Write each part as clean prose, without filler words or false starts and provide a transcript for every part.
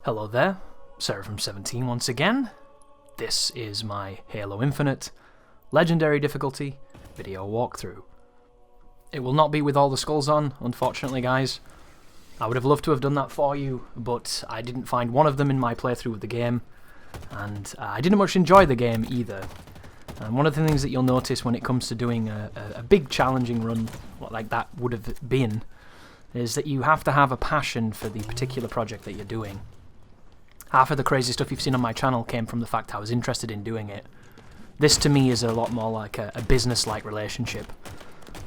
Hello there, Seraphim17 once again. This is my Halo Infinite Legendary Difficulty video walkthrough. It will not be with all the skulls on, unfortunately guys. I would have loved to have done that for you, but I didn't find one of them in my playthrough of the game, and I didn't much enjoy the game either. And one of the things that you'll notice when it comes to doing a big challenging run like that would have been, is that you have to have a passion for the particular project that you're doing. Half of the crazy stuff you've seen on my channel came from the fact I was interested in doing it. This to me is a lot more like a business-like relationship.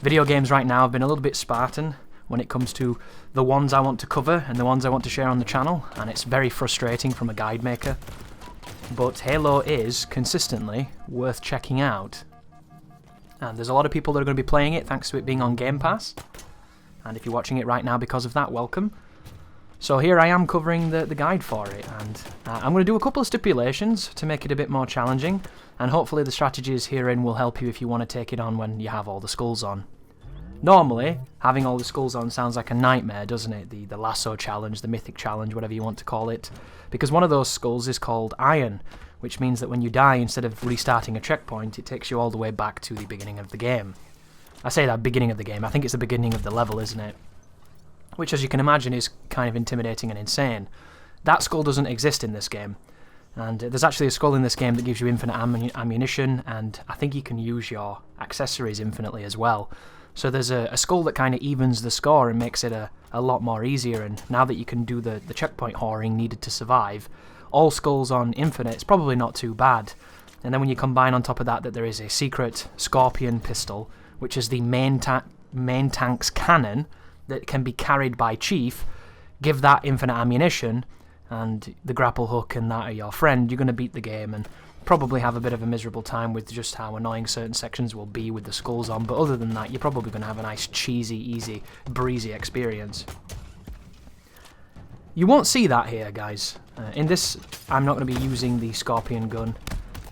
Video games right now have been a little bit Spartan when it comes to the ones I want to cover and the ones I want to share on the channel, and it's very frustrating from a guide maker. But Halo is consistently worth checking out. And there's a lot of people that are going to be playing it thanks to it being on Game Pass. And if you're watching it right now because of that, welcome. So here I am covering the guide for it, and I'm going to do a couple of stipulations to make it a bit more challenging, and hopefully the strategies herein will help you if you want to take it on when you have all the skulls on. Normally, having all the skulls on sounds like a nightmare, doesn't it? The lasso challenge, the mythic challenge, whatever you want to call it. Because one of those skulls is called Iron, which means that when you die, instead of restarting a checkpoint, it takes you all the way back to the beginning of the game. I say that beginning of the game, I think it's the beginning of the level, isn't it? Which, as you can imagine, is kind of intimidating and insane. That skull doesn't exist in this game. And there's actually a skull in this game that gives you infinite ammunition, and I think you can use your accessories infinitely as well. So there's a skull that kind of evens the score and makes it a lot more easier, and now that you can do the checkpoint whoring needed to survive, all skulls on infinite, it's probably not too bad. And then when you combine on top of that there is a secret Scorpion pistol, which is the main tank's cannon, that can be carried by Chief, give that infinite ammunition, and the grapple hook and that are your friend, you're going to beat the game and probably have a bit of a miserable time with just how annoying certain sections will be with the skulls on, but other than that, you're probably going to have a nice, cheesy, easy, breezy experience. You won't see that here, guys. In this, I'm not going to be using the Scorpion gun.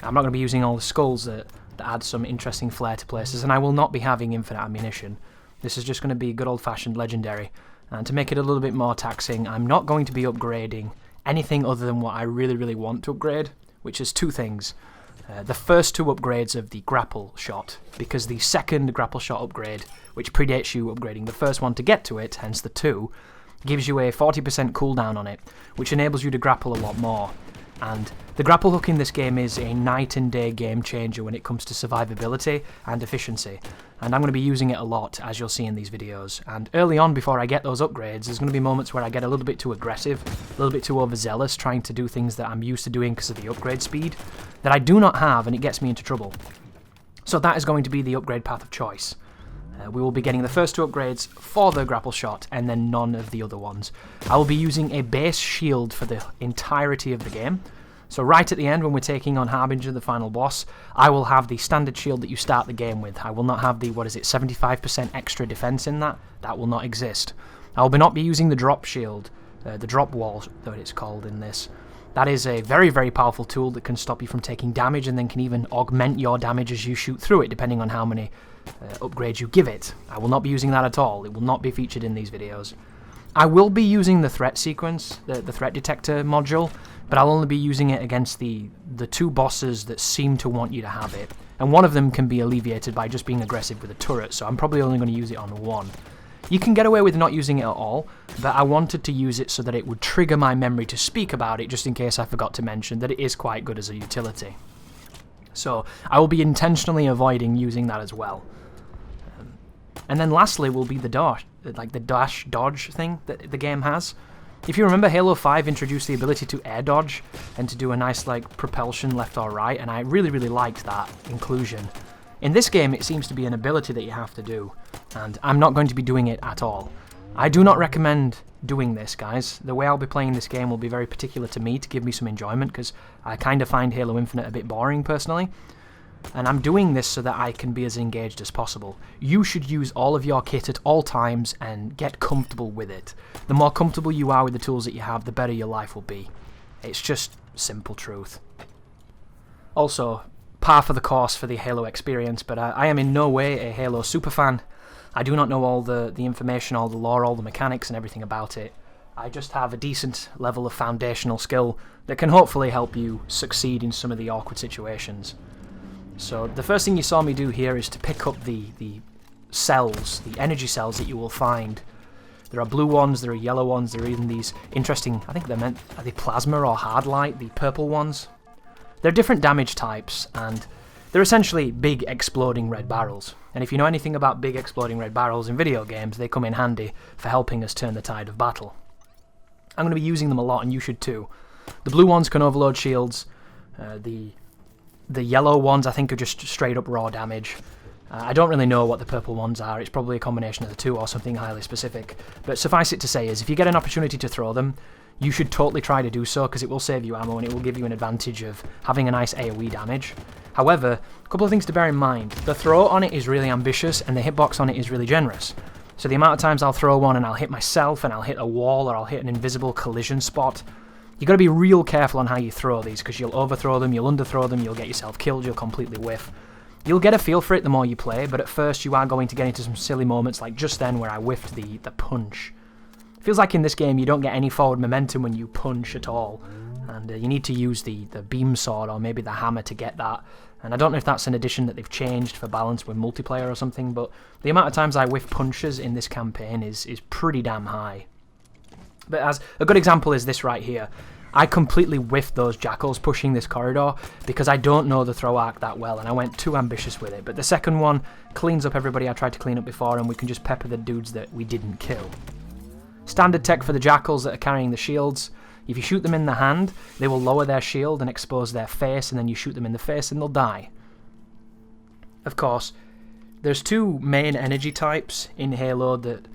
I'm not going to be using all the skulls that add some interesting flair to places, and I will not be having infinite ammunition. This is just going to be good old-fashioned legendary, and to make it a little bit more taxing, I'm not going to be upgrading anything other than what I really want to upgrade, which is two things. The first two upgrades of the grapple shot, because the second grapple shot upgrade, which predates you upgrading the first one to get to it, hence the 2, gives you a 40% cooldown on it, which enables you to grapple a lot more. And the grapple hook in this game is a night and day game changer when it comes to survivability and efficiency, and I'm going to be using it a lot, as you'll see in these videos. And early on, before I get those upgrades, there's going to be moments where I get a little bit too aggressive, a little bit too overzealous, trying to do things that I'm used to doing because of the upgrade speed, that I do not have, and it gets me into trouble. So that is going to be the upgrade path of choice. We will be getting the first 2 upgrades for the grapple shot, and then none of the other ones. I will be using a base shield for the entirety of the game. So right at the end, when we're taking on Harbinger, the final boss, I will have the standard shield that you start the game with. I will not have the, 75% extra defense in that? That will not exist. I will not be using the drop shield, the drop wall, that it's called in this. That is a very powerful tool that can stop you from taking damage, and then can even augment your damage as you shoot through it, depending on how many upgrades you give it. I will not be using that at all. It will not be featured in these videos. I will be using the threat sequence, the threat detector module, but I'll only be using it against the 2 bosses that seem to want you to have it. And one of them can be alleviated by just being aggressive with a turret, so I'm probably only going to use it on one. You can get away with not using it at all, but I wanted to use it so that it would trigger my memory to speak about it, just in case I forgot to mention that it is quite good as a utility. So I will be intentionally avoiding using that as well. And then lastly will be the dash, dodge thing that the game has. If you remember, Halo 5 introduced the ability to air dodge and to do a nice propulsion left or right, and I really liked that inclusion. In this game, it seems to be an ability that you have to do, and I'm not going to be doing it at all. I do not recommend doing this, guys. The way I'll be playing this game will be very particular to me to give me some enjoyment, because I kind of find Halo Infinite a bit boring personally. And I'm doing this so that I can be as engaged as possible. You should use all of your kit at all times and get comfortable with it. The more comfortable you are with the tools that you have, the better your life will be. It's just simple truth. Also, par for the course for the Halo experience, but I am in no way a Halo superfan. I do not know all the information, all the lore, all the mechanics and everything about it. I just have a decent level of foundational skill that can hopefully help you succeed in some of the awkward situations. So the first thing you saw me do here is to pick up the cells, the energy cells that you will find. There are blue ones, there are yellow ones, there are even these interesting, I think are they plasma or hard light, the purple ones? They're different damage types, and they're essentially big exploding red barrels. And if you know anything about big exploding red barrels in video games, they come in handy for helping us turn the tide of battle. I'm going to be using them a lot, and you should too. The blue ones can overload shields. The yellow ones I think are just straight up raw damage. I don't really know what the purple ones are. It's probably a combination of the two or something highly specific. But suffice it to say is if you get an opportunity to throw them, you should totally try to do so because it will save you ammo and it will give you an advantage of having a nice AoE damage. However, a couple of things to bear in mind. The throw on it is really ambitious and the hitbox on it is really generous. So the amount of times I'll throw one and I'll hit myself and I'll hit a wall or I'll hit an invisible collision spot. You've got to be real careful on how you throw these because you'll overthrow them, you'll underthrow them, you'll get yourself killed, you'll completely whiff. You'll get a feel for it the more you play, but at first you are going to get into some silly moments like just then where I whiffed the punch. It feels like in this game you don't get any forward momentum when you punch at all, and you need to use the beam sword or maybe the hammer to get that. And I don't know if that's an addition that they've changed for balance with multiplayer or something, but the amount of times I whiff punches in this campaign is pretty damn high. But as a good example is this right here. I completely whiffed those jackals pushing this corridor because I don't know the throw arc that well and I went too ambitious with it. But the second one cleans up everybody I tried to clean up before and we can just pepper the dudes that we didn't kill. Standard tech for the jackals that are carrying the shields. If you shoot them in the hand, they will lower their shield and expose their face, and then you shoot them in the face and they'll die. Of course, there's two main energy types in Halo that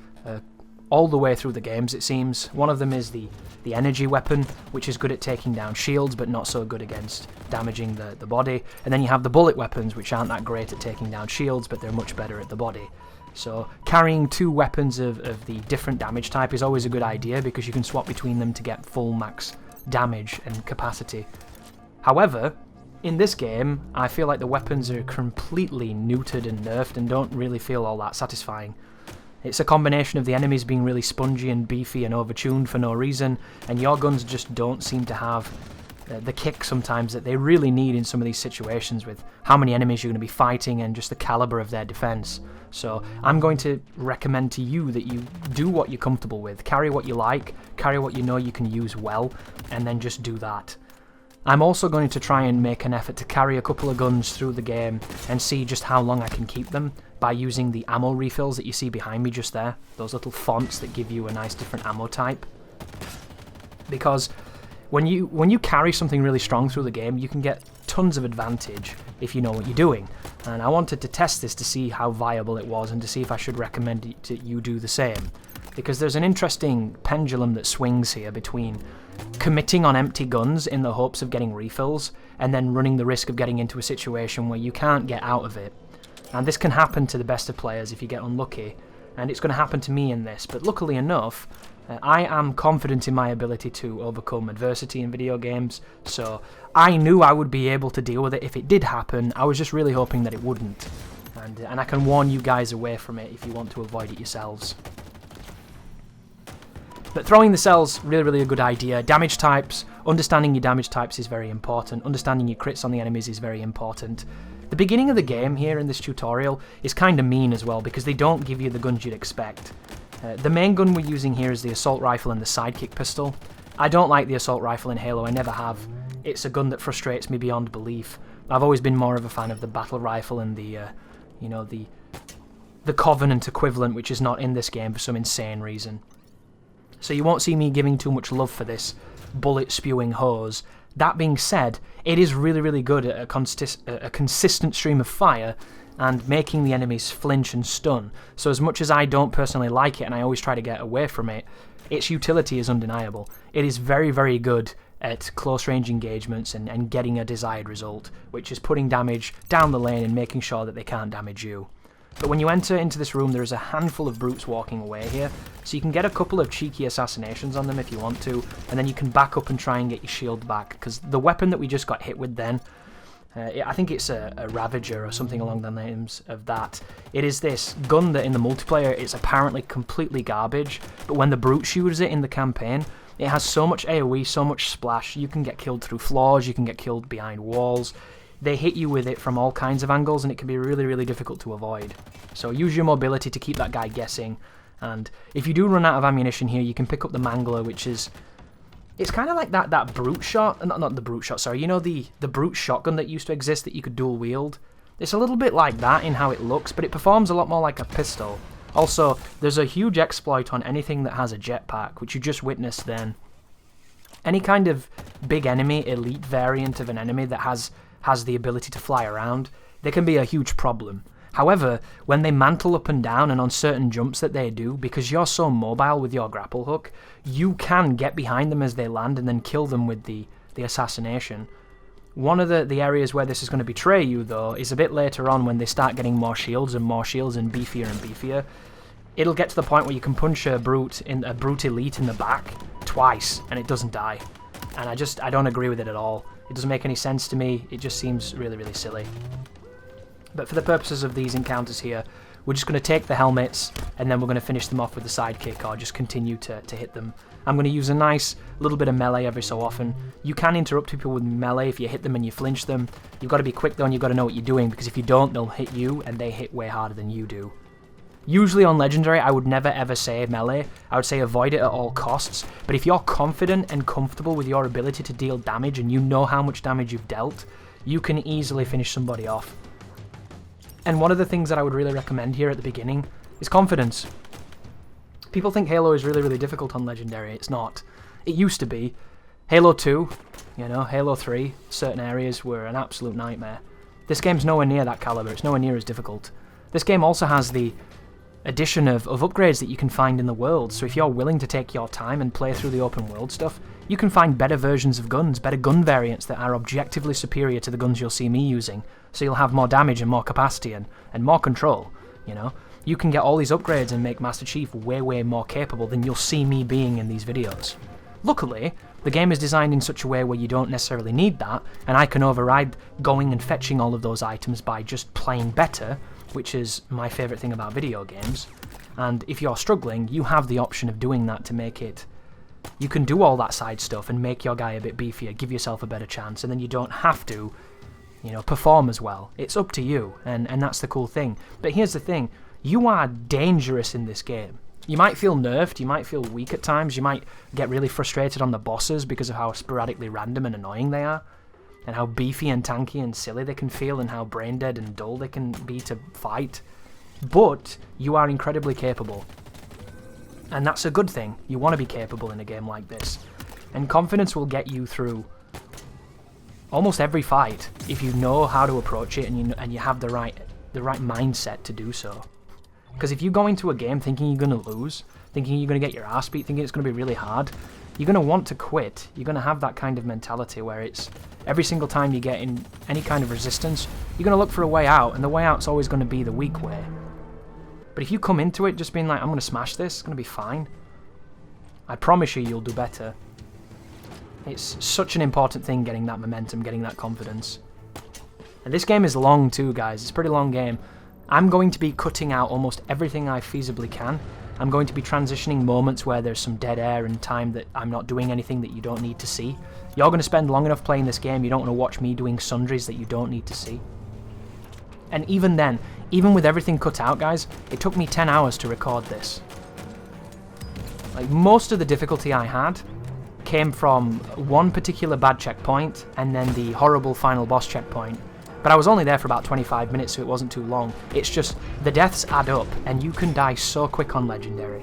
all the way through the games it seems. One of them is the energy weapon, which is good at taking down shields but not so good against damaging the body. And then you have the bullet weapons, which aren't that great at taking down shields but they're much better at the body. So carrying two weapons of the different damage type is always a good idea because you can swap between them to get full max damage and capacity. However, in this game, I feel like the weapons are completely neutered and nerfed and don't really feel all that satisfying. It's a combination of the enemies being really spongy and beefy and overtuned for no reason, and your guns just don't seem to have the kick sometimes that they really need in some of these situations with how many enemies you're going to be fighting and just the caliber of their defense. So I'm going to recommend to you that you do what you're comfortable with, carry what you like, carry what you know you can use well, and then just do that. I'm also going to try and make an effort to carry a couple of guns through the game and see just how long I can keep them by using the ammo refills that you see behind me just there, those little fonts that give you a nice different ammo type. Because when you carry something really strong through the game, you can get tons of advantage if you know what you're doing. And I wanted to test this to see how viable it was and to see if I should recommend it to you do the same. Because there's an interesting pendulum that swings here between committing on empty guns in the hopes of getting refills and then running the risk of getting into a situation where you can't get out of it. And this can happen to the best of players if you get unlucky, and it's going to happen to me in this, but luckily enough, I am confident in my ability to overcome adversity in video games, so I knew I would be able to deal with it if it did happen. I was just really hoping that it wouldn't, and I can warn you guys away from it if you want to avoid it yourselves. But throwing the cells, really a good idea. Damage types, understanding your damage types is very important. Understanding your crits on the enemies is very important. The beginning of the game here in this tutorial is kind of mean as well because they don't give you the guns you'd expect. The main gun we're using here is the assault rifle and the sidekick pistol. I don't like the assault rifle in Halo, I never have. It's a gun that frustrates me beyond belief. I've always been more of a fan of the battle rifle and the Covenant equivalent, which is not in this game for some insane reason. So you won't see me giving too much love for this bullet-spewing hose. That being said, it is really good at a consistent stream of fire and making the enemies flinch and stun. So as much as I don't personally like it and I always try to get away from it, its utility is undeniable. It is very good at close-range engagements and getting a desired result, which is putting damage down the lane and making sure that they can't damage you. But when you enter into this room, there is a handful of brutes walking away here, so you can get a couple of cheeky assassinations on them if you want to, and then you can back up and try and get your shield back, because the weapon that we just got hit with then, I think it's a Ravager or something along the names of that. It is this gun that in the multiplayer is apparently completely garbage, but when the brute uses it in the campaign, it has so much AoE, so much splash, you can get killed through floors, you can get killed behind walls. They hit you with it from all kinds of angles, and it can be really, really difficult to avoid. So use your mobility to keep that guy guessing, and if you do run out of ammunition here, you can pick up the Mangler, which is... It's kind of like that brute shot, not the brute shot, sorry, you know the brute shotgun that used to exist that you could dual wield? It's a little bit like that in how it looks, but it performs a lot more like a pistol. Also, there's a huge exploit on anything that has a jetpack, which you just witnessed then. Any kind of big enemy, elite variant of an enemy that has the ability to fly around, they can be a huge problem. However, when they mantle up and down and on certain jumps that they do, because you're so mobile with your grapple hook, you can get behind them as they land and then kill them with the assassination. One of the areas where this is going to betray you, though, is a bit later on when they start getting more shields and beefier and beefier. It'll get to the point where you can punch a brute elite in the back twice and it doesn't die. And I don't agree with it at all. It doesn't make any sense to me. It just seems really, really silly. But for the purposes of these encounters here, we're just going to take the helmets and then we're going to finish them off with the sidekick or just continue to hit them. I'm going to use a nice little bit of melee every so often. You can interrupt people with melee if you hit them and you flinch them. You've got to be quick though, and you've got to know what you're doing, because if you don't, they'll hit you and they hit way harder than you do. Usually on Legendary, I would never ever say melee. I would say avoid it at all costs. But if you're confident and comfortable with your ability to deal damage and you know how much damage you've dealt, you can easily finish somebody off. And one of the things that I would really recommend here at the beginning is confidence. People think Halo is really, really difficult on Legendary. It's not. It used to be. Halo 2, Halo 3, certain areas were an absolute nightmare. This game's nowhere near that caliber. It's nowhere near as difficult. This game also has the addition of upgrades that you can find in the world, so if you're willing to take your time and play through the open world stuff, you can find better versions of guns, better gun variants that are objectively superior to the guns you'll see me using, so you'll have more damage and more capacity and more control, You can get all these upgrades and make Master Chief way, way more capable than you'll see me being in these videos. Luckily, the game is designed in such a way where you don't necessarily need that, and I can override going and fetching all of those items by just playing better, which is my favourite thing about video games. And if you're struggling, you have the option of doing that to make it... You can do all that side stuff and make your guy a bit beefier, give yourself a better chance, and then you don't have to, perform as well. It's up to you, and that's the cool thing. But here's the thing, you are dangerous in this game. You might feel nerfed, you might feel weak at times, you might get really frustrated on the bosses because of how sporadically random and annoying they are, and how beefy and tanky and silly they can feel, and how brain dead and dull they can be to fight. But you are incredibly capable. And that's a good thing. You want to be capable in a game like this. And confidence will get you through almost every fight if you know how to approach it and you have the right mindset to do so. Because if you go into a game thinking you're going to lose, thinking you're going to get your ass beat, thinking it's going to be really hard, you're going to want to quit. You're going to have that kind of mentality where it's every single time you get in any kind of resistance, you're going to look for a way out, and the way out's always going to be the weak way. But if you come into it just being like, I'm going to smash this, it's going to be fine, I promise you'll do better. It's such an important thing, getting that momentum, getting that confidence. And this game is long too, guys. It's a pretty long game. I'm going to be cutting out almost everything I feasibly can. I'm going to be transitioning moments where there's some dead air and time that I'm not doing anything that you don't need to see. You're going to spend long enough playing this game, you don't want to watch me doing sundries that you don't need to see. And even then, even with everything cut out, guys, it took me 10 hours to record this. Like, most of the difficulty I had came from one particular bad checkpoint and then the horrible final boss checkpoint. But I was only there for about 25 minutes, so it wasn't too long. It's just, the deaths add up, and you can die so quick on Legendary.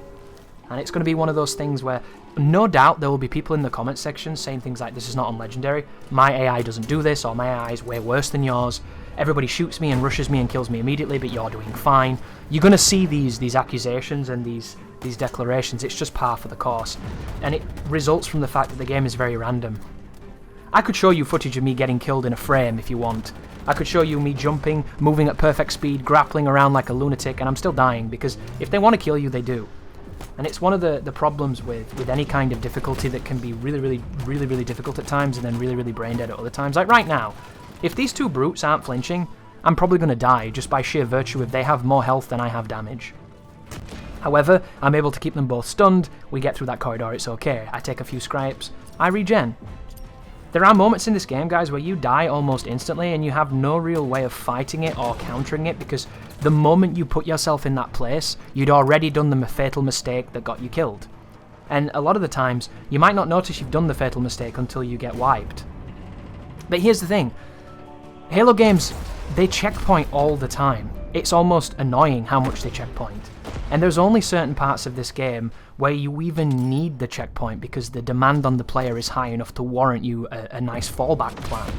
And it's going to be one of those things where, no doubt, there will be people in the comment section saying things like, this is not on Legendary, my AI doesn't do this, or my AI is way worse than yours, everybody shoots me and rushes me and kills me immediately, but you're doing fine. You're going to see these accusations and these declarations. It's just par for the course. And it results from the fact that the game is very random. I could show you footage of me getting killed in a frame if you want. I could show you me jumping, moving at perfect speed, grappling around like a lunatic, and I'm still dying, because if they want to kill you, they do. And it's one of the problems with any kind of difficulty that can be really, really, really, really difficult at times, and then really, really brain dead at other times. Like right now, If these two brutes aren't flinching, I'm probably going to die just by sheer virtue of they have more health than I have damage. However, I'm able to keep them both stunned, we get through that corridor, it's okay. I take a few scrapes, I regen. There are moments in this game, guys, where you die almost instantly and you have no real way of fighting it or countering it because the moment you put yourself in that place, you'd already done the fatal mistake that got you killed. And a lot of the times, you might not notice you've done the fatal mistake until you get wiped. But here's the thing. Halo games, they checkpoint all the time. It's almost annoying how much they checkpoint. And there's only certain parts of this game where you even need the checkpoint because the demand on the player is high enough to warrant you a nice fallback plan.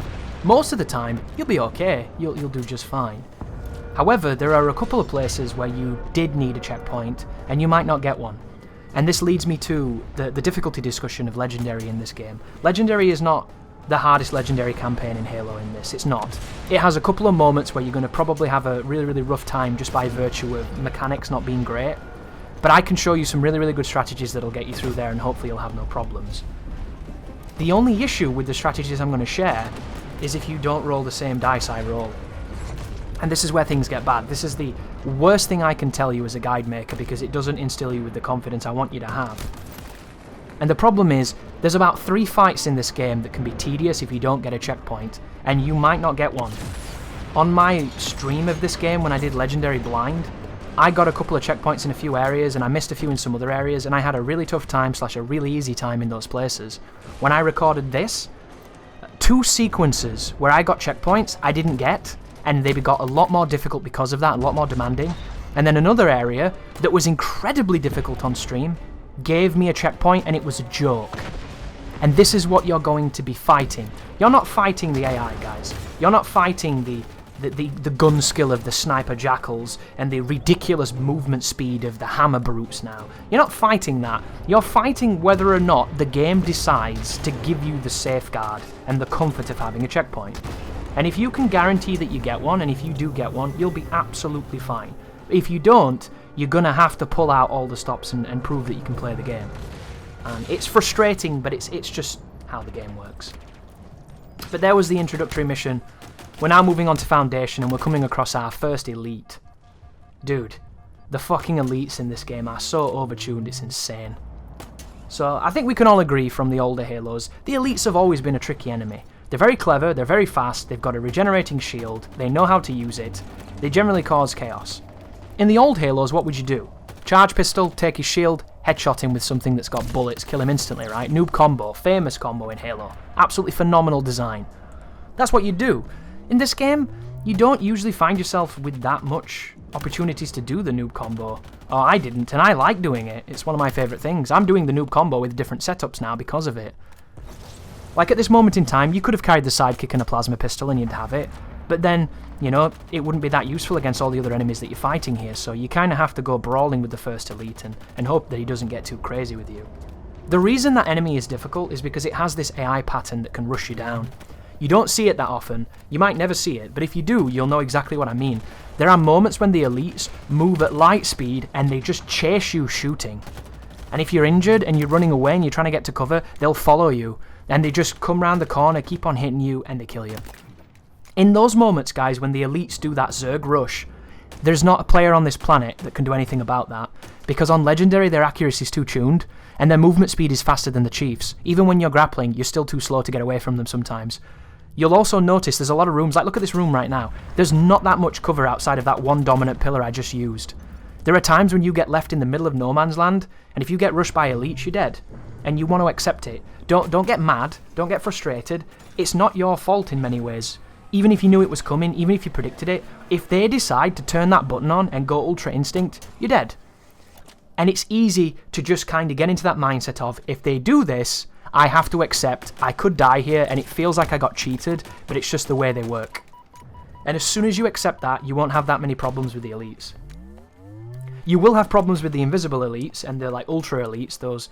Most of the time, you'll be okay, you'll do just fine. However, there are a couple of places where you did need a checkpoint, and you might not get one. And this leads me to the difficulty discussion of Legendary in this game. Legendary is not the hardest Legendary campaign in Halo in this, it's not. It has a couple of moments where you're going to probably have a really, really rough time just by virtue of mechanics not being great, but I can show you some really, really good strategies that'll get you through there and hopefully you'll have no problems. The only issue with the strategies I'm going to share is if you don't roll the same dice I roll. And this is where things get bad. This is the worst thing I can tell you as a guide maker because it doesn't instill you with the confidence I want you to have. And the problem is, there's about 3 fights in this game that can be tedious if you don't get a checkpoint, and you might not get one. On my stream of this game, when I did Legendary Blind, I got a couple of checkpoints in a few areas, and I missed a few in some other areas, and I had a really tough time / a really easy time in those places. When I recorded this, 2 sequences where I got checkpoints I didn't get, and they got a lot more difficult because of that, a lot more demanding. And then another area that was incredibly difficult on stream gave me a checkpoint and it was a joke. And this is what you're going to be fighting. You're not fighting the AI, guys. You're not fighting the gun skill of the sniper jackals and the ridiculous movement speed of the hammer brutes now. You're not fighting that. You're fighting whether or not the game decides to give you the safeguard and the comfort of having a checkpoint. And if you can guarantee that you get one, and if you do get one, you'll be absolutely fine. If you don't, you're going to have to pull out all the stops and prove that you can play the game. And it's frustrating, but it's just how the game works. But there was the introductory mission. We're now moving on to Foundation, and we're coming across our first elite. Dude, the fucking elites in this game are so overtuned, it's insane. So I think we can all agree from the older Halos, the elites have always been a tricky enemy. They're very clever, they're very fast, they've got a regenerating shield, they know how to use it, they generally cause chaos. In the old Halos, what would you do? Charge pistol, take his shield, headshot him with something that's got bullets, kill him instantly, right? Noob combo, famous combo in Halo. Absolutely phenomenal design. That's what you do. In this game, you don't usually find yourself with that much opportunities to do the noob combo. Oh, I didn't, and I like doing it. It's one of my favourite things. I'm doing the noob combo with different setups now because of it. Like at this moment in time, you could have carried the sidekick and a plasma pistol and you'd have it. But then, you know, it wouldn't be that useful against all the other enemies that you're fighting here, so you kind of have to go brawling with the first elite and hope that he doesn't get too crazy with you. The reason that enemy is difficult is because it has this AI pattern that can rush you down. You don't see it that often, you might never see it, but if you do, you'll know exactly what I mean. There are moments when the elites move at light speed and they just chase you shooting. And if you're injured and you're running away and you're trying to get to cover, they'll follow you. And they just come round the corner, keep on hitting you, and they kill you. In those moments, guys, when the elites do that Zerg rush, there's not a player on this planet that can do anything about that. Because on Legendary, their accuracy is too tuned, and their movement speed is faster than the Chiefs. Even when you're grappling, you're still too slow to get away from them sometimes. You'll also notice there's a lot of rooms, like look at this room right now. There's not that much cover outside of that one dominant pillar I just used. There are times when you get left in the middle of no man's land, and if you get rushed by elites, you're dead. And you want to accept it. Don't get mad, don't get frustrated. It's not your fault in many ways. Even if you knew it was coming, even if you predicted it, if they decide to turn that button on and go Ultra Instinct, you're dead. And it's easy to just kind of get into that mindset of, if they do this, I have to accept I could die here and it feels like I got cheated, but it's just the way they work. And as soon as you accept that, you won't have that many problems with the elites. You will have problems with the invisible elites and the like ultra elites, those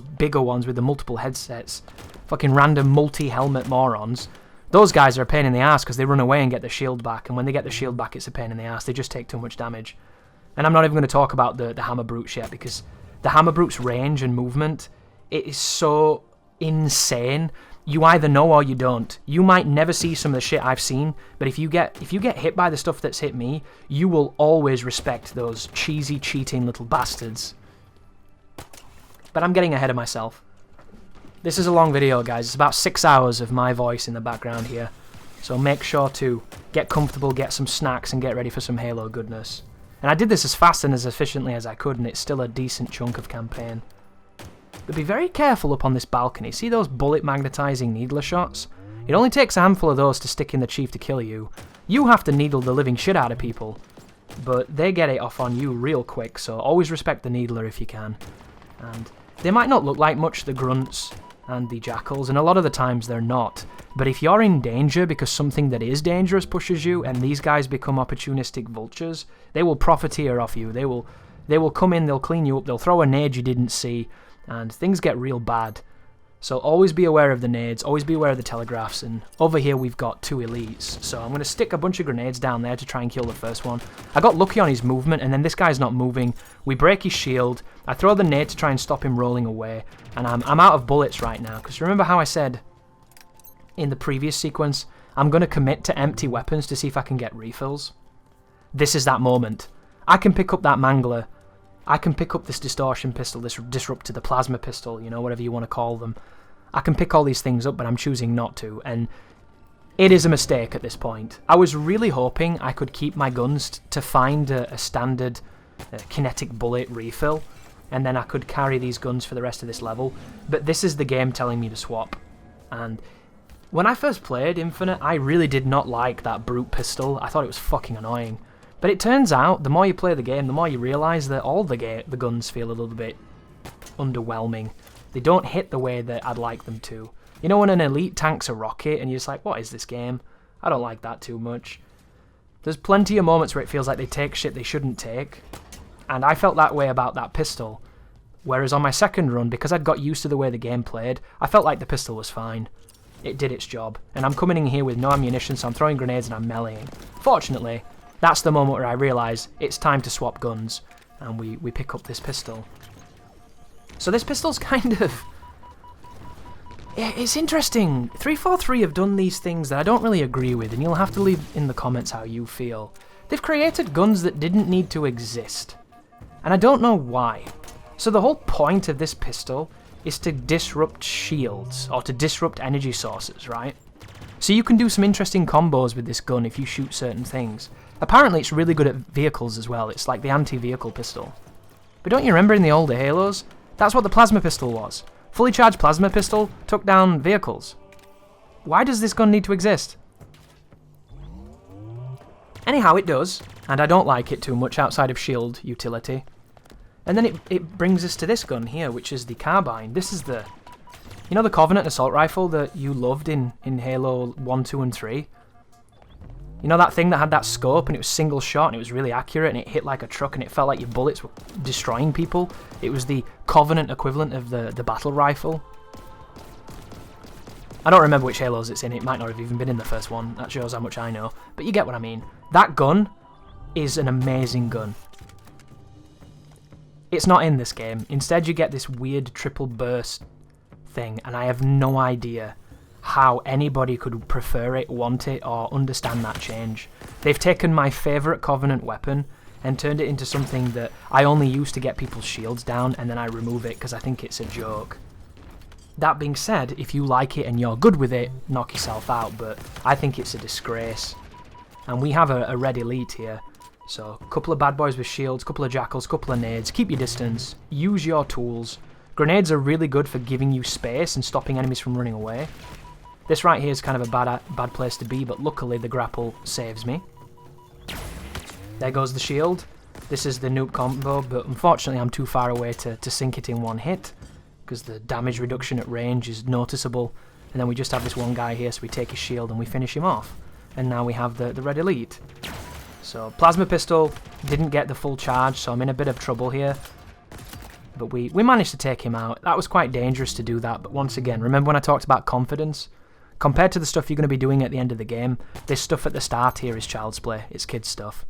bigger ones with the multiple headsets, fucking random multi-helmet morons. Those guys are a pain in the ass because they run away and get the shield back, and when they get the shield back it's a pain in the ass. They just take too much damage. And I'm not even going to talk about the hammer brutes yet, because the hammer brutes range and movement, it is so insane. you either know or you don't. You might never see some of the shit I've seen, but if you get hit by the stuff that's hit me, you will always respect those cheesy, cheating little bastards. But I'm getting ahead of myself. This is a long video, guys. It's about 6 hours of my voice in the background here. So make sure to get comfortable, get some snacks, and get ready for some Halo goodness. And I did this as fast and as efficiently as I could, and it's still a decent chunk of campaign. But be very careful up on this balcony. See those bullet magnetizing needler shots? It only takes a handful of those to stick in the chief to kill you. You have to needle the living shit out of people. But they get it off on you real quick, so always respect the needler if you can. And they might not look like much, the grunts and the jackals, and a lot of the times they're not. But if you're in danger because something that is dangerous pushes you, and these guys become opportunistic vultures, they will profiteer off you. They will come in, they'll clean you up, they'll throw a nade you didn't see, and things get real bad. So always be aware of the nades, always be aware of the telegraphs, and over here we've got 2 elites. So I'm going to stick a bunch of grenades down there to try and kill the first one. I got lucky on his movement, and then this guy's not moving. We break his shield, I throw the nade to try and stop him rolling away, and I'm out of bullets right now, because remember how I said in the previous sequence, I'm going to commit to empty weapons to see if I can get refills? This is that moment. I can pick up that mangler, I can pick up this distortion pistol, this disruptor, the plasma pistol, you know, whatever you want to call them. I can pick all these things up, but I'm choosing not to, and it is a mistake at this point. I was really hoping I could keep my guns to find a standard kinetic bullet refill, and then I could carry these guns for the rest of this level, but this is the game telling me to swap. And when I first played Infinite, I really did not like that brute pistol. I thought it was fucking annoying. But it turns out, the more you play the game, the more you realise that all the guns feel a little bit underwhelming. They don't hit the way that I'd like them to. You know when an elite tanks a rocket and you're just like, what is this game? I don't like that too much. There's plenty of moments where it feels like they take shit they shouldn't take. And I felt that way about that pistol. Whereas on my second run, because I'd got used to the way the game played, I felt like the pistol was fine. It did its job. And I'm coming in here with no ammunition, so I'm throwing grenades and I'm meleeing. Fortunately, that's the moment where I realise it's time to swap guns, and we pick up this pistol. So this pistol's kind of... it's interesting. 343 have done these things that I don't really agree with, and you'll have to leave in the comments how you feel. They've created guns that didn't need to exist, and I don't know why. So the whole point of this pistol is to disrupt shields, or to disrupt energy sources, right? So you can do some interesting combos with this gun if you shoot certain things. Apparently it's really good at vehicles as well, it's like the anti-vehicle pistol. But don't you remember in the older Halos? That's what the plasma pistol was. Fully charged plasma pistol took down vehicles. Why does this gun need to exist? Anyhow, it does, and I don't like it too much outside of shield utility. And then it brings us to this gun here, which is the carbine. This is the... You know the Covenant assault rifle that you loved in Halo 1, 2 and 3? You know that thing that had that scope and it was single shot and it was really accurate and it hit like a truck and it felt like your bullets were destroying people? It was the Covenant equivalent of the battle rifle. I don't remember which Halos it's in, it might not have even been in the first one, that shows how much I know. But you get what I mean. That gun is an amazing gun. It's not in this game. Instead you get this weird triple burst thing, and I have no idea how anybody could prefer it, want it, or understand that change. They've taken my favourite Covenant weapon and turned it into something that I only use to get people's shields down, and then I remove it because I think it's a joke. That being said, if you like it and you're good with it, knock yourself out, but I think it's a disgrace. And we have a red elite here. So, a couple of bad boys with shields, couple of jackals, couple of nades, keep your distance, use your tools. Grenades are really good for giving you space and stopping enemies from running away. This right here is kind of a bad place to be, but luckily the grapple saves me. There goes the shield. This is the nuke combo, but unfortunately I'm too far away to sink it in one hit, because the damage reduction at range is noticeable. And then we just have this one guy here, so we take his shield and we finish him off. And now we have the red elite. So, plasma pistol didn't get the full charge, so I'm in a bit of trouble here. But we managed to take him out. That was quite dangerous to do that, but once again, remember when I talked about confidence? Compared to the stuff you're going to be doing at the end of the game, this stuff at the start here is child's play. It's kids stuff.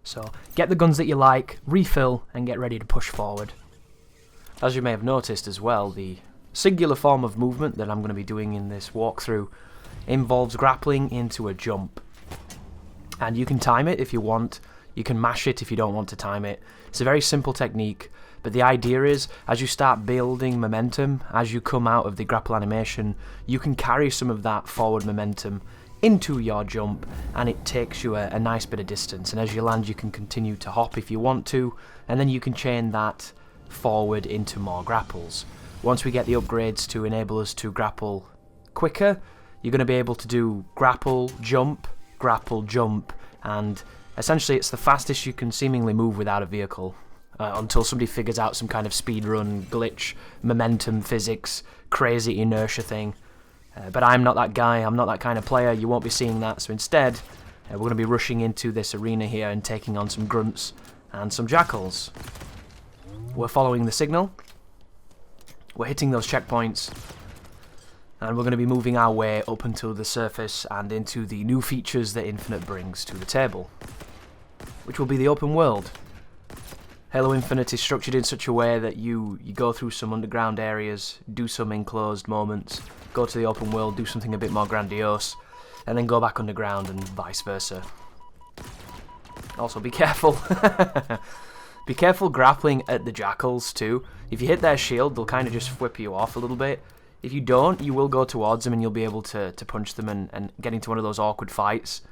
So, get the guns that you like, refill, and get ready to push forward. As you may have noticed as well, the singular form of movement that I'm going to be doing in this walkthrough involves grappling into a jump. And you can time it if you want, you can mash it if you don't want to time it. It's a very simple technique, but the idea is, as you start building momentum, as you come out of the grapple animation, you can carry some of that forward momentum into your jump, and it takes you a nice bit of distance. And as you land, you can continue to hop if you want to, and then you can chain that forward into more grapples. Once we get the upgrades to enable us to grapple quicker, you're going to be able to do grapple, jump, and essentially it's the fastest you can seemingly move without a vehicle, until somebody figures out some kind of speedrun, glitch, momentum physics, crazy inertia thing. But I'm not that guy, I'm not that kind of player, you won't be seeing that, so instead we're going to be rushing into this arena here and taking on some grunts and some jackals. We're following the signal, we're hitting those checkpoints, and we're going to be moving our way up until the surface and into the new features that Infinite brings to the table, which will be the open world. Halo Infinite is structured in such a way that you go through some underground areas, do some enclosed moments, go to the open world, do something a bit more grandiose, and then go back underground and vice versa. Also, be careful. Be careful grappling at the jackals too. If you hit their shield, they'll kind of just whip you off a little bit. If you don't, you will go towards them and you'll be able to punch them and get into one of those awkward fights.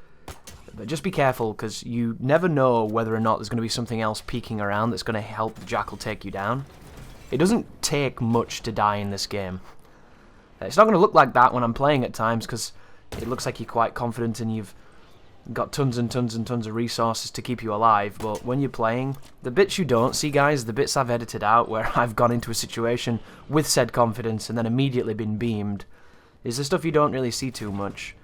But just be careful, because you never know whether or not there's going to be something else peeking around that's going to help the jackal take you down. It doesn't take much to die in this game. It's not going to look like that when I'm playing at times, because it looks like you're quite confident and you've got tons and tons and tons of resources to keep you alive, but when you're playing, the bits you don't see, guys, the bits I've edited out where I've gone into a situation with said confidence and then immediately been beamed, is the stuff you don't really see too much.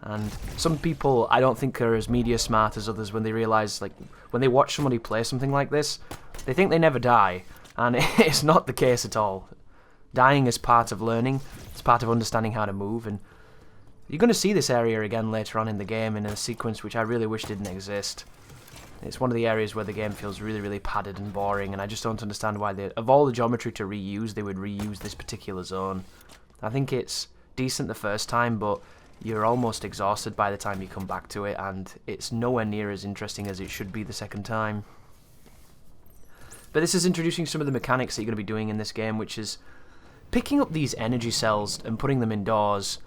And some people, I don't think, are as media smart as others when they realise, like, when they watch somebody play something like this, they think they never die, and it's not the case at all. Dying is part of learning, it's part of understanding how to move, and you're going to see this area again later on in the game in a sequence which I really wish didn't exist. It's one of the areas where the game feels really, really padded and boring, and I just don't understand why of all the geometry to reuse, they would reuse this particular zone. I think it's decent the first time, but you're almost exhausted by the time you come back to it, and it's nowhere near as interesting as it should be the second time. But this is introducing some of the mechanics that you're going to be doing in this game, which is picking up these energy cells and putting them indoors.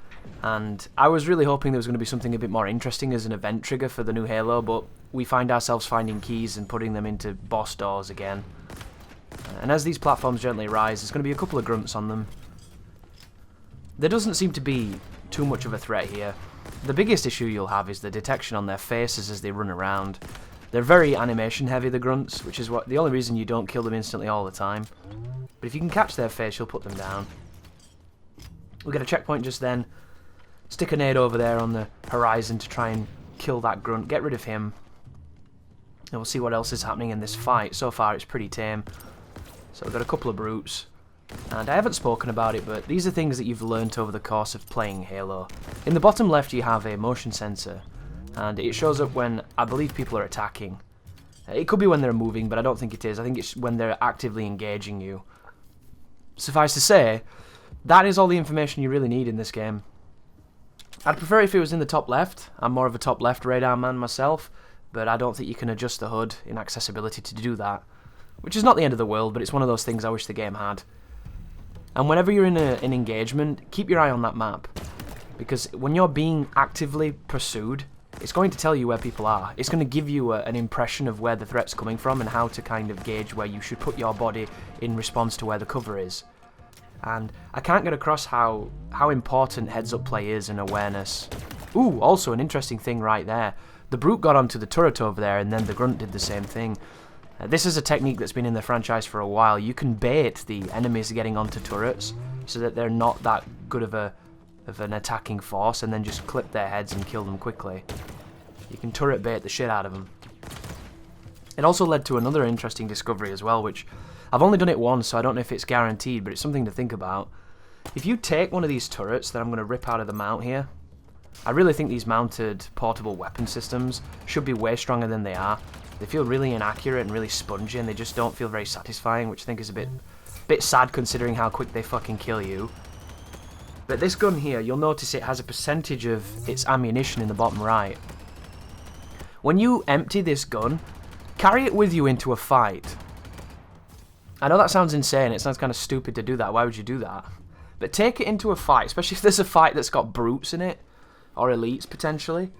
And I was really hoping there was going to be something a bit more interesting as an event trigger for the new Halo, but we find ourselves finding keys and putting them into boss doors again. And as these platforms gently rise, there's going to be a couple of grunts on them. There doesn't seem to be too much of a threat here. The biggest issue you'll have is the detection on their faces as they run around. They're very animation heavy, the grunts, which is the only reason you don't kill them instantly all the time. But if you can catch their face, you'll put them down. We'll get a checkpoint just then. Stick a nade over there on the horizon to try and kill that grunt, get rid of him. And we'll see what else is happening in this fight. So far it's pretty tame. So we've got a couple of brutes. And I haven't spoken about it, but these are things that you've learnt over the course of playing Halo. In the bottom left you have a motion sensor, and it shows up when I believe people are attacking. It could be when they're moving, but I don't think it is. I think it's when they're actively engaging you. Suffice to say, that is all the information you really need in this game. I'd prefer if it was in the top left. I'm more of a top left radar man myself, but I don't think you can adjust the HUD in accessibility to do that. Which is not the end of the world, but it's one of those things I wish the game had. And whenever you're in an engagement, keep your eye on that map. Because when you're being actively pursued, it's going to tell you where people are. It's going to give you an impression of where the threat's coming from and how to kind of gauge where you should put your body in response to where the cover is. And I can't get across how important heads-up play is and awareness. Ooh, also an interesting thing right there. The brute got onto the turret over there, and then the grunt did the same thing. This is a technique that's been in the franchise for a while. You can bait the enemies getting onto turrets so that they're not that good of an attacking force, and then just clip their heads and kill them quickly. You can turret bait the shit out of them. It also led to another interesting discovery as well, which I've only done it once, so I don't know if it's guaranteed, but it's something to think about. If you take one of these turrets that I'm going to rip out of the mount here, I really think these mounted portable weapon systems should be way stronger than they are. They feel really inaccurate and really spongy, and they just don't feel very satisfying, which I think is a bit Bit sad considering how quick they fucking kill you. But this gun here, you'll notice it has a percentage of its ammunition in the bottom right. When you empty this gun, carry it with you into a fight. I know that sounds insane, it sounds kind of stupid to do that, why would you do that? But take it into a fight, especially if there's a fight that's got brutes in it, or elites potentially.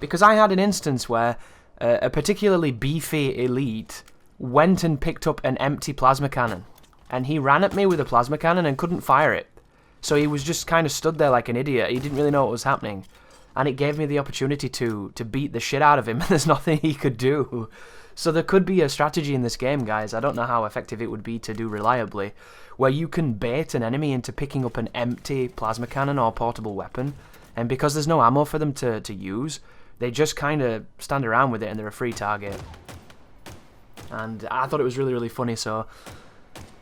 Because I had an instance where a particularly beefy elite went and picked up an empty plasma cannon. And he ran at me with a plasma cannon and couldn't fire it. So he was just kind of stood there like an idiot. He didn't really know what was happening. And it gave me the opportunity to beat the shit out of him. There's nothing he could do. So there could be a strategy in this game, guys. I don't know how effective it would be to do reliably. Where you can bait an enemy into picking up an empty plasma cannon or portable weapon. And because there's no ammo for them to use, they just kind of stand around with it and they're a free target. And I thought it was really, really funny. So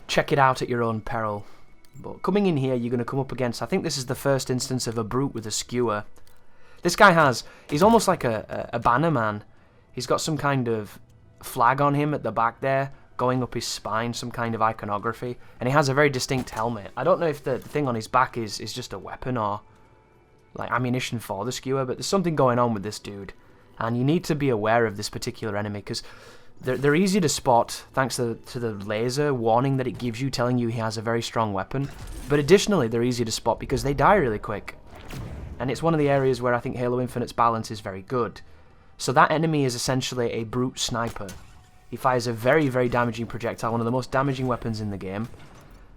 check it out at your own peril. But coming in here, you're going to come up against, I think this is the first instance of a brute with a skewer. This guy he's almost like a banner man. He's got some kind of flag on him at the back there, going up his spine, some kind of iconography. And he has a very distinct helmet. I don't know if the thing on his back is just a weapon or like ammunition for the skewer, but there's something going on with this dude. And you need to be aware of this particular enemy, because they're easy to spot thanks to the laser warning that it gives you, telling you he has a very strong weapon. But additionally, they're easy to spot because they die really quick. And it's one of the areas where I think Halo Infinite's balance is very good. So that enemy is essentially a brute sniper. He fires a very, very damaging projectile, one of the most damaging weapons in the game.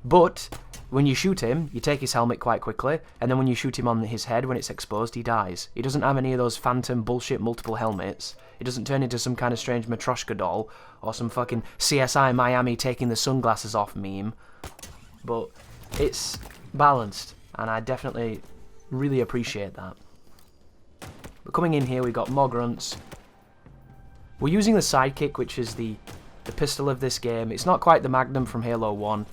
But when you shoot him, you take his helmet quite quickly, and then when you shoot him on his head, when it's exposed, he dies. He doesn't have any of those phantom bullshit multiple helmets. It doesn't turn into some kind of strange Matryoshka doll, or some fucking CSI Miami taking the sunglasses off meme. But it's balanced, and I definitely really appreciate that. But coming in here, we got more grunts. We're using the sidekick, which is the pistol of this game. It's not quite the Magnum from Halo 1.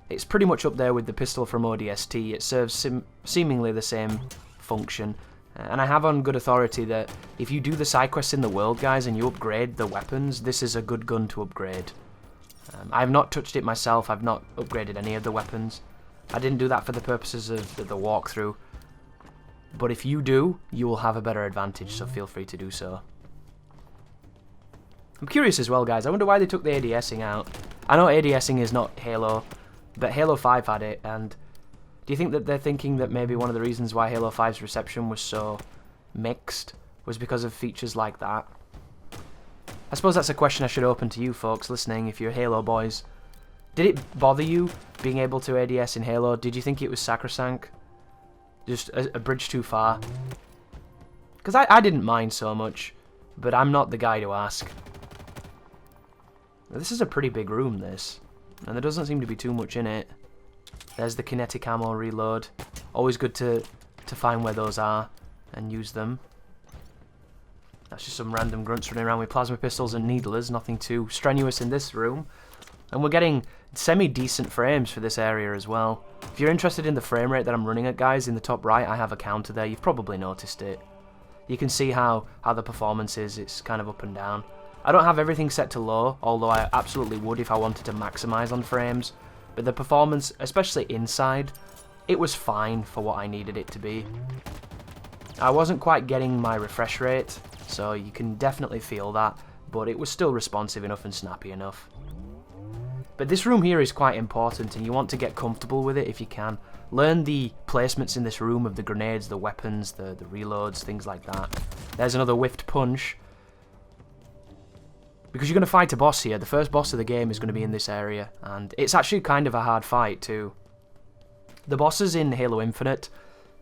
It's pretty much up there with the pistol from ODST. It serves seemingly the same function. And I have on good authority that if you do the side quests in the world, guys, and you upgrade the weapons, this is a good gun to upgrade. I have not touched it myself. I've not upgraded any of the weapons. I didn't do that for the purposes of the walkthrough. But if you do, you will have a better advantage, so feel free to do so. I'm curious as well, guys. I wonder why they took the ADSing out. I know ADSing is not Halo, but Halo 5 had it, and do you think that they're thinking that maybe one of the reasons why Halo 5's reception was so mixed was because of features like that? I suppose that's a question I should open to you folks listening, if you're Halo boys. Did it bother you being able to ADS in Halo? Did you think it was sacrosanct? Just a bridge too far? Because I didn't mind so much, but I'm not the guy to ask. This is a pretty big room, this. And there doesn't seem to be too much in it. There's the kinetic ammo reload. Always good to find where those are and use them. That's just some random grunts running around with plasma pistols and needlers. Nothing too strenuous in this room. And we're getting semi-decent frames for this area as well. If you're interested in the frame rate that I'm running at, guys, in the top right, I have a counter there. You've probably noticed it. You can see how the performance is. It's kind of up and down. I don't have everything set to low, although I absolutely would if I wanted to maximize on frames. But the performance, especially inside, it was fine for what I needed it to be. I wasn't quite getting my refresh rate, so you can definitely feel that, but it was still responsive enough and snappy enough. But this room here is quite important, and you want to get comfortable with it if you can. Learn the placements in this room of the grenades, the weapons, the reloads, things like that. There's another whiffed punch. Because you're going to fight a boss here. The first boss of the game is going to be in this area, and it's actually kind of a hard fight too. The bosses in Halo Infinite,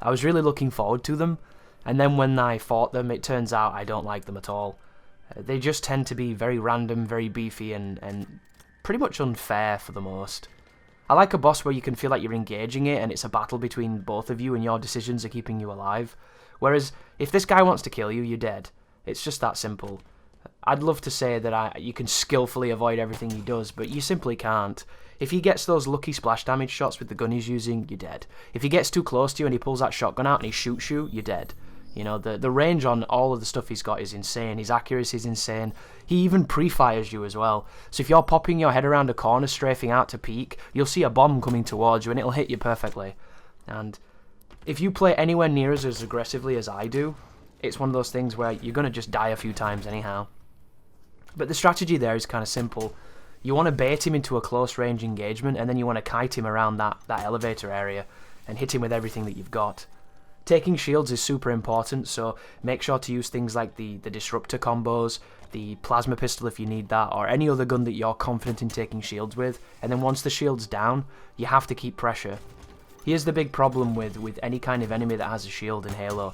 I was really looking forward to them, and then when I fought them, it turns out I don't like them at all. They just tend to be very random, very beefy, and pretty much unfair for the most. I like a boss where you can feel like you're engaging it, and it's a battle between both of you, and your decisions are keeping you alive. Whereas, if this guy wants to kill you, you're dead. It's just that simple. I'd love to say that you can skillfully avoid everything he does, but you simply can't. If he gets those lucky splash damage shots with the gun he's using, you're dead. If he gets too close to you and he pulls that shotgun out and he shoots you, you're dead. You know, the range on all of the stuff he's got is insane. His accuracy is insane. He even pre-fires you as well. So if you're popping your head around a corner, strafing out to peek, you'll see a bomb coming towards you and it'll hit you perfectly. And if you play anywhere near as aggressively as I do, it's one of those things where you're going to just die a few times anyhow. But the strategy there is kind of simple. You want to bait him into a close range engagement, and then you want to kite him around that elevator area and hit him with everything that you've got. Taking shields is super important, so make sure to use things like the disruptor combos, the plasma pistol if you need that, or any other gun that you're confident in taking shields with, and then once the shield's down, you have to keep pressure. Here's the big problem with any kind of enemy that has a shield in Halo.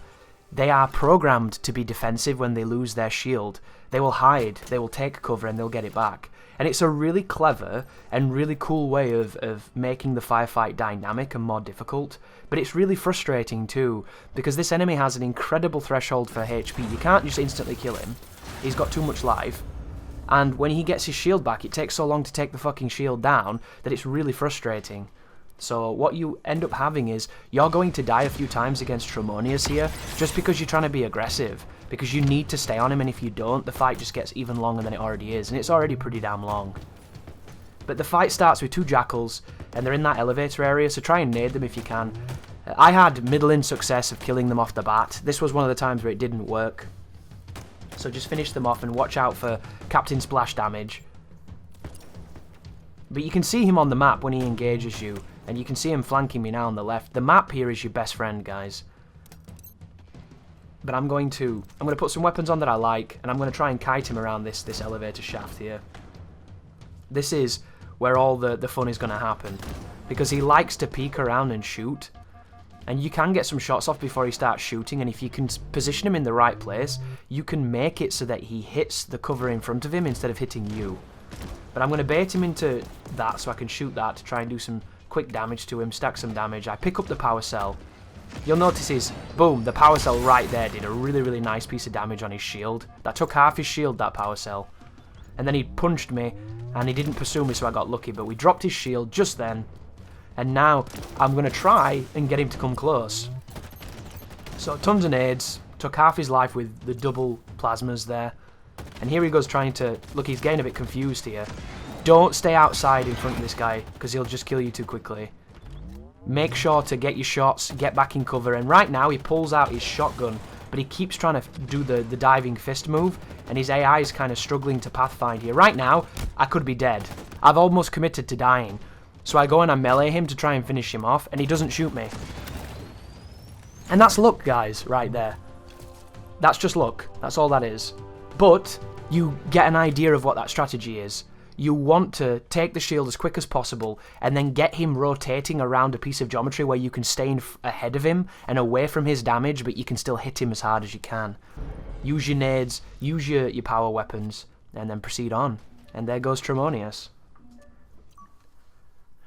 They are programmed to be defensive when they lose their shield. They will hide, they will take cover, and they'll get it back. And it's a really clever and really cool way of making the firefight dynamic and more difficult. But it's really frustrating too, because this enemy has an incredible threshold for HP. You can't just instantly kill him. He's got too much life. And when he gets his shield back, it takes so long to take the fucking shield down that it's really frustrating. So what you end up having is, you're going to die a few times against Tremonius here, just because you're trying to be aggressive. Because you need to stay on him, and if you don't, the fight just gets even longer than it already is, and it's already pretty damn long. But the fight starts with 2 jackals, and they're in that elevator area, so try and nade them if you can. I had middling success of killing them off the bat. This was one of the times where it didn't work. So just finish them off and watch out for Captain Splash damage. But you can see him on the map when he engages you, and you can see him flanking me now on the left. The map here is your best friend, guys. But I'm going to put some weapons on that I like, and I'm going to try and kite him around this elevator shaft here. This is where all the fun is going to happen, because he likes to peek around and shoot, and you can get some shots off before he starts shooting, and if you can position him in the right place, you can make it so that he hits the cover in front of him instead of hitting you. But I'm going to bait him into that so I can shoot that to try and do some quick damage to him, stack some damage. I pick up the power cell. You'll notice is, boom, the power cell right there did a really, really nice piece of damage on his shield. That took half his shield, that power cell. And then he punched me, and he didn't pursue me, so I got lucky, but we dropped his shield just then. And now, I'm going to try and get him to come close. So, tons of nades, took half his life with the double plasmas there. And here he goes trying to, look, he's getting a bit confused here. Don't stay outside in front of this guy, because he'll just kill you too quickly. Make sure to get your shots, get back in cover, and right now he pulls out his shotgun, but he keeps trying to do the diving fist move, and his AI is kind of struggling to pathfind here. Right now, I could be dead. I've almost committed to dying. So I go and I melee him to try and finish him off, and he doesn't shoot me. And that's luck, guys, right there. That's just luck. That's all that is. But you get an idea of what that strategy is. You want to take the shield as quick as possible and then get him rotating around a piece of geometry where you can stay ahead of him and away from his damage, but you can still hit him as hard as you can. Use your nades, use your power weapons, and then proceed on. And there goes Tremonius.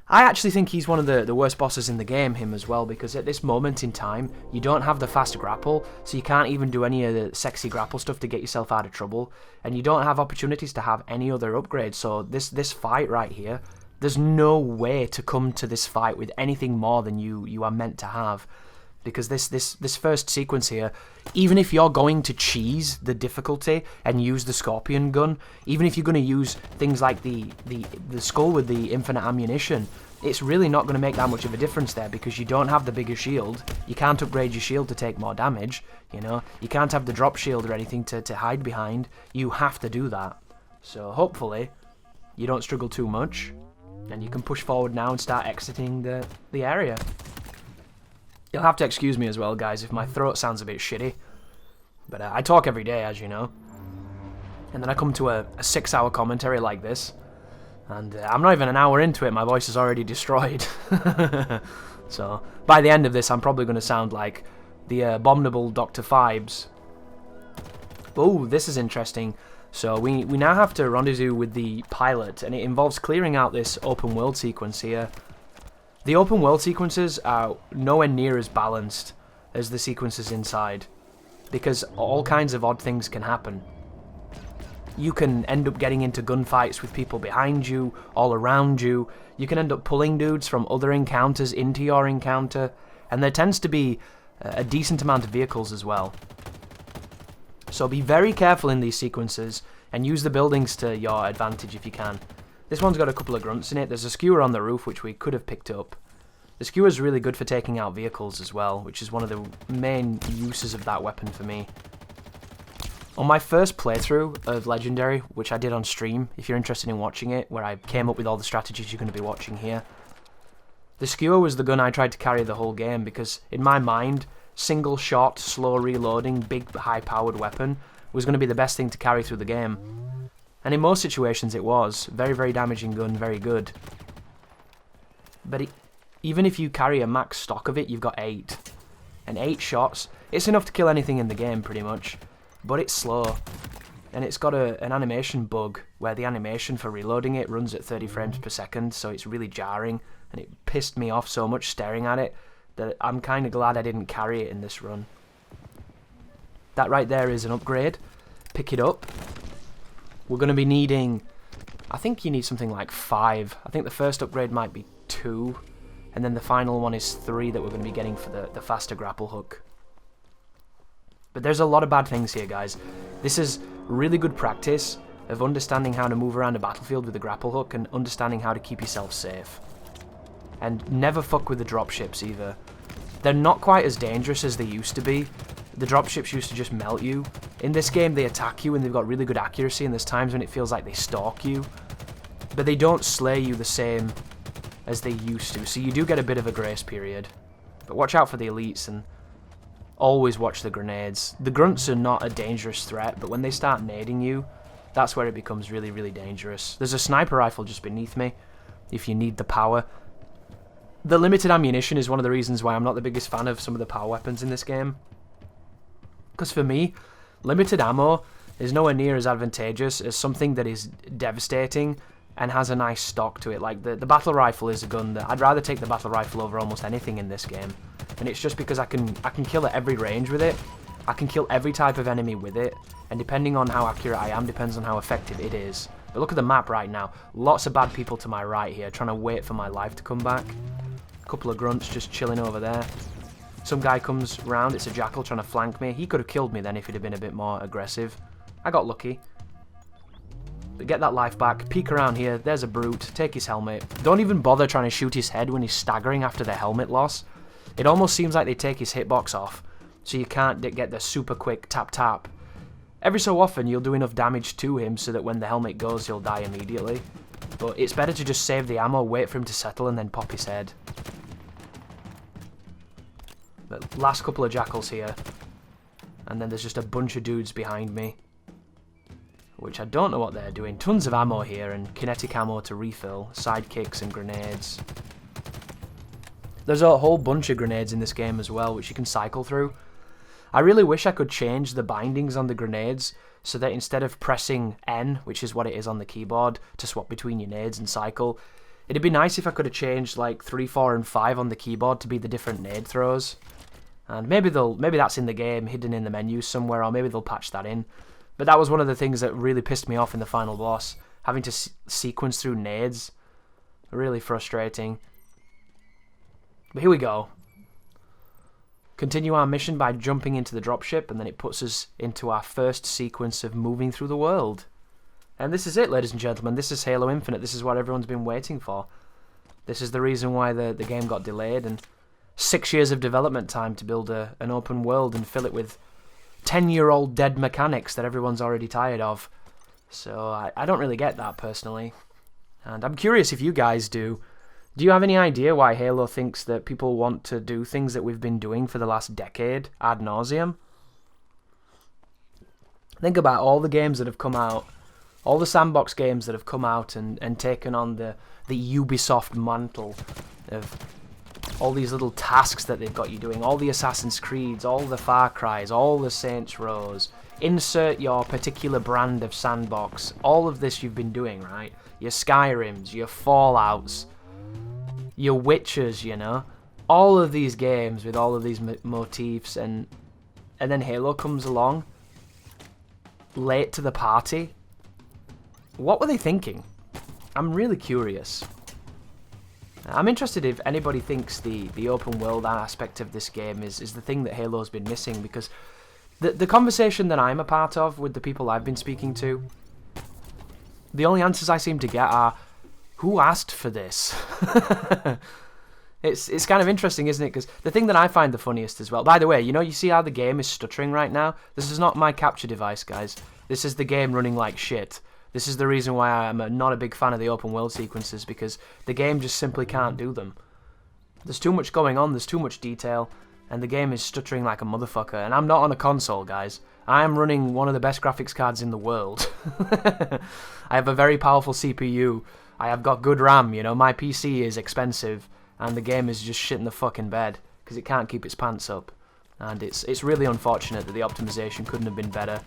I actually think he's one of the worst bosses in the game, him as well, because at this moment in time, you don't have the fast grapple, so you can't even do any of the sexy grapple stuff to get yourself out of trouble, and you don't have opportunities to have any other upgrades, so this fight right here, there's no way to come to this fight with anything more than you are meant to have. Because this first sequence here, even if you're going to cheese the difficulty and use the scorpion gun, even if you're going to use things like the skull with the infinite ammunition, it's really not going to make that much of a difference there because you don't have the bigger shield. You can't upgrade your shield to take more damage, you know. You can't have the drop shield or anything to hide behind. You have to do that. So hopefully you don't struggle too much and you can push forward now and start exiting the area. You'll have to excuse me as well, guys, if my throat sounds a bit shitty. But I talk every day, as you know. And then I come to a 6-hour commentary like this. And I'm not even an hour into it, my voice is already destroyed. So, by the end of this, I'm probably going to sound like the abominable Dr. Fibes. Oh, this is interesting. So, we now have to rendezvous with the pilot, and it involves clearing out this open world sequence here. The open world sequences are nowhere near as balanced as the sequences inside, because all kinds of odd things can happen. You can end up getting into gunfights with people behind you, all around you. You can end up pulling dudes from other encounters into your encounter, and there tends to be a decent amount of vehicles as well. So be very careful in these sequences and use the buildings to your advantage if you can. This one's got a couple of grunts in it. There's a skewer on the roof which we could have picked up. The skewer's really good for taking out vehicles as well, which is one of the main uses of that weapon for me. On my first playthrough of Legendary, which I did on stream, if you're interested in watching it, where I came up with all the strategies you're going to be watching here, the skewer was the gun I tried to carry the whole game because, in my mind, single shot, slow reloading, big high-powered weapon was going to be the best thing to carry through the game. And in most situations it was. Very, very damaging gun, very good. But even if you carry a max stock of it, you've got 8. And 8 shots, it's enough to kill anything in the game, pretty much. But it's slow. And it's got an animation bug, where the animation for reloading it runs at 30 frames per second, so it's really jarring. And it pissed me off so much staring at it, that I'm kind of glad I didn't carry it in this run. That right there is an upgrade. Pick it up. We're going to be needing... I think you need something like 5. I think the first upgrade might be 2. And then the final one is 3 that we're going to be getting for the faster grapple hook. But there's a lot of bad things here, guys. This is really good practice of understanding how to move around a battlefield with the grapple hook and understanding how to keep yourself safe. And never fuck with the dropships either. They're not quite as dangerous as they used to be. The dropships used to just melt you. In this game they attack you and they've got really good accuracy, and there's times when it feels like they stalk you. But they don't slay you the same as they used to, so you do get a bit of a grace period. But watch out for the elites and always watch the grenades. The grunts are not a dangerous threat, but when they start nading you, that's where it becomes really, really dangerous. There's a sniper rifle just beneath me, if you need the power. The limited ammunition is one of the reasons why I'm not the biggest fan of some of the power weapons in this game. Because for me, limited ammo is nowhere near as advantageous as something that is devastating and has a nice stock to it. Like the battle rifle is a gun that I'd rather take the battle rifle over almost anything in this game. And it's just because I can kill at every range with it. I can kill every type of enemy with it. And depending on how accurate I am, depends on how effective it is. But look at the map right now. Lots of bad people to my right here, trying to wait for my life to come back. A couple of grunts just chilling over there. Some guy comes round, it's a jackal trying to flank me. He could have killed me then if he'd have been a bit more aggressive. I got lucky. But get that life back, peek around here, there's a brute, take his helmet. Don't even bother trying to shoot his head when he's staggering after the helmet loss. It almost seems like they take his hitbox off, so you can't get the super quick tap tap. Every so often you'll do enough damage to him so that when the helmet goes he'll die immediately. But it's better to just save the ammo, wait for him to settle and then pop his head. But last couple of jackals here. And then there's just a bunch of dudes behind me. Which I don't know what they're doing. Tons of ammo here and kinetic ammo to refill. Sidekicks and grenades. There's a whole bunch of grenades in this game as well, which you can cycle through. I really wish I could change the bindings on the grenades so that instead of pressing N, which is what it is on the keyboard, to swap between your nades and cycle, it'd be nice if I could have changed like 3, 4, and 5 on the keyboard to be the different nade throws. And maybe that's in the game, hidden in the menu somewhere, or maybe they'll patch that in. But that was one of the things that really pissed me off in the final boss, having to sequence through nades. Really frustrating. But here we go. Continue our mission by jumping into the dropship, and then it puts us into our first sequence of moving through the world. And this is it, ladies and gentlemen. This is Halo Infinite. This is what everyone's been waiting for. This is the reason why the game got delayed, and 6 years of development time to build an open world and fill it with 10-year-old dead mechanics that everyone's already tired of. So I don't really get that, personally. And I'm curious if you guys do. Do you have any idea why Halo thinks that people want to do things that we've been doing for the last decade ad nauseum? Think about all the games that have come out, all the sandbox games that have come out and taken on the Ubisoft mantle of all these little tasks that they've got you doing, all the Assassin's Creeds, all the Far Cries, all the Saints Rows. Insert your particular brand of sandbox. All of this you've been doing, right? Your Skyrims, your Fallouts, your Witchers, you know? All of these games with all of these motifs, and then Halo comes along, late to the party. What were they thinking? I'm really curious. I'm interested if anybody thinks the open world aspect of this game is the thing that Halo's been missing, because the conversation that I'm a part of with the people I've been speaking to, the only answers I seem to get are, who asked for this? It's kind of interesting, isn't it? Because the thing that I find the funniest as well, by the way, you see how the game is stuttering right now? This is not my capture device, guys. This is the game running like shit. This is the reason why I'm not a big fan of the open world sequences, because the game just simply can't do them. There's too much going on, there's too much detail, and the game is stuttering like a motherfucker. And I'm not on a console, guys. I am running one of the best graphics cards in the world. I have a very powerful CPU. I have got good RAM, my PC is expensive, and the game is just shit in the fucking bed, because it can't keep its pants up. And it's really unfortunate that the optimization couldn't have been better.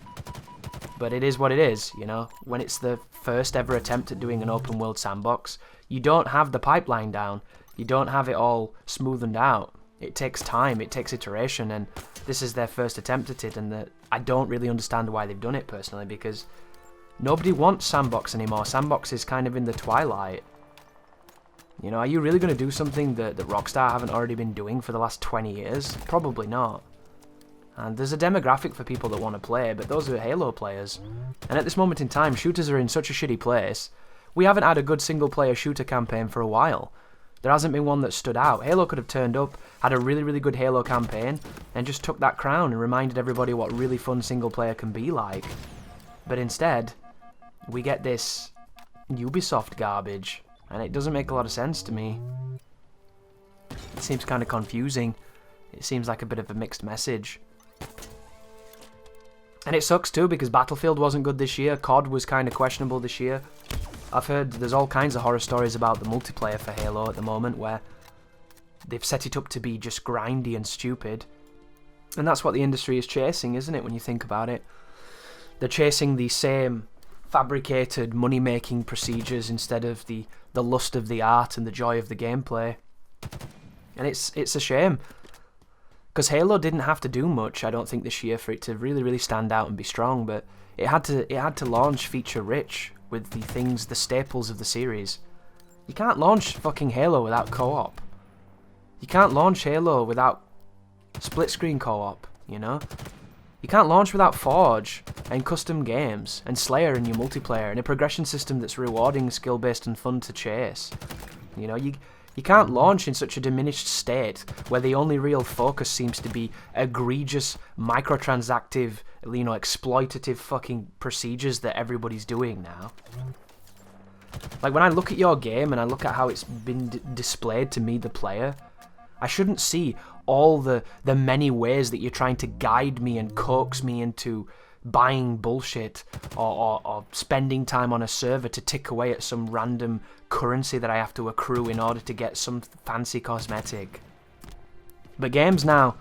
But it is what it is, When it's the first ever attempt at doing an open world sandbox, you don't have the pipeline down. You don't have it all smoothened out. It takes time, it takes iteration, and this is their first attempt at it, and I don't really understand why they've done it personally, because nobody wants sandbox anymore. Sandbox is kind of in the twilight. Are you really going to do something that Rockstar haven't already been doing for the last 20 years? Probably not. And there's a demographic for people that want to play, but those are Halo players. And at this moment in time, shooters are in such a shitty place. We haven't had a good single-player shooter campaign for a while. There hasn't been one that stood out. Halo could have turned up, had a really, really good Halo campaign, and just took that crown and reminded everybody what really fun single-player can be like. But instead, we get this Ubisoft garbage, and it doesn't make a lot of sense to me. It seems kind of confusing. It seems like a bit of a mixed message. And it sucks too, because Battlefield wasn't good this year, COD was kind of questionable this year. I've heard there's all kinds of horror stories about the multiplayer for Halo at the moment, where they've set it up to be just grindy and stupid. And that's what the industry is chasing, isn't it, when you think about it? They're chasing the same fabricated money-making procedures instead of the lust of the art and the joy of the gameplay. And it's a shame. Because Halo didn't have to do much, I don't think, this year for it to really, really stand out and be strong, but it had to launch feature-rich with the staples of the series. You can't launch fucking Halo without co-op. You can't launch Halo without split-screen co-op, You can't launch without Forge, and custom games, and Slayer in your multiplayer, and a progression system that's rewarding, skill-based, and fun to chase. You can't launch in such a diminished state where the only real focus seems to be egregious, microtransactive, exploitative fucking procedures that everybody's doing now. Like, when I look at your game and I look at how it's been displayed to me, the player, I shouldn't see all the many ways that you're trying to guide me and coax me into buying bullshit or spending time on a server to tick away at some random currency that I have to accrue in order to get some fancy cosmetic. But games now,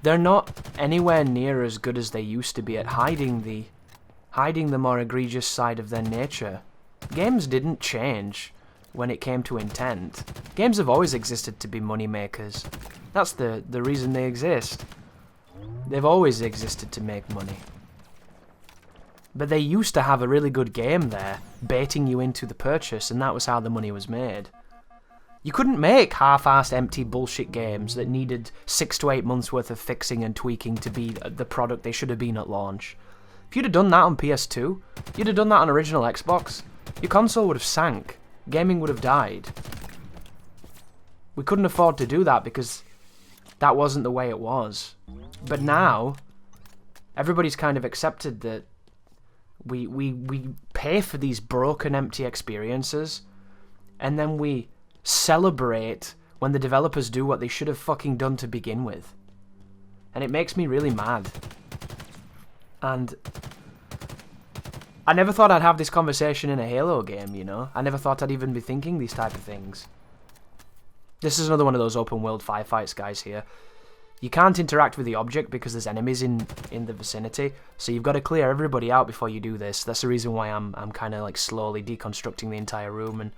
they're not anywhere near as good as they used to be at hiding the more egregious side of their nature. Games didn't change when it came to intent. Games have always existed to be money makers. That's the reason they exist. They've always existed to make money. But they used to have a really good game there, baiting you into the purchase, and that was how the money was made. You couldn't make half-assed empty bullshit games that needed 6 to 8 months worth of fixing and tweaking to be the product they should have been at launch. If you'd have done that on PS2, you'd have done that on original Xbox, your console would have sank, gaming would have died. We couldn't afford to do that because that wasn't the way it was. But now, everybody's kind of accepted that we pay for these broken, empty experiences, and then we celebrate when the developers do what they should have fucking done to begin with. And it makes me really mad. And I never thought I'd have this conversation in a Halo game, I never thought I'd even be thinking these type of things. This is another one of those open world firefights, guys, here. You can't interact with the object because there's enemies in the vicinity, so you've got to clear everybody out before you do this. That's the reason why I'm kind of like slowly deconstructing the entire room, and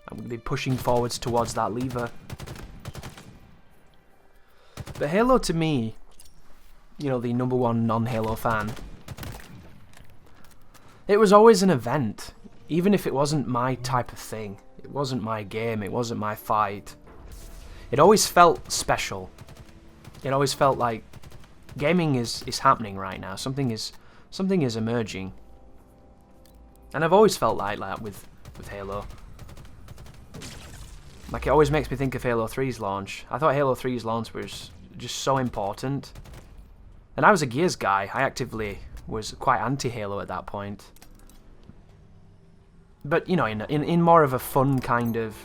I'm going to be pushing forwards towards that lever. But Halo, to me, the number one non-Halo fan, it was always an event, even if it wasn't my type of thing. It wasn't my game, it wasn't my fight. It always felt special. It always felt like gaming is happening right now. Something is emerging. And I've always felt like that with Halo. Like, it always makes me think of Halo 3's launch. I thought Halo 3's launch was just so important. And I was a Gears guy. I actively was quite anti-Halo at that point. But, you know, in more of a fun kind of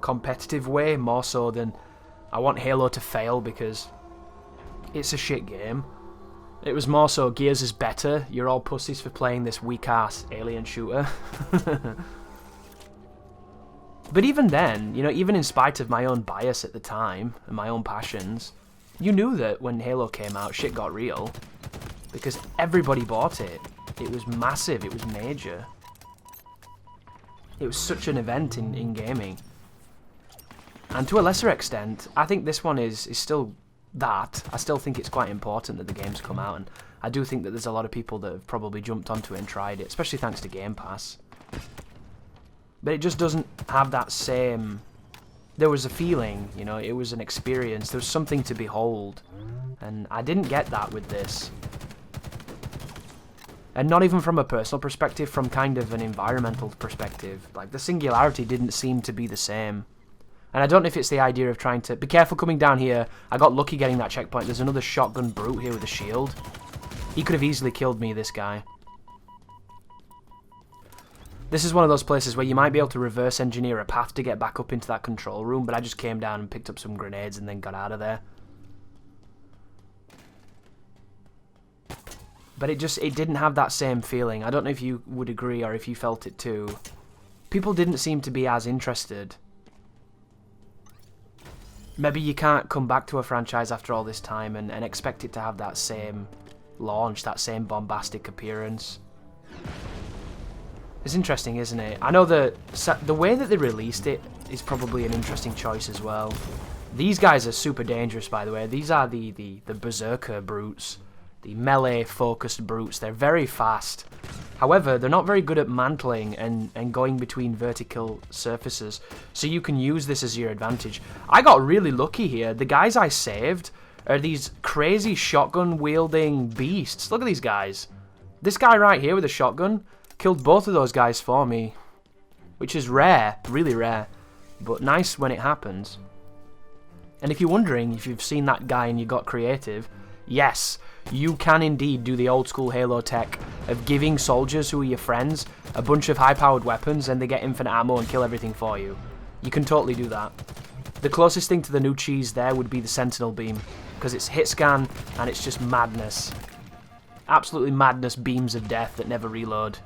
competitive way, more so than I want Halo to fail because it's a shit game. It was more so Gears is better. You're all pussies for playing this weak-ass alien shooter. But even then, you know, even in spite of my own bias at the time and my own passions, you knew that when Halo came out, shit got real. Because everybody bought it. It was massive. It was major. It was such an event in gaming. And to a lesser extent, I think this one is still that. I still think it's quite important that the game's come out. And I do think that there's a lot of people that have probably jumped onto it and tried it, especially thanks to Game Pass. But it just doesn't have that same... There was a feeling, you know, it was an experience. There was something to behold. And I didn't get that with this. And not even from a personal perspective, from kind of an environmental perspective. Like, the singularity didn't seem to be the same. And I don't know if it's the idea of trying to... Be careful coming down here. I got lucky getting that checkpoint. There's another shotgun brute here with a shield. He could have easily killed me, this guy. This is one of those places where you might be able to reverse engineer a path to get back up into that control room, but I just came down and picked up some grenades and then got out of there. But it didn't have that same feeling. I don't know if you would agree or if you felt it too. People didn't seem to be as interested. Maybe you can't come back to a franchise after all this time and expect it to have that same launch, that same bombastic appearance. It's interesting, isn't it? I know that the way that they released it is probably an interesting choice as well. These guys are super dangerous, by the way. These are the berserker brutes. The melee-focused brutes. They're very fast. However, they're not very good at mantling and going between vertical surfaces. So you can use this as your advantage. I got really lucky here. The guys I saved are these crazy shotgun-wielding beasts. Look at these guys. This guy right here with a shotgun killed both of those guys for me. Which is rare. Really rare. But nice when it happens. And if you're wondering if you've seen that guy and you got creative... Yes, you can indeed do the old school Halo tech of giving soldiers who are your friends a bunch of high-powered weapons and they get infinite ammo and kill everything for you. You can totally do that. The closest thing to the new cheese there would be the Sentinel Beam, because it's hit scan and it's just madness. Absolutely madness beams of death that never reload.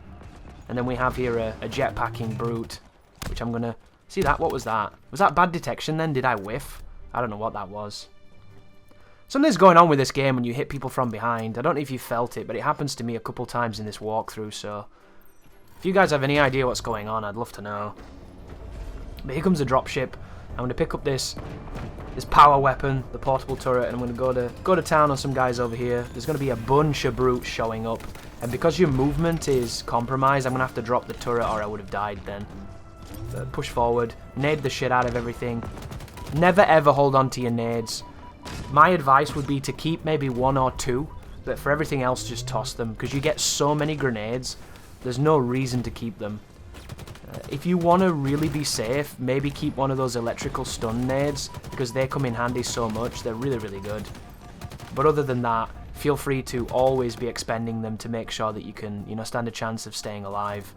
And then we have here a jetpacking brute, which I'm going to... See that? What was that? Was that bad detection then? Did I whiff? I don't know what that was. Something's going on with this game when you hit people from behind. I don't know if you felt it, but it happens to me a couple times in this walkthrough, so... If you guys have any idea what's going on, I'd love to know. But here comes a dropship. I'm going to pick up this power weapon, the portable turret, and I'm going to go to town on some guys over here. There's going to be a bunch of brutes showing up. And because your movement is compromised, I'm going to have to drop the turret or I would have died then. But push forward. Nade the shit out of everything. Never ever hold on to your nades. My advice would be to keep maybe one or two, but for everything else just toss them, because you get so many grenades, there's no reason to keep them. If you want to really be safe, maybe keep one of those electrical stun nades, because they come in handy so much, they're really, really good. But other than that, feel free to always be expending them to make sure that you can, you know, stand a chance of staying alive.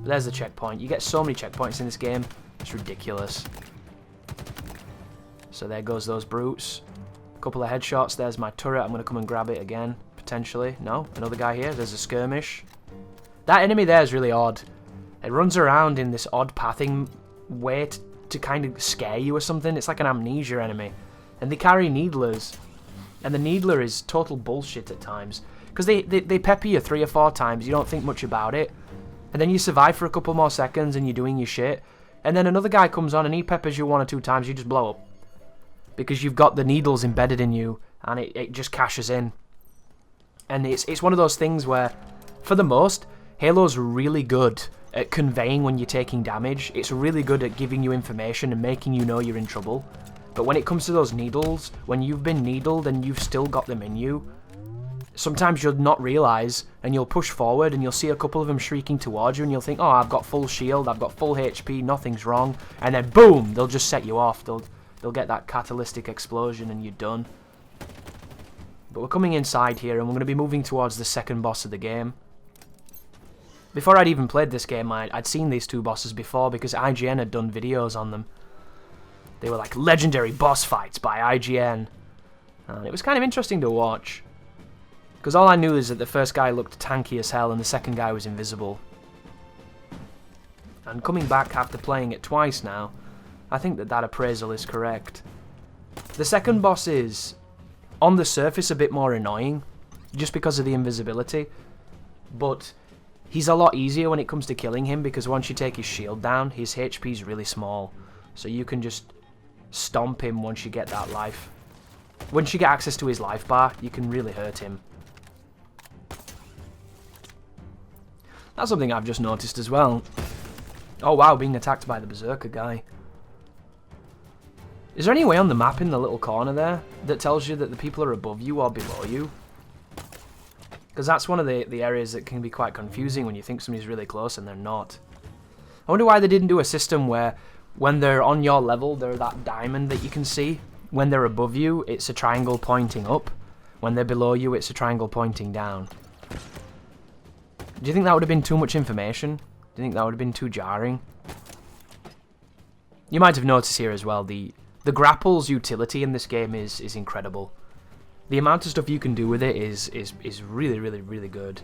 But there's the checkpoint. You get so many checkpoints in this game, it's ridiculous. So there goes those brutes. A couple of headshots. There's my turret. I'm going to come and grab it again, potentially. No, another guy here. There's a skirmish. That enemy there is really odd. It runs around in this odd pathing way to kind of scare you or something. It's like an amnesia enemy. And they carry needlers. And the needler is total bullshit at times. Because they pepper you 3 or 4 times. You don't think much about it. And then you survive for a couple more seconds and you're doing your shit. And then another guy comes on and he peppers you 1 or 2 times. You just blow up. Because you've got the needles embedded in you, and it just cashes in. And it's one of those things where, for the most, Halo's really good at conveying when you're taking damage. It's really good at giving you information and making you know you're in trouble. But when it comes to those needles, when you've been needled and you've still got them in you, sometimes you'll not realise, and you'll push forward and you'll see a couple of them shrieking towards you and you'll think, oh, I've got full shield, I've got full HP, nothing's wrong. And then boom, they'll just set you off. They'll get that catalytic explosion and you're done. But we're coming inside here and we're going to be moving towards the second boss of the game. Before I'd even played this game, I'd seen these two bosses before because IGN had done videos on them. They were like legendary boss fights by IGN. And it was kind of interesting to watch. Because all I knew is that the first guy looked tanky as hell and the second guy was invisible. And coming back after playing it twice now, I think that appraisal is correct. The second boss is, on the surface, a bit more annoying, just because of the invisibility. But he's a lot easier when it comes to killing him, because once you take his shield down, his HP is really small. So you can just stomp him once you get that life. Once you get access to his life bar, you can really hurt him. That's something I've just noticed as well. Oh wow, being attacked by the berserker guy. Is there any way on the map in the little corner there that tells you that the people are above you or below you? Because that's one of the areas that can be quite confusing when you think somebody's really close and they're not. I wonder why they didn't do a system where when they're on your level, they're that diamond that you can see. When they're above you, it's a triangle pointing up. When they're below you, it's a triangle pointing down. Do you think that would have been too much information? Do you think that would have been too jarring? You might have noticed here as well, the grapple's utility in this game is incredible. The amount of stuff you can do with it is really, really, really good.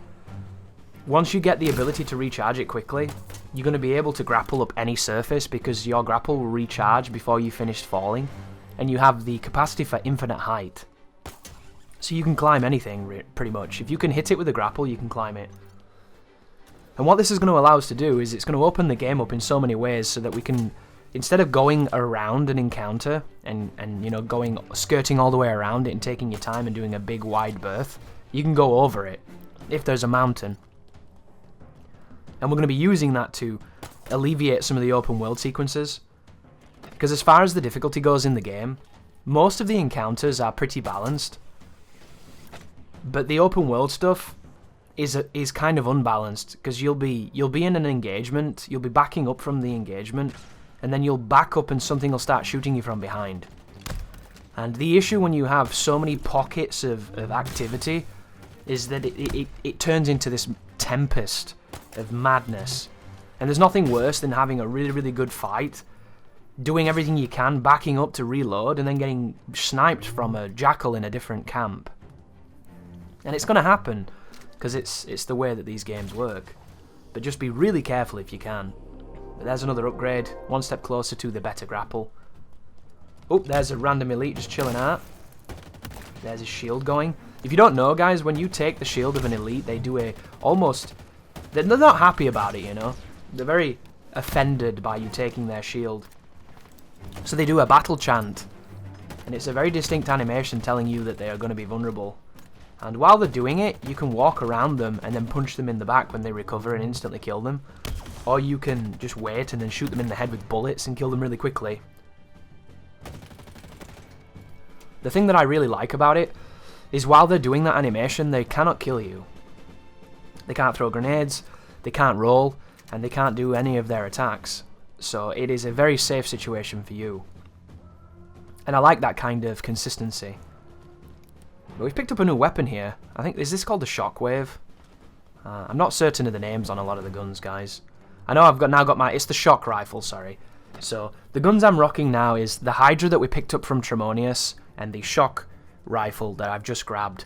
Once you get the ability to recharge it quickly, you're going to be able to grapple up any surface because your grapple will recharge before you finish falling. And you have the capacity for infinite height. So you can climb anything, pretty much. If you can hit it with a grapple, you can climb it. And what this is going to allow us to do is it's going to open the game up in so many ways so that we can, instead of going around an encounter and you know, skirting all the way around it and taking your time and doing a big wide berth, you can go over it if there's a mountain. And we're going to be using that to alleviate some of the open world sequences. Because as far as the difficulty goes in the game, most of the encounters are pretty balanced. But the open world stuff is kind of unbalanced, because you'll be in an engagement, you'll be backing up from the engagement, and then you'll back up and something will start shooting you from behind. And the issue when you have so many pockets of activity is that it turns into this tempest of madness. And there's nothing worse than having a really, really good fight, doing everything you can, backing up to reload, and then getting sniped from a jackal in a different camp. And it's going to happen, because it's the way that these games work. But just be really careful if you can. But there's another upgrade, one step closer to the better grapple. Oh, there's a random elite just chilling out. There's his shield going. If you don't know, guys, when you take the shield of an elite, they do they're not happy about it, you know. They're very offended by you taking their shield. So they do a battle chant. And it's a very distinct animation telling you that they are going to be vulnerable. And while they're doing it, you can walk around them and then punch them in the back when they recover and instantly kill them. Or you can just wait and then shoot them in the head with bullets and kill them really quickly. The thing that I really like about it is while they're doing that animation, they cannot kill you. They can't throw grenades, they can't roll, and they can't do any of their attacks. So it is a very safe situation for you. And I like that kind of consistency. But we've picked up a new weapon here. I think, is this called the Shockwave? I'm not certain of the names on a lot of the guns, guys. I know I've now got it's the shock rifle, sorry. So, the guns I'm rocking now is the Hydra that we picked up from Tremonius, and the shock rifle that I've just grabbed.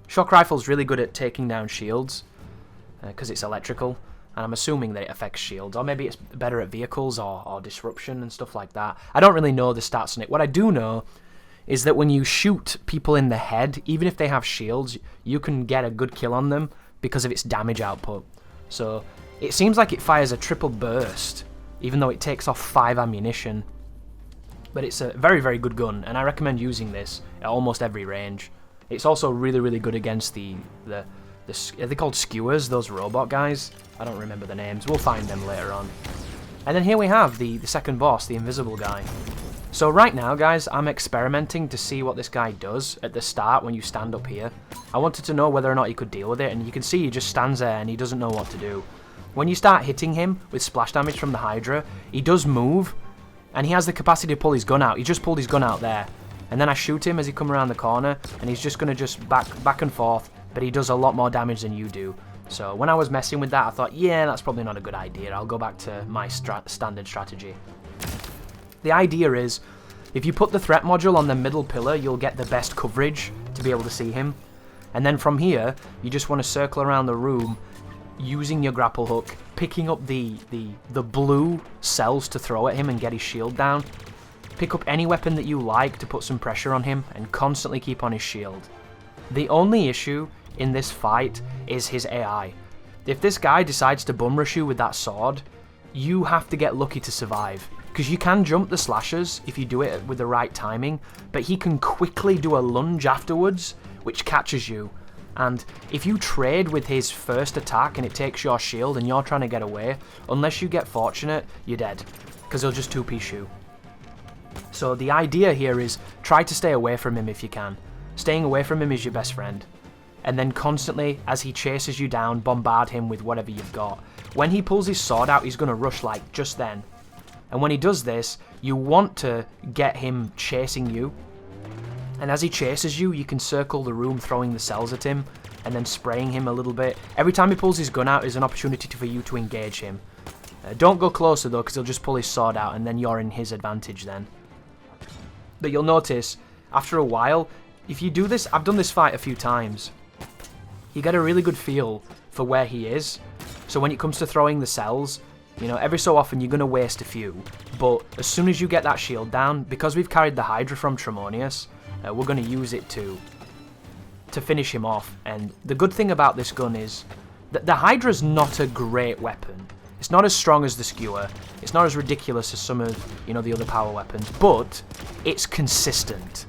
Shock rifle's really good at taking down shields, because it's electrical, and I'm assuming that it affects shields, or maybe it's better at vehicles or disruption and stuff like that. I don't really know the stats on it. What I do know is that when you shoot people in the head, even if they have shields, you can get a good kill on them because of its damage output. So it seems like it fires a triple burst, even though it takes off 5 ammunition. But it's a very, very good gun, and I recommend using this at almost every range. It's also really, really good against the Are they called skewers, those robot guys? I don't remember the names. We'll find them later on. And then here we have the second boss, the invisible guy. So right now, guys, I'm experimenting to see what this guy does at the start when you stand up here. I wanted to know whether or not he could deal with it, and you can see he just stands there and he doesn't know what to do. When you start hitting him with splash damage from the Hydra, he does move, and he has the capacity to pull his gun out. He just pulled his gun out there. And then I shoot him as he comes around the corner, and he's just going to just back and forth, but he does a lot more damage than you do. So when I was messing with that, I thought, yeah, that's probably not a good idea. I'll go back to my standard strategy. The idea is, if you put the threat module on the middle pillar, you'll get the best coverage to be able to see him. And then from here, you just want to circle around the room using your grapple hook, picking up the blue cells to throw at him and get his shield down. Pick up any weapon that you like to put some pressure on him and constantly keep on his shield. The only issue in this fight is his AI. If this guy decides to bum rush you with that sword, you have to get lucky to survive. Because you can jump the slashers if you do it with the right timing, but he can quickly do a lunge afterwards, which catches you. And if you trade with his first attack and it takes your shield and you're trying to get away, unless you get fortunate, you're dead. Because he'll just two-piece you. So the idea here is try to stay away from him if you can. Staying away from him is your best friend. And then constantly, as he chases you down, bombard him with whatever you've got. When he pulls his sword out, he's going to rush like just then. And when he does this, you want to get him chasing you. And as he chases you, you can circle the room throwing the cells at him and then spraying him a little bit. Every time he pulls his gun out is an opportunity for you to engage him. Don't go closer though, because he'll just pull his sword out and then you're in his advantage then. But you'll notice, after a while, if you do this, I've done this fight a few times, you get a really good feel for where he is. So when it comes to throwing the cells, you know, every so often you're going to waste a few, but as soon as you get that shield down, because we've carried the Hydra from Tremonius, we're going to use it to finish him off. And the good thing about this gun is that the Hydra's not a great weapon. It's not as strong as the skewer, it's not as ridiculous as some of, you know, the other power weapons, but it's consistent.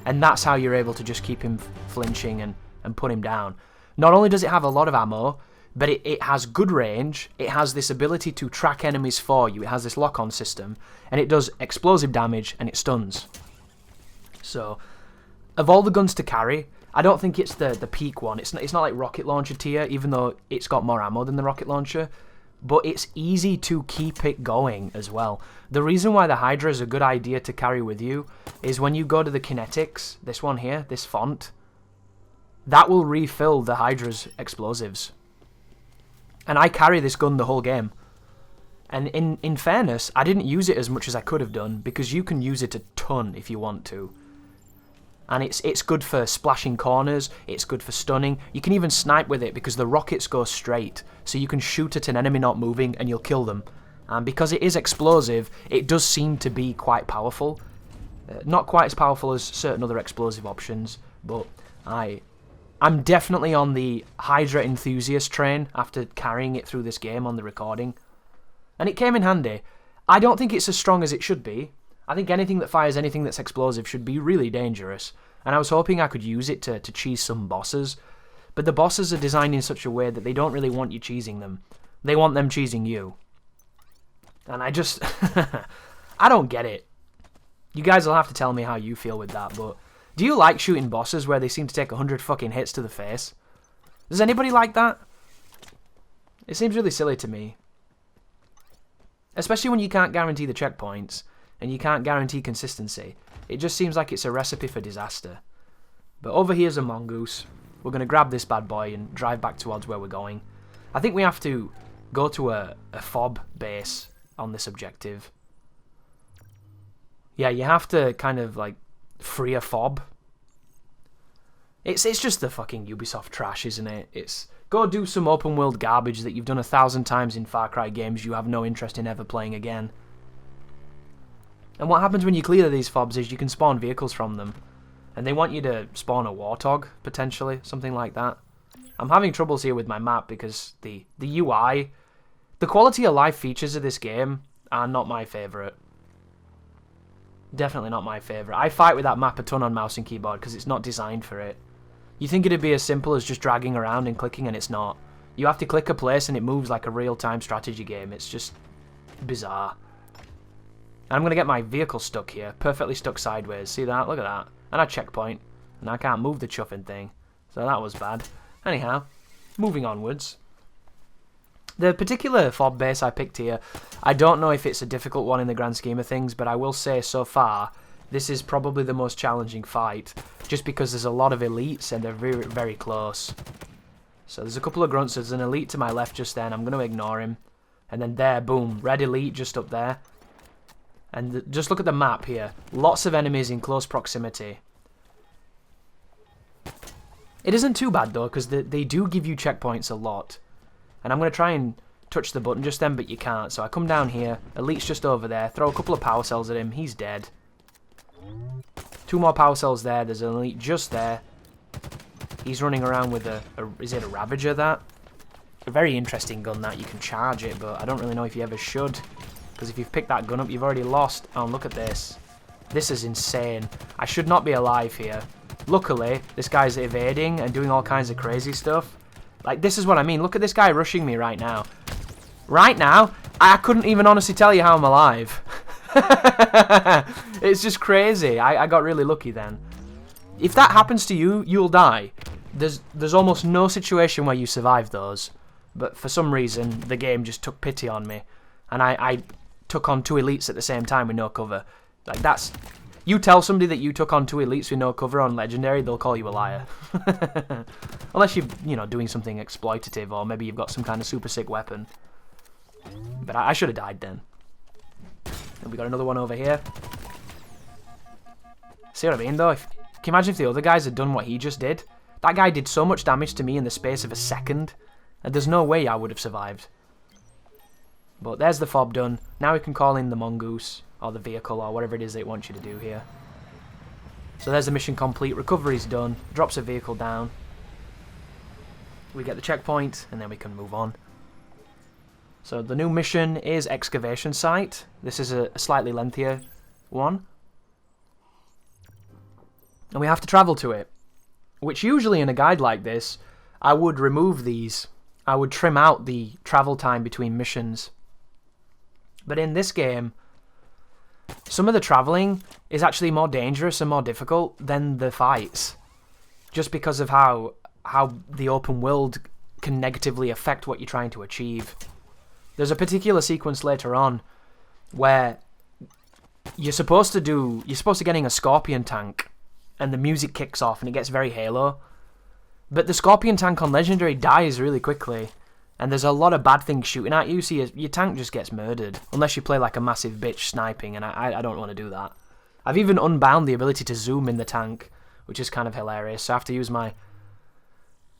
And that's how you're able to just keep him flinching and put him down. Not only does it have a lot of ammo, but it has good range, it has this ability to track enemies for you, it has this lock-on system, and it does explosive damage and it stuns. So, of all the guns to carry, I don't think it's the peak one. It's not like rocket launcher tier, even though it's got more ammo than the rocket launcher, but it's easy to keep it going as well. The reason why the Hydra is a good idea to carry with you is when you go to the kinetics, this one here, this font, that will refill the Hydra's explosives. And I carry this gun the whole game. And in fairness, I didn't use it as much as I could have done, because you can use it a ton if you want to. And it's good for splashing corners, it's good for stunning. You can even snipe with it because the rockets go straight, so you can shoot at an enemy not moving and you'll kill them. And because it is explosive, it does seem to be quite powerful. Not quite as powerful as certain other explosive options, but I'm definitely on the Hydra enthusiast train after carrying it through this game on the recording. And it came in handy. I don't think it's as strong as it should be. I think anything that fires anything that's explosive should be really dangerous. And I was hoping I could use it to cheese some bosses. But the bosses are designed in such a way that they don't really want you cheesing them. They want them cheesing you. And I just... I don't get it. You guys will have to tell me how you feel with that, but... Do you like shooting bosses where they seem to take 100 fucking hits to the face? Does anybody like that? It seems really silly to me. Especially when you can't guarantee the checkpoints, and you can't guarantee consistency. It just seems like it's a recipe for disaster. But over here's a mongoose. We're going to grab this bad boy and drive back towards where we're going. I think we have to go to a fob base on this objective. Yeah, you have to kind of like free a fob. It's just the fucking Ubisoft trash, isn't it? It's go do some open world garbage that you've done 1,000 times in Far Cry games you have no interest in ever playing again. And what happens when you clear these fobs is you can spawn vehicles from them. And they want you to spawn a warthog, potentially, something like that. I'm having troubles here with my map because the UI, the quality of life features of this game are not my favourite. Definitely not my favourite. I fight with that map a ton on mouse and keyboard because it's not designed for it. You think it'd be as simple as just dragging around and clicking, and it's not. You have to click a place and it moves like a real-time strategy game. It's just bizarre. And I'm going to get my vehicle stuck here, perfectly stuck sideways. See that? Look at that. And a checkpoint. And I can't move the chuffing thing. So that was bad. Anyhow, moving onwards. The particular fob base I picked here, I don't know if it's a difficult one in the grand scheme of things, but I will say so far, this is probably the most challenging fight, just because there's a lot of elites and they're very, very close. So there's a couple of grunts, there's an elite to my left just then, I'm going to ignore him. And then there, boom, red elite just up there. And just look at the map here, lots of enemies in close proximity. It isn't too bad though, because they do give you checkpoints a lot. And I'm going to try and touch the button just then, but you can't. So I come down here, elite's just over there, throw a couple of power cells at him, he's dead. 2 more power cells there, there's an elite just there. He's running around with is it a Ravager that? A very interesting gun that, you can charge it, but I don't really know if you ever should. Because if you've picked that gun up, you've already lost. Oh, look at this. This is insane. I should not be alive here. Luckily, this guy's evading and doing all kinds of crazy stuff. Like, this is what I mean. Look at this guy rushing me right now. Right now, I couldn't even honestly tell you how I'm alive. It's just crazy. I got really lucky then. If that happens to you, you'll die. There's almost no situation where you survive those. But for some reason, the game just took pity on me. And I took on 2 elites at the same time with no cover. Like, that's... You tell somebody that you took on 2 elites with no cover on Legendary, they'll call you a liar. Unless you're, you know, doing something exploitative, or maybe you've got some kind of super sick weapon. But I should have died then. And we got another one over here. See what I mean, though? Can you imagine if the other guys had done what he just did? That guy did so much damage to me in the space of a second, and there's no way I would have survived. But there's the fob done. Now we can call in the mongoose, or the vehicle, or whatever it is they want you to do here. So there's the mission complete. Recovery's done. Drops a vehicle down. We get the checkpoint, and then we can move on. So the new mission is Excavation Site. This is a slightly lengthier one. And we have to travel to it. Which usually in a guide like this, I would remove these. I would trim out the travel time between missions. But in this game, some of the travelling is actually more dangerous and more difficult than the fights. Just because of how the open world can negatively affect what you're trying to achieve. There's a particular sequence later on where you're supposed to getting a Scorpion tank, and the music kicks off and it gets very Halo. But the Scorpion tank on Legendary dies really quickly, and there's a lot of bad things shooting at you, so your tank just gets murdered. Unless you play like a massive bitch sniping, and I don't want to do that. I've even unbound the ability to zoom in the tank, which is kind of hilarious, so I have to use my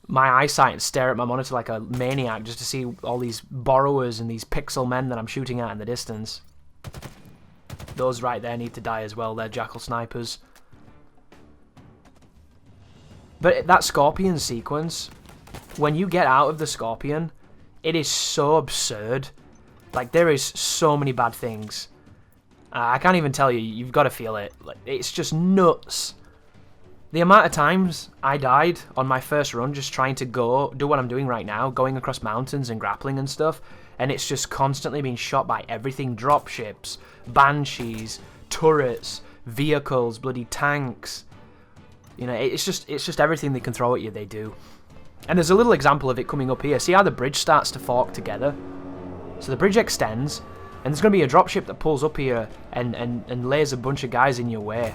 eyesight and stare at my monitor like a maniac just to see all these borrowers and these pixel men that I'm shooting at in the distance. Those right there need to die as well, they're jackal snipers. But that Scorpion sequence, when you get out of the Scorpion, it is so absurd. Like, there is so many bad things. I can't even tell you, you've got to feel it. Like, it's just nuts. The amount of times I died on my first run just trying to do what I'm doing right now, going across mountains and grappling and stuff, and it's just constantly being shot by everything. Dropships, banshees, turrets, vehicles, bloody tanks. You know, it's just everything they can throw at you, they do. And there's a little example of it coming up here. See how the bridge starts to fork together? So the bridge extends, and there's going to be a dropship that pulls up here and lays a bunch of guys in your way.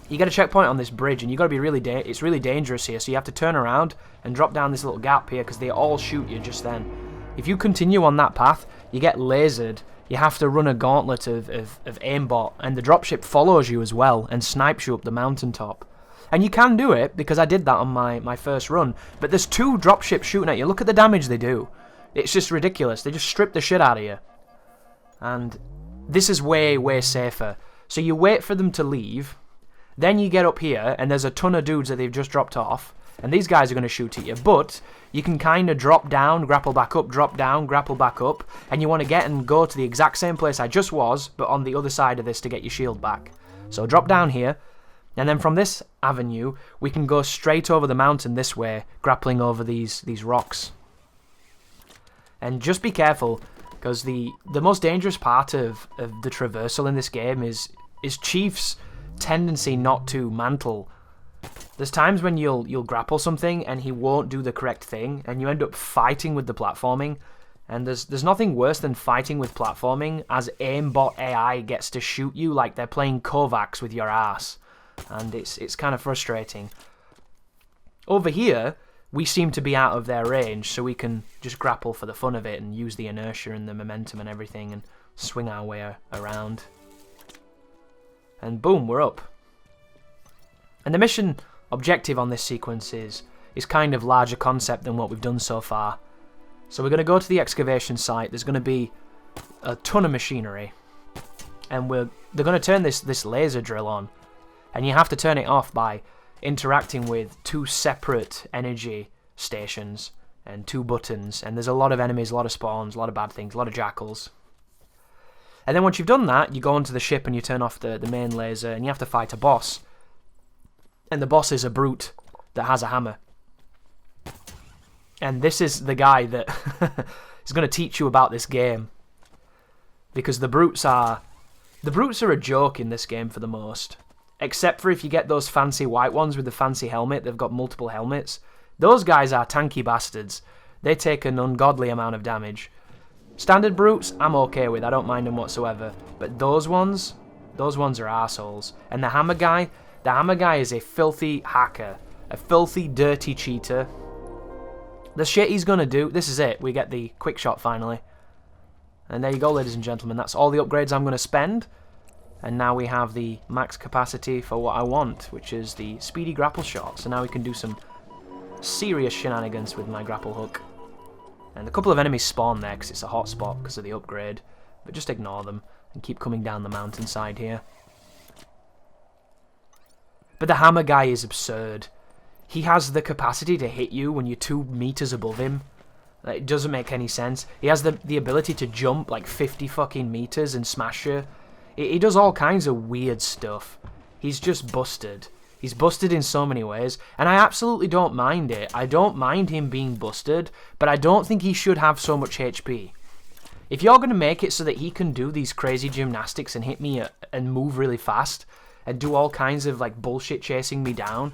You get a checkpoint on this bridge, and you got to be it's really dangerous here, so you have to turn around and drop down this little gap here, because they all shoot you just then. If you continue on that path, you get lasered. You have to run a gauntlet of aimbot, and the dropship follows you as well, and snipes you up the mountaintop. And you can do it, because I did that on my first run, but there's 2 dropships shooting at you. Look at the damage they do. It's just ridiculous. They just strip the shit out of you. And this is way, way safer. So you wait for them to leave. Then you get up here, and there's a ton of dudes that they've just dropped off, and these guys are going to shoot at you, but you can kind of drop down, grapple back up, drop down, grapple back up, and you want to get and go to the exact same place I just was, but on the other side of this to get your shield back. So drop down here, And then from this avenue, we can go straight over the mountain this way, grappling over these rocks. And just be careful, because the most dangerous part of the traversal in this game is Chief's tendency not to mantle. There's times when you'll grapple something and he won't do the correct thing, and you end up fighting with the platforming. And there's nothing worse than fighting with platforming, as aimbot AI gets to shoot you like they're playing Kovacs with your ass. And it's kind of frustrating. Over here, we seem to be out of their range, so we can just grapple for the fun of it and use the inertia and the momentum and everything and swing our way around. And boom, we're up. And the mission objective on this sequence is kind of larger concept than what we've done so far. So we're going to go to the excavation site. There's going to be a ton of machinery. And they're going to turn this laser drill on. And you have to turn it off by interacting with 2 separate energy stations and 2 buttons. And there's a lot of enemies, a lot of spawns, a lot of bad things, a lot of jackals. And then once you've done that, you go onto the ship and you turn off the main laser and you have to fight a boss. And the boss is a brute that has a hammer. And this is the guy that is going to teach you about this game. Because the brutes are a joke in this game for the most. Except for if you get those fancy white ones with the fancy helmet, they've got multiple helmets. Those guys are tanky bastards. They take an ungodly amount of damage. Standard brutes, I'm okay with, I don't mind them whatsoever. But those ones are arseholes. And the hammer guy is a filthy hacker. A filthy, dirty cheater. The shit he's gonna do, this is it, we get the quick shot finally. And there you go, ladies and gentlemen, that's all the upgrades I'm gonna spend. And now we have the max capacity for what I want, which is the speedy grapple shot. So now we can do some serious shenanigans with my grapple hook. And a couple of enemies spawn there because it's a hot spot because of the upgrade. But just ignore them and keep coming down the mountainside here. But the hammer guy is absurd. He has the capacity to hit you when you're 2 meters above him. It doesn't make any sense. He has the ability to jump like 50 fucking meters and smash you. He does all kinds of weird stuff. He's just busted. He's busted in so many ways, and I absolutely don't mind it. I don't mind him being busted, but I don't think he should have so much HP. If you're going to make it so that he can do these crazy gymnastics and hit me and move really fast and do all kinds of like bullshit chasing me down,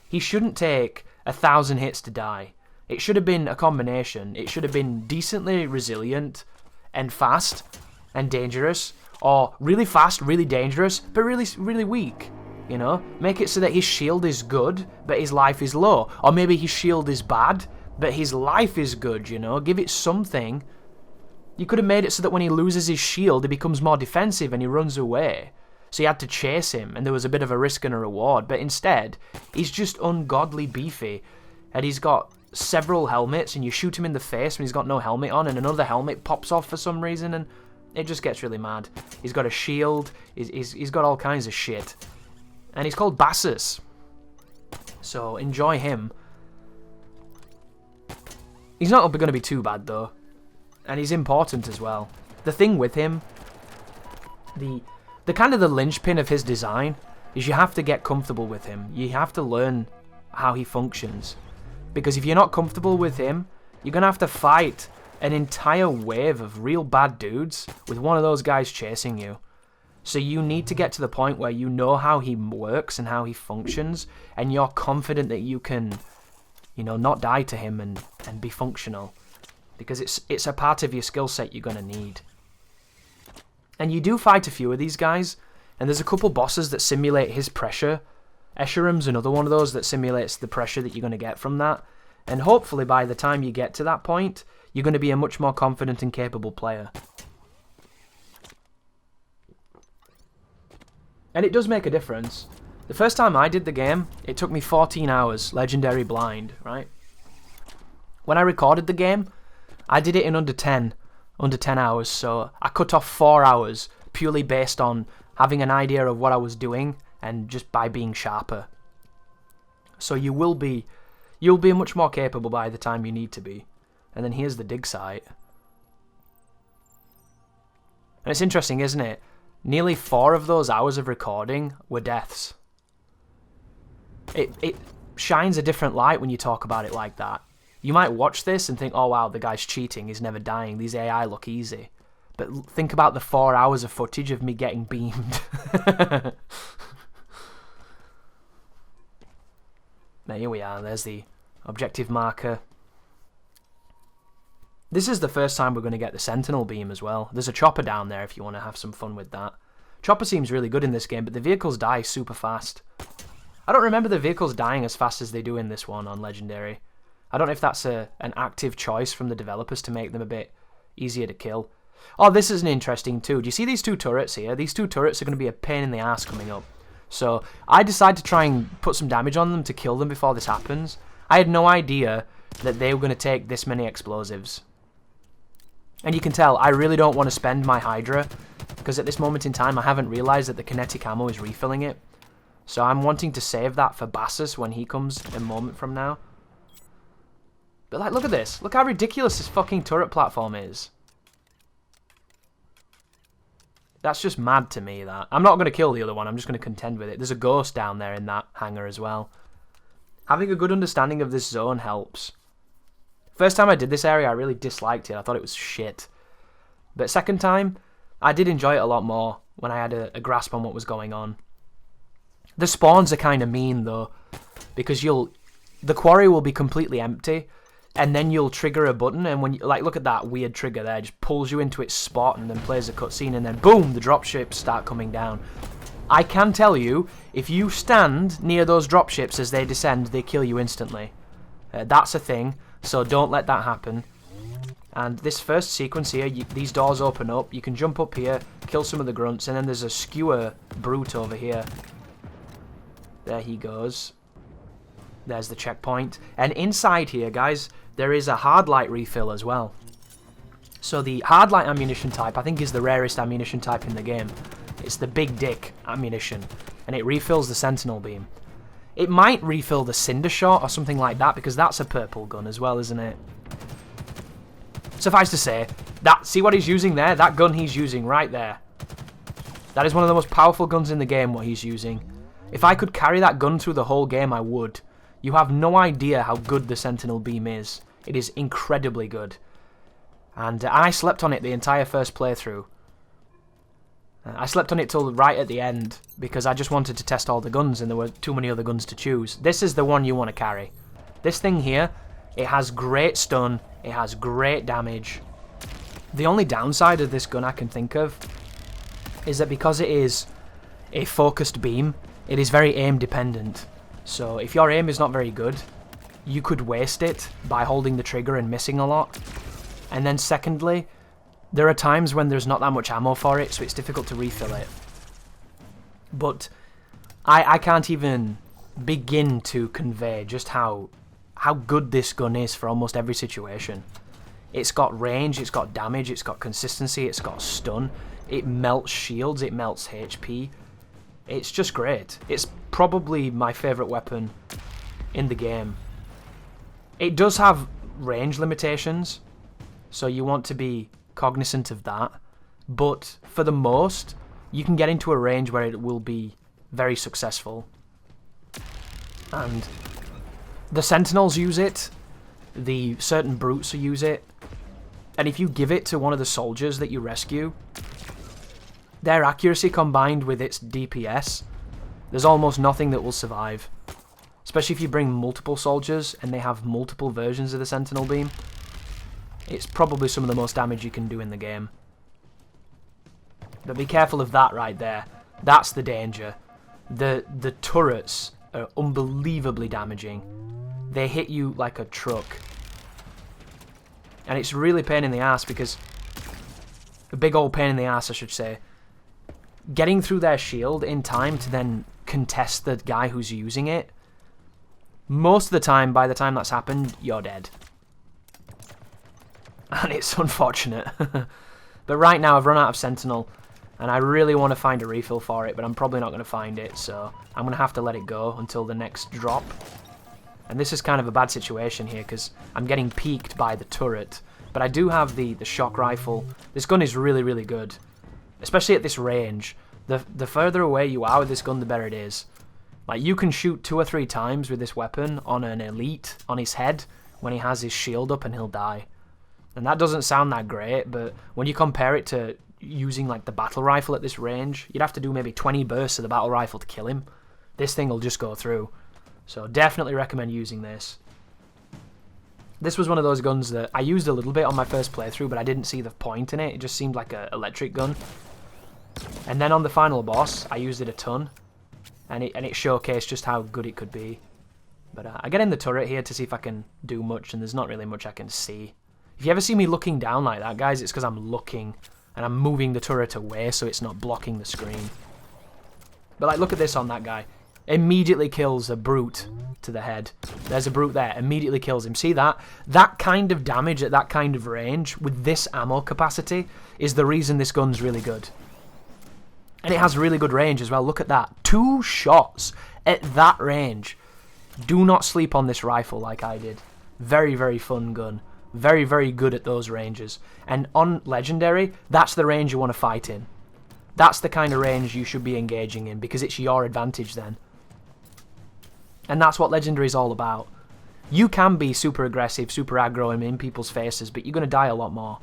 he shouldn't take 1,000 hits to die. It should have been a combination. It should have been decently resilient and fast and dangerous, or really fast, really dangerous, but really, really weak. You know? Make it so that his shield is good, but his life is low. Or maybe his shield is bad, but his life is good, you know? Give it something. You could have made it so that when he loses his shield, he becomes more defensive and he runs away. So you had to chase him, and there was a bit of a risk and a reward. But instead, he's just ungodly beefy. And he's got several helmets, and you shoot him in the face when he's got no helmet on, and another helmet pops off for some reason, and it just gets really mad. He's got a shield, he's got all kinds of shit. And he's called Bassus. So enjoy him. He's not going to be too bad though. And he's important as well. The thing with him, the kind of the linchpin of his design, is you have to get comfortable with him. You have to learn how he functions. Because if you're not comfortable with him, you're going to have to fight an entire wave of real bad dudes with one of those guys chasing you. So you need to get to the point where you know how he works and how he functions, and you're confident that you can, you know, not die to him and be functional. Because it's a part of your skill set you're going to need. And you do fight a few of these guys, and there's a couple bosses that simulate his pressure. Escharum another one of those that simulates the pressure that you're going to get from that. And hopefully by the time you get to that point, you're going to be a much more confident and capable player. And it does make a difference. The first time I did the game, it took me 14 hours, legendary blind, right? When I recorded the game, I did it in under 10 hours, so I cut off 4 hours purely based on having an idea of what I was doing and just by being sharper. So you'll be much more capable by the time you need to be. And then here's the dig site. And it's interesting, isn't it? Nearly 4 of those hours of recording were deaths. It shines a different light when you talk about it like that. You might watch this and think, oh wow, the guy's cheating, he's never dying, these AI look easy. But think about the 4 hours of footage of me getting beamed. Now here we are, there's the objective marker. This is the first time we're going to get the sentinel beam as well. There's a chopper down there if you want to have some fun with that. Chopper seems really good in this game, but the vehicles die super fast. I don't remember the vehicles dying as fast as they do in this one on Legendary. I don't know if that's an active choice from the developers to make them a bit easier to kill. Oh, this is an interesting too. Do you see these 2 turrets here? These 2 turrets are going to be a pain in the ass coming up. So I decided to try and put some damage on them to kill them before this happens. I had no idea that they were going to take this many explosives. And you can tell, I really don't want to spend my Hydra, because at this moment in time I haven't realised that the kinetic ammo is refilling it. So I'm wanting to save that for Bassus when he comes a moment from now. But like, look at this. Look how ridiculous this fucking turret platform is. That's just mad to me, that. I'm not going to kill the other one, I'm just going to contend with it. There's a ghost down there in that hangar as well. Having a good understanding of this zone helps. First time I did this area, I really disliked it. I thought it was shit. But second time, I did enjoy it a lot more when I had a grasp on what was going on. The spawns are kind of mean, though, because the quarry will be completely empty, and then you'll trigger a button, and when you, like, look at that weird trigger there, it just pulls you into its spot and then plays a cutscene, and then boom, the dropships start coming down. I can tell you, if you stand near those dropships as they descend, they kill you instantly. That's a thing, so don't let that happen. And this first sequence here, these doors open up, you can jump up here, kill some of the grunts, and then there's a skewer brute over here. There he goes. There's the checkpoint. And inside here, guys, there is a hard light refill as well. So the hard light ammunition type, I think, is the rarest ammunition type in the game. It's the big dick ammunition, and it refills the sentinel beam. It might refill the cinder shot or something like that, because that's a purple gun as well, isn't it? Suffice to say, see what he's using there? That gun he's using right there. That is one of the most powerful guns in the game, what he's using. If I could carry that gun through the whole game, I would. You have no idea how good the sentinel beam is. It is incredibly good. And I slept on it the entire first playthrough. I slept on it till right at the end, because I just wanted to test all the guns, and there were too many other guns to choose. This is the one you want to carry. This thing here, it has great stun, it has great damage. The only downside of this gun I can think of is that because it is a focused beam, it is very aim dependent. So if your aim is not very good, you could waste it by holding the trigger and missing a lot. And then secondly, there are times when there's not that much ammo for it, so it's difficult to refill it. But I can't even begin to convey just how good this gun is for almost every situation. It's got range, it's got damage, it's got consistency, it's got stun, it melts shields, it melts HP. It's just great. It's probably my favourite weapon in the game. It does have range limitations, so you want to be cognizant of that, but for the most, you can get into a range where it will be very successful. And the sentinels use it, the certain brutes use it, and if you give it to one of the soldiers that you rescue, their accuracy combined with its DPS, there's almost nothing that will survive. Especially if you bring multiple soldiers and they have multiple versions of the sentinel beam. It's probably some of the most damage you can do in the game. But be careful of that right there. That's the danger. The turrets are unbelievably damaging. They hit you like a truck. And it's really a pain in the ass because... a big old pain in the ass, I should say. Getting through their shield in time to then contest the guy who's using it. Most of the time, by the time that's happened, you're dead. And it's unfortunate. But right now I've run out of Sentinel, and I really want to find a refill for it, but I'm probably not going to find it, so I'm going to have to let it go until the next drop. And this is kind of a bad situation here, because I'm getting peeked by the turret. But I do have the shock rifle. This gun is really, really good. Especially at this range. The further away you are with this gun, the better it is. Like, you can shoot 2 or 3 times with this weapon on an elite, on his head, when he has his shield up and he'll die. And that doesn't sound that great, but when you compare it to using, like, the battle rifle at this range, you'd have to do maybe 20 bursts of the battle rifle to kill him. This thing will just go through. So definitely recommend using this. This was one of those guns that I used a little bit on my first playthrough, but I didn't see the point in it. It just seemed like an electric gun. And then on the final boss, I used it a ton. And it showcased just how good it could be. But I get in the turret here to see if I can do much, and there's not really much I can see. If you ever see me looking down like that, guys, it's because I'm looking. And I'm moving the turret away so it's not blocking the screen. But, like, look at this on that guy. Immediately kills a brute to the head. There's a brute there. Immediately kills him. See that? That kind of damage at that kind of range with this ammo capacity is the reason this gun's really good. And it has really good range as well. Look at that. 2 shots at that range. Do not sleep on this rifle like I did. Very, very fun gun. Very, very good at those ranges. And on Legendary, that's the range you want to fight in. That's the kind of range you should be engaging in, because it's your advantage then. And that's what Legendary is all about. You can be super aggressive, super aggro and in people's faces, but you're going to die a lot more.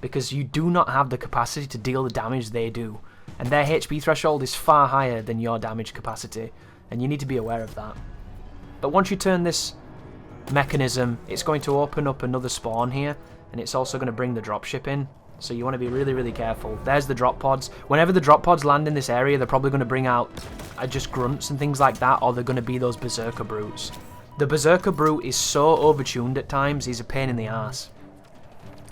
Because you do not have the capacity to deal the damage they do. And their HP threshold is far higher than your damage capacity. And you need to be aware of that. But once you turn this mechanism, it's going to open up another spawn here, and it's also going to bring the dropship in, so you want to be really, really careful. There's the drop pods. Whenever the drop pods land in this area, they're probably going to bring out just grunts and things like that, or they're going to be those berserker brutes. The berserker brute is so overtuned at times, he's a pain in the ass.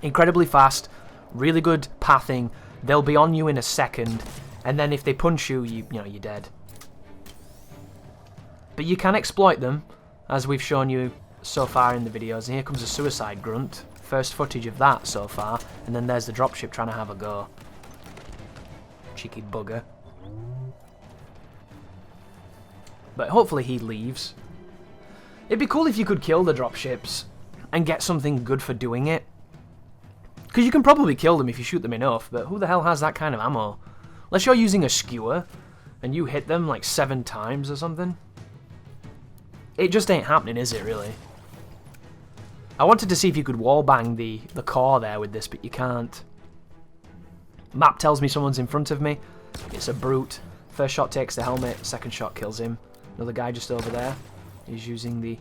Incredibly fast, really good pathing, they'll be on you in a second, and then if they punch you, you know, you're dead. But you can exploit them, as we've shown you so far in the videos. And here comes a suicide grunt. First footage of that so far. And then there's the dropship trying to have a go. Cheeky bugger. But hopefully he leaves. It'd be cool if you could kill the dropships and get something good for doing it. Because you can probably kill them if you shoot them enough, but who the hell has that kind of ammo? Unless you're using a skewer and you hit them like 7 times or something. It just ain't happening, is it, really? I wanted to see if you could wallbang the core there with this, but you can't. Map tells me someone's in front of me. It's a brute. First shot takes the helmet, second shot kills him. Another guy just over there. He's using the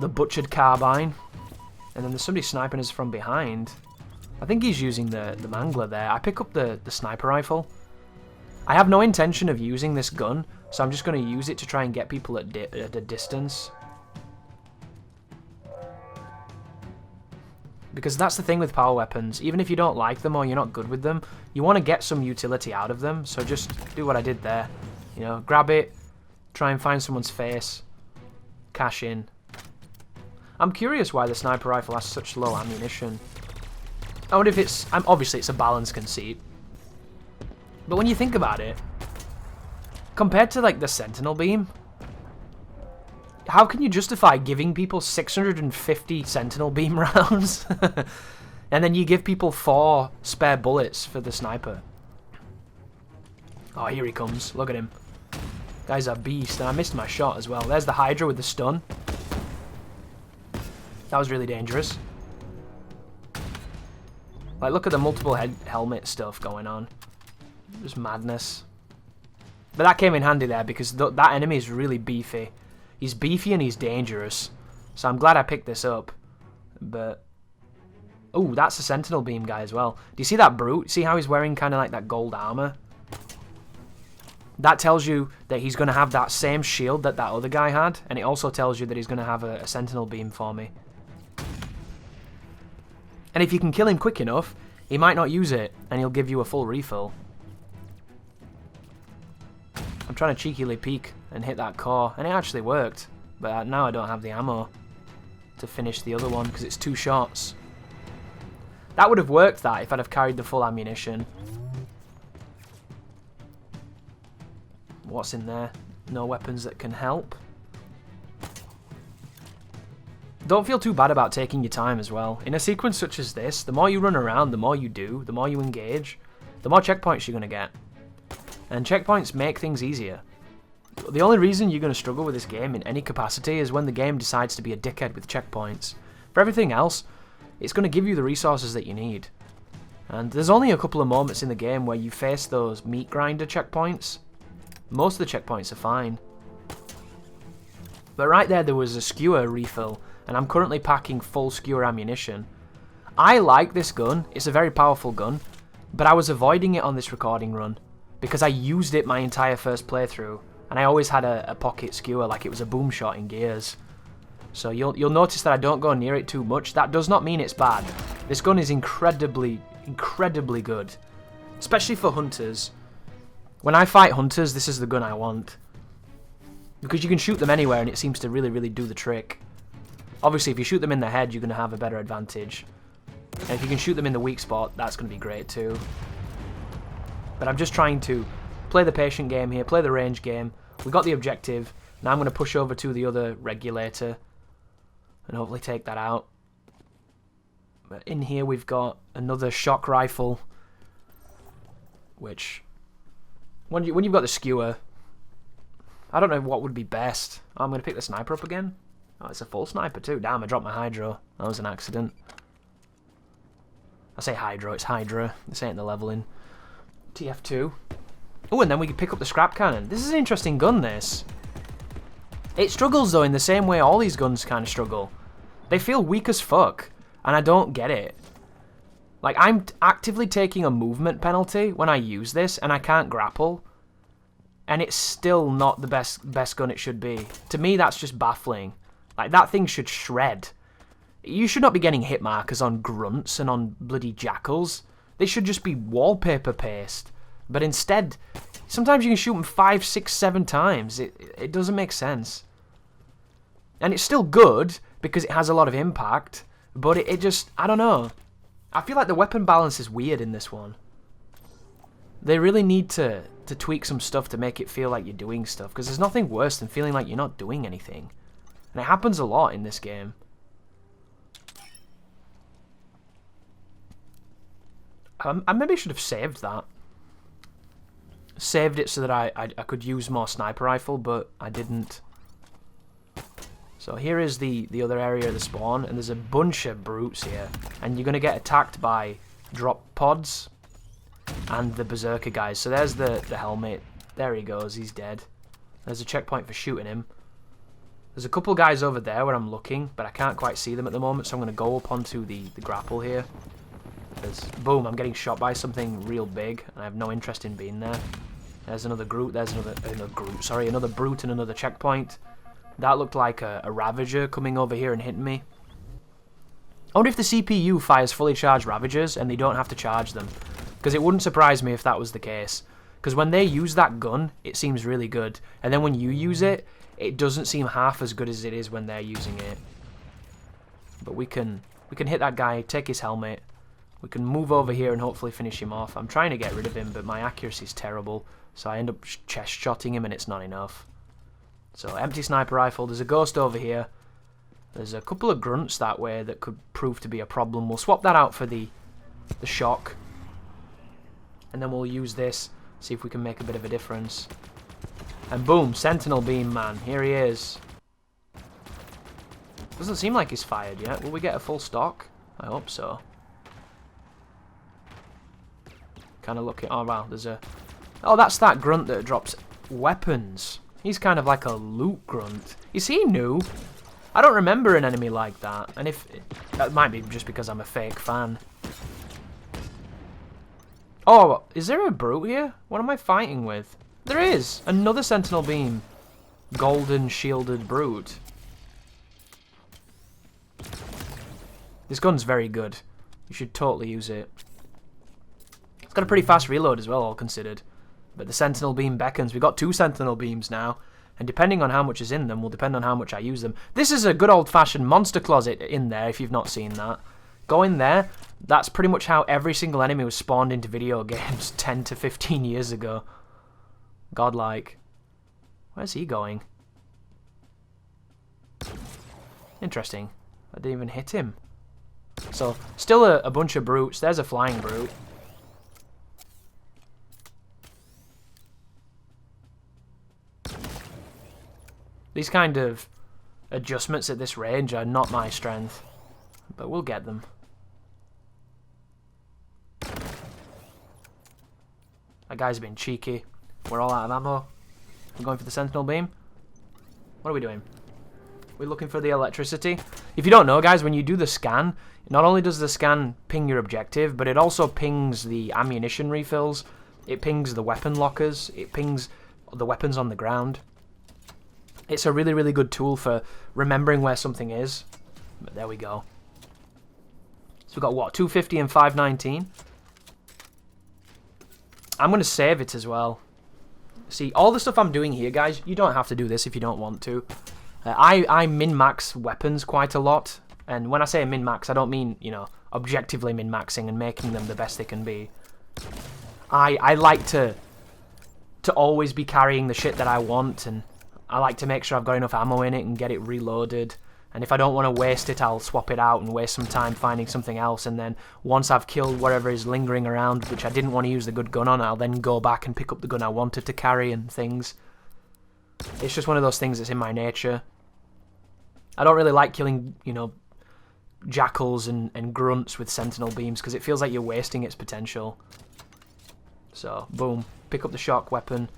butchered carbine. And then there's somebody sniping us from behind. I think he's using the mangler there. I pick up the sniper rifle. I have no intention of using this gun, so I'm just going to use it to try and get people at a distance. Because that's the thing with power weapons. Even if you don't like them or you're not good with them, you want to get some utility out of them. So just do what I did there. You know, grab it, try and find someone's face, cash in. I'm curious why the sniper rifle has such low ammunition. I wonder if it's... obviously, it's a balance conceit. But when you think about it, compared to, like, the Sentinel Beam, how can you justify giving people 650 Sentinel Beam rounds? And then you give people 4 spare bullets for the sniper. Oh, here he comes. Look at him. Guy's a beast. And I missed my shot as well. There's the Hydra with the stun. That was really dangerous. Like, look at the multiple helmet stuff going on. Just madness. But that came in handy there because that enemy is really beefy. He's beefy and he's dangerous. So I'm glad I picked this up. But... oh, that's a Sentinel Beam guy as well. Do you see that brute? See how he's wearing kind of like that gold armor? That tells you that he's going to have that same shield that other guy had. And it also tells you that he's going to have a Sentinel Beam for me. And if you can kill him quick enough, he might not use it. And he'll give you a full refill. I'm trying to cheekily peek and hit that core, and it actually worked. But now I don't have the ammo to finish the other one because it's 2 shots. That would have worked, that, if I'd have carried the full ammunition. What's in there? No weapons that can help. Don't feel too bad about taking your time as well. In a sequence such as this, the more you run around, the more you do, the more you engage, the more checkpoints you're going to get. And checkpoints make things easier. The only reason you're going to struggle with this game in any capacity is when the game decides to be a dickhead with checkpoints. For everything else, it's going to give you the resources that you need. And there's only a couple of moments in the game where you face those meat grinder checkpoints. Most of the checkpoints are fine. But right there was a skewer refill, and I'm currently packing full skewer ammunition. I like this gun, it's a very powerful gun, but I was avoiding it on this recording run because I used it my entire first playthrough, and I always had a pocket skewer like it was a boom shot in Gears. So you'll notice that I don't go near it too much. That does not mean it's bad. This gun is incredibly good, especially for hunters. When I fight hunters, this is the gun I want. Because you can shoot them anywhere and it seems to really do the trick. Obviously, if you shoot them in the head, you're going to have a better advantage. And if you can shoot them in the weak spot, that's going to be great too. But I'm just trying to play the patient game here, play the range game. We got the objective. Now I'm going to push over to the other regulator and hopefully take that out. But in here we've got another shock rifle, which when you've got the skewer, I don't know what would be best. Oh, I'm going to pick the sniper up again. Oh, it's a full sniper too. Damn, I dropped my hydro. That was an accident. I say hydro, it's hydra. This ain't the leveling. TF2. Oh, and then we can pick up the scrap cannon. This is an interesting gun, this. It struggles though in the same way all these guns kind of struggle. They feel weak as fuck, and I don't get it. Like, I'm actively taking a movement penalty when I use this, and I can't grapple. And it's still not the best gun it should be. To me, that's just baffling. Like, that thing should shred. You should not be getting hit markers on grunts and on bloody jackals. They should just be wallpaper paste. But instead, sometimes you can shoot them 5, 6, 7 times. It doesn't make sense. And it's still good, because it has a lot of impact. But it just, I don't know. I feel like the weapon balance is weird in this one. They really need to tweak some stuff to make it feel like you're doing stuff, because there's nothing worse than feeling like you're not doing anything. And it happens a lot in this game. I maybe should have saved that. Saved it so that I could use more sniper rifle, but I didn't. So here is the other area of the spawn, and there's a bunch of brutes here. And you're going to get attacked by drop pods and the berserker guys. So there's the helmet. There he goes, he's dead. There's a checkpoint for shooting him. There's a couple guys over there where I'm looking, but I can't quite see them at the moment, so I'm going to go up onto the grapple here. Boom, I'm getting shot by something real big, and I have no interest in being there. There's another Groot, there's another brute and another checkpoint. That looked like a Ravager coming over here and hitting me. I wonder if the CPU fires fully charged Ravagers and they don't have to charge them. Because it wouldn't surprise me if that was the case. Because when they use that gun, it seems really good. And then when you use it, it doesn't seem half as good as it is when they're using it. But we can hit that guy, take his helmet. We can move over here and hopefully finish him off. I'm trying to get rid of him, but my accuracy is terrible. So I end up chest shotting him and it's not enough. So empty sniper rifle. There's a ghost over here. There's a couple of grunts that way that could prove to be a problem. We'll swap that out for the shock. And then we'll use this. See if we can make a bit of a difference. And boom, sentinel beam, man. Here he is. Doesn't seem like he's fired yet. Will we get a full stock? I hope so. Kind of looking. Oh wow, there's a. Oh, that's that grunt that drops weapons. He's kind of like a loot grunt. Is he new? I don't remember an enemy like that. And if that might be just because I'm a fake fan. Oh, is there a brute here? What am I fighting with? There is another sentinel beam, golden shielded brute. This gun's very good. You should totally use it. It's got a pretty fast reload as well, all considered. But the sentinel beam beckons. We've got 2 sentinel beams now. And depending on how much is in them will depend on how much I use them. This is a good old-fashioned monster closet in there, if you've not seen that. Go in there. That's pretty much how every single enemy was spawned into video games 10 to 15 years ago. Godlike. Where's he going? Interesting. I didn't even hit him. So, still a bunch of brutes. There's a flying brute. These kind of adjustments at this range are not my strength, but we'll get them. That guy's been cheeky. We're all out of ammo. We're going for the sentinel beam. What are we doing? We're looking for the electricity. If you don't know, guys, when you do the scan, not only does the scan ping your objective, but it also pings the ammunition refills. It pings the weapon lockers. It pings the weapons on the ground. It's a really, really good tool for remembering where something is. But there we go. So we've got, what, 250 and 519? I'm going to save it as well. See, all the stuff I'm doing here, guys, you don't have to do this if you don't want to. I min-max weapons quite a lot. And when I say min-max, I don't mean, you know, objectively min-maxing and making them the best they can be. I like to always be carrying the shit that I want, and I like to make sure I've got enough ammo in it and get it reloaded. And if I don't want to waste it, I'll swap it out and waste some time finding something else. And then once I've killed whatever is lingering around, which I didn't want to use the good gun on, I'll then go back and pick up the gun I wanted to carry and things. It's just one of those things that's in my nature. I don't really like killing, you know, jackals and grunts with sentinel beams because it feels like you're wasting its potential. So, boom. Pick up the shock weapon.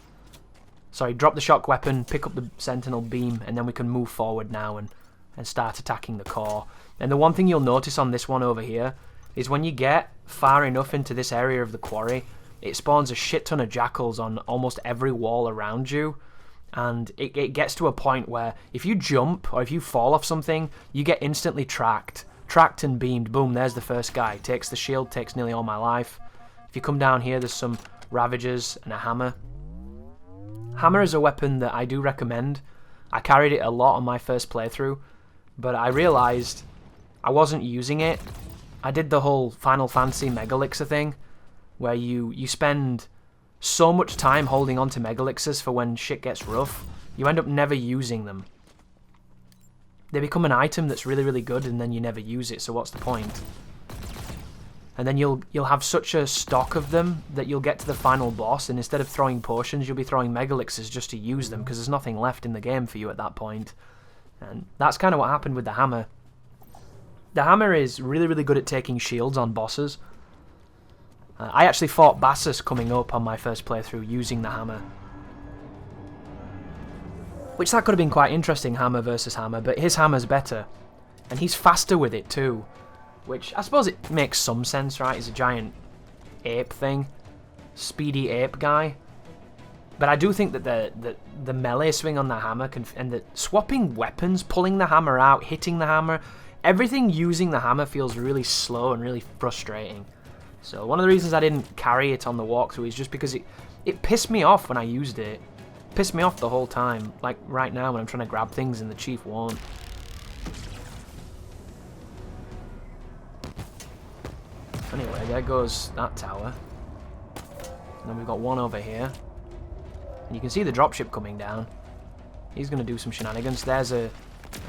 Sorry, drop the shock weapon, pick up the sentinel beam, and then we can move forward now and start attacking the core. And the one thing you'll notice on this one over here is when you get far enough into this area of the quarry, it spawns a shit ton of jackals on almost every wall around you. And it gets to a point where if you jump or if you fall off something, you get instantly tracked. Tracked and beamed. Boom, there's the first guy. Takes the shield, takes nearly all my life. If you come down here, there's some Ravagers and a hammer. Hammer is a weapon that I do recommend. I carried it a lot on my first playthrough, but I realised I wasn't using it. I did the whole Final Fantasy Megalixir thing, where you spend so much time holding on to Megalixirs for when shit gets rough, you end up never using them. They become an item that's really, really good, and then you never use it, so what's the point? And then you'll have such a stock of them that you'll get to the final boss, and instead of throwing potions, you'll be throwing Megalixirs just to use them, because there's nothing left in the game for you at that point. And that's kind of what happened with the hammer. The hammer is really, really good at taking shields on bosses. I actually fought Bassus coming up on my first playthrough using the hammer. Which that could have been quite interesting, hammer versus hammer, but his hammer's better. And he's faster with it too. Which, I suppose it makes some sense, right? He's a giant ape thing. Speedy ape guy. But I do think that the melee swing on the hammer, and the swapping weapons, pulling the hammer out, hitting the hammer, everything using the hammer feels really slow and really frustrating. So one of the reasons I didn't carry it on the walkthrough is just because it pissed me off when I used it. It pissed me off the whole time. Like right now when I'm trying to grab things and the chief won't. Anyway, there goes that tower. And then we've got one over here. And you can see the dropship coming down. He's going to do some shenanigans. There's a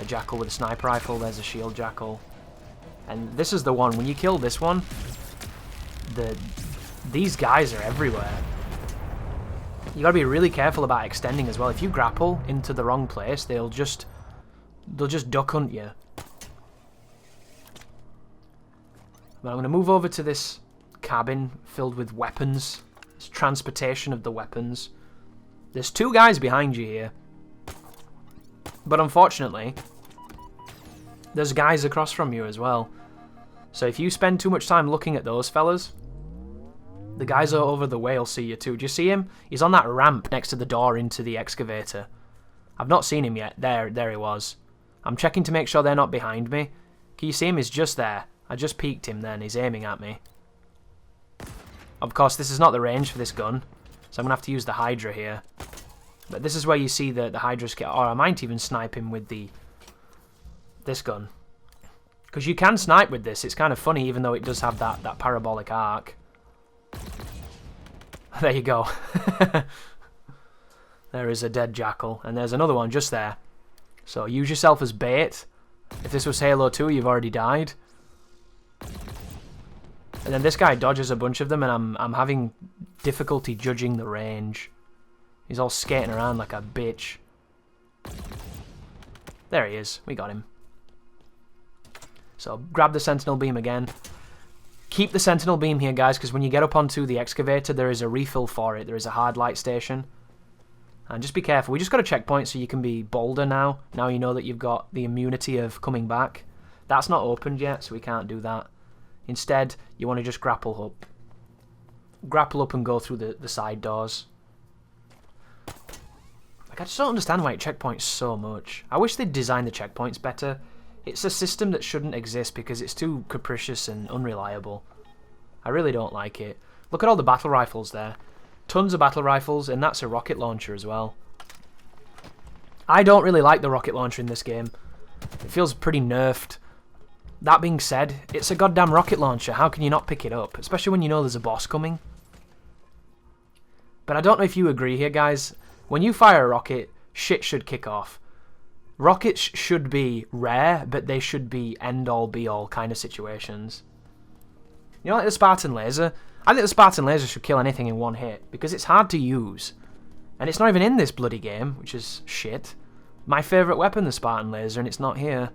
jackal with a sniper rifle. There's a shield jackal. And this is the one. When you kill this one, these guys are everywhere. You got to be really careful about extending as well. If you grapple into the wrong place, they'll just duck hunt you. But I'm going to move over to this cabin filled with weapons. It's transportation of the weapons. There's two guys behind you here. But unfortunately, there's guys across from you as well. So if you spend too much time looking at those fellas, the guys over the way will see you too. Do you see him? He's on that ramp next to the door into the excavator. I've not seen him yet. There he was. I'm checking to make sure they're not behind me. Can you see him? He's just there. I just peeked him then. He's aiming at me. Of course, this is not the range for this gun, so I'm going to have to use the Hydra here. But this is where you see the Hydra's get... Or I might even snipe him with this gun. Because you can snipe with this. It's kind of funny, even though it does have that parabolic arc. There you go. There is a dead jackal. And there's another one just there. So use yourself as bait. If this was Halo 2, you've already died. And then this guy dodges a bunch of them, and I'm having difficulty judging the range. He's all skating around like a bitch. There he is. We got him. So grab the sentinel beam again. Keep the sentinel beam here, guys, because when you get up onto the excavator, there is a refill for it. There is a hard light station. And just be careful. We just got a checkpoint so you can be bolder now. Now you know that you've got the immunity of coming back. That's not opened yet, so we can't do that. Instead, you want to just grapple up. Grapple up and go through the side doors. Like, I just don't understand why it checkpoints so much. I wish they'd designed the checkpoints better. It's a system that shouldn't exist because it's too capricious and unreliable. I really don't like it. Look at all the battle rifles there. Tons of battle rifles, and that's a rocket launcher as well. I don't really like the rocket launcher in this game. It feels pretty nerfed. That being said, it's a goddamn rocket launcher. How can you not pick it up? Especially when you know there's a boss coming. But I don't know if you agree here, guys. When you fire a rocket, shit should kick off. Rockets should be rare, but they should be end-all, be-all kind of situations. You know, like the Spartan laser? I think the Spartan laser should kill anything in one hit, because it's hard to use. And it's not even in this bloody game, which is shit. My favourite weapon, the Spartan laser, and it's not here.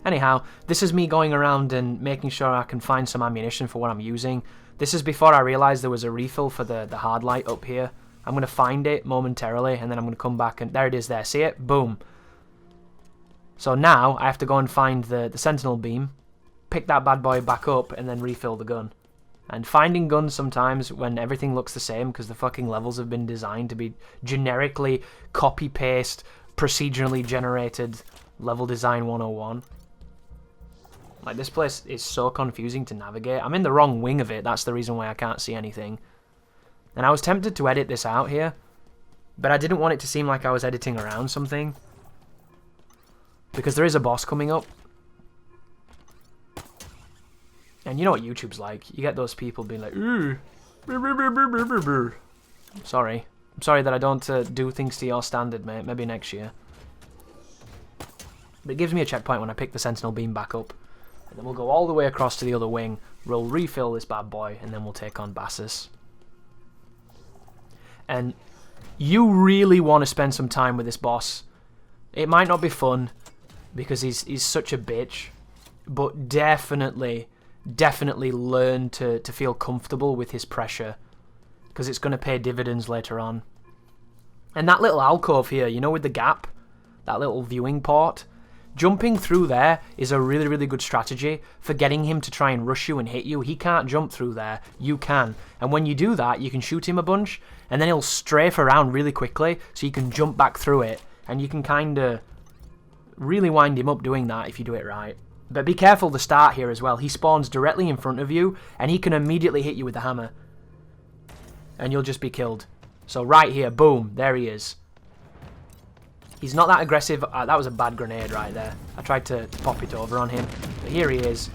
Anyhow, this is me going around and making sure I can find some ammunition for what I'm using. This is before I realised there was a refill for the hard light up here. I'm going to find it momentarily, and then I'm going to come back, and there it is there. See it? Boom. So now, I have to go and find the sentinel beam, pick that bad boy back up, and then refill the gun. And finding guns sometimes when everything looks the same, because the fucking levels have been designed to be generically copy-paste, procedurally generated level design 101. Like, this place is so confusing to navigate. I'm in the wrong wing of it, that's the reason why I can't see anything. And I was tempted to edit this out here, but I didn't want it to seem like I was editing around something. Because there is a boss coming up. And you know what YouTube's like. You get those people being like, ooh. Sorry. I'm sorry that I don't do things to your standard, mate. Maybe next year. But it gives me a checkpoint when I pick the sentinel beam back up. And then we'll go all the way across to the other wing. We'll refill this bad boy, and then we'll take on Bassus. And you really want to spend some time with this boss. It might not be fun, because he's such a bitch. But definitely learn to feel comfortable with his pressure. Because it's going to pay dividends later on. And that little alcove here, you know, with the gap? That little viewing port? Jumping through there is a really, really good strategy for getting him to try and rush you and hit you. He can't jump through there. You can. And when you do that, you can shoot him a bunch, and then he'll strafe around really quickly, so you can jump back through it. And you can kind of really wind him up doing that if you do it right. But be careful the start here as well. He spawns directly in front of you, and he can immediately hit you with the hammer. And you'll just be killed. So right here, boom, there he is. He's not that aggressive. That was a bad grenade right there. I tried to pop it over on him. But here he is.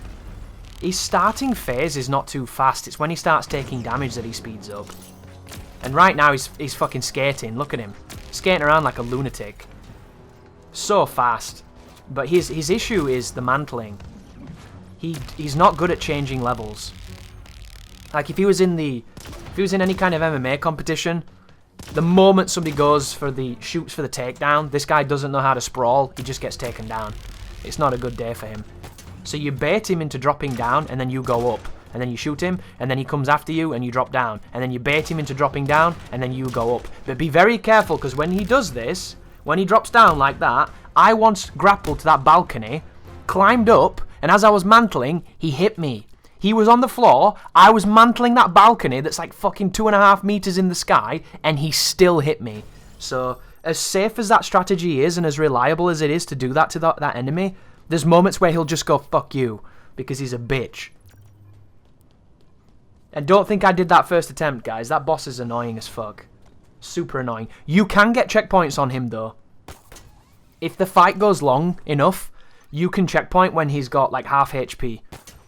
His starting phase is not too fast. It's when he starts taking damage that he speeds up. And right now he's fucking skating. Look at him. Skating around like a lunatic. So fast. But his issue is the mantling. He's not good at changing levels. Like if he was in any kind of MMA competition, the moment somebody shoots for the takedown, this guy doesn't know how to sprawl, he just gets taken down. It's not a good day for him. So you bait him into dropping down, and then you go up. And then you shoot him, and then he comes after you, and you drop down. And then you bait him into dropping down, and then you go up. But be very careful, because when he does this, when he drops down like that, I once grappled to that balcony, climbed up, and as I was mantling, he hit me. He was on the floor, I was mantling that balcony that's like fucking 2.5 meters in the sky, and he still hit me. So, as safe as that strategy is, and as reliable as it is to do that to that enemy, there's moments where he'll just go, fuck you, because he's a bitch. And don't think I did that first attempt, guys. That boss is annoying as fuck. Super annoying. You can get checkpoints on him, though. If the fight goes long enough, you can checkpoint when he's got like half HP.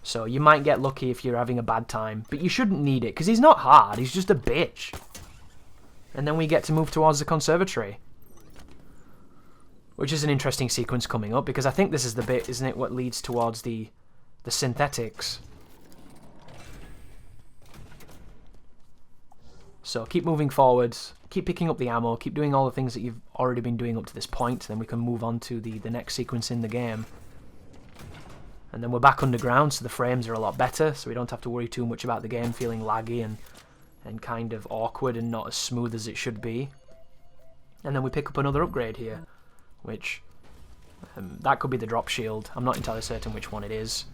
So you might get lucky if you're having a bad time. But you shouldn't need it, because he's not hard. He's just a bitch. And then we get to move towards the conservatory. Which is an interesting sequence coming up, because I think this is the bit, isn't it, what leads towards the synthetics. So keep moving forwards. keep picking up the ammo, keep doing all the things that you've already been doing up to this point, then we can move on to the next sequence in the game. And then we're back underground, so the frames are a lot better, so we don't have to worry too much about the game feeling laggy and kind of awkward and not as smooth as it should be. And then we pick up another upgrade here, which that could be the drop shield. I'm not entirely certain which one it is.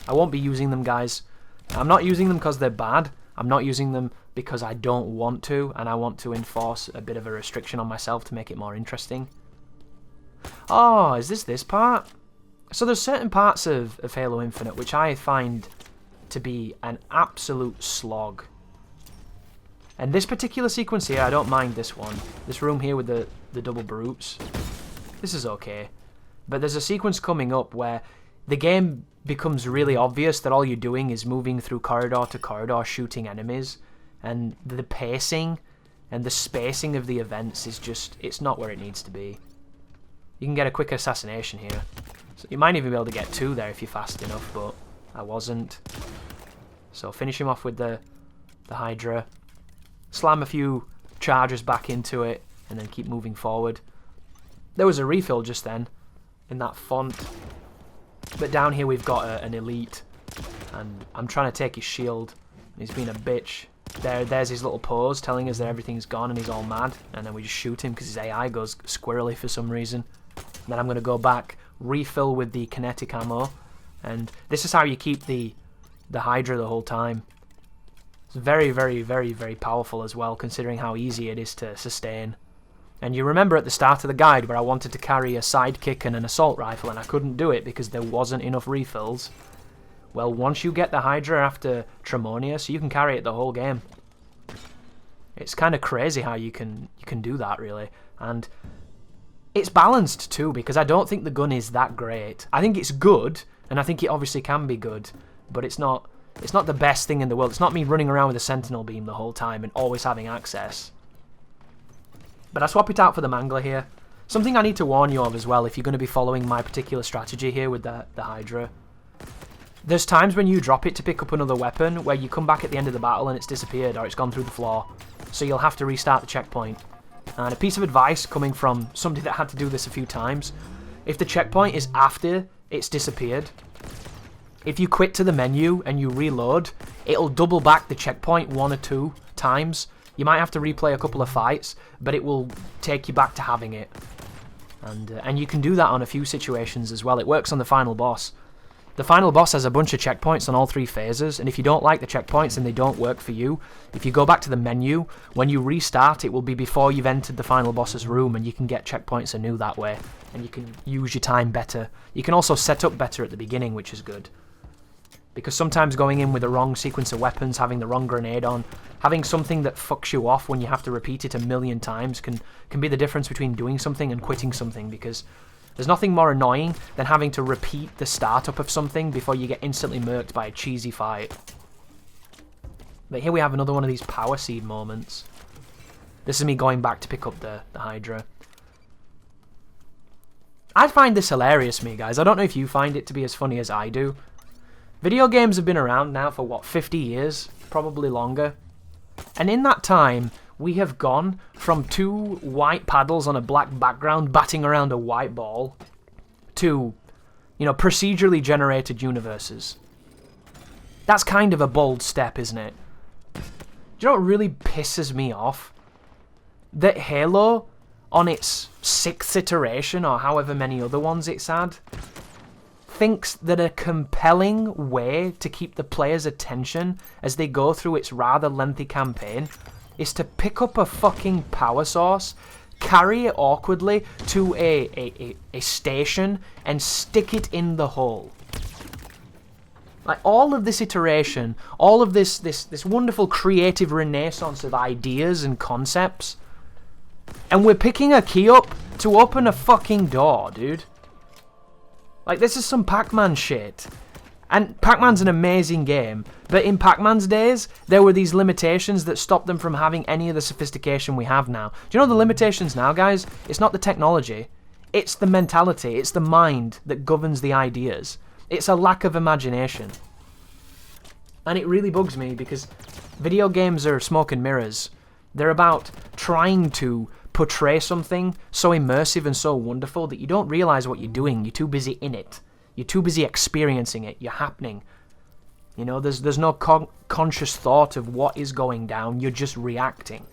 I won't be using them, guys. I'm not using them because they're bad. I'm not using them because I don't want to, and I want to enforce a bit of a restriction on myself to make it more interesting. Oh, is this part? So there's certain parts of Halo Infinite which I find to be an absolute slog. And this particular sequence here, I don't mind this one. This room here with the double brutes. This is okay. But there's a sequence coming up where the game becomes really obvious that all you're doing is moving through corridor to corridor shooting enemies. And the pacing and the spacing of the events is just, it's not where it needs to be. You can get a quick assassination here. So you might even be able to get 2 there if you're fast enough, but I wasn't. So finish him off with the Hydra. Slam a few charges back into it, and then keep moving forward. There was a refill just then, in that font. But down here we've got an elite, and I'm trying to take his shield, and he's being a bitch. There's his little pose telling us that everything's gone and he's all mad, and then we just shoot him because his AI goes squirrely for some reason. And then I'm going to go back, refill with the kinetic ammo, and this is how you keep the Hydra the whole time. It's very, very, very, very powerful as well, considering how easy it is to sustain. And you remember at the start of the guide where I wanted to carry a sidekick and an assault rifle and I couldn't do it because there wasn't enough refills? Well, once you get the Hydra after Tremonius, you can carry it the whole game. It's kind of crazy how you can do that, really. And it's balanced too, because I don't think the gun is that great. I think it's good, and I think it obviously can be good, but it's not the best thing in the world. It's not me running around with a sentinel beam the whole time and always having access. But I swap it out for the Mangler here. Something I need to warn you of as well if you're going to be following my particular strategy here with the Hydra. There's times when you drop it to pick up another weapon where you come back at the end of the battle and it's disappeared or it's gone through the floor. So you'll have to restart the checkpoint. And a piece of advice coming from somebody that had to do this a few times. If the checkpoint is after it's disappeared, if you quit to the menu and you reload, it'll double back the checkpoint 1 or 2 times. You might have to replay a couple of fights, but it will take you back to having it. And you can do that on a few situations as well. It works on the final boss. The final boss has a bunch of checkpoints on all 3 phases, and if you don't like the checkpoints and they don't work for you, if you go back to the menu, when you restart, it will be before you've entered the final boss's room, and you can get checkpoints anew that way, and you can use your time better. You can also set up better at the beginning, which is good. Because sometimes going in with the wrong sequence of weapons, having the wrong grenade on, having something that fucks you off when you have to repeat it a million times can be the difference between doing something and quitting something, because there's nothing more annoying than having to repeat the startup of something before you get instantly murked by a cheesy fight. But here we have another one of these power seed moments. This is me going back to pick up the Hydra. I find this hilarious, me guys. I don't know if you find it to be as funny as I do. Video games have been around now for, what, 50 years? Probably longer. And in that time, we have gone from 2 white paddles on a black background batting around a white ball to, procedurally generated universes. That's kind of a bold step, isn't it? Do you know what really pisses me off? That Halo, on its 6th iteration, or however many other ones it's had, thinks that a compelling way to keep the player's attention as they go through its rather lengthy campaign is to pick up a fucking power source, carry it awkwardly to a station, and stick it in the hole. Like, all of this iteration, all of this wonderful creative renaissance of ideas and concepts, and we're picking a key up to open a fucking door, dude. Like, this is some Pac-Man shit. And Pac-Man's an amazing game, but in Pac-Man's days, there were these limitations that stopped them from having any of the sophistication we have now. Do you know the limitations now, guys? It's not the technology. It's the mentality. It's the mind that governs the ideas. It's a lack of imagination. And it really bugs me because video games are smoke and mirrors. They're about trying to portray something so immersive and so wonderful that you don't realise what you're doing. You're too busy in it. You're too busy experiencing it. You're happening. You know, there's no conscious thought of what is going down. You're just reacting.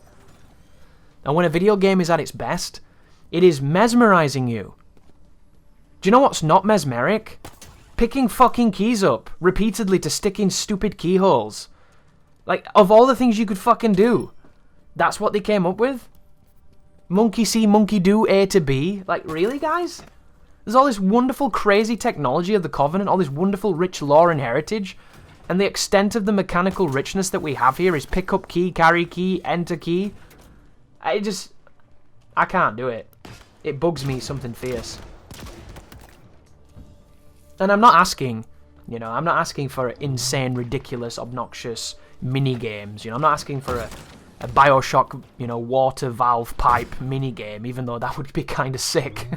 And when a video game is at its best, it is mesmerising you. Do you know what's not mesmeric? Picking fucking keys up repeatedly to stick in stupid keyholes. Like, of all the things you could fucking do, that's what they came up with? Monkey see, monkey do, A to B? Like, really, guys? There's all this wonderful, crazy technology of the Covenant, all this wonderful, rich lore and heritage, and the extent of the mechanical richness that we have here is pick up key, carry key, enter key. I can't do it. It bugs me something fierce. And I'm not asking, you know, I'm not asking for insane, ridiculous, obnoxious mini-games. You know, I'm not asking for a Bioshock, you know, water valve pipe mini-game, even though that would be kind of sick.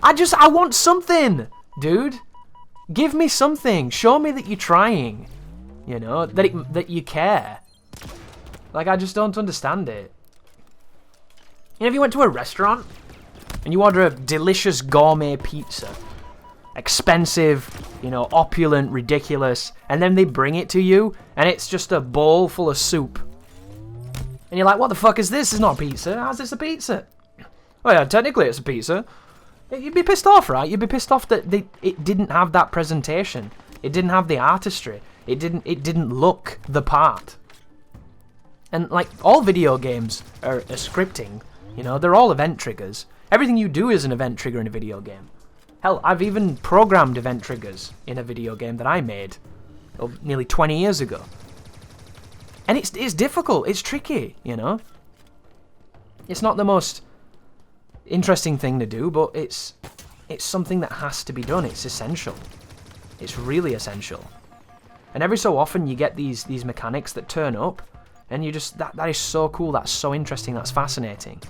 I want something, dude. Give me something. Show me that you're trying. You know, that you care. Like, I just don't understand it. You know, if you went to a restaurant and you order a delicious gourmet pizza, expensive, you know, opulent, ridiculous, and then they bring it to you and it's just a bowl full of soup. And you're like, what the fuck is this? It's not a pizza. How's this a pizza? Oh yeah, technically it's a pizza. You'd be pissed off, right? You'd be pissed off that it didn't have that presentation. It didn't have the artistry. It didn't look the part. And like, all video games are scripting. You know, they're all event triggers. Everything you do is an event trigger in a video game. Hell, I've even programmed event triggers in a video game that I made nearly 20 years ago. And it's difficult. It's tricky, you know. It's not the most interesting thing to do, but it's something that has to be done. It's essential. It's really essential. And every so often you get these mechanics that turn up, and you just that is so cool. That's so interesting. That's fascinating.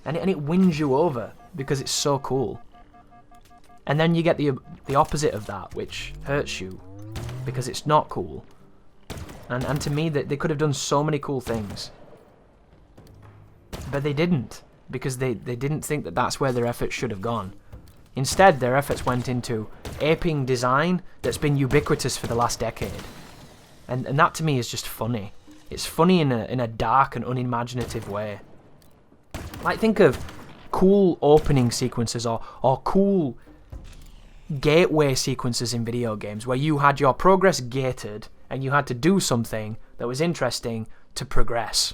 And it wins you over because it's so cool. And then you get the opposite of that, which hurts you because it's not cool. And to me, that they could have done so many cool things, but they didn't, because they didn't think that that's where their efforts should have gone. Instead, their efforts went into aping design that's been ubiquitous for the last decade. And that to me is just funny. It's funny in a dark and unimaginative way. Like, think of cool opening sequences or cool gateway sequences in video games where you had your progress gated and you had to do something that was interesting to progress.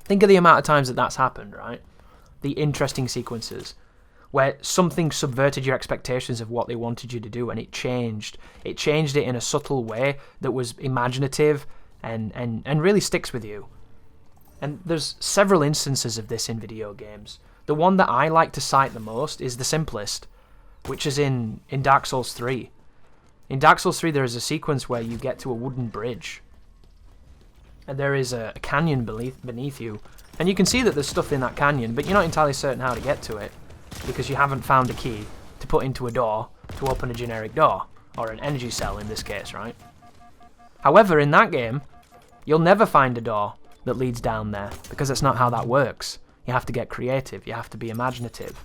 Think of the amount of times that that's happened, right? The interesting sequences where something subverted your expectations of what they wanted you to do, and it changed. It changed it in a subtle way that was imaginative and really sticks with you. And there's several instances of this in video games. The one that I like to cite the most is the simplest, which is in Dark Souls 3. In Dark Souls 3 there is a sequence where you get to a wooden bridge. And there is a canyon beneath you. And you can see that there's stuff in that canyon, but you're not entirely certain how to get to it, because you haven't found a key to put into a door to open a generic door, or an energy cell in this case, right? However, in that game, you'll never find a door that leads down there, because that's not how that works. You have to get creative, you have to be imaginative.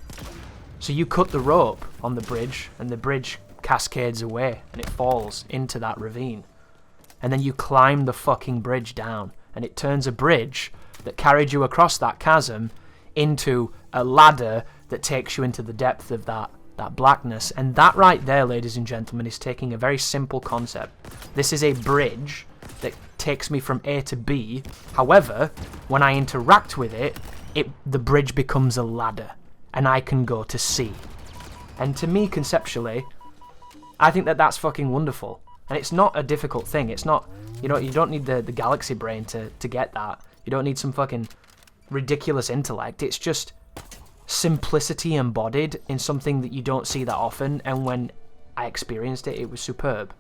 So you cut the rope on the bridge, and the bridge cascades away, and it falls into that ravine. And then you climb the fucking bridge down, and it turns a bridge that carried you across that chasm into a ladder that takes you into the depth of that blackness. And that right there, ladies and gentlemen, is taking a very simple concept. This is a bridge that takes me from A to B. However, when I interact with it, the bridge becomes a ladder, and I can go to C. And to me, conceptually, I think that that's fucking wonderful. And it's not a difficult thing. It's not, you know, you don't need the galaxy brain to get that. You don't need some fucking ridiculous intellect. It's just simplicity embodied in something that you don't see that often. And when I experienced it, it was superb.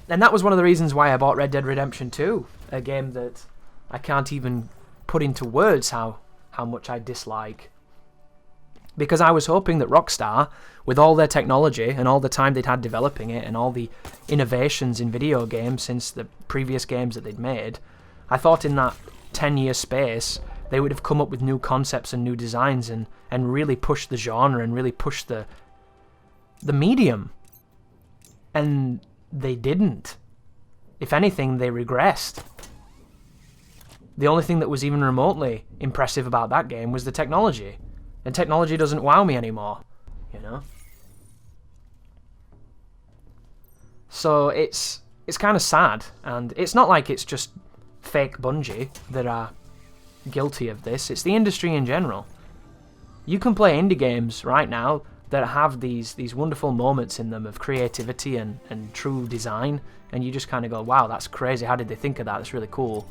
And that was one of the reasons why I bought Red Dead Redemption 2, a game that I can't even put into words how much I dislike. Because I was hoping that Rockstar, with all their technology and all the time they'd had developing it and all the innovations in video games since the previous games that they'd made, I thought in that 10-year space they would have come up with new concepts and new designs and really pushed the genre and really pushed the medium. And they didn't. If anything, they regressed. The only thing that was even remotely impressive about that game was the technology. And technology doesn't wow me anymore, you know? So it's kind of sad, and it's not like it's just fake Bungie that are guilty of this, it's the industry in general. You can play indie games right now that have these wonderful moments in them of creativity and true design, and you just kind of go, wow, that's crazy, how did they think of that, that's really cool.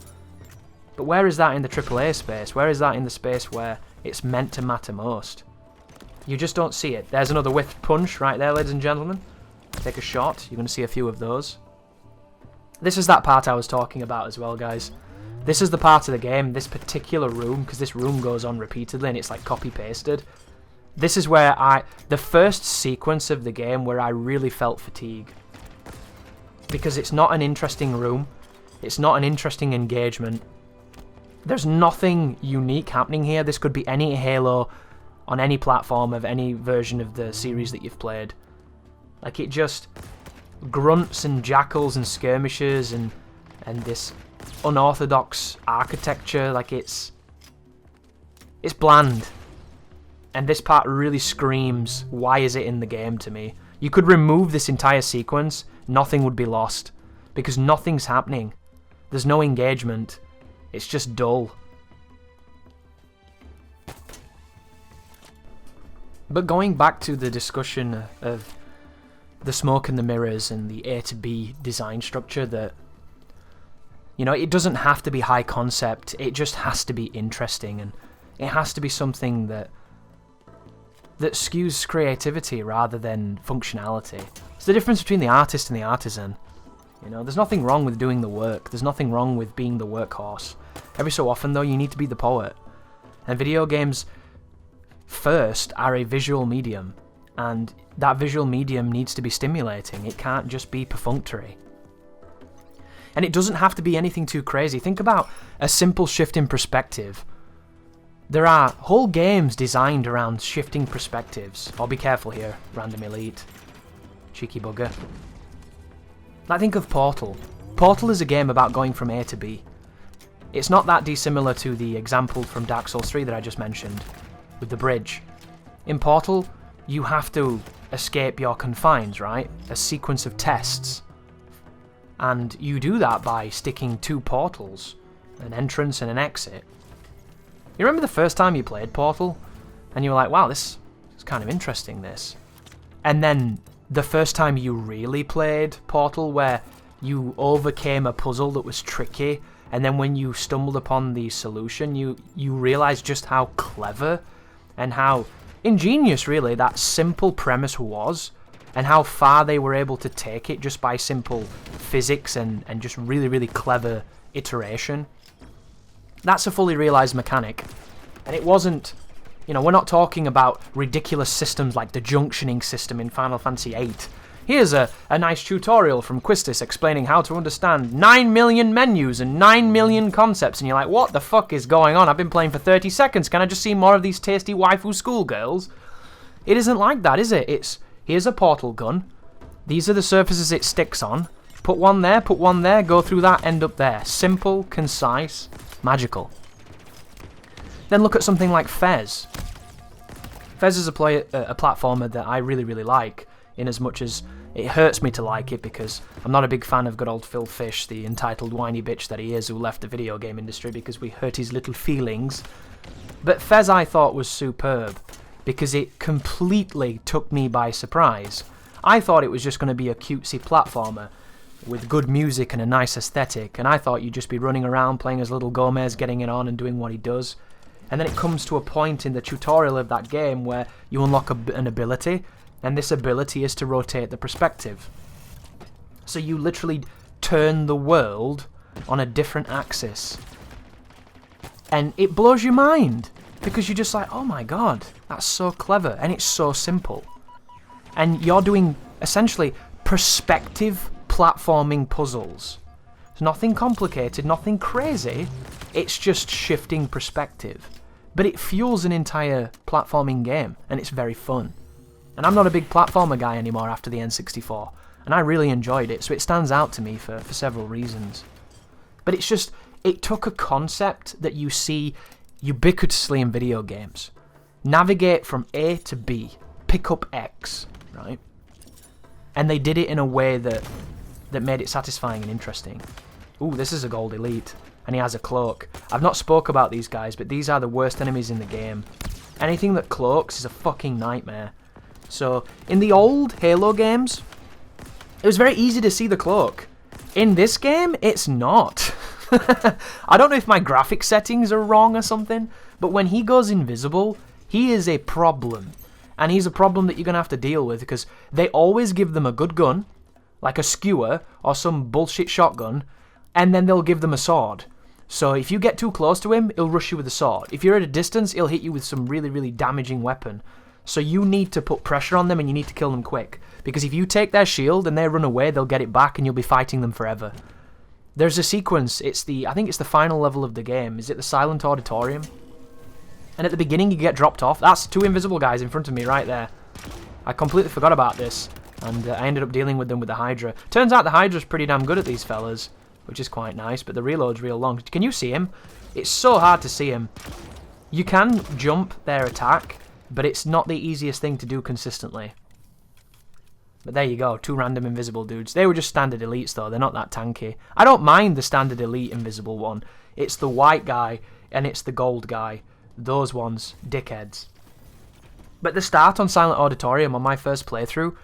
But where is that in the AAA space? Where is that in the space where it's meant to matter most? You just don't see it. There's another whiff punch right there, ladies and gentlemen. Take a shot. You're going to see a few of those. This is that part I was talking about as well, guys. This is the part of the game, this particular room, because this room goes on repeatedly and it's like copy-pasted. This is where the first sequence of the game where I really felt fatigue. Because it's not an interesting room. It's not an interesting engagement. There's nothing unique happening here. This could be any Halo on any platform of any version of the series that you've played. Like, it just grunts and jackals and skirmishes and this unorthodox architecture. Like, it's bland. And this part really screams, why is it in the game to me? You could remove this entire sequence, nothing would be lost. Because nothing's happening. There's no engagement. It's just dull. But going back to the discussion of the smoke and the mirrors and the A to B design structure, that, you know, it doesn't have to be high concept, it just has to be interesting, and it has to be something that skews creativity rather than functionality. It's the difference between the artist and the artisan. You know, there's nothing wrong with doing the work, there's nothing wrong with being the workhorse. Every so often, though, you need to be the poet. And video games, first, are a visual medium. And that visual medium needs to be stimulating. It can't just be perfunctory. And it doesn't have to be anything too crazy. Think about a simple shift in perspective. There are whole games designed around shifting perspectives. Oh, be careful here, random elite. Cheeky bugger. Like, think of Portal. Portal is a game about going from A to B. It's not that dissimilar to the example from Dark Souls 3 that I just mentioned, with the bridge. In Portal, you have to escape your confines, right? A sequence of tests. And you do that by sticking two portals, an entrance and an exit. You remember the first time you played Portal? And you were like, wow, this is kind of interesting, this. And then the first time you really played Portal, where you overcame a puzzle that was tricky, and then when you stumbled upon the solution, you realized just how clever and how ingenious, really, that simple premise was, and how far they were able to take it just by simple physics and just really, really clever iteration. That's a fully realized mechanic. And it wasn't, you know, we're not talking about ridiculous systems like the junctioning system in Final Fantasy VIII. Here's a nice tutorial from Quistis explaining how to understand 9 million menus and 9 million concepts, and you're like, what the fuck is going on? I've been playing for 30 seconds, can I just see more of these tasty waifu schoolgirls? It isn't like that, is it? It's, here's a portal gun, these are the surfaces it sticks on, put one there, go through that, end up there. Simple, concise, magical. Then look at something like Fez. Fez is a platformer that I really, really like, in as much as it hurts me to like it because I'm not a big fan of good old Phil Fish, the entitled whiny bitch that he is who left the video game industry because we hurt his little feelings. But Fez I thought was superb because it completely took me by surprise. I thought it was just going to be a cutesy platformer with good music and a nice aesthetic, and I thought you'd just be running around playing as little Gomez, getting it on and doing what he does. And then it comes to a point in the tutorial of that game where you unlock an ability, and this ability is to rotate the perspective. So you literally turn the world on a different axis. And it blows your mind. Because you're just like, oh my god, that's so clever, and it's so simple. And you're doing, essentially, perspective platforming puzzles. It's nothing complicated, nothing crazy, it's just shifting perspective. But it fuels an entire platforming game, and it's very fun. And I'm not a big platformer guy anymore after the N64, and I really enjoyed it, so it stands out to me for several reasons. But it's just, it took a concept that you see ubiquitously in video games. Navigate from A to B, pick up X, right? And they did it in a way that made it satisfying and interesting. Ooh, this is a gold elite, and he has a cloak. I've not spoke about these guys, but these are the worst enemies in the game. Anything that cloaks is a fucking nightmare. So, in the old Halo games, it was very easy to see the cloak. In this game, it's not. I don't know if my graphic settings are wrong or something, but when he goes invisible, he is a problem. And he's a problem that you're going to have to deal with, because they always give them a good gun, like a skewer or some bullshit shotgun, and then they'll give them a sword. So if you get too close to him, he'll rush you with a sword. If you're at a distance, he'll hit you with some really, really damaging weapon. So you need to put pressure on them, and you need to kill them quick. Because if you take their shield and they run away, they'll get it back, and you'll be fighting them forever. There's a sequence, I think it's the final level of the game. Is it the Silent Auditorium? And at the beginning you get dropped off. That's two invisible guys in front of me right there. I completely forgot about this, and I ended up dealing with them with the Hydra. Turns out the Hydra's pretty damn good at these fellas, which is quite nice, but the reload's real long. Can you see him? It's so hard to see him. You can jump their attack, but it's not the easiest thing to do consistently. But there you go, two random invisible dudes. They were just standard elites though, they're not that tanky. I don't mind the standard elite invisible one. It's the white guy and it's the gold guy. Those ones, dickheads. But the start on Silent Auditorium on my first playthrough,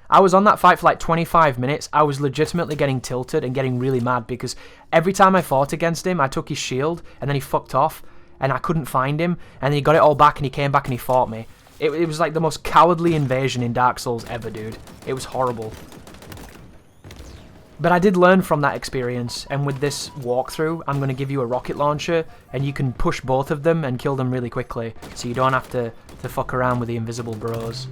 I was on that fight for like 25 minutes. I was legitimately getting tilted and getting really mad because every time I fought against him, I took his shield and then he fucked off and I couldn't find him, and then he got it all back and he came back and he fought me. It was like the most cowardly invasion in Dark Souls ever, dude. It was horrible. But I did learn from that experience, and with this walkthrough, I'm going to give you a rocket launcher, and you can push both of them and kill them really quickly, so you don't have to fuck around with the invisible bros.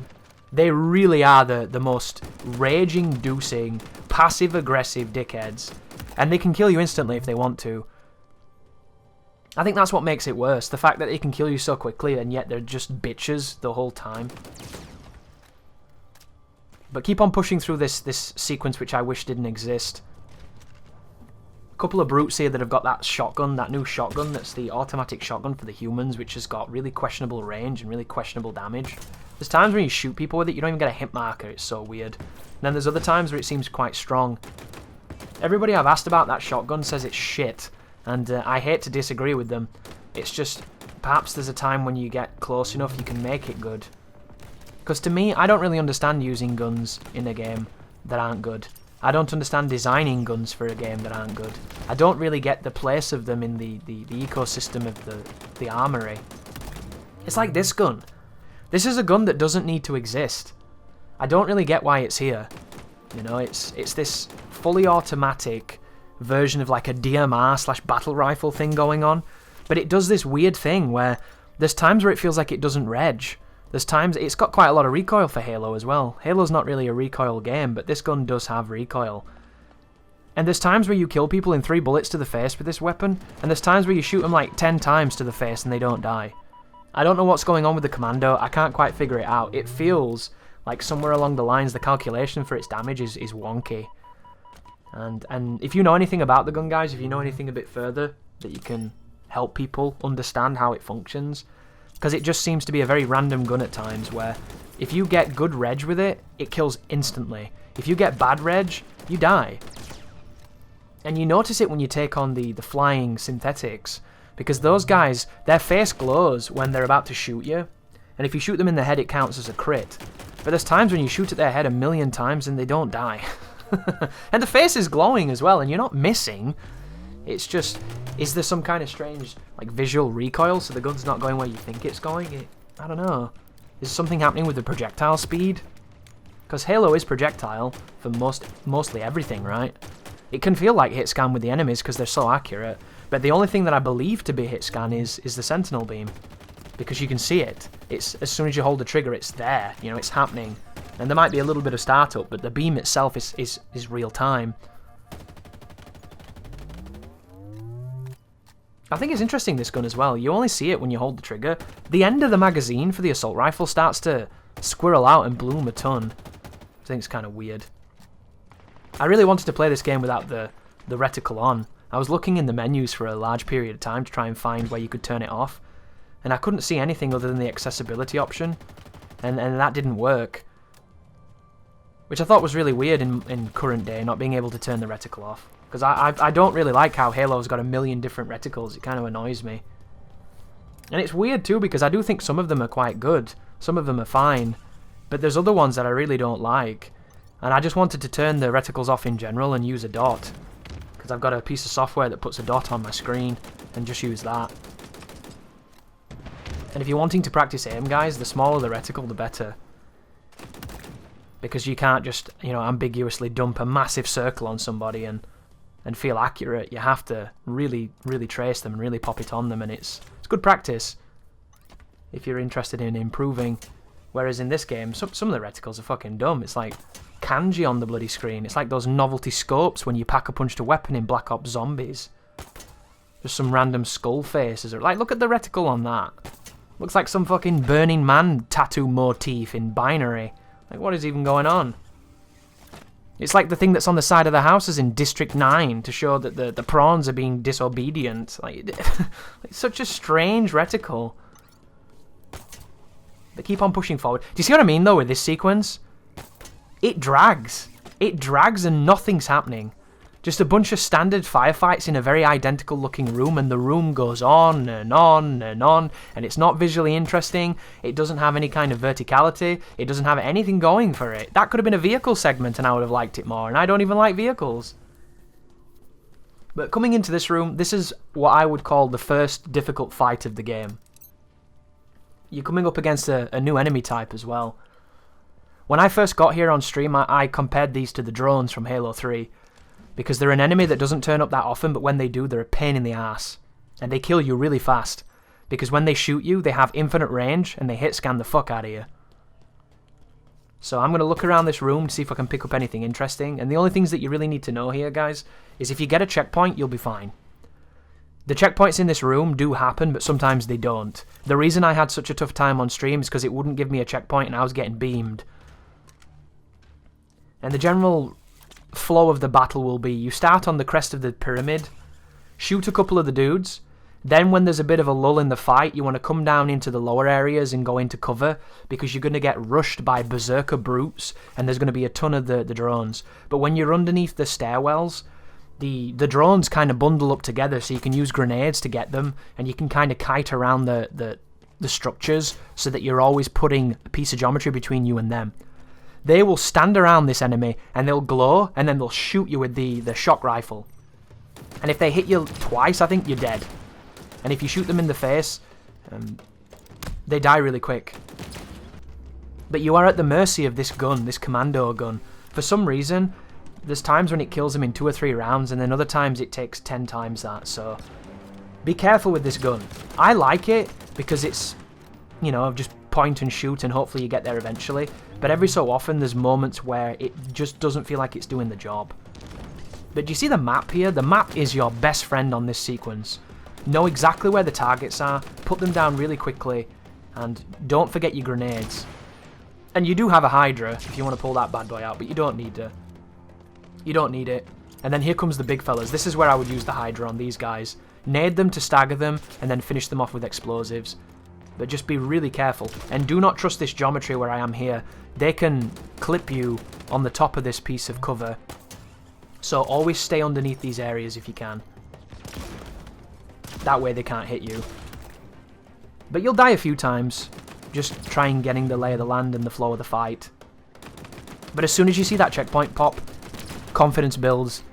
They really are the most rage-inducing, passive-aggressive dickheads, and they can kill you instantly if they want to. I think that's what makes it worse, the fact that they can kill you so quickly and yet they're just bitches the whole time. But keep on pushing through this sequence which I wish didn't exist. A couple of brutes here that have got that shotgun, that new shotgun that's the automatic shotgun for the humans, which has got really questionable range and really questionable damage. There's times when you shoot people with it, you don't even get a hit marker, it's so weird. And then there's other times where it seems quite strong. Everybody I've asked about that shotgun says it's shit. And I hate to disagree with them. It's just, perhaps there's a time when you get close enough you can make it good. Because to me, I don't really understand using guns in a game that aren't good. I don't understand designing guns for a game that aren't good. I don't really get the place of them in the ecosystem of the armory. It's like this gun. This is a gun that doesn't need to exist. I don't really get why it's here. You know, it's this fully automatic version of like a DMR/battle rifle thing going on, but it does this weird thing where there's times where it feels like it doesn't reg. There's times it's got quite a lot of recoil for Halo as well. Halo's not really a recoil game, but this gun does have recoil. And there's times where you kill people in 3 bullets to the face with this weapon, and there's times where you shoot them like 10 times to the face and they don't die. I don't know what's going on with the commando, I can't quite figure it out. It feels like somewhere along the lines the calculation for its damage is wonky. And if you know anything about the gun, guys, if you know anything a bit further that you can help people understand how it functions, because it just seems to be a very random gun at times where if you get good reg with it, it kills instantly. If you get bad reg, you die. And you notice it when you take on the flying synthetics, because those guys, their face glows when they're about to shoot you, and if you shoot them in the head it counts as a crit. But there's times when you shoot at their head 1,000,000 times and they don't die. And the face is glowing as well, and you're not missing. It's just, is there some kind of strange like visual recoil so the gun's not going where you think it's going? I don't know. Is something happening with the projectile speed? Because Halo is projectile for mostly everything, right? It can feel like hit scan with the enemies because they're so accurate, but the only thing that I believe to be hit scan is the sentinel beam. because you can see it. It's as soon as you hold the trigger, it's there. You know, it's happening. And there might be a little bit of startup, but the beam itself is real time. I think it's interesting, this gun as well. You only see it when you hold the trigger. The end of the magazine for the assault rifle starts to squirrel out and bloom a ton. I think it's kind of weird. I really wanted to play this game without the reticle on. I was looking in the menus for a large period of time to try and find where you could turn it off, and I couldn't see anything other than the accessibility option, and that didn't work. Which I thought was really weird in current day, not being able to turn the reticle off. Because I don't really like how Halo's got a million different reticles. It kind of annoys me. And it's weird too, because I do think some of them are quite good. Some of them are fine. But there's other ones that I really don't like. And I just wanted to turn the reticles off in general and use a dot. Because I've got a piece of software that puts a dot on my screen, and just use that. And if you're wanting to practice aim, guys, the smaller the reticle, the better. Because you can't just, you know, ambiguously dump a massive circle on somebody and feel accurate. You have to really, really trace them and really pop it on them, and it's good practice if you're interested in improving. Whereas in this game, some of the reticles are fucking dumb. It's like kanji on the bloody screen. It's like those novelty scopes when you pack a punched a weapon in Black Ops Zombies. Just some random skull faces. Or like, look at the reticle on that. Looks like some fucking Burning Man tattoo motif in Binary. Like, what is even going on? It's like the thing that's on the side of the houses in District 9 to show that the prawns are being disobedient. Like, it's such a strange reticle. They keep on pushing forward. Do you see what I mean, though, with this sequence? It drags. It drags and nothing's happening. Just a bunch of standard firefights in a very identical looking room, and the room goes on and on and on, and it's not visually interesting. It doesn't have any kind of verticality. It doesn't have anything going for it. That could have been a vehicle segment and I would have liked it more, and I don't even like vehicles. But coming into this room, this is what I would call the first difficult fight of the game. You're coming up against a new enemy type as well. When I first got here on stream, I compared these to the drones from Halo 3. Because they're an enemy that doesn't turn up that often, but when they do, they're a pain in the ass. And they kill you really fast. Because when they shoot you, they have infinite range, and they hit scan the fuck out of you. So I'm going to look around this room to see if I can pick up anything interesting. And the only things that you really need to know here, guys, is if you get a checkpoint, you'll be fine. The checkpoints in this room do happen, but sometimes they don't. The reason I had such a tough time on stream is because it wouldn't give me a checkpoint, and I was getting beamed. And the general flow of the battle will be, you start on the crest of the pyramid, shoot a couple of the dudes, then when there's a bit of a lull in the fight, you want to come down into the lower areas and go into cover, because you're going to get rushed by berserker brutes, and there's going to be a ton of the drones. But when you're underneath the stairwells, the drones kind of bundle up together, so you can use grenades to get them, and you can kind of kite around the structures, so that you're always putting a piece of geometry between you and them. They will stand around this enemy, and they'll glow, and then they'll shoot you with the shock rifle. And if they hit you twice, I think you're dead. And if you shoot them in the face, they die really quick. But you are at the mercy of this gun, this commando gun. For some reason, there's times when it kills them in 2 or 3 rounds, and then other times it takes 10 times that, so be careful with this gun. I like it because it's, you know, just point and shoot, and hopefully you get there eventually. But every so often there's moments where it just doesn't feel like it's doing the job. But do you see the map here? The map is your best friend on this sequence. Know exactly where the targets are, put them down really quickly, and don't forget your grenades. And you do have a Hydra if you want to pull that bad boy out, but you don't need to. You don't need it. And then here comes the big fellas. This is where I would use the Hydra on these guys. Nade them to stagger them, and then finish them off with explosives. But just be really careful. And do not trust this geometry where I am here. They can clip you on the top of this piece of cover. So always stay underneath these areas if you can. That way they can't hit you. But you'll die a few times. Just try and getting the lay of the land and the flow of the fight. But as soon as you see that checkpoint pop, confidence builds,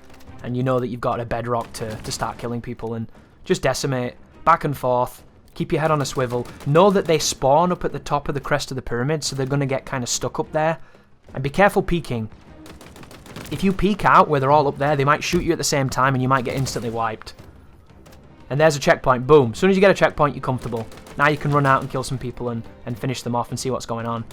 and you know that you've got a bedrock to start killing people, and just decimate, back and forth. Keep your head on a swivel. Know that they spawn up at the top of the crest of the pyramid, so they're going to get kind of stuck up there. And be careful peeking. If you peek out where they're all up there, they might shoot you at the same time, and you might get instantly wiped. And there's a checkpoint. Boom. As soon as you get a checkpoint, you're comfortable. Now you can run out and kill some people and finish them off and see what's going on.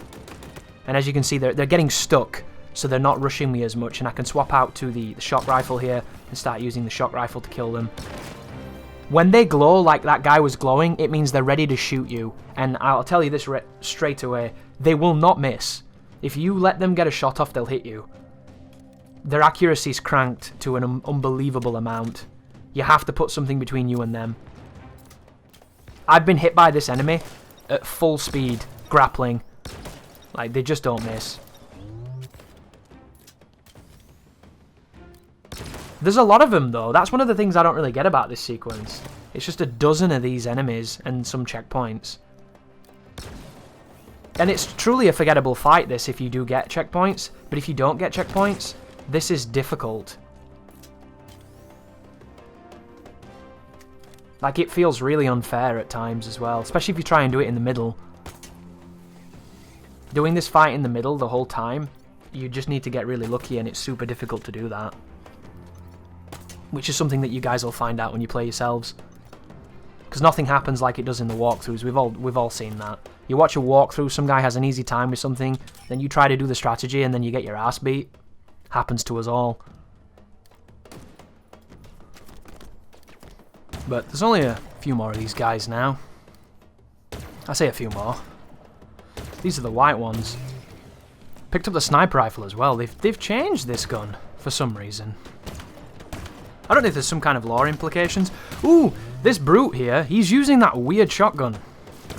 And as you can see, they're getting stuck, so they're not rushing me as much, and I can swap out to the shock rifle here and start using the shock rifle to kill them. When they glow like that guy was glowing, it means they're ready to shoot you. And I'll tell you this straight away, they will not miss. If you let them get a shot off, they'll hit you. Their accuracy's cranked to an unbelievable amount. You have to put something between you and them. I've been hit by this enemy at full speed, grappling. Like, they just don't miss. There's a lot of them, though. That's one of the things I don't really get about this sequence. It's just a dozen of these enemies and some checkpoints. And it's truly a forgettable fight, this, if you do get checkpoints. But if you don't get checkpoints, this is difficult. Like, it feels really unfair at times as well, especially if you try and do it in the middle. Doing this fight in the middle the whole time, you just need to get really lucky, and it's super difficult to do that. Which is something that you guys will find out when you play yourselves. Because nothing happens like it does in the walkthroughs. We've all seen that. You watch a walkthrough, some guy has an easy time with something, then you try to do the strategy and then you get your ass beat. Happens to us all. But there's only a few more of these guys now. I say a few more. These are the white ones. Picked up the sniper rifle as well. They've changed this gun for some reason. I don't know if there's some kind of lore implications. Ooh, this brute here, he's using that weird shotgun.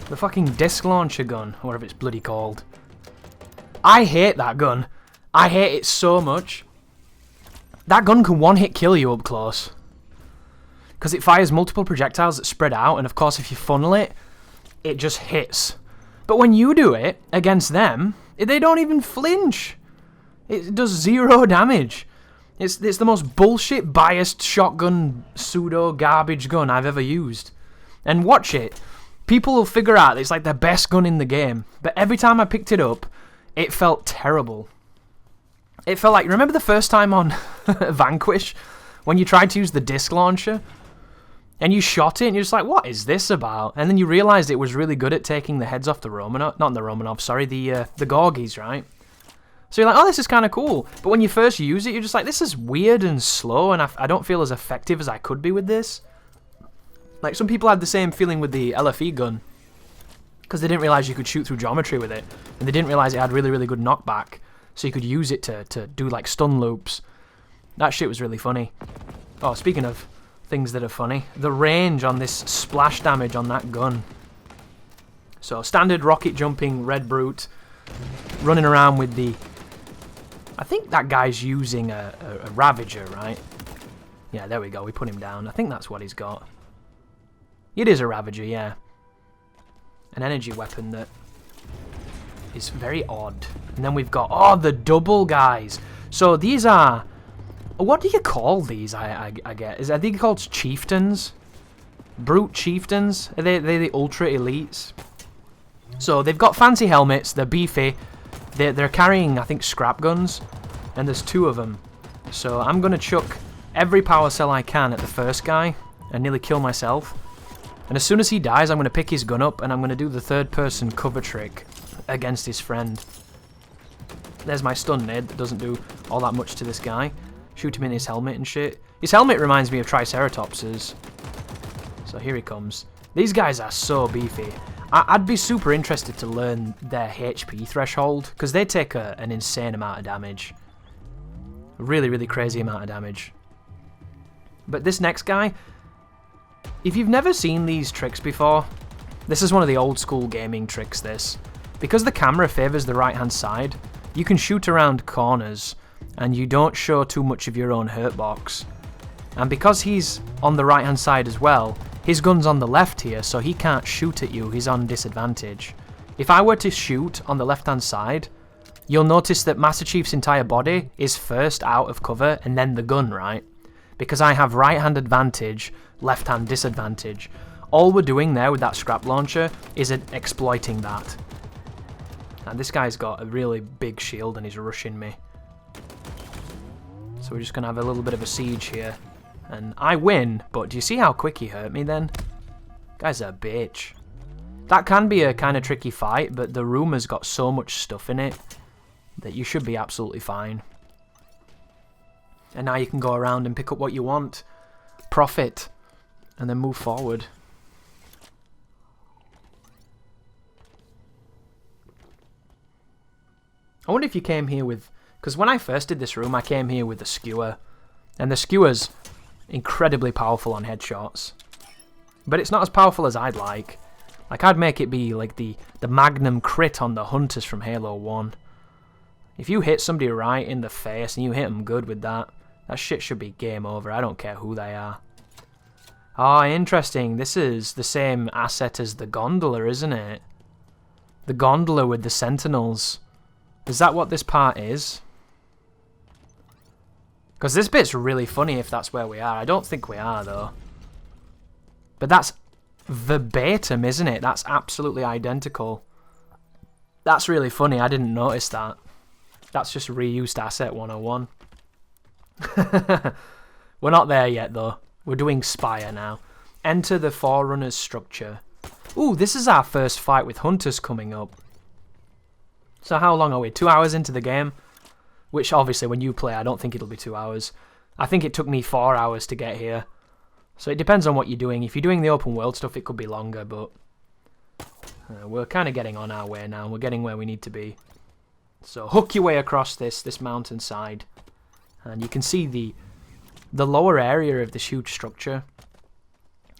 The fucking disc launcher gun, or whatever it's bloody called. I hate that gun. I hate it so much. That gun can one-hit kill you up close. Because it fires multiple projectiles that spread out, and of course if you funnel it, it just hits. But when you do it against them, they don't even flinch. It does 0 damage. It's the most bullshit biased shotgun pseudo garbage gun I've ever used. And watch it. People will figure out it's like the best gun in the game. But every time I picked it up, it felt terrible. It felt like, remember the first time on Vanquish when you tried to use the disc launcher and you shot it and you're just like, what is this about? And then you realized it was really good at taking the heads off the Romanov, not the Romanov, sorry, the Gorgies, right? So you're like, oh, this is kind of cool. But when you first use it, you're just like, this is weird and slow, and I don't feel as effective as I could be with this. Like, some people had the same feeling with the LFE gun, because they didn't realize you could shoot through geometry with it, and they didn't realize it had really, really good knockback, so you could use it to do, like, stun loops. That shit was really funny. Oh, speaking of things that are funny, the range on this splash damage on that gun. So, standard rocket jumping Red Brute, running around with the... I think that guy's using a Ravager, right? Yeah, there we go. We put him down. I think that's what he's got. It is a Ravager, yeah. An energy weapon that is very odd. And then we've got... Oh, the double guys. So these are... What do you call these, I get? Are they called chieftains? Brute chieftains? Are they the ultra elites? So they've got fancy helmets. They're beefy. They're carrying, I think, scrap guns, and there's 2 of them. So I'm going to chuck every power cell I can at the first guy and nearly kill myself. And as soon as he dies, I'm going to pick his gun up and I'm going to do the third-person cover trick against his friend. There's my stun nade that doesn't do all that much to this guy. Shoot him in his helmet and shit. His helmet reminds me of Triceratops's. So here he comes. These guys are so beefy. I'd be super interested to learn their HP threshold, because they take an insane amount of damage. A really, really crazy amount of damage. But this next guy, if you've never seen these tricks before, this is one of the old school gaming tricks, this. Because the camera favours the right hand side, you can shoot around corners, and you don't show too much of your own hurt box. And because he's on the right hand side as well, his gun's on the left here, so he can't shoot at you, he's on disadvantage. If I were to shoot on the left-hand side, you'll notice that Master Chief's entire body is first out of cover, and then the gun, right? Because I have right-hand advantage, left-hand disadvantage. All we're doing there with that scrap launcher is exploiting that. And this guy's got a really big shield, and he's rushing me. So we're just going to have a little bit of a siege here. And I win, but do you see how quick he hurt me then? Guy's a bitch. That can be a kind of tricky fight, but the room has got so much stuff in it that you should be absolutely fine. And now you can go around and pick up what you want, profit, and then move forward. I wonder if you came here with... Because when I first did this room, I came here with the skewer. And the skewer's incredibly powerful on headshots. But it's not as powerful as I'd like. Like, I'd make it be like the magnum crit on the hunters from Halo 1. If you hit somebody right in the face and you hit them good with that, that shit should be game over. I don't care who they are. Ah, interesting. This is the same asset as the gondola, isn't it? The gondola with the sentinels. Is that what this part is? Because this bit's really funny if that's where we are. I don't think we are, though. But that's verbatim, isn't it? That's absolutely identical. That's really funny. I didn't notice that. That's just reused asset 101. We're not there yet, though. We're doing Spire now. Enter the Forerunner's structure. Ooh, this is our first fight with hunters coming up. So how long are we? 2 hours into the game? Which, obviously, when you play, I don't think it'll be 2 hours. I think it took me 4 hours to get here. So it depends on what you're doing. If you're doing the open world stuff, it could be longer, but... we're kind of getting on our way now. We're getting where we need to be. So hook your way across this mountainside. And you can see the lower area of this huge structure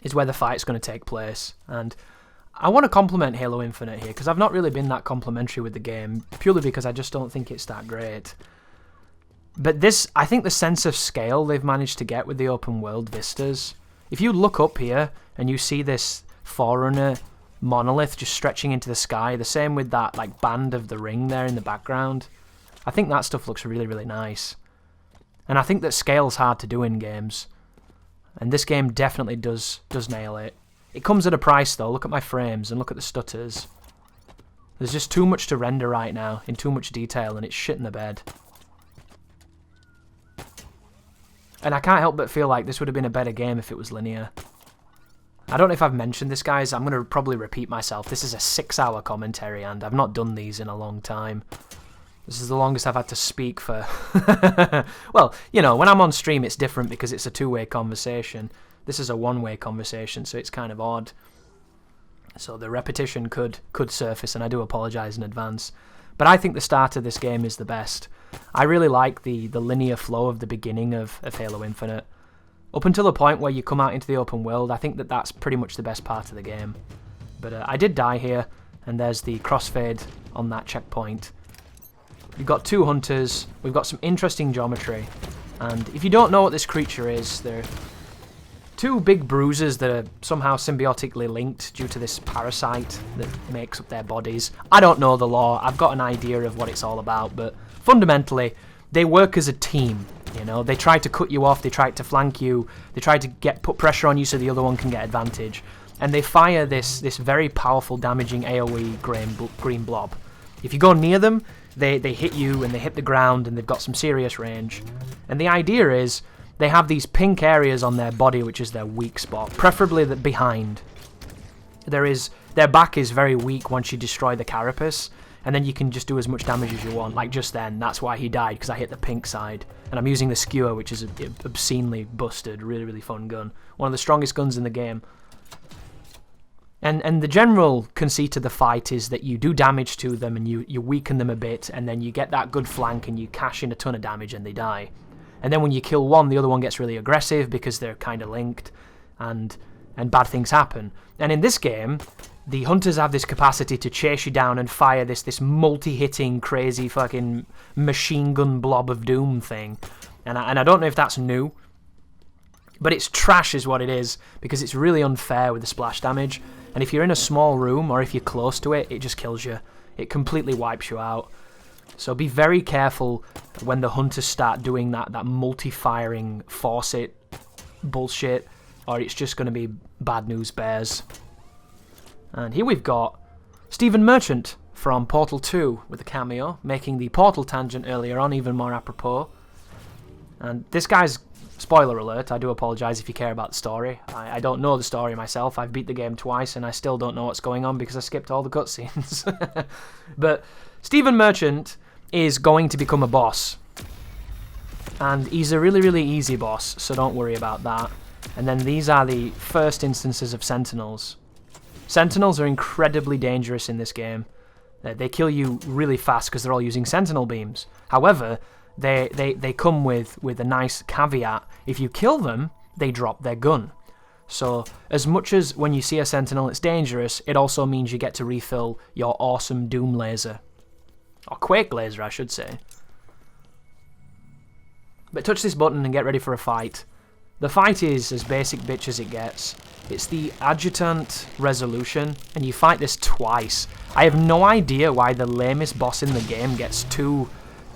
is where the fight's going to take place. And I want to compliment Halo Infinite here, because I've not really been that complimentary with the game, purely because I just don't think it's that great. But this, I think the sense of scale they've managed to get with the open world vistas. If you look up here and you see this Forerunner monolith just stretching into the sky, the same with that like band of the ring there in the background, I think that stuff looks really, really nice. And I think that scale's hard to do in games. And this game definitely does nail it. It comes at a price though. Look at my frames and look at the stutters. There's just too much to render right now in too much detail, and it's shit in the bed. And I can't help but feel like this would have been a better game if it was linear. I don't know if I've mentioned this, guys. I'm going to probably repeat myself. This is a 6-hour commentary, and I've not done these in a long time. This is the longest I've had to speak for... Well, you know, when I'm on stream, it's different because it's a two-way conversation. This is a one-way conversation, so it's kind of odd. So the repetition could surface, and I do apologise in advance. But I think the start of this game is the best. I really like the linear flow of the beginning of Halo Infinite. Up until the point where you come out into the open world, I think that that's pretty much the best part of the game. But I did die here, and there's the crossfade on that checkpoint. We've got 2 hunters, we've got some interesting geometry, and if you don't know what this creature is, they're 2 big bruisers that are somehow symbiotically linked due to this parasite that makes up their bodies. I don't know the lore, I've got an idea of what it's all about, but fundamentally, they work as a team. You know, they try to cut you off, they try to flank you, they try to put pressure on you so the other one can get advantage. And they fire this very powerful, damaging AoE green blob. If you go near them, they hit you and they hit the ground and they've got some serious range. And the idea is they have these pink areas on their body which is their weak spot, preferably the behind. Their back is very weak once you destroy the carapace, and then you can just do as much damage as you want, like just then. That's why he died, because I hit the pink side. And I'm using the skewer, which is obscenely busted, really, really fun gun. One of the strongest guns in the game. And the general conceit of the fight is that you do damage to them and you weaken them a bit, and then you get that good flank and you cash in a ton of damage and they die. And then when you kill one, the other one gets really aggressive because they're kind of linked, and bad things happen. And in this game, the hunters have this capacity to chase you down and fire this multi-hitting, crazy fucking machine gun blob of doom thing. And I don't know if that's new, but it's trash is what it is, because it's really unfair with the splash damage. And if you're in a small room, or if you're close to it, it just kills you. It completely wipes you out. So be very careful when the hunters start doing that multi-firing force it bullshit, or it's just going to be bad news bears. And here we've got Stephen Merchant from Portal 2 with a cameo, making the Portal tangent earlier on even more apropos. And this guy's Spoiler alert, I do apologise if you care about the story. I don't know the story myself. I've beat the game twice and I still don't know what's going on because I skipped all the cutscenes. But Stephen Merchant is going to become a boss. And he's a really, really easy boss, so don't worry about that. And then these are the first instances of Sentinels. Sentinels are incredibly dangerous in this game. They kill you really fast because they're all using Sentinel beams. However, they come with a nice caveat. If you kill them, they drop their gun. So as much as when you see a Sentinel it's dangerous, it also means you get to refill your awesome Doom laser. Or Quake laser, I should say. But touch this button and get ready for a fight. The fight is as basic bitch as it gets. It's the Adjutant resolution, and you fight this twice. I have no idea why the lamest boss in the game gets two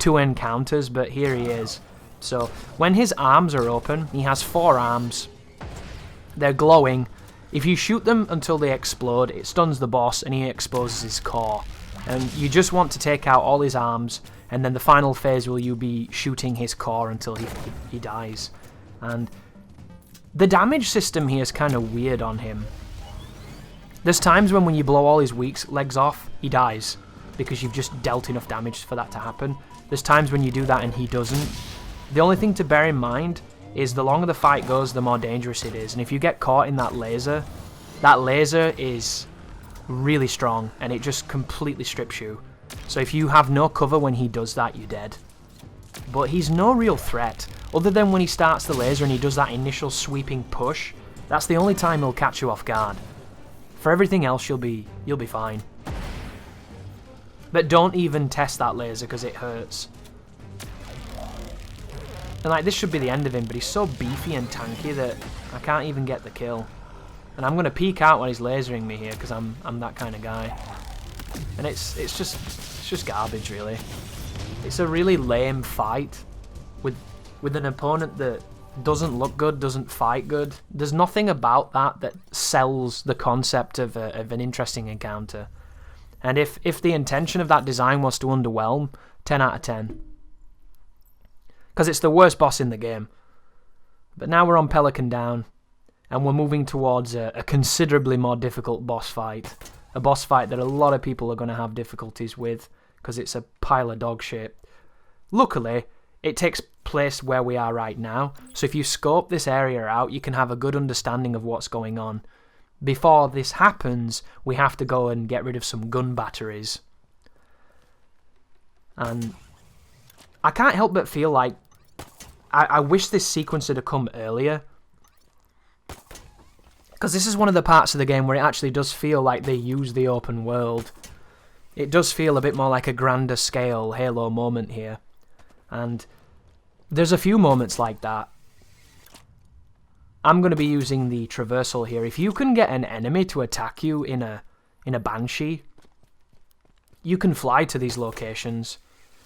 encounters, but here he is. So when his arms are open, he has 4 arms. They're glowing. If you shoot them until they explode, it stuns the boss and he exposes his core. And you just want to take out all his arms, and then the final phase will you be shooting his core until he dies. And the damage system here is kind of weird on him. There's times when you blow all his weak legs off, he dies, because you've just dealt enough damage for that to happen. There's times when you do that and he doesn't. The only thing to bear in mind is the longer the fight goes, the more dangerous it is. And if you get caught in that laser is really strong, and it just completely strips you. So if you have no cover when he does that, you're dead. But he's no real threat, other than when he starts the laser and he does that initial sweeping push. That's the only time he'll catch you off guard. For everything else, you'll be fine. But don't even test that laser because it hurts. And like, this should be the end of him, but he's so beefy and tanky that I can't even get the kill. And I'm going to peek out when he's lasering me here because I'm that kind of guy. And it's just garbage, really. It's a really lame fight with an opponent that doesn't look good, doesn't fight good. There's nothing about that sells the concept of an interesting encounter. And if the intention of that design was to underwhelm, 10 out of 10. Because it's the worst boss in the game. But now we're on Pelican Down, and we're moving towards a considerably more difficult boss fight. A boss fight that a lot of people are going to have difficulties with, because it's a pile of dog shit. Luckily, it takes place where we are right now, so if you scope this area out, you can have a good understanding of what's going on. Before this happens, we have to go and get rid of some gun batteries. And I can't help but feel like I wish this sequence had come earlier. Because this is one of the parts of the game where it actually does feel like they use the open world. It does feel a bit more like a grander scale Halo moment here. And there's a few moments like that. I'm going to be using the traversal here. If you can get an enemy to attack you in a Banshee, you can fly to these locations.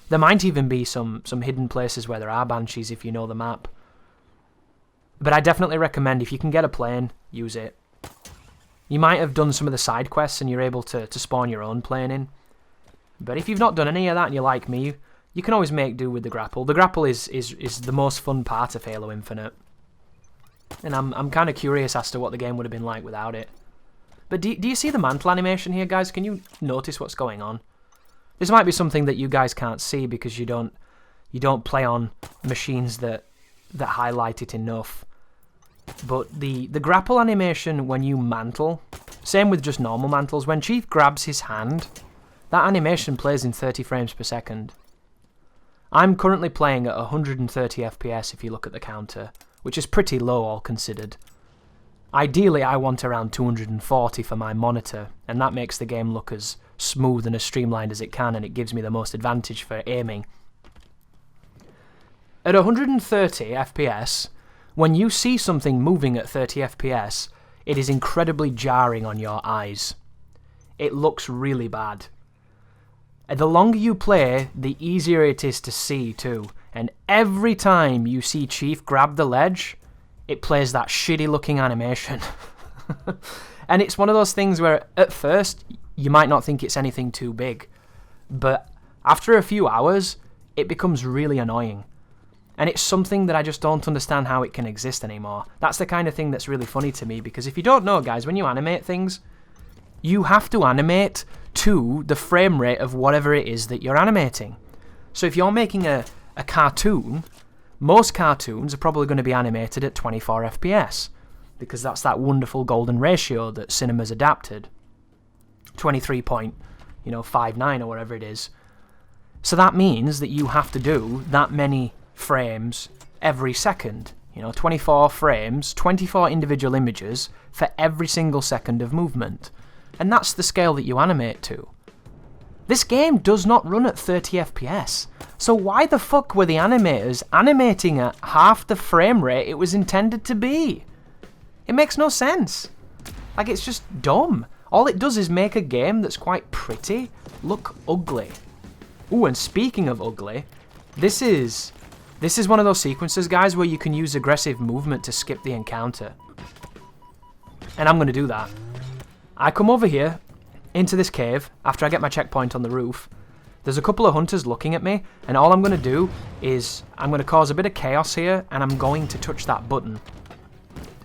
There might even be some hidden places where there are Banshees if you know the map. But I definitely recommend, if you can get a plane, use it. You might have done some of the side quests and you're able to spawn your own plane in. But if you've not done any of that and you're like me, you can always make do with the grapple. The grapple is the most fun part of Halo Infinite. And I'm kind of curious as to what the game would have been like without it. But do you see the mantle animation here, guys? Can you notice what's going on? This might be something that you guys can't see because you don't play on machines that highlight it enough. But the grapple animation when you mantle, same with just normal mantles, when Chief grabs his hand, that animation plays in 30 frames per second. I'm currently playing at 130 FPS if you look at the counter, which is pretty low all considered. Ideally I want around 240 for my monitor, and that makes the game look as smooth and as streamlined as it can, and it gives me the most advantage for aiming. At 130 FPS, when you see something moving at 30 FPS, it is incredibly jarring on your eyes. It looks really bad. The longer you play, the easier it is to see too, and every time you see Chief grab the ledge, it plays that shitty looking animation. And it's one of those things where at first you might not think it's anything too big, but after a few hours it becomes really annoying. And it's something that I just don't understand how it can exist anymore. That's the kind of thing that's really funny to me, because if you don't know, guys, when you animate things, you have to animate to the frame rate of whatever it is that you're animating. So if you're making a cartoon, most cartoons are probably going to be animated at 24 FPS, because that's that wonderful golden ratio that cinema's adapted. 23.59 or whatever it is. So that means that you have to do that many frames every second. 24 frames, 24 individual images for every single second of movement. And that's the scale that you animate to. This game does not run at 30 FPS. So why the fuck were the animators animating at half the frame rate it was intended to be? It makes no sense. Like, it's just dumb. All it does is make a game that's quite pretty look ugly. Ooh, and speaking of ugly, this is one of those sequences, guys, where you can use aggressive movement to skip the encounter. And I'm going to do that. I come over here into this cave after I get my checkpoint on the roof. There's a couple of hunters looking at me, and all I'm going to do is I'm going to cause a bit of chaos here, and I'm going to touch that button.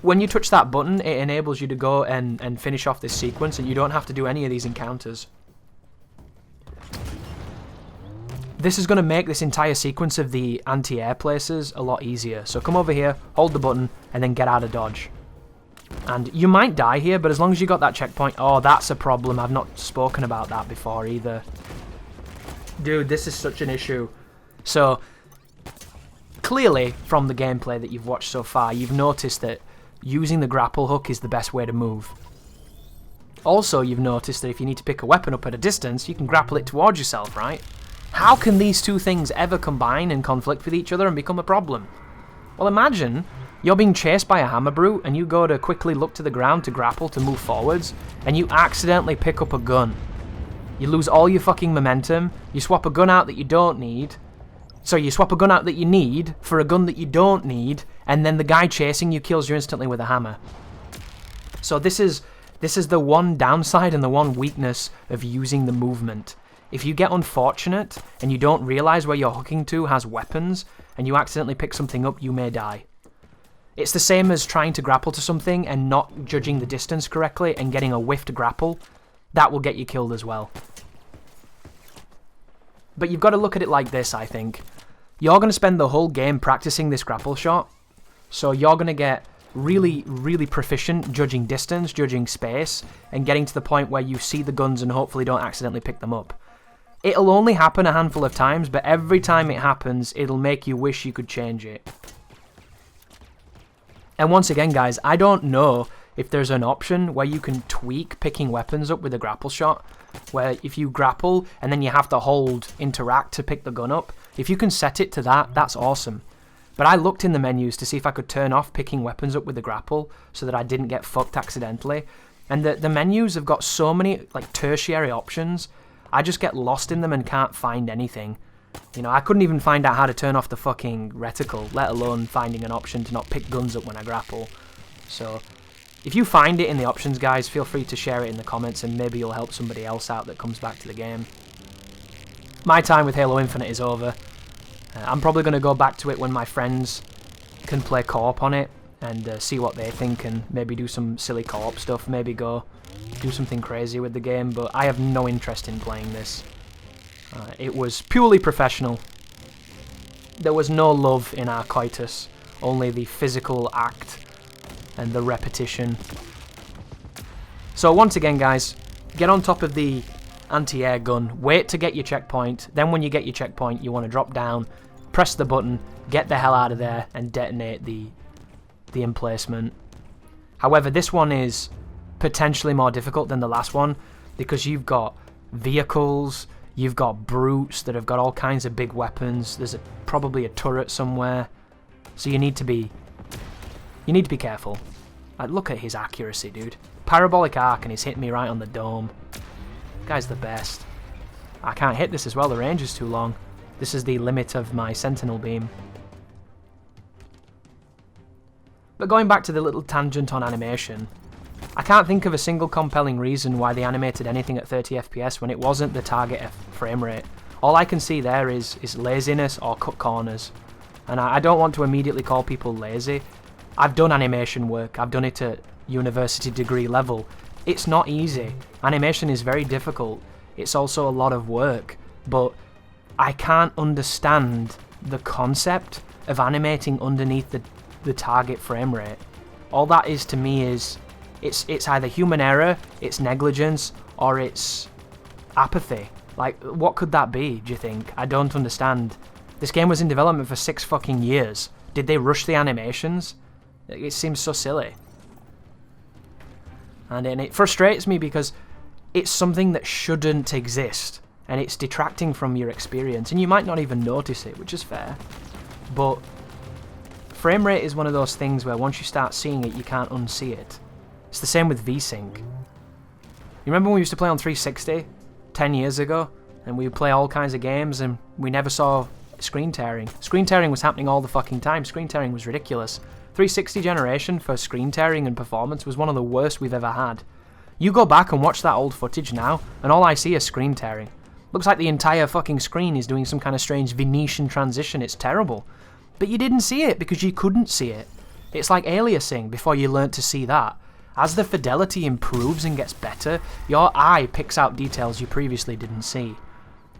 When you touch that button, it enables you to go and finish off this sequence, and you don't have to do any of these encounters. This is going to make this entire sequence of the anti-air places a lot easier. So come over here, hold the button, and then get out of dodge. And you might die here, but as long as you got that checkpoint... Oh, that's a problem. I've not spoken about that before either. Dude, this is such an issue. So, clearly, from the gameplay that you've watched so far, you've noticed that using the grapple hook is the best way to move. Also, you've noticed that if you need to pick a weapon up at a distance, you can grapple it towards yourself, right? How can these two things ever combine and conflict with each other and become a problem? Well, imagine you're being chased by a hammer brute and you go to quickly look to the ground to grapple to move forwards, and you accidentally pick up a gun. You lose all your fucking momentum, you swap a gun out that you don't need, so you swap a gun out that you need for a gun that you don't need, and then the guy chasing you kills you instantly with a hammer. So this is the one downside and the one weakness of using the movement. If you get unfortunate and you don't realise where you're hooking to has weapons and you accidentally pick something up, you may die. It's the same as trying to grapple to something and not judging the distance correctly and getting a whiffed grapple. That will get you killed as well. But you've got to look at it like this, I think. You're going to spend the whole game practicing this grapple shot, so you're going to get really, really proficient judging distance, judging space, and getting to the point where you see the guns and hopefully don't accidentally pick them up. It'll only happen a handful of times, but every time it happens, it'll make you wish you could change it. And once again, guys, I don't know if there's an option where you can tweak picking weapons up with a grapple shot, where if you grapple and then you have to hold interact to pick the gun up. If you can set it to that, that's awesome. But I looked in the menus to see if I could turn off picking weapons up with the grapple so that I didn't get fucked accidentally. And the menus have got so many like tertiary options, I just get lost in them and can't find anything. I couldn't even find out how to turn off the fucking reticle, let alone finding an option to not pick guns up when I grapple. So, if you find it in the options, guys, feel free to share it in the comments and maybe you'll help somebody else out that comes back to the game. My time with Halo Infinite is over. I'm probably going to go back to it when my friends can play co-op on it and see what they think and maybe do some silly co-op stuff, maybe go do something crazy with the game, but I have no interest in playing this. It was purely professional. There was no love in our coitus, only the physical act and the repetition. So once again, guys, get on top of the anti-air gun, wait to get your checkpoint, then when you get your checkpoint you want to drop down, press the button, get the hell out of there and detonate the emplacement. However, this one is potentially more difficult than the last one because you've got vehicles, you've got brutes that have got all kinds of big weapons, there's probably a turret somewhere, so you need to be careful. Like, look at his accuracy, dude. Parabolic arc and he's hitting me right on the dome. Guy's the best. I can't hit this as well, the range is too long. This is the limit of my sentinel beam. But going back to the little tangent on animation, I can't think of a single compelling reason why they animated anything at 30 FPS when it wasn't the target frame rate. All I can see there is laziness or cut corners. And I don't want to immediately call people lazy. I've done animation work. I've done it at university degree level. It's not easy. Animation is very difficult. It's also a lot of work. But I can't understand the concept of animating underneath the target frame rate. All that is to me is it's either human error, it's negligence, or it's apathy. Like, what could that be, do you think? I don't understand. This game was in development for 6 fucking years. Did they rush the animations? It seems so silly. And it frustrates me because it's something that shouldn't exist. And it's detracting from your experience. And you might not even notice it, which is fair. But frame rate is one of those things where once you start seeing it, you can't unsee it. It's the same with VSync. You remember when we used to play on 360 10 years ago? And we would play all kinds of games and we never saw screen tearing. Screen tearing was happening all the fucking time. Screen tearing was ridiculous. 360 generation for screen tearing and performance was one of the worst we've ever had. You go back and watch that old footage now, and all I see is screen tearing. Looks like the entire fucking screen is doing some kind of strange Venetian transition. It's terrible. But you didn't see it because you couldn't see it. It's like aliasing before you learnt to see that. As the fidelity improves and gets better, your eye picks out details you previously didn't see.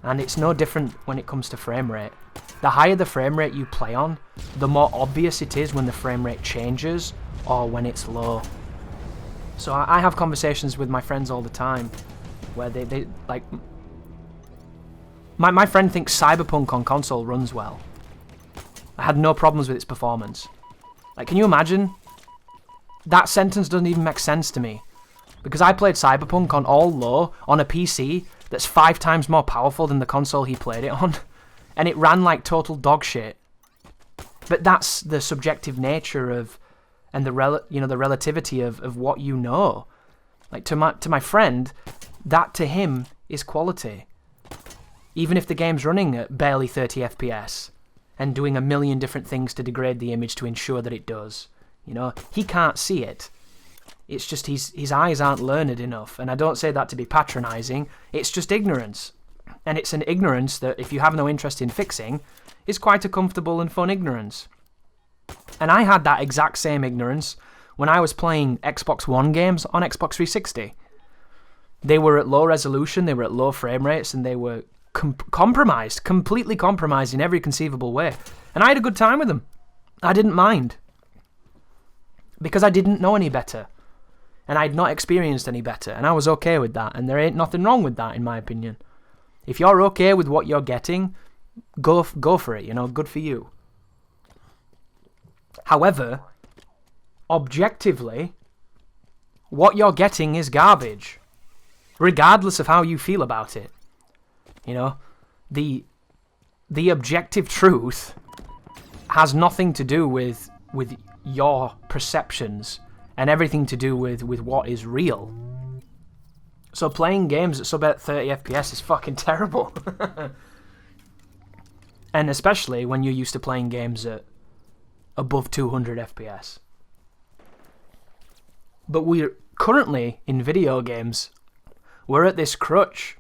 And it's no different when it comes to frame rate. The higher the frame rate you play on, the more obvious it is when the frame rate changes or when it's low. So I have conversations with my friends all the time where they like... My friend thinks Cyberpunk on console runs well. I had no problems with its performance. Like, can you imagine? That sentence doesn't even make sense to me. Because I played Cyberpunk on all low, on a PC that's 5 times more powerful than the console he played it on. And it ran like total dog shit. But that's the subjective nature of, and the relativity of what you know. Like, to my friend, that to him is quality. Even if the game's running at barely 30 FPS and doing a million different things to degrade the image to ensure that it does. You know, he can't see it. It's just his eyes aren't learned enough. And I don't say that to be patronising. It's just ignorance. And it's an ignorance that, if you have no interest in fixing, is quite a comfortable and fun ignorance. And I had that exact same ignorance when I was playing Xbox One games on Xbox 360. They were at low resolution, they were at low frame rates, and they were completely compromised in every conceivable way. And I had a good time with them. I didn't mind. Because I didn't know any better. And I'd not experienced any better. And I was okay with that. And there ain't nothing wrong with that, in my opinion. If you're okay with what you're getting, go for it, you know, good for you. However, objectively, what you're getting is garbage. Regardless of how you feel about it. You know, the objective truth has nothing to do with your perceptions and everything to do with what is real. So playing games at sub 30 FPS is fucking terrible. And especially when you're used to playing games at above 200 FPS. But we're currently, in video games, we're at this crutch.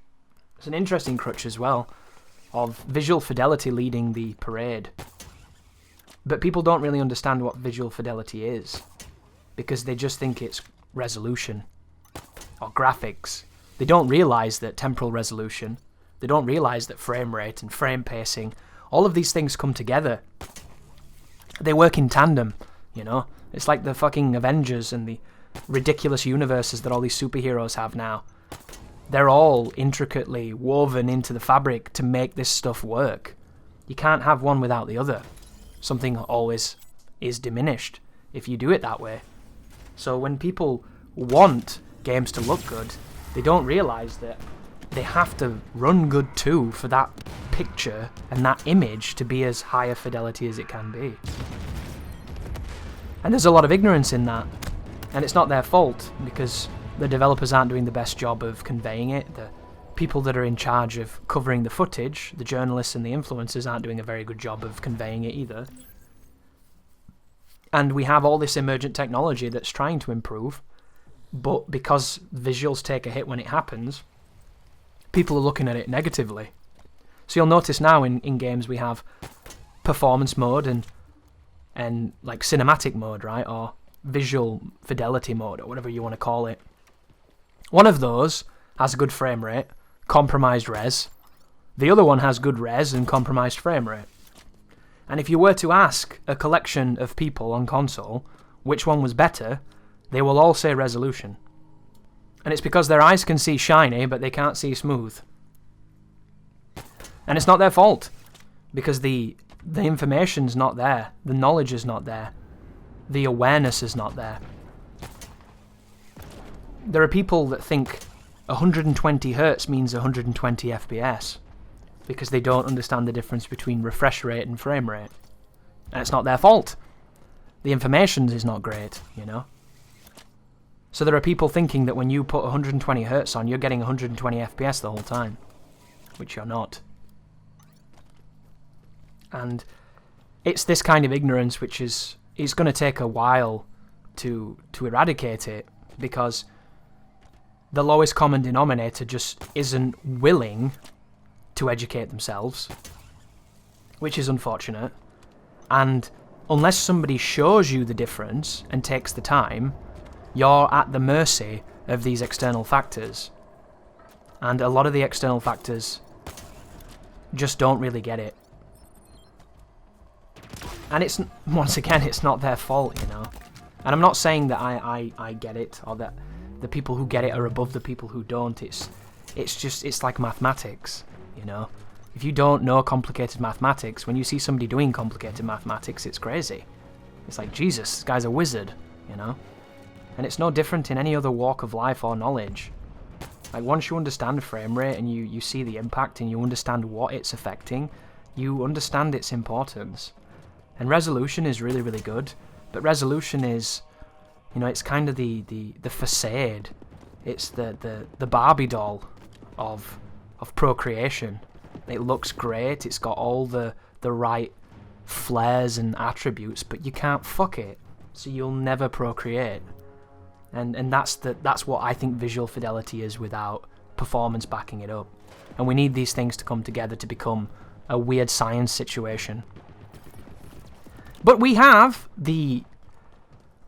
It's an interesting crutch as well, of visual fidelity leading the parade. But people don't really understand what visual fidelity is, because they just think it's resolution or graphics. They don't realise that temporal resolution, they don't realise that frame rate and frame pacing, all of these things come together. They work in tandem, you know? It's like the fucking Avengers and the ridiculous universes that all these superheroes have now. They're all intricately woven into the fabric to make this stuff work. You can't have one without the other. Something always is diminished if you do it that way. So when people want games to look good, they don't realise that they have to run good too for that picture and that image to be as high a fidelity as it can be. And there's a lot of ignorance in that. And it's not their fault, because the developers aren't doing the best job of conveying it. The people that are in charge of covering the footage, the journalists and the influencers, aren't doing a very good job of conveying it either. And we have all this emergent technology that's trying to improve, but because visuals take a hit when it happens, people are looking at it negatively. So you'll notice now in games we have performance mode and like cinematic mode, right? Or visual fidelity mode, or whatever you want to call it. One of those has a good frame rate, compromised res. The other one has good res and compromised frame rate. And if you were to ask a collection of people on console which one was better, they will all say resolution. And it's because their eyes can see shiny, but they can't see smooth. And it's not their fault, because the information's not there, the knowledge is not there, the awareness is not there. There are people that think 120 Hz means 120 FPS, because they don't understand the difference between refresh rate and frame rate. And it's not their fault. The information is not great, you know? So there are people thinking that when you put 120 Hz on, you're getting 120 FPS the whole time, which you're not. And it's this kind of ignorance which is going to take a while to eradicate it, because the lowest common denominator just isn't willing to educate themselves, which is unfortunate. And unless somebody shows you the difference and takes the time, you're at the mercy of these external factors. And a lot of the external factors just don't really get it. And it's, once again, it's not their fault, you know. And I'm not saying that I get it, or that the people who get it are above the people who don't. It's like mathematics, you know. If you don't know complicated mathematics, when you see somebody doing complicated mathematics, it's crazy. It's like, Jesus, this guy's a wizard, you know. And it's no different in any other walk of life or knowledge. Like, once you understand frame rate and you see the impact and you understand what it's affecting, you understand its importance. And resolution is really, really good. But resolution is, you know, it's kind of the facade. It's the Barbie doll of procreation. It looks great, it's got all the right flares and attributes, but you can't fuck it. So you'll never procreate. And that's what I think visual fidelity is without performance backing it up. And we need these things to come together to become a weird science situation. But we have the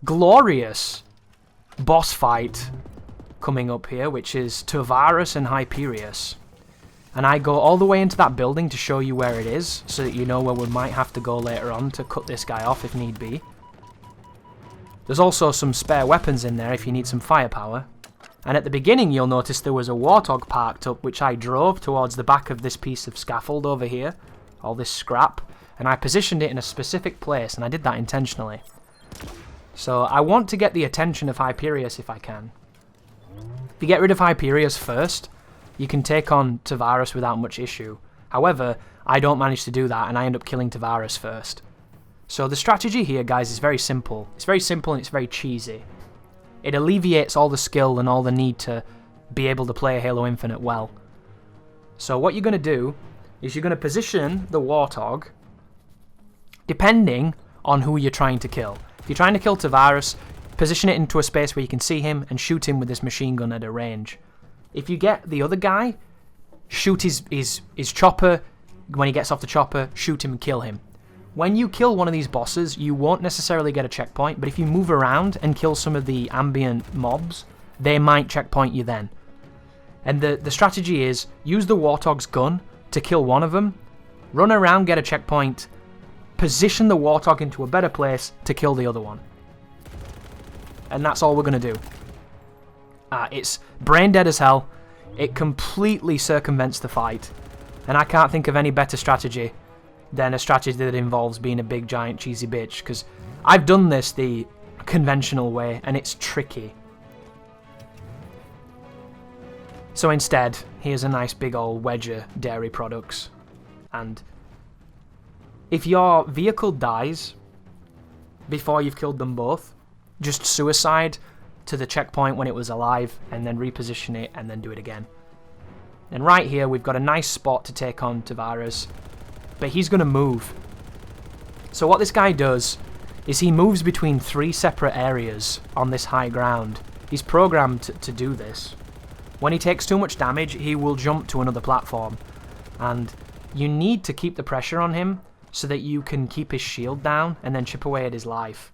glorious boss fight coming up here, which is Tovarus and Hyperius. And I go all the way into that building to show you where it is, so that you know where we might have to go later on to cut this guy off if need be. There's also some spare weapons in there if you need some firepower. And at the beginning you'll notice there was a warthog parked up, which I drove towards the back of this piece of scaffold over here, all this scrap, and I positioned it in a specific place, and I did that intentionally. So I want to get the attention of Hyperius if I can. If you get rid of Hyperius first, you can take on Tovarus without much issue. However, I don't manage to do that, and I end up killing Tovarus first. So the strategy here, guys, is very simple. It's very simple and it's very cheesy. It alleviates all the skill and all the need to be able to play Halo Infinite well. So what you're going to do is you're going to position the Warthog depending on who you're trying to kill. If you're trying to kill Tovarus, position it into a space where you can see him and shoot him with this machine gun at a range. If you get the other guy, shoot his chopper. When he gets off the chopper, shoot him and kill him. When you kill one of these bosses, you won't necessarily get a checkpoint, but if you move around and kill some of the ambient mobs, they might checkpoint you then. And the strategy is, use the Warthog's gun to kill one of them, run around, get a checkpoint, position the Warthog into a better place to kill the other one. And that's all we're going to do. It's brain dead as hell, it completely circumvents the fight, and I can't think of any better strategy than a strategy that involves being a big giant cheesy bitch, because I've done this the conventional way and it's tricky. So instead, here's a nice big old wedge of dairy products, and if your vehicle dies before you've killed them both, just suicide to the checkpoint when it was alive and then reposition it and then do it again. And right here we've got a nice spot to take on Tovarus, but he's going to move. So what this guy does is he moves between 3 separate areas on this high ground. He's programmed to do this. When he takes too much damage, he will jump to another platform, and you need to keep the pressure on him so that you can keep his shield down and then chip away at his life.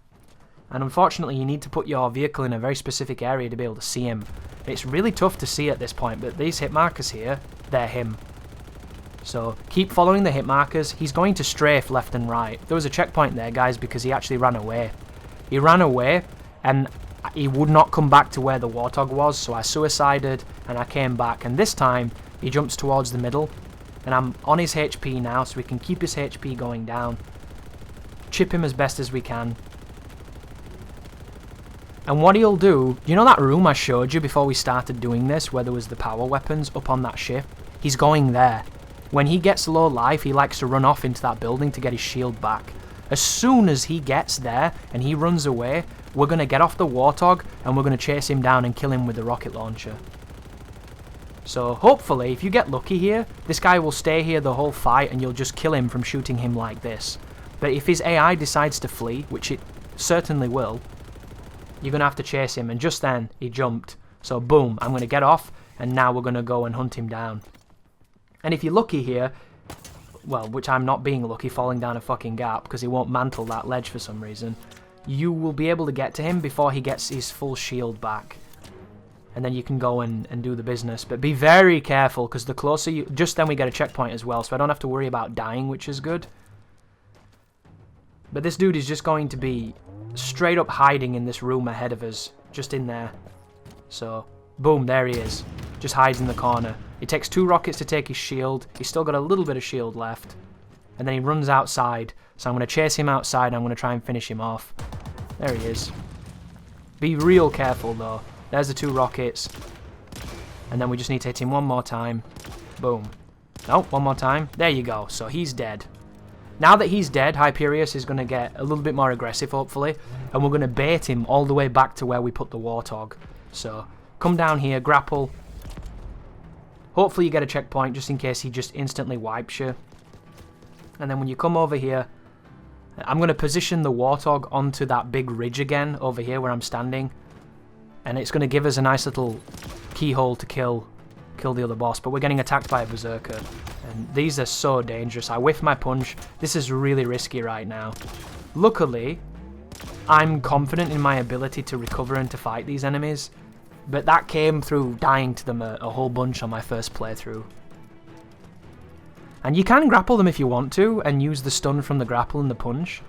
And unfortunately, you need to put your vehicle in a very specific area to be able to see him. It's really tough to see at this point, but these hit markers here, they're him. So keep following the hit markers. He's going to strafe left and right. There was a checkpoint there, guys, because he actually ran away. He ran away, and he would not come back to where the warthog was, so I suicided, and I came back. And this time, he jumps towards the middle, and I'm on his HP now, so we can keep his HP going down. Chip him as best as we can. And what he'll do, you know that room I showed you before we started doing this, where there was the power weapons up on that ship? He's going there. When he gets low life, he likes to run off into that building to get his shield back. As soon as he gets there and he runs away, we're going to get off the warthog and we're going to chase him down and kill him with the rocket launcher. So hopefully, if you get lucky here, this guy will stay here the whole fight and you'll just kill him from shooting him like this. But if his AI decides to flee, which it certainly will, you're going to have to chase him. And just then, he jumped. So boom, I'm going to get off and now we're going to go and hunt him down. And if you're lucky here, well, which I'm not being lucky, falling down a fucking gap because he won't mantle that ledge for some reason, you will be able to get to him before he gets his full shield back. And then you can go and do the business. But be very careful because the closer you... Just then we get a checkpoint as well, so I don't have to worry about dying, which is good. But this dude is just going to be straight up hiding in this room ahead of us, just in there. So, boom, there he is. Just hides in the corner. It takes 2 rockets to take his shield. He's still got a little bit of shield left. And then he runs outside. So I'm going to chase him outside and I'm going to try and finish him off. There he is. Be real careful though. There's the 2 rockets. And then we just need to hit him one more time. Boom. No, one more time. There you go. So he's dead. Now that he's dead, Hyperius is going to get a little bit more aggressive, hopefully. And we're going to bait him all the way back to where we put the warthog. So, come down here, grapple. Hopefully you get a checkpoint, just in case he just instantly wipes you. And then when you come over here, I'm going to position the warthog onto that big ridge again, over here where I'm standing. And it's going to give us a nice little keyhole to kill the other boss. But we're getting attacked by a berserker. And these are so dangerous. I whiff my punch. This is really risky right now. Luckily, I'm confident in my ability to recover and to fight these enemies. But that came through dying to them a whole bunch on my first playthrough. And you can grapple them if you want to, and use the stun from the grapple and the punch.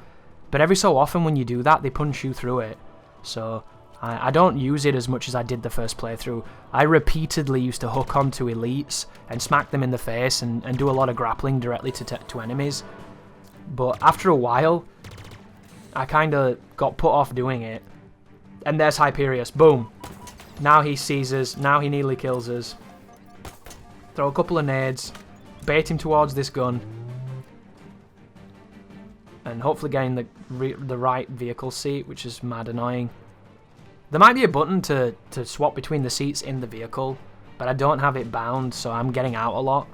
But every so often when you do that, they punch you through it. So, I don't use it as much as I did the first playthrough. I repeatedly used to hook onto elites and smack them in the face and do a lot of grappling directly to enemies. But after a while, I kind of got put off doing it. And there's Hyperius. Boom. Now he sees us. Now he nearly kills us. Throw a couple of nades. Bait him towards this gun. And hopefully getting the right vehicle seat, which is mad annoying. There might be a button to swap between the seats in the vehicle, but I don't have it bound, so I'm getting out a lot.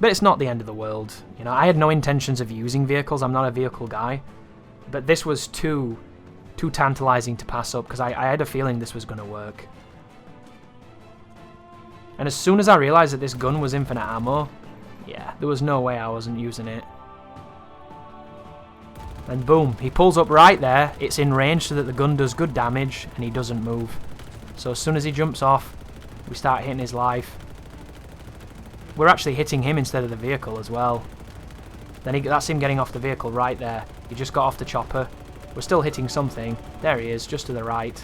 But it's not the end of the world. You know, I had no intentions of using vehicles. I'm not a vehicle guy. But this was too tantalizing to pass up, because I had a feeling this was going to work. And as soon as I realized that this gun was infinite ammo, yeah, there was no way I wasn't using it. And boom, he pulls up right there. It's in range so that the gun does good damage, and he doesn't move. So as soon as he jumps off, we start hitting his life. We're actually hitting him instead of the vehicle as well. Then that's him getting off the vehicle right there. He just got off the chopper. We're still hitting something. There he is, just to the right.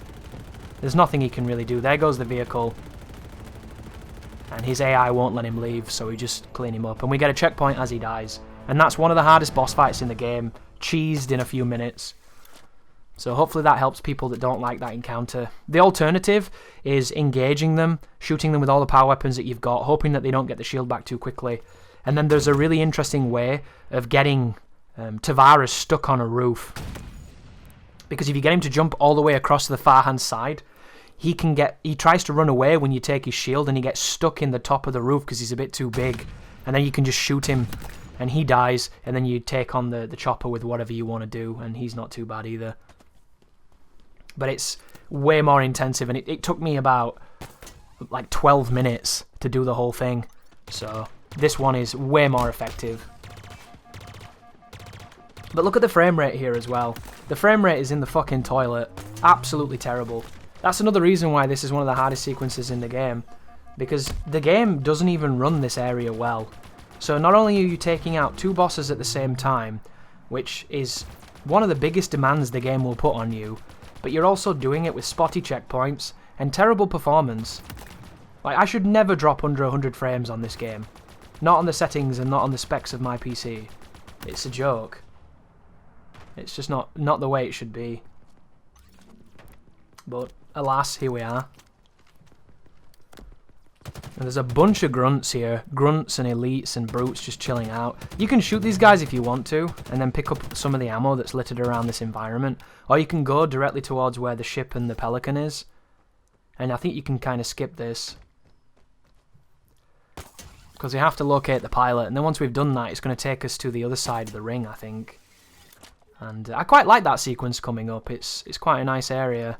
There's nothing he can really do. There goes the vehicle. And his AI won't let him leave, so we just clean him up. And we get a checkpoint as he dies. And that's one of the hardest boss fights in the game. Cheesed in a few minutes. So hopefully that helps people that don't like that encounter. The alternative is engaging them, shooting them with all the power weapons that you've got, hoping that they don't get the shield back too quickly. And then there's a really interesting way of getting Tovarus stuck on a roof. Because if you get him to jump all the way across to the far hand side, he tries to run away when you take his shield, and he gets stuck in the top of the roof because he's a bit too big. And then you can just shoot him and he dies, and then you take on the chopper with whatever you want to do, and he's not too bad either. But it's way more intensive, and it took me about like 12 minutes to do the whole thing. So this one is way more effective. But look at the frame rate here as well. The frame rate is in the fucking toilet. Absolutely terrible. That's another reason why this is one of the hardest sequences in the game. Because the game doesn't even run this area well. So not only are you taking out 2 bosses at the same time, which is one of the biggest demands the game will put on you, but you're also doing it with spotty checkpoints and terrible performance. Like, I should never drop under 100 frames on this game. Not on the settings and not on the specs of my PC. It's a joke. It's just not the way it should be. But alas, here we are. And there's a bunch of grunts here. Grunts and elites and brutes just chilling out. You can shoot these guys if you want to, and then pick up some of the ammo that's littered around this environment. Or you can go directly towards where the ship and the pelican is. And I think you can kind of skip this. Because we have to locate the pilot, and then once we've done that, it's going to take us to the other side of the ring, I think. And I quite like that sequence coming up. It's quite a nice area.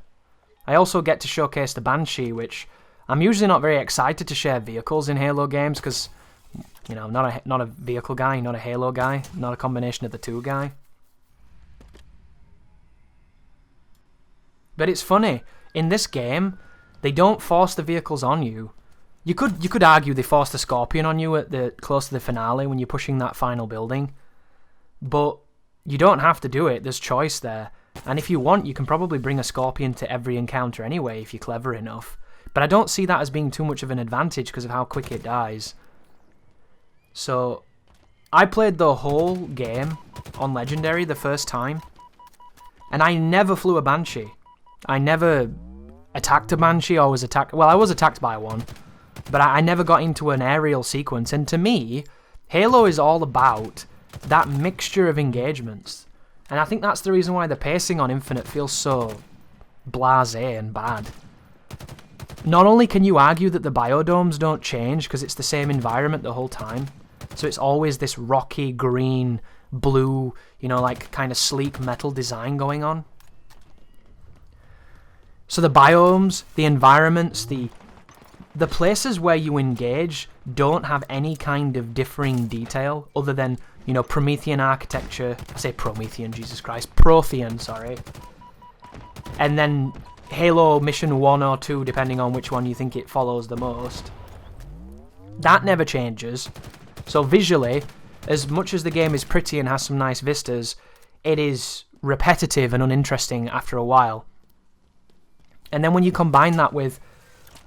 I also get to showcase the Banshee, which I'm usually not very excited to share vehicles in Halo games, because, you know, I'm not a vehicle guy, not a Halo guy, not a combination of the two guy. But it's funny, in this game, they don't force the vehicles on you. You could argue they force the Scorpion on you at the close to the finale when you're pushing that final building, but you don't have to do it. There's choice there, and if you want, you can probably bring a Scorpion to every encounter anyway if you're clever enough. But I don't see that as being too much of an advantage because of how quick it dies. So I played the whole game on Legendary the first time, and I never flew a Banshee. I never attacked a Banshee or was attacked. Well, I was attacked by one. But I never got into an aerial sequence, and to me, Halo is all about that mixture of engagements. And I think that's the reason why the pacing on Infinite feels so blasé and bad. Not only can you argue that the biodomes don't change because it's the same environment the whole time, so it's always this rocky, green, blue, you know, like kind of sleek metal design going on. So the biomes, the environments, the places where you engage don't have any kind of differing detail other than, you know, Promethean architecture. I say Promethean, Jesus Christ. Prothean, sorry. And then Halo Mission 1 or 2, depending on which one you think it follows the most. That never changes. So visually, as much as the game is pretty and has some nice vistas, it is repetitive and uninteresting after a while. And then when you combine that with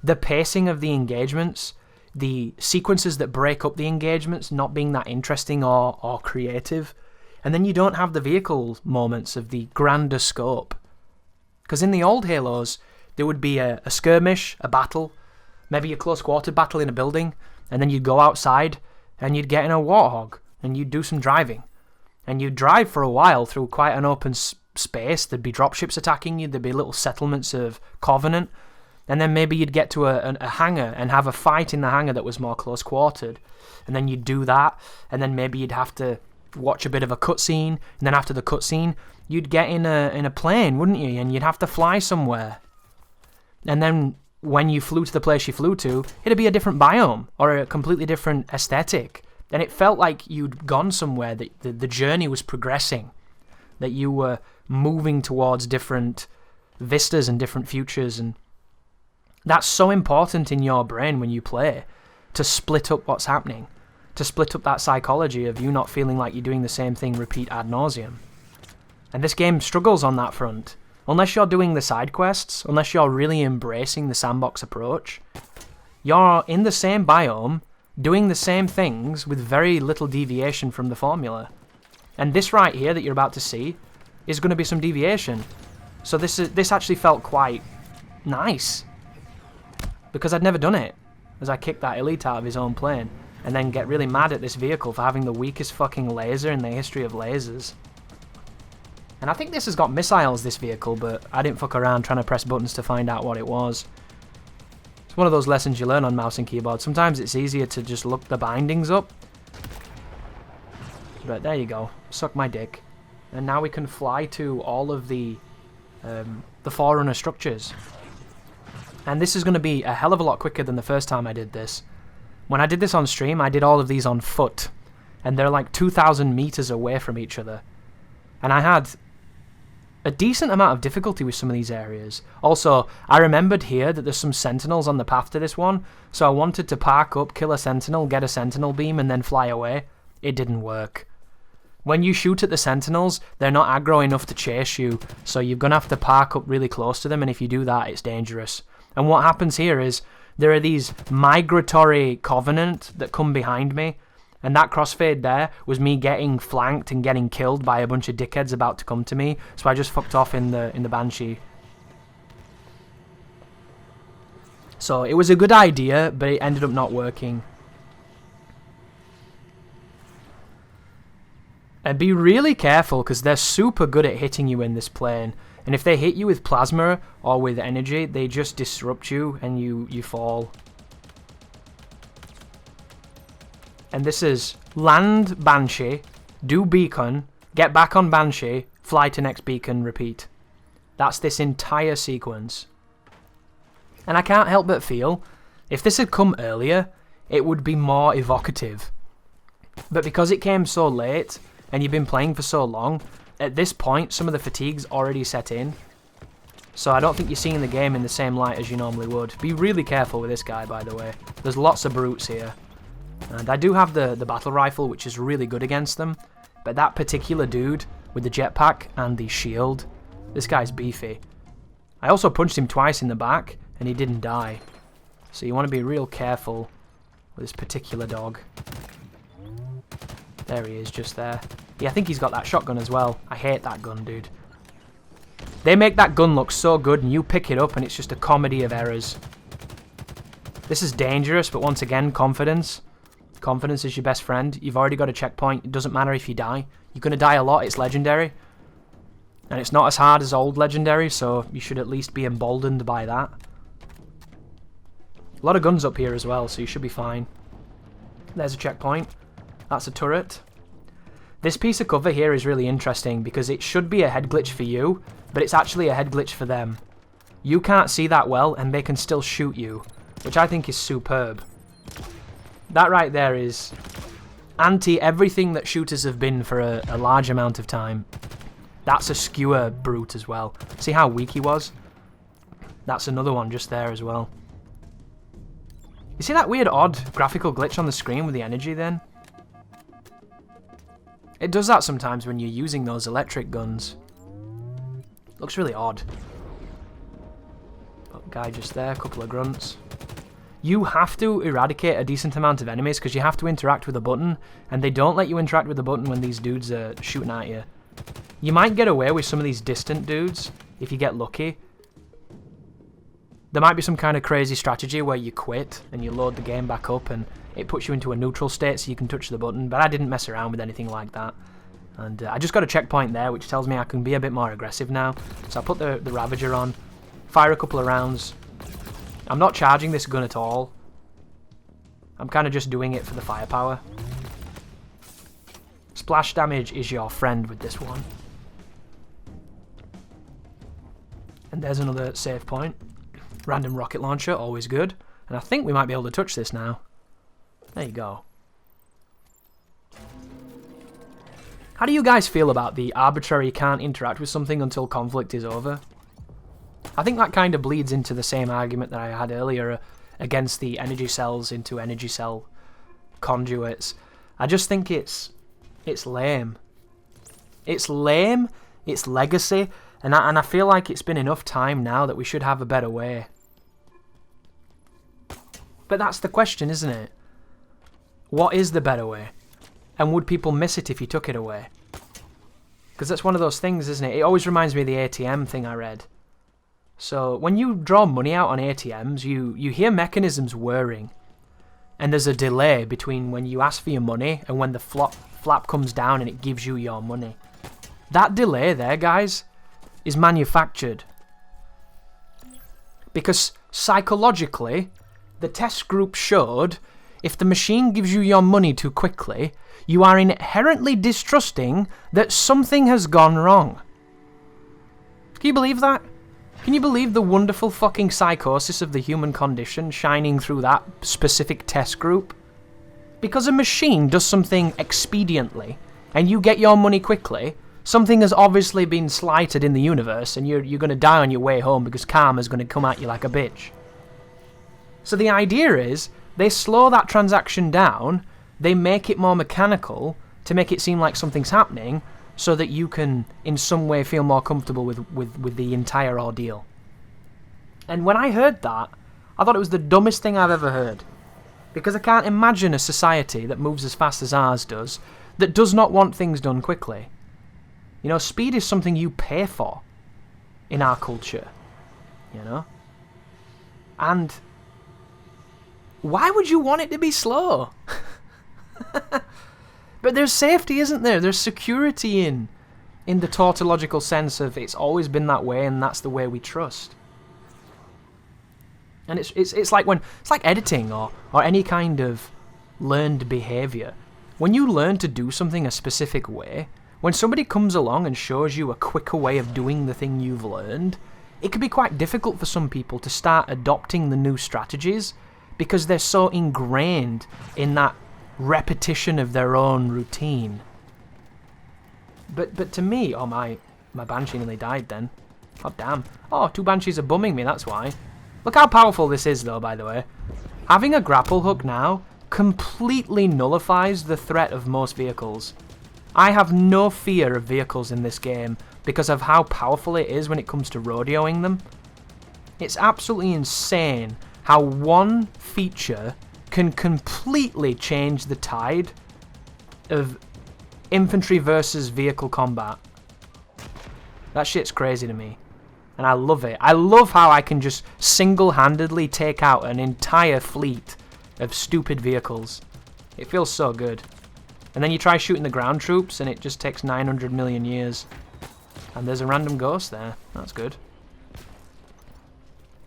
the pacing of the engagements, the sequences that break up the engagements not being that interesting or creative, and then you don't have the vehicle moments of the grander scope. Because in the old Halos, there would be a skirmish, a battle, maybe a close-quarter battle in a building, and then you'd go outside and you'd get in a Warthog and you'd do some driving. And you'd drive for a while through quite an open space. There'd be dropships attacking you, there'd be little settlements of Covenant, and then maybe you'd get to a hangar and have a fight in the hangar that was more close-quartered. And then you'd do that, and then maybe you'd have to watch a bit of a cutscene, and then after the cutscene, you'd get in a plane, wouldn't you? And you'd have to fly somewhere. And then when you flew to the place you flew to, it'd be a different biome, or a completely different aesthetic. And it felt like you'd gone somewhere, that the journey was progressing, that you were moving towards different vistas and different futures, and that's so important in your brain when you play, to split up what's happening, to split up that psychology of you not feeling like you're doing the same thing repeat ad nauseum. And this game struggles on that front. Unless you're doing the side quests, unless you're really embracing the sandbox approach, you're in the same biome, doing the same things with very little deviation from the formula. And this right here that you're about to see is going to be some deviation. So this actually felt quite nice, because I'd never done it, as I kicked that elite out of his own plane, and then get really mad at this vehicle for having the weakest fucking laser in the history of lasers. And I think this has got missiles, this vehicle, but I didn't fuck around trying to press buttons to find out what it was. It's one of those lessons you learn on mouse and keyboard. Sometimes it's easier to just look the bindings up. But there you go. Suck my dick. And now we can fly to all of the Forerunner structures. And this is going to be a hell of a lot quicker than the first time I did this. When I did this on stream, I did all of these on foot. And they're like 2,000 meters away from each other. And I had a decent amount of difficulty with some of these areas. Also, I remembered here that there's some sentinels on the path to this one, so I wanted to park up, kill a sentinel, get a sentinel beam, and then fly away. It didn't work. When you shoot at the sentinels, they're not aggro enough to chase you, so you're going to have to park up really close to them, and if you do that, it's dangerous. And what happens here is, there are these migratory covenant that come behind me, and that crossfade there was me getting flanked and getting killed by a bunch of dickheads about to come to me, so I just fucked off in the Banshee. So it was a good idea, but it ended up not working. And be really careful, because they're super good at hitting you in this plane. And if they hit you with plasma or with energy, they just disrupt you and you fall. And this is land Banshee, do beacon, get back on Banshee, fly to next beacon, repeat. That's this entire sequence. And I can't help but feel, if this had come earlier, it would be more evocative. But because it came so late, and you've been playing for so long, at this point some of the fatigue's already set in. So I don't think you're seeing the game in the same light as you normally would. Be really careful with this guy, by the way. There's lots of brutes here. And I do have the battle rifle, which is really good against them. But that particular dude with the jetpack and the shield, this guy's beefy. I also punched him twice in the back, and he didn't die. So you want to be real careful with this particular dog. There he is, just there. Yeah, I think he's got that shotgun as well. I hate that gun, dude. They make that gun look so good, and you pick it up, and it's just a comedy of errors. This is dangerous, but once again, confidence. Confidence is your best friend. You've already got a checkpoint. It doesn't matter if you die. You're going to die a lot. It's legendary. And it's not as hard as old legendary, so you should at least be emboldened by that. A lot of guns up here as well, so you should be fine. There's a checkpoint. That's a turret. This piece of cover here is really interesting because it should be a head glitch for you, but it's actually a head glitch for them. You can't see that well, and they can still shoot you, which I think is superb. That right there is anti-everything that shooters have been for a large amount of time. That's a skewer brute as well. See how weak he was? That's another one just there as well. You see that weird odd graphical glitch on the screen with the energy then? It does that sometimes when you're using those electric guns. Looks really odd. Oh, guy just there, a couple of grunts. You have to eradicate a decent amount of enemies because you have to interact with a button, and they don't let you interact with the button when these dudes are shooting at you. You might get away with some of these distant dudes if you get lucky. There might be some kind of crazy strategy where you quit and you load the game back up and it puts you into a neutral state so you can touch the button, but I didn't mess around with anything like that. And I just got a checkpoint there, which tells me I can be a bit more aggressive now. So I put the Ravager on, fire a couple of rounds. I'm not charging this gun at all. I'm kind of just doing it for the firepower. Splash damage is your friend with this one. And there's another save point. Random rocket launcher, always good. And I think we might be able to touch this now. There you go. How do you guys feel about the arbitrary can't interact with something until conflict is over? I think that kind of bleeds into the same argument that I had earlier against the energy cells into energy cell conduits. I just think it's lame. It's lame, it's legacy, and I feel like it's been enough time now that we should have a better way. But that's the question, isn't it? What is the better way? And would people miss it if you took it away? Because that's one of those things, isn't it? It always reminds me of the ATM thing I read. So when you draw money out on ATMs, you hear mechanisms whirring. And there's a delay between when you ask for your money and when the flap comes down and it gives you your money. That delay there, guys, is manufactured. Because psychologically, the test group showed if the machine gives you your money too quickly, you are inherently distrusting that something has gone wrong. Can you believe that? Can you believe the wonderful fucking psychosis of the human condition shining through that specific test group? Because a machine does something expediently, and you get your money quickly, something has obviously been slighted in the universe and you're going to die on your way home because karma's going to come at you like a bitch. So the idea is, they slow that transaction down, they make it more mechanical to make it seem like something's happening, so that you can, in some way, feel more comfortable with the entire ordeal. And when I heard that, I thought it was the dumbest thing I've ever heard. Because I can't imagine a society that moves as fast as ours does, that does not want things done quickly. You know, speed is something you pay for in our culture, you know? And why would you want it to be slow? But there's safety, isn't there? There's security in the tautological sense of it's always been that way and that's the way we trust. And it's like it's like editing or any kind of learned behavior. When you learn to do something a specific way, when somebody comes along and shows you a quicker way of doing the thing you've learned, it can be quite difficult for some people to start adopting the new strategies because they're so ingrained in that repetition of their own routine. But to me, oh my banshee nearly died then. God damn. Oh, 2 banshees are bumming me, that's why. Look how powerful this is though, by the way. Having a grapple hook now completely nullifies the threat of most vehicles. I have no fear of vehicles in this game because of how powerful it is when it comes to rodeoing them. It's absolutely insane how one feature can completely change the tide of infantry versus vehicle combat. That shit's crazy to me. And I love it. I love how I can just single-handedly take out an entire fleet of stupid vehicles. It feels so good. And then you try shooting the ground troops and it just takes 900 million years. And there's a random ghost there. That's good.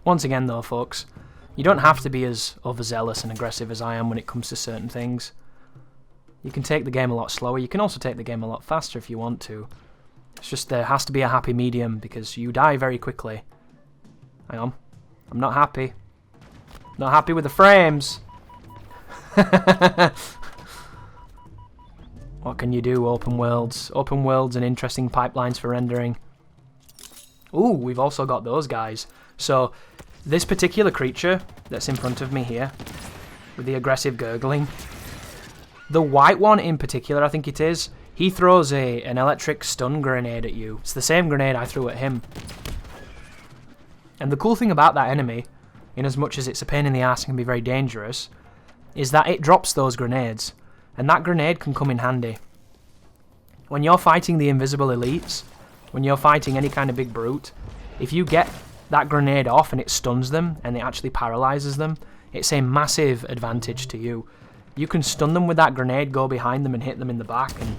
Once again though, folks, you don't have to be as overzealous and aggressive as I am when it comes to certain things. You can take the game a lot slower. You can also take the game a lot faster if you want to. It's just there has to be a happy medium because you die very quickly. Hang on. I'm not happy. Not happy with the frames. What can you do, open worlds? Open worlds and interesting pipelines for rendering. Ooh, we've also got those guys. So, this particular creature that's in front of me here, with the aggressive gurgling, the white one in particular, I think it is, he throws an electric stun grenade at you. It's the same grenade I threw at him. And the cool thing about that enemy, in as much as it's a pain in the ass and can be very dangerous, is that it drops those grenades. And that grenade can come in handy. When you're fighting the invisible elites, when you're fighting any kind of big brute, if you get that grenade off and it stuns them and it actually paralyzes them, it's a massive advantage to you. You can stun them with that grenade, go behind them and hit them in the back, and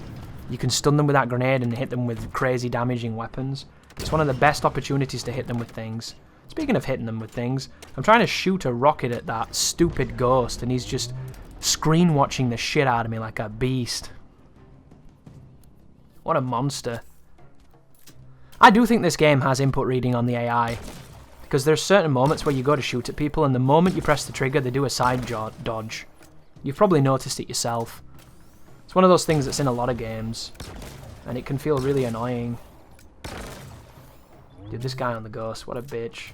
you can stun them with that grenade and hit them with crazy damaging weapons. It's one of the best opportunities to hit them with things. Speaking of hitting them with things, I'm trying to shoot a rocket at that stupid ghost and he's just screen watching the shit out of me like a beast. What a monster. I do think this game has input reading on the AI, because there's certain moments where you go to shoot at people and the moment you press the trigger they do a side dodge. You've probably noticed it yourself. It's one of those things that's in a lot of games and it can feel really annoying. Dude, this guy on the ghost, what a bitch.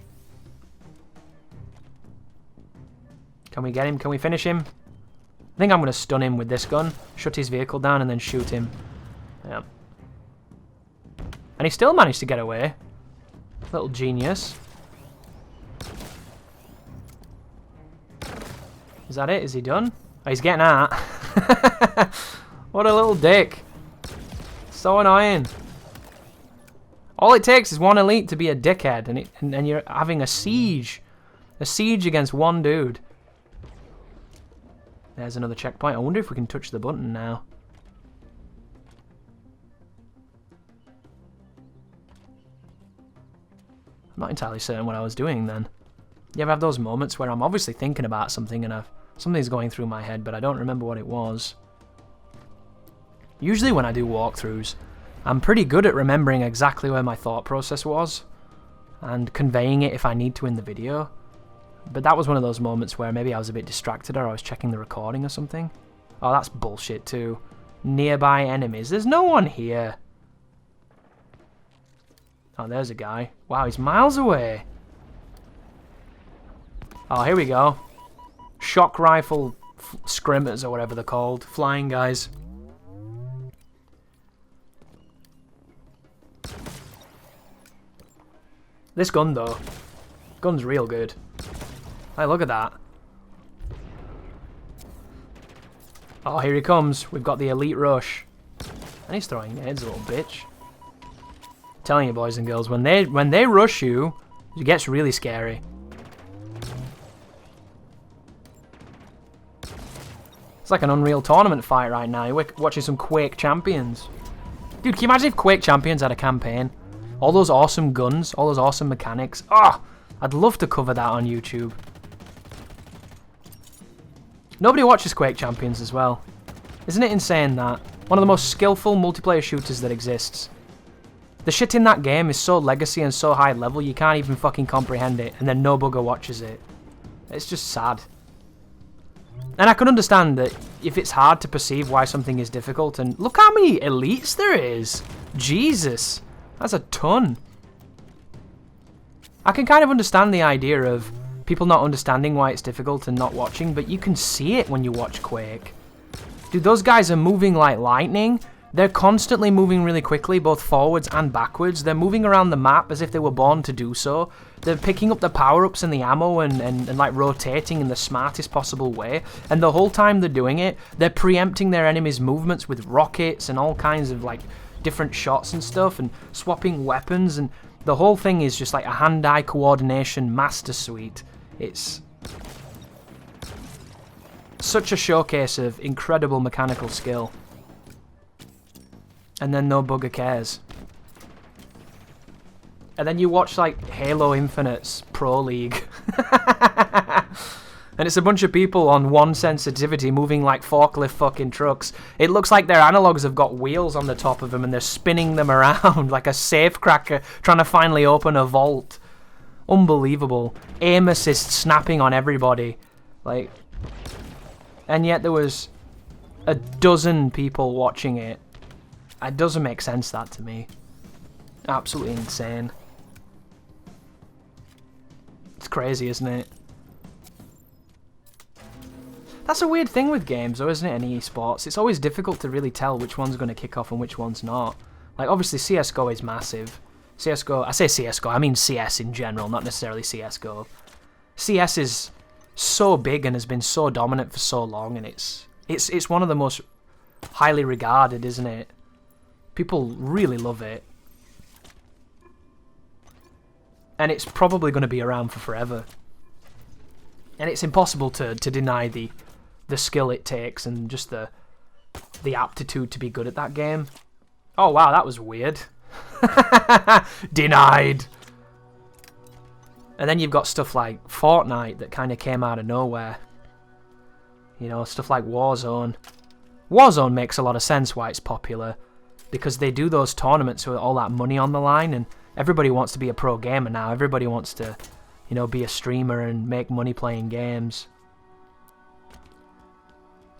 Can we get him? Can we finish him? I think I'm going to stun him with this gun, shut his vehicle down and then shoot him. Yeah. And he still managed to get away. Little genius. Is that it? Is he done? Oh, he's getting out. What a little dick. So annoying. All it takes is one elite to be a dickhead and you're having a siege. A siege against one dude. There's another checkpoint. I wonder if we can touch the button now. I'm not entirely certain what I was doing then. You ever have those moments where I'm obviously thinking about something and something's going through my head, but I don't remember what it was. Usually when I do walkthroughs, I'm pretty good at remembering exactly where my thought process was and conveying it if I need to in the video. But that was one of those moments where maybe I was a bit distracted or I was checking the recording or something. Oh, that's bullshit too. Nearby enemies. There's no one here. Oh, there's a guy. Wow, he's miles away. Oh, here we go. Shock rifle scrimmers or whatever they're called. Flying guys. This gun, though. Gun's real good. Hey, look at that. Oh, here he comes. We've got the elite rush. And he's throwing heads, a little bitch. Telling you, boys and girls, when they rush you, it gets really scary. It's like an Unreal Tournament fight right now. You're watching some Quake Champions. Dude, can you imagine if Quake Champions had a campaign? All those awesome guns, all those awesome mechanics. Ah, I'd love to cover that on YouTube. Nobody watches Quake Champions as well. Isn't it insane that? One of the most skillful multiplayer shooters that exists. The shit in that game is so legacy and so high level you can't even fucking comprehend it, and then no bugger watches it. It's just sad. And I can understand that if it's hard to perceive why something is difficult, and look how many elites there is. Jesus, that's a ton. I can kind of understand the idea of people not understanding why it's difficult and not watching, but you can see it when you watch Quake. Dude, those guys are moving like lightning. They're constantly moving really quickly, both forwards and backwards. They're moving around the map as if they were born to do so. They're picking up the power-ups and the ammo and like rotating in the smartest possible way. And the whole time they're doing it, they're preempting their enemies' movements with rockets and all kinds of like different shots and stuff, and swapping weapons, and the whole thing is just like a hand-eye coordination master suite. It's such a showcase of incredible mechanical skill. And then no bugger cares. And then you watch like Halo Infinite's Pro League. And it's a bunch of people on one sensitivity moving like forklift fucking trucks. It looks like their analogs have got wheels on the top of them and they're spinning them around like a safecracker trying to finally open a vault. Unbelievable. Aim assist snapping on everybody. Like, and yet there was a dozen people watching it. It doesn't make sense, that, to me. Absolutely insane. It's crazy, isn't it? That's a weird thing with games, though, isn't it, in esports? It's always difficult to really tell which one's going to kick off and which one's not. Like, obviously, CSGO is massive. CSGO, I say CSGO, I mean CS in general, not necessarily CSGO. CS is so big and has been so dominant for so long, and it's one of the most highly regarded, isn't it? People really love it. And it's probably going to be around for forever. And it's impossible to deny the skill it takes and just the aptitude to be good at that game. Oh wow, that was weird. Denied. And then you've got stuff like Fortnite that kind of came out of nowhere. You know, stuff like Warzone. Warzone makes a lot of sense why it's popular. Because they do those tournaments with all that money on the line, and everybody wants to be a pro gamer now. Everybody wants to, you know, be a streamer and make money playing games.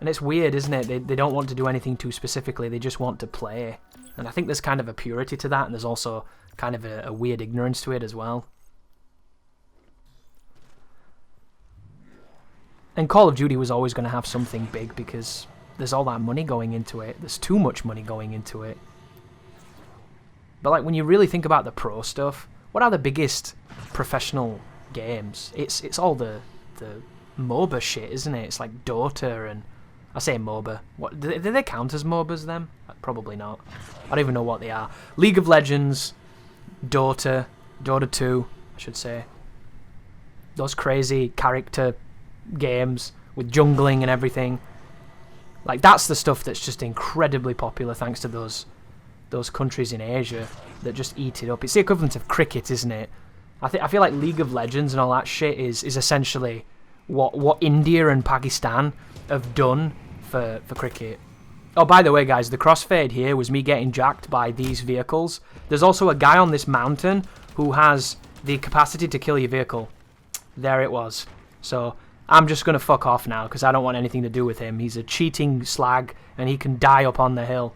And it's weird, isn't it? They don't want to do anything too specifically. They just want to play. And I think there's kind of a purity to that, and there's also kind of a weird ignorance to it as well. And Call of Duty was always going to have something big because there's all that money going into it. There's too much money going into it. But like when you really think about the pro stuff, what are the biggest professional games? It's all the MOBA shit, isn't it? It's like Dota and... I say MOBA. What do they count as MOBAs then? Probably not. I don't even know what they are. League of Legends, Dota, Dota 2, I should say. Those crazy character games with jungling and everything. Like, that's the stuff that's just incredibly popular thanks to those countries in Asia that just eat it up. It's the equivalent of cricket, isn't it? I feel like League of Legends and all that shit is essentially what India and Pakistan have done for cricket. Oh, by the way, guys, the crossfade here was me getting jacked by these vehicles. There's also a guy on this mountain who has the capacity to kill your vehicle. There it was. So I'm just going to fuck off now because I don't want anything to do with him. He's a cheating slag and he can die up on the hill.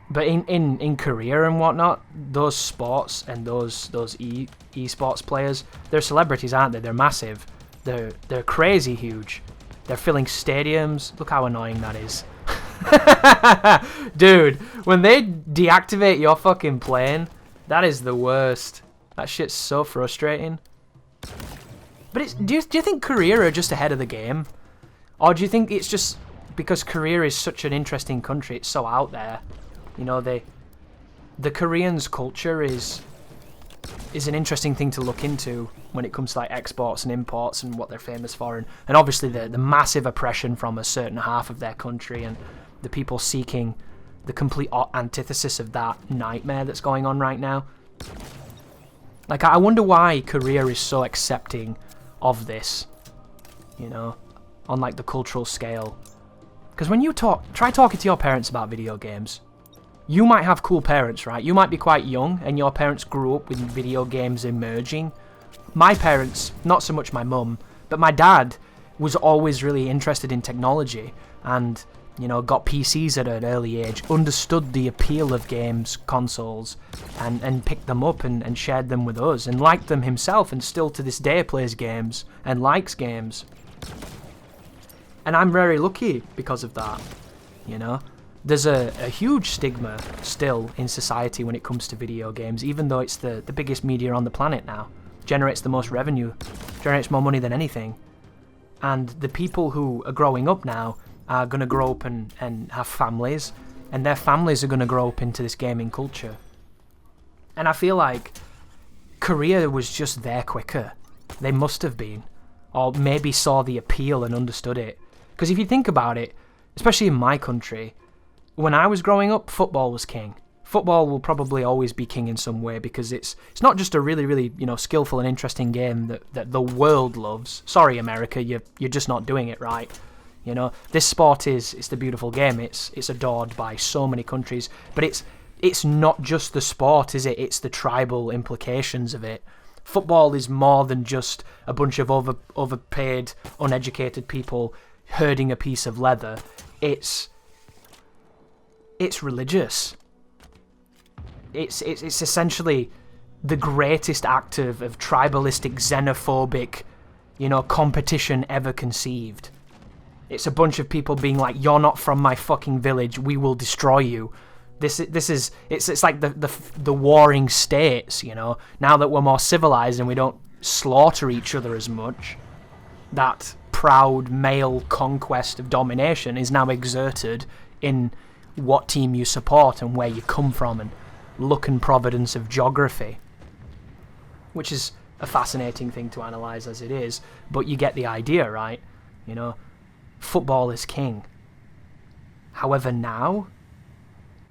But in Korea and whatnot, those sports and those esports players, they're celebrities, aren't they? They're massive. They're crazy huge. They're filling stadiums. Look how annoying that is. Dude, when they deactivate your fucking plane, that is the worst. That shit's so frustrating. But do you think Korea are just ahead of the game? Or do you think it's just because Korea is such an interesting country, it's so out there? You know, the Koreans' culture is an interesting thing to look into when it comes to like exports and imports and what they're famous for, and obviously the massive oppression from a certain half of their country and the people seeking the complete antithesis of that nightmare that's going on right now. Like, I wonder why Korea is so accepting of this, you know, on like the cultural scale. Because when you try talking to your parents about video games, you might have cool parents, right? You might be quite young and your parents grew up with video games emerging. My parents, not so much my mum, but my dad was always really interested in technology and, you know, got PCs at an early age, understood the appeal of games, consoles, and picked them up and shared them with us and liked them himself, and still to this day plays games and likes games. And I'm very lucky because of that, you know? There's a huge stigma still in society when it comes to video games, even though it's the biggest media on the planet now. Generates the most revenue, generates more money than anything. And the people who are growing up now are going to grow up and have families, and their families are going to grow up into this gaming culture. And I feel like Korea was just there quicker. They must have been. Or maybe saw the appeal and understood it. Because if you think about it, especially in my country, when I was growing up, football was king. Football will probably always be king in some way because it's not just a really, really, you know, skillful and interesting game that the world loves. Sorry, America, you're just not doing it right. You know, this sport it's the beautiful game. It's adored by so many countries, but it's not just the sport, is it? It's the tribal implications of it. Football is more than just a bunch of overpaid, uneducated people herding a piece of leather. It's religious. It's essentially the greatest act of tribalistic, xenophobic, you know, competition ever conceived. It's a bunch of people being like, "You're not from my fucking village. We will destroy you." It's like the warring states, you know. Now that we're more civilized and we don't slaughter each other as much, that proud male conquest of domination is now exerted in what team you support and where you come from and luck and providence of geography, which is a fascinating thing to analyze as it is, but you get the idea, right? You know, football is king. However, now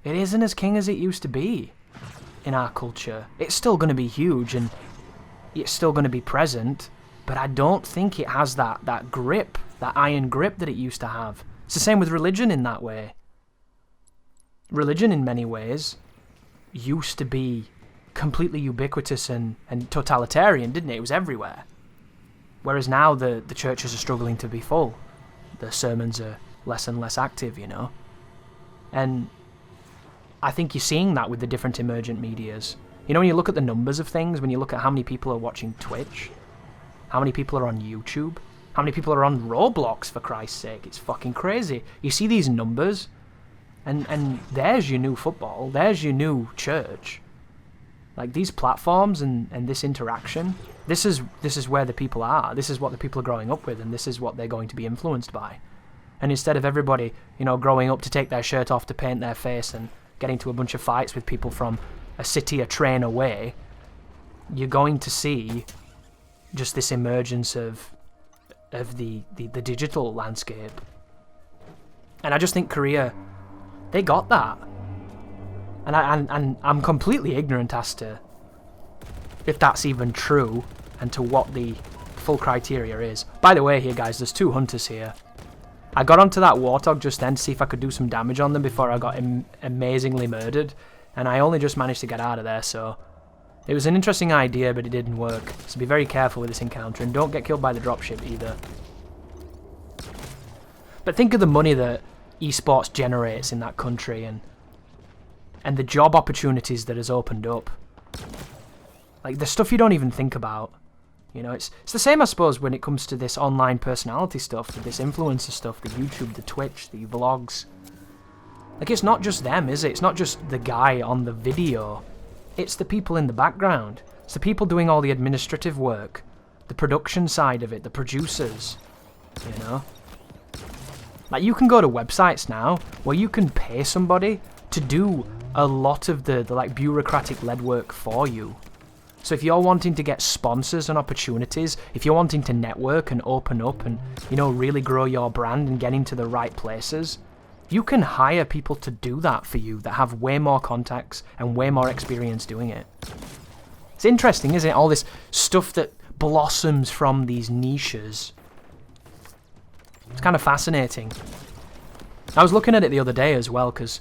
it isn't as king as it used to be in our culture. It's still going to be huge and it's still going to be present, but I don't think it has that grip, that iron grip that it used to have. It's the same with religion in that way. Religion, in many ways, used to be completely ubiquitous and totalitarian, didn't it? It was everywhere. Whereas now the churches are struggling to be full. The sermons are less and less active, you know? And I think you're seeing that with the different emergent medias. You know, when you look at the numbers of things, when you look at how many people are watching Twitch, how many people are on YouTube, how many people are on Roblox, for Christ's sake, it's fucking crazy. You see these numbers, and there's your new football, there's your new church. Like, these platforms and this interaction, this is where the people are, this is what the people are growing up with, and this is what they're going to be influenced by. And instead of everybody, you know, growing up to take their shirt off to paint their face and get into a bunch of fights with people from a city, a train away, you're going to see just this emergence of the digital landscape. And I just think Korea, they got that. And I'm completely ignorant as to if that's even true and to what the full criteria is. By the way, here guys, there's two hunters here. I got onto that warthog just then to see if I could do some damage on them before I got amazingly murdered, and I only just managed to get out of there, so it was an interesting idea, but it didn't work. So be very careful with this encounter, and don't get killed by the dropship either. But think of the money that esports generates in that country, and and the job opportunities that has opened up. Like, the stuff you don't even think about. You know, it's the same, I suppose, when it comes to this online personality stuff, this influencer stuff, the YouTube, the Twitch, the vlogs. Like, it's not just them, is it? It's not just the guy on the video. It's the people in the background. It's the people doing all the administrative work, the production side of it, the producers, you know? Like, you can go to websites now where you can pay somebody to do a lot of the like, bureaucratic lead work for you. So if you're wanting to get sponsors and opportunities, if you're wanting to network and open up and, you know, really grow your brand and get into the right places, you can hire people to do that for you that have way more contacts and way more experience doing it. It's interesting, isn't it? All this stuff that blossoms from these niches. It's kind of fascinating. I was looking at it the other day as well, because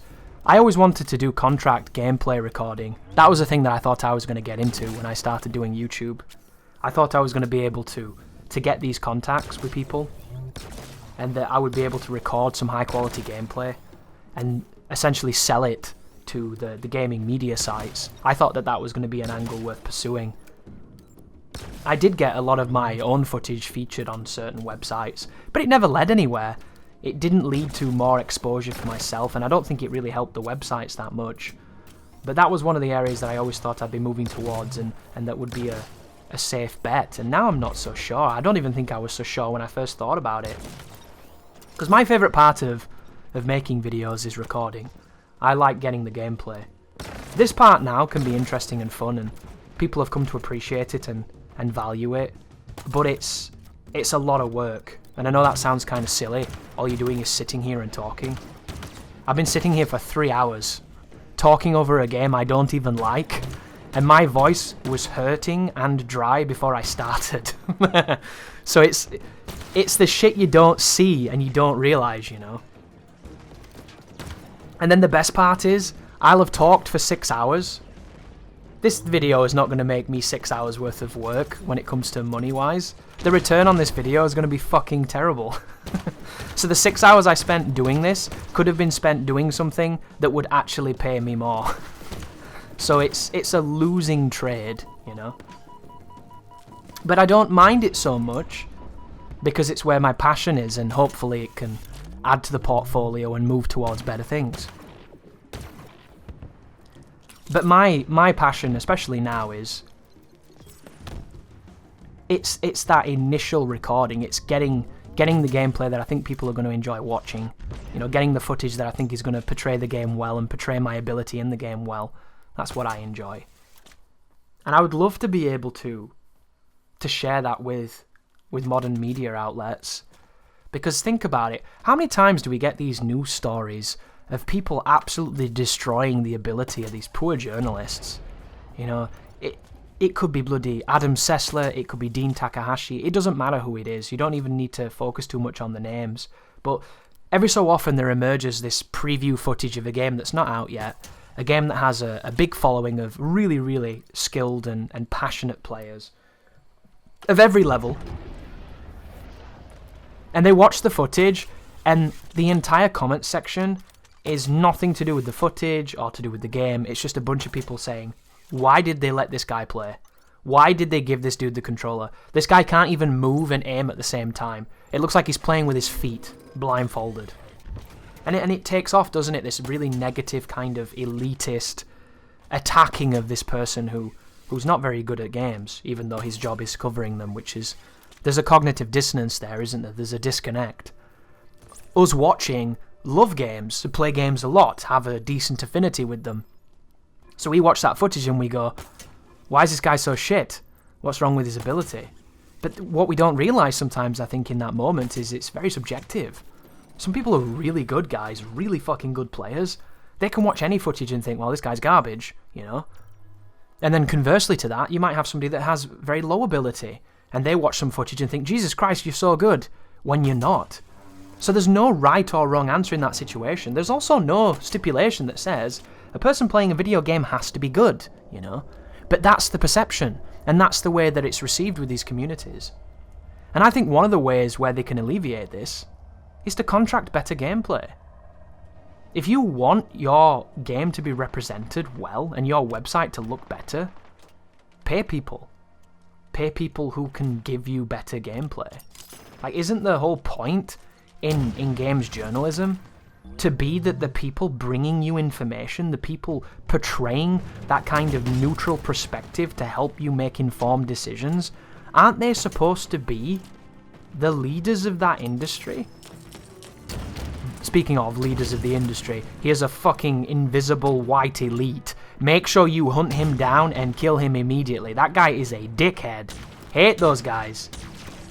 I always wanted to do contract gameplay recording. That was a thing that I thought I was going to get into when I started doing YouTube. I thought I was going to be able to get these contacts with people, and that I would be able to record some high quality gameplay and essentially sell it to the gaming media sites. I thought that was going to be an angle worth pursuing. I did get a lot of my own footage featured on certain websites, but it never led anywhere. It didn't lead to more exposure for myself, and I don't think it really helped the websites that much. But that was one of the areas that I always thought I'd be moving towards, and that would be a safe bet. And now I'm not so sure. I don't even think I was so sure when I first thought about it. Because my favourite part of making videos is recording. I like getting the gameplay. This part now can be interesting and fun, and people have come to appreciate it and value it. But it's a lot of work. And I know that sounds kind of silly. All you're doing is sitting here and talking. I've been sitting here for 3 hours, talking over a game I don't even like, and my voice was hurting and dry before I started. So it's the shit you don't see and you don't realise, you know. And then the best part is, I'll have talked for 6 hours. This video is not going to make me 6 hours worth of work when it comes to money-wise. The return on this video is going to be fucking terrible. So the 6 hours I spent doing this could have been spent doing something that would actually pay me more. So it's a losing trade, you know. But I don't mind it so much because it's where my passion is, and hopefully it can add to the portfolio and move towards better things. But my passion, especially now, is it's that initial recording. It's getting the gameplay that I think people are going to enjoy watching. You know, getting the footage that I think is going to portray the game well and portray my ability in the game well. That's what I enjoy. And I would love to be able to share that with modern media outlets. Because think about it, how many times do we get these news stories of people absolutely destroying the ability of these poor journalists? You know, it could be bloody Adam Sessler, it could be Dean Takahashi, it doesn't matter who it is, you don't even need to focus too much on the names. But every so often there emerges this preview footage of a game that's not out yet, a game that has a big following of really, really skilled and passionate players of every level. And they watch the footage, and the entire comment section is nothing to do with the footage or to do with the game. It's just a bunch of people saying, why did they let this guy play? Why did they give this dude the controller? This guy can't even move and aim at the same time. It looks like he's playing with his feet, blindfolded. And it takes off, doesn't it? This really negative kind of elitist attacking of this person who's not very good at games, even though his job is covering them, which is... There's a cognitive dissonance there, isn't there? There's a disconnect. Us watching love games, play games a lot, have a decent affinity with them. So we watch that footage and we go, why is this guy so shit? What's wrong with his ability? But what we don't realise sometimes, I think, in that moment is it's very subjective. Some people are really good guys, really fucking good players. They can watch any footage and think, well, this guy's garbage, you know? And then conversely to that, you might have somebody that has very low ability, and they watch some footage and think, Jesus Christ, you're so good, when you're not. So there's no right or wrong answer in that situation. There's also no stipulation that says a person playing a video game has to be good, you know? But that's the perception, and that's the way that it's received with these communities. And I think one of the ways where they can alleviate this is to contract better gameplay. If you want your game to be represented well and your website to look better, pay people. Pay people who can give you better gameplay. Like, isn't the whole point in games journalism to be that the people bringing you information, the people portraying that kind of neutral perspective to help you make informed decisions, aren't they supposed to be the leaders of that industry? Speaking of leaders of the industry, here's a fucking invisible white elite. Make sure you hunt him down and kill him immediately. That guy is a dickhead. Hate those guys.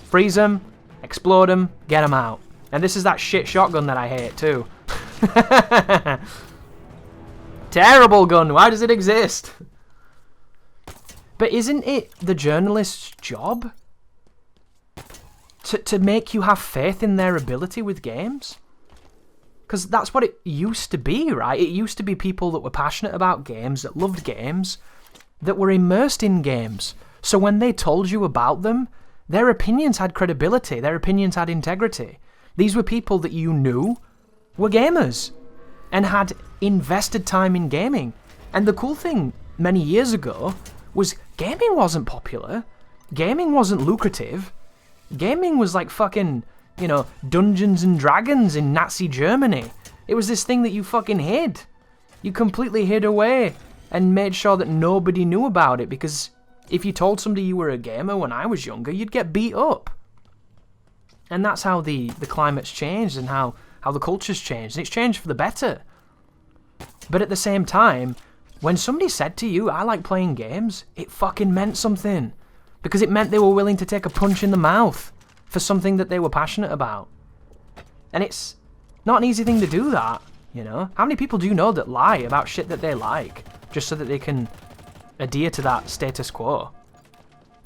Freeze him, explode him, get him out. And this is that shit shotgun that I hate too. Terrible gun, why does it exist? But isn't it the journalist's job to make you have faith in their ability with games? Because that's what it used to be, right? It used to be people that were passionate about games, that loved games, that were immersed in games. So when they told you about them, their opinions had credibility, their opinions had integrity. These were people that you knew were gamers and had invested time in gaming. And the cool thing many years ago was gaming wasn't popular, gaming wasn't lucrative, gaming was like fucking, you know, Dungeons and Dragons in Nazi Germany. It was this thing that you fucking hid. You completely hid away and made sure that nobody knew about it, because if you told somebody you were a gamer when I was younger, you'd get beat up. And that's how the climate's changed and how the culture's changed. And it's changed for the better. But at the same time, when somebody said to you, I like playing games, it fucking meant something. Because it meant they were willing to take a punch in the mouth for something that they were passionate about. And it's not an easy thing to do that, you know? How many people do you know that lie about shit that they like, just so that they can adhere to that status quo?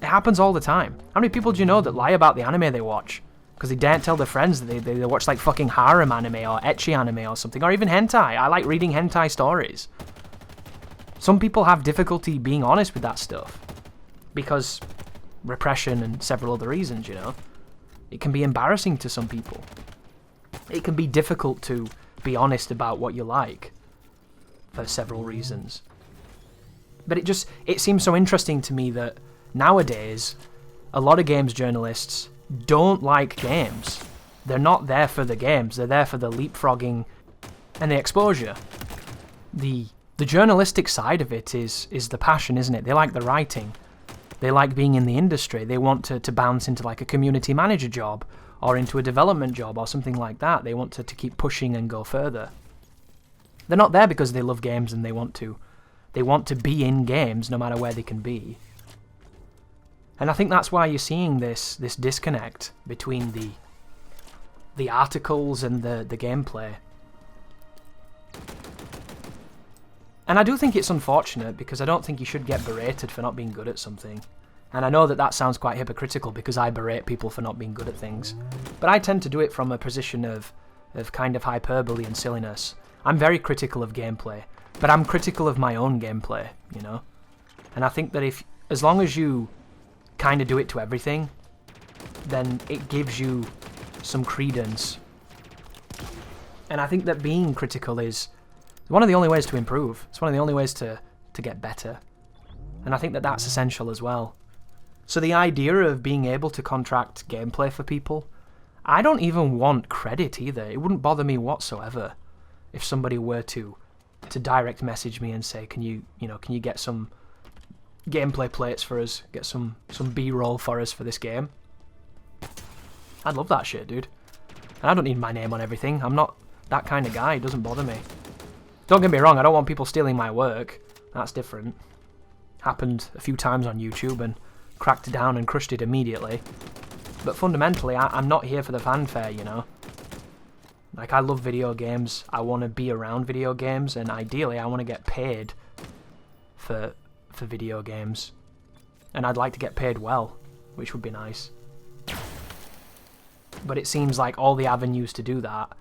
It happens all the time. How many people do you know that lie about the anime they watch? Because they daren't tell their friends that they watch like fucking harem anime or ecchi anime or something, or even hentai. I like reading hentai stories. Some people have difficulty being honest with that stuff because repression and several other reasons, you know? It can be embarrassing to some people. It can be difficult to be honest about what you like for several reasons. But it seems so interesting to me that nowadays a lot of games journalists don't like games. They're not there for the games, they're there for the leapfrogging and the exposure. The journalistic side of it is the passion, isn't it? They like the writing. They like being in the industry. They want to bounce into like a community manager job or into a development job or something like that. They want to keep pushing and go further. They're not there because they love games and they want to be in games no matter where they can be. And I think that's why you're seeing this disconnect between the articles and the gameplay. And I do think it's unfortunate, because I don't think you should get berated for not being good at something. And I know that sounds quite hypocritical because I berate people for not being good at things. But I tend to do it from a position of kind of hyperbole and silliness. I'm very critical of gameplay, but I'm critical of my own gameplay, you know? And I think that as long as you kind of do it to everything, then it gives you some credence. And I think that being critical is one of the only ways to improve. It's one of the only ways to get better. And I think that that's essential as well. So the idea of being able to contract gameplay for people, I don't even want credit either. It wouldn't bother me whatsoever if somebody were to direct message me and say, can you get some gameplay plates for us, get some B-roll for us for this game. I'd love that shit, dude. And I don't need my name on everything. I'm not that kind of guy. It doesn't bother me. Don't get me wrong, I don't want people stealing my work. That's different. Happened a few times on YouTube and cracked down and crushed it immediately. But fundamentally, I'm not here for the fanfare, you know? Like, I love video games. I want to be around video games, and ideally I want to get paid for video games. And I'd like to get paid well, which would be nice. But it seems like all the avenues to do that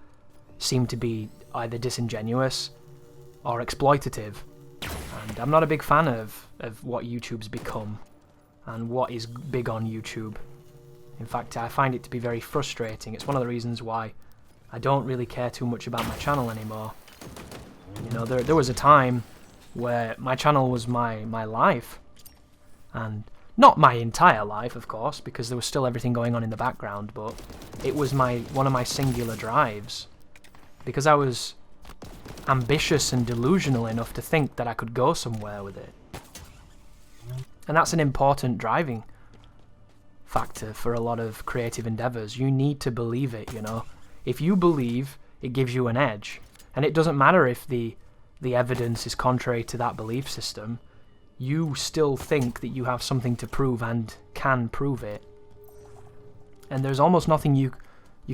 seem to be either disingenuous or exploitative. And I'm not a big fan of what YouTube's become and what is big on YouTube. In fact, I find it to be very frustrating. It's one of the reasons why I don't really care too much about my channel anymore. You know, there was a time where my channel was my life. And not my entire life, of course, because there was still everything going on in the background, but it was one of my singular drives. Because I was ambitious and delusional enough to think that I could go somewhere with it. And that's an important driving factor for a lot of creative endeavors. You need to believe it, you know. If you believe, it gives you an edge. And it doesn't matter if the evidence is contrary to that belief system. You still think that you have something to prove and can prove it. And there's almost nothing you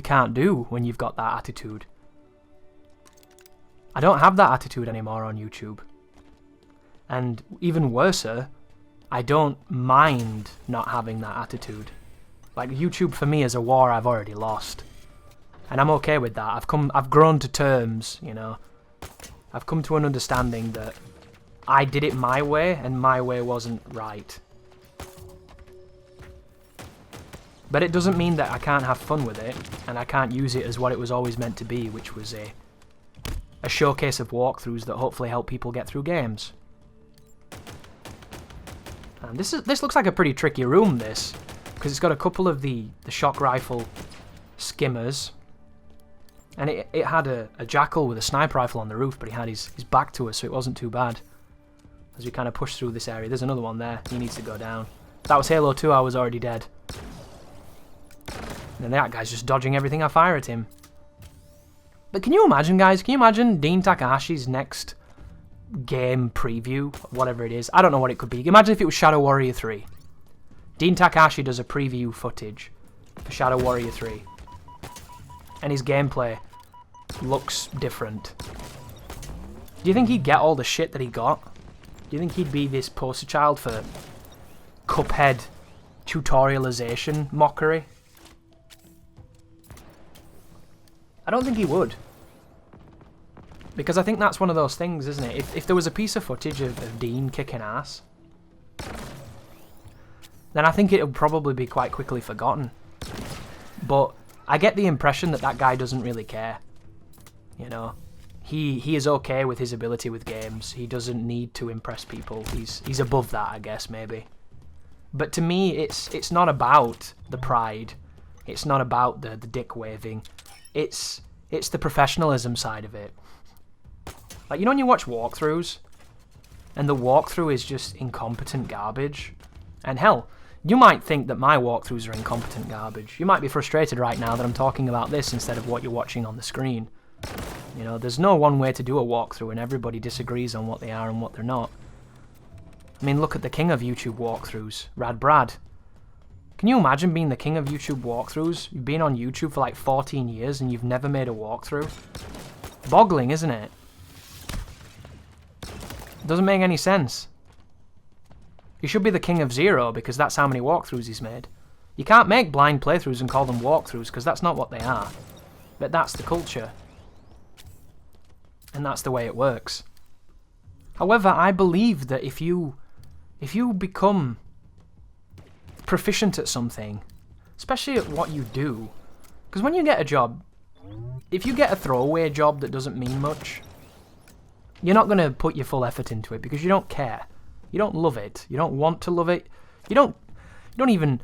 can't do when you've got that attitude. I don't have that attitude anymore on YouTube. And even worser, I don't mind not having that attitude. Like, YouTube for me is a war I've already lost. And I'm okay with that. I've grown to terms, you know. I've come to an understanding that I did it my way, and my way wasn't right. But it doesn't mean that I can't have fun with it, and I can't use it as what it was always meant to be, which was a showcase of walkthroughs that hopefully help people get through games. And this looks like a pretty tricky room, this, because it's got a couple of the shock rifle skimmers, and it had a jackal with a sniper rifle on the roof, but he had his back to us, so it wasn't too bad. As we kind of push through this area, there's another one there. He needs to go down. If that was Halo 2, I was already dead. And that guy's just dodging everything I fire at him. But can you imagine, guys? Can you imagine Dean Takahashi's next game preview? Whatever it is. I don't know what it could be. Imagine if it was Shadow Warrior 3. Dean Takahashi does a preview footage for Shadow Warrior 3. And his gameplay looks different. Do you think he'd get all the shit that he got? Do you think he'd be this poster child for Cuphead tutorialization mockery? I don't think he would. Because I think that's one of those things, isn't it? If there was a piece of footage of Dean kicking ass, then I think it would probably be quite quickly forgotten. But I get the impression that that guy doesn't really care. You know? He is okay with his ability with games. He doesn't need to impress people. He's above that, I guess, maybe. But to me, it's not about the pride. It's not about the dick waving. It's the professionalism side of it. Like, you know when you watch walkthroughs, and the walkthrough is just incompetent garbage? And hell, you might think that my walkthroughs are incompetent garbage. You might be frustrated right now that I'm talking about this instead of what you're watching on the screen. You know, there's no one way to do a walkthrough, and everybody disagrees on what they are and what they're not. I mean, look at the king of YouTube walkthroughs, Rad Brad. Can you imagine being the king of YouTube walkthroughs? You've been on YouTube for like 14 years and you've never made a walkthrough? Boggling, isn't it? Doesn't make any sense. He should be the king of zero because that's how many walkthroughs he's made. You can't make blind playthroughs and call them walkthroughs because that's not what they are. But that's the culture. And that's the way it works. However, I believe that if you become proficient at something, especially at what you do, because when you get a job, if you get a throwaway job that doesn't mean much, you're not going to put your full effort into it because you don't care. You don't love it. You don't want to love it. You don't even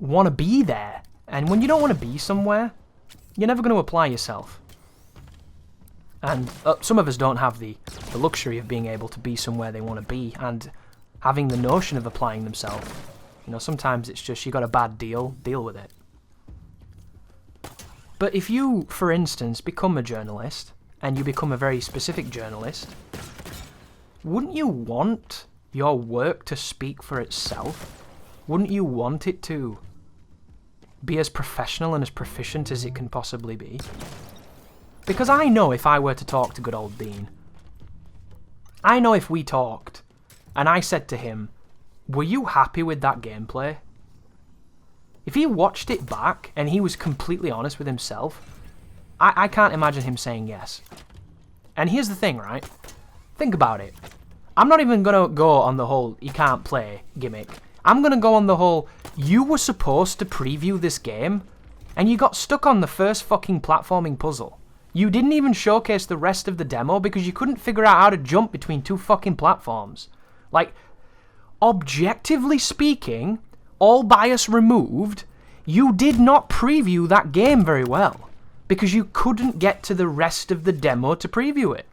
want to be there. And when you don't want to be somewhere, you're never going to apply yourself. And some of us don't have the luxury of being able to be somewhere they want to be and having the notion of applying themselves. You know, sometimes it's just you got a bad deal with it. But if you, for instance, become a journalist, and you become a very specific journalist, wouldn't you want your work to speak for itself? Wouldn't you want it to be as professional and as proficient as it can possibly be? Because I know if I were to talk to good old Dean, I know if we talked, and I said to him, were you happy with that gameplay? If he watched it back, and he was completely honest with himself, I can't imagine him saying yes. And here's the thing, right? Think about it. I'm not even going to go on the whole you can't play gimmick. I'm going to go on the whole you were supposed to preview this game, and you got stuck on the first fucking platforming puzzle. You didn't even showcase the rest of the demo because you couldn't figure out how to jump between 2 fucking platforms. Like, objectively speaking, all bias removed, you did not preview that game very well because you couldn't get to the rest of the demo to preview it.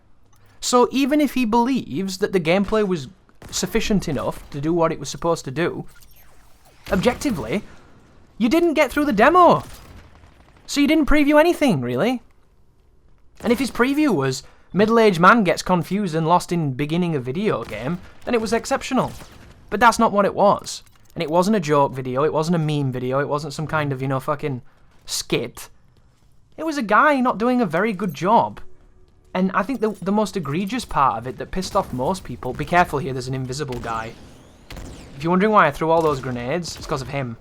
So even if he believes that the gameplay was sufficient enough to do what it was supposed to do, objectively, you didn't get through the demo. So you didn't preview anything, really. And if his preview was middle-aged man gets confused and lost in beginning of video game, then it was exceptional. But that's not what it was. And it wasn't a joke video, it wasn't a meme video, it wasn't some kind of, fucking skit. It was a guy not doing a very good job. And I think the most egregious part of it that pissed off most people... Be careful here, there's an invisible guy. If you're wondering why I threw all those grenades, it's because of him.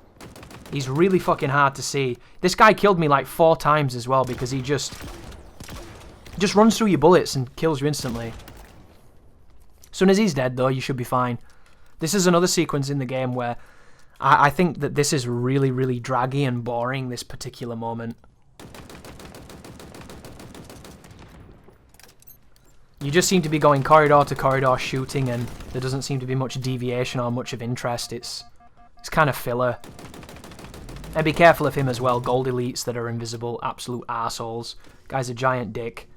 He's really fucking hard to see. This guy killed me like 4 times as well because he just runs through your bullets and kills you instantly. As soon as he's dead, though, you should be fine. This is another sequence in the game where I think that this is really, really draggy and boring, this particular moment. You just seem to be going corridor to corridor shooting, and there doesn't seem to be much deviation or much of interest. It's kind of filler. And be careful of him as well. Gold elites that are invisible, absolute arseholes. Guy's a giant dick.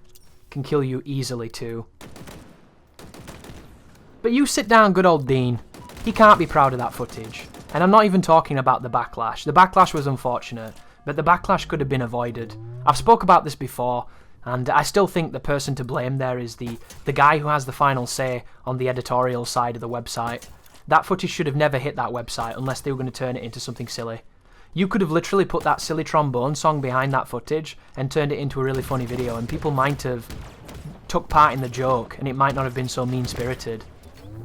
Can kill you easily too. But you sit down, good old Dean. He can't be proud of that footage. And I'm not even talking about the backlash. The backlash was unfortunate, but the backlash could have been avoided. I've spoke about this before, and I still think the person to blame there is the guy who has the final say on the editorial side of the website. That footage should have never hit that website unless they were going to turn it into something silly. You could have literally put that silly trombone song behind that footage and turned it into a really funny video, and people might have took part in the joke, and it might not have been so mean-spirited.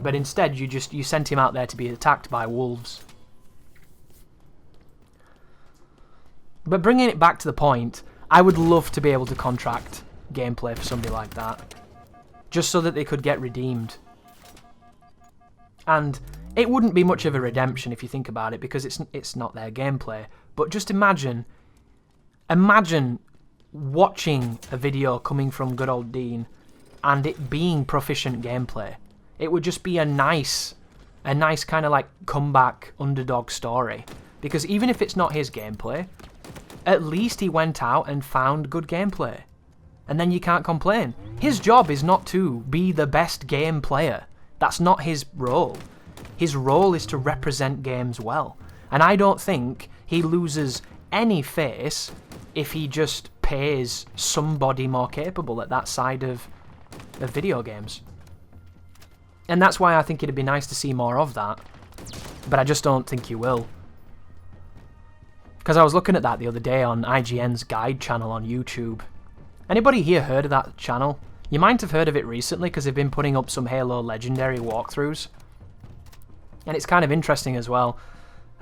But instead, you sent him out there to be attacked by wolves. But bringing it back to the point, I would love to be able to contract gameplay for somebody like that. Just so that they could get redeemed. And it wouldn't be much of a redemption if you think about it, because it's not their gameplay. But just imagine watching a video coming from good old Dean and it being proficient gameplay. It would just be a nice kind of like comeback underdog story. Because even if it's not his gameplay, at least he went out and found good gameplay. And then you can't complain. His job is not to be the best game player. That's not his role. His role is to represent games well. And I don't think he loses any face if he just pays somebody more capable at that side of video games. And that's why I think it'd be nice to see more of that. But I just don't think you will. Because I was looking at that the other day on IGN's guide channel on YouTube. Anybody here heard of that channel? You might have heard of it recently because they've been putting up some Halo Legendary walkthroughs. And it's kind of interesting as well.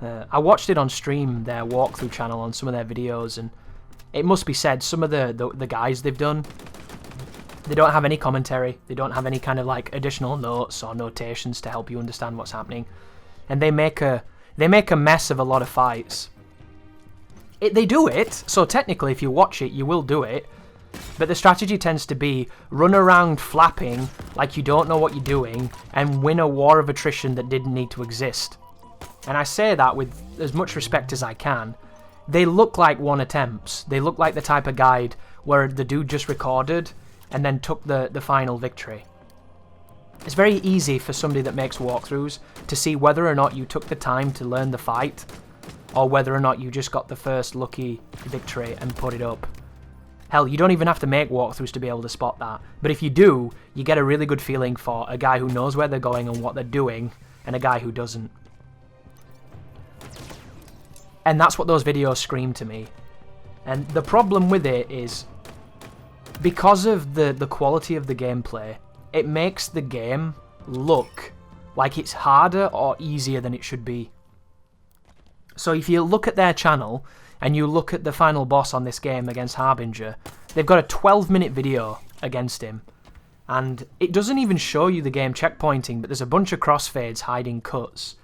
I watched it on stream, their walkthrough channel, on some of their videos, and it must be said, some of the guys they've done, they don't have any commentary, they don't have any kind of like additional notes or notations to help you understand what's happening. And they make a mess of a lot of fights. They do it, so technically if you watch it, you will do it. But the strategy tends to be run around flapping like you don't know what you're doing and win a war of attrition that didn't need to exist. And I say that with as much respect as I can. They look like one attempts. They look like the type of guide where the dude just recorded and then took the final victory. It's very easy for somebody that makes walkthroughs to see whether or not you took the time to learn the fight or whether or not you just got the first lucky victory and put it up. Hell, you don't even have to make walkthroughs to be able to spot that. But if you do, you get a really good feeling for a guy who knows where they're going and what they're doing, and a guy who doesn't. And that's what those videos scream to me. And the problem with it is, because of the quality of the gameplay, it makes the game look like it's harder or easier than it should be. So if you look at their channel, and you look at the final boss on this game against Harbinger, they've got a 12-minute video against him. And it doesn't even show you the game checkpointing, but there's a bunch of crossfades hiding cuts.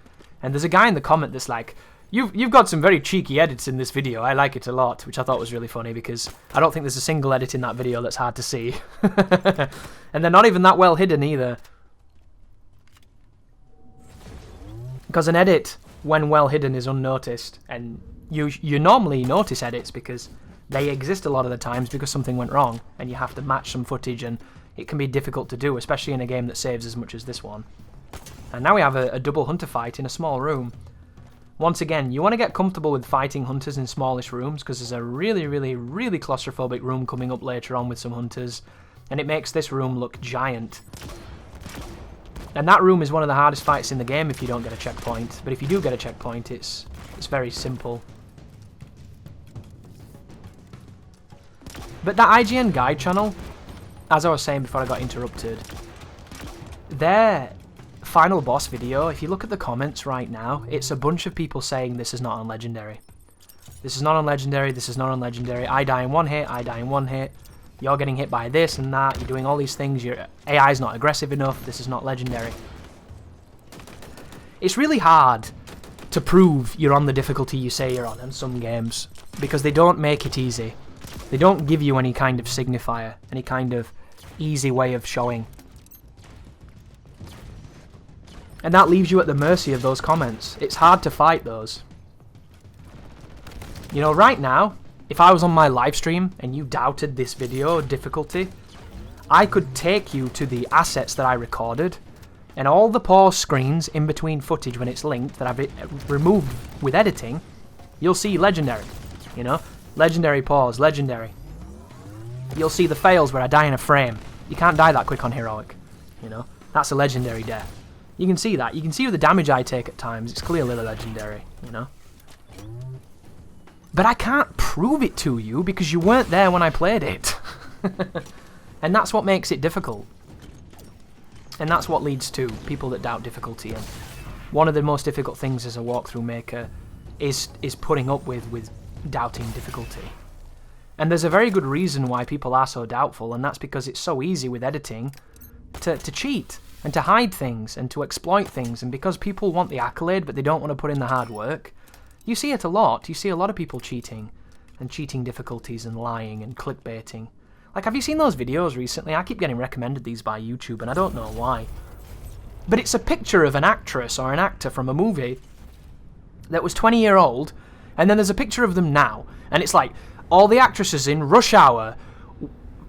And there's a guy in the comment that's like, You've got some very cheeky edits in this video. I like it a lot, which I thought was really funny because I don't think there's a single edit in that video that's hard to see. And they're not even that well hidden either. Because an edit, when well hidden, is unnoticed. And you normally notice edits because they exist a lot of the times because something went wrong and you have to match some footage, and it can be difficult to do, especially in a game that saves as much as this one. And now we have a double hunter fight in a small room. Once again, you want to get comfortable with fighting hunters in smallish rooms because there's a really, really, really claustrophobic room coming up later on with some hunters, and it makes this room look giant. And that room is one of the hardest fights in the game if you don't get a checkpoint, but if you do get a checkpoint, it's very simple. But that IGN guide channel, as I was saying before I got interrupted, their final boss video, if you look at the comments right now, it's a bunch of people saying this is not on Legendary. This is not on Legendary, this is not on Legendary, I die in one hit, I die in one hit, you're getting hit by this and that, you're doing all these things, your AI is not aggressive enough, this is not Legendary. It's really hard to prove you're on the difficulty you say you're on in some games, because they don't make it easy. They don't give you any kind of signifier, any kind of easy way of showing. And that leaves you at the mercy of those comments. It's hard to fight those. You know, right now, if I was on my live stream and you doubted this video difficulty, I could take you to the assets that I recorded, and all the pause screens in between footage when it's linked that I've removed with editing, you'll see Legendary, you know? Legendary pause, Legendary. You'll see the fails where I die in a frame. You can't die that quick on Heroic, you know? That's a Legendary death. You can see that. You can see the damage I take at times. It's clearly Legendary, you know? But I can't prove it to you because you weren't there when I played it. And that's what makes it difficult. And that's what leads to people that doubt difficulty. And one of the most difficult things as a walkthrough maker is putting up with doubting difficulty. And there's a very good reason why people are so doubtful, and that's because it's so easy with editing to cheat and to hide things and to exploit things, and because people want the accolade but they don't want to put in the hard work. You see it a lot. You see a lot of people cheating and cheating difficulties and lying and clickbaiting. Like, have you seen those videos recently? I keep getting recommended these by YouTube and I don't know why. But it's a picture of an actress or an actor from a movie that was 20-year old, and then there's a picture of them now, and it's like all the actresses in Rush Hour.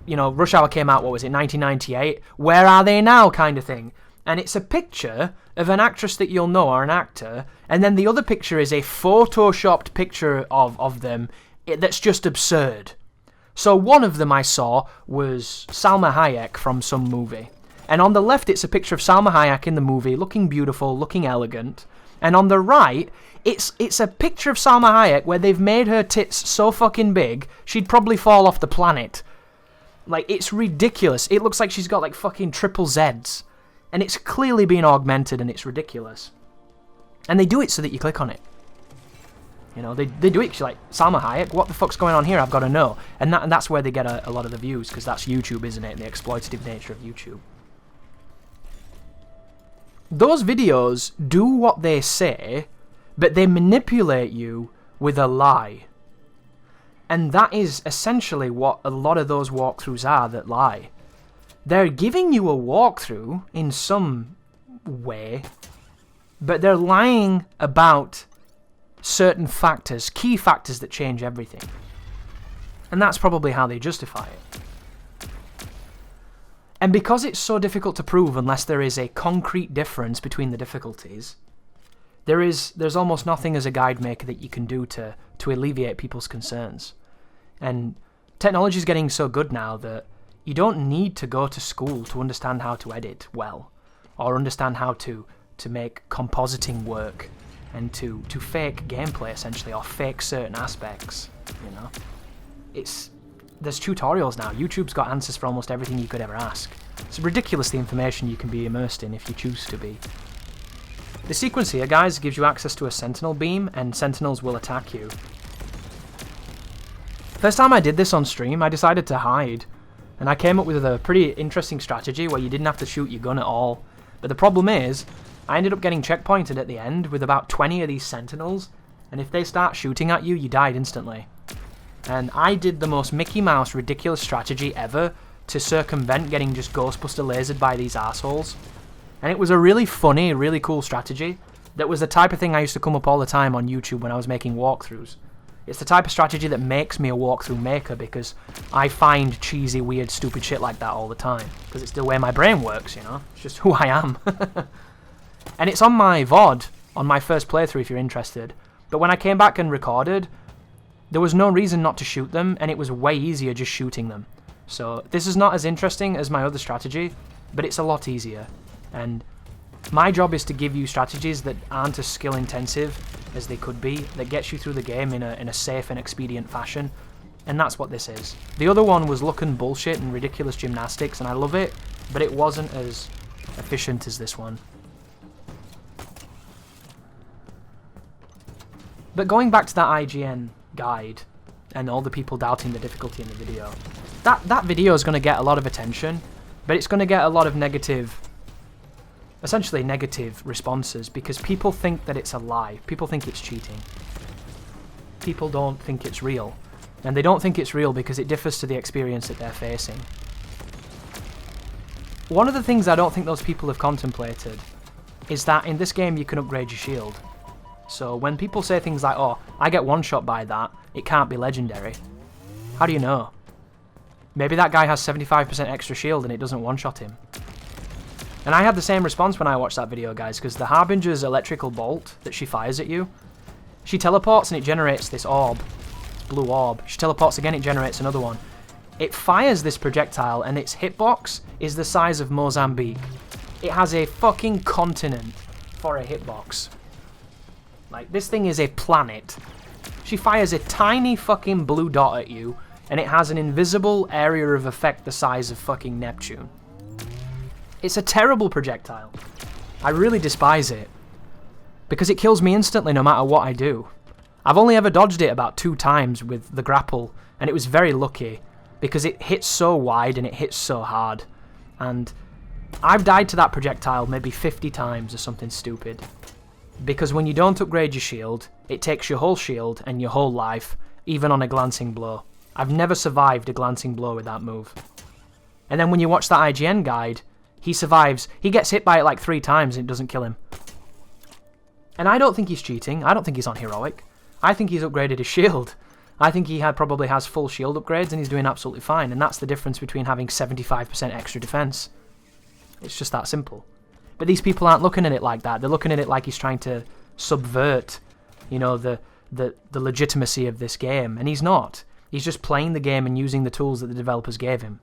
You know, Rush Hour came out, what was it, 1998? Where are they now, kind of thing. And it's a picture of an actress that you'll know or an actor, and then the other picture is a photoshopped picture of them that's just absurd. So one of them I saw was Salma Hayek from some movie. And on the left it's a picture of Salma Hayek in the movie, looking beautiful, looking elegant. And on the right, it's a picture of Salma Hayek where they've made her tits so fucking big, she'd probably fall off the planet. Like, it's ridiculous. It looks like she's got, like, fucking triple Zs. And it's clearly being augmented, and it's ridiculous. And they do it so that you click on it. You know, they do it, like, Salma Hayek, what the fuck's going on here? I've got to know. And that's where they get a lot of the views, because that's YouTube, isn't it? And the exploitative nature of YouTube. Those videos do what they say, but they manipulate you with a lie. And that is essentially what a lot of those walkthroughs are that lie. They're giving you a walkthrough in some way, but they're lying about certain factors, key factors that change everything. And that's probably how they justify it. And because it's so difficult to prove unless there is a concrete difference between the difficulties, there's almost nothing as a guide maker that you can do to alleviate people's concerns. And technology is getting so good now that you don't need to go to school to understand how to edit well, or understand how to make compositing work, and to fake gameplay essentially, or fake certain aspects, you know. There's tutorials now. YouTube's got answers for almost everything you could ever ask. It's ridiculous the information you can be immersed in if you choose to be. The sequence here, guys, gives you access to a sentinel beam, and sentinels will attack you. First time I did this on stream, I decided to hide, and I came up with a pretty interesting strategy where you didn't have to shoot your gun at all. But the problem is, I ended up getting checkpointed at the end with about 20 of these sentinels, And if they start shooting at you, you died instantly. And I did the most Mickey Mouse ridiculous strategy ever to circumvent getting just Ghostbuster lasered by these assholes. And it was a really funny, really cool strategy. That was the type of thing I used to come up all the time on YouTube when I was making walkthroughs. It's the type of strategy that makes me a walkthrough maker because I find cheesy, weird, stupid shit like that all the time. Because it's the way my brain works, you know? It's just who I am. And it's on my VOD, on my first playthrough if you're interested. But when I came back and recorded, there was no reason not to shoot them, and it was way easier just shooting them. So this is not as interesting as my other strategy, but it's a lot easier. And my job is to give you strategies that aren't as skill intensive as they could be, that gets you through the game in a safe and expedient fashion, and that's what this is. The other one was looking bullshit and ridiculous gymnastics, and I love it, but it wasn't as efficient as this one. But going back to that IGN guide, and all the people doubting the difficulty in the video, that video is going to get a lot of attention, but it's going to get a lot of essentially negative responses, because people think that it's a lie. People think it's cheating. People don't think it's real. And they don't think it's real because it differs to the experience that they're facing. One of the things I don't think those people have contemplated is that in this game you can upgrade your shield. So when people say things like, oh, I get one shot by that, it can't be legendary. How do you know? Maybe that guy has 75% extra shield and it doesn't one-shot him. And I had the same response when I watched that video, guys, because the Harbinger's electrical bolt that she fires at you, she teleports and it generates this orb. This blue orb. She teleports again, it generates another one. It fires this projectile and its hitbox is the size of Mozambique. It has a fucking continent for a hitbox. Like, this thing is a planet. She fires a tiny fucking blue dot at you, and it has an invisible area of effect the size of fucking Neptune. It's a terrible projectile. I really despise it. Because it kills me instantly no matter what I do. I've only ever dodged it about 2 times with the grapple, and it was very lucky, because it hits so wide and it hits so hard. And I've died to that projectile maybe 50 times or something stupid. Because when you don't upgrade your shield, it takes your whole shield and your whole life, even on a glancing blow. I've never survived a glancing blow with that move. And then when you watch that IGN guide, he survives. He gets hit by it like 3 times and it doesn't kill him. And I don't think he's cheating. I don't think he's on heroic. I think he's upgraded his shield. I think he probably has full shield upgrades and he's doing absolutely fine. And that's the difference between having 75% extra defense. It's just that simple. But these people aren't looking at it like that. They're looking at it like he's trying to subvert, you know, the legitimacy of this game. And he's not. He's just playing the game and using the tools that the developers gave him.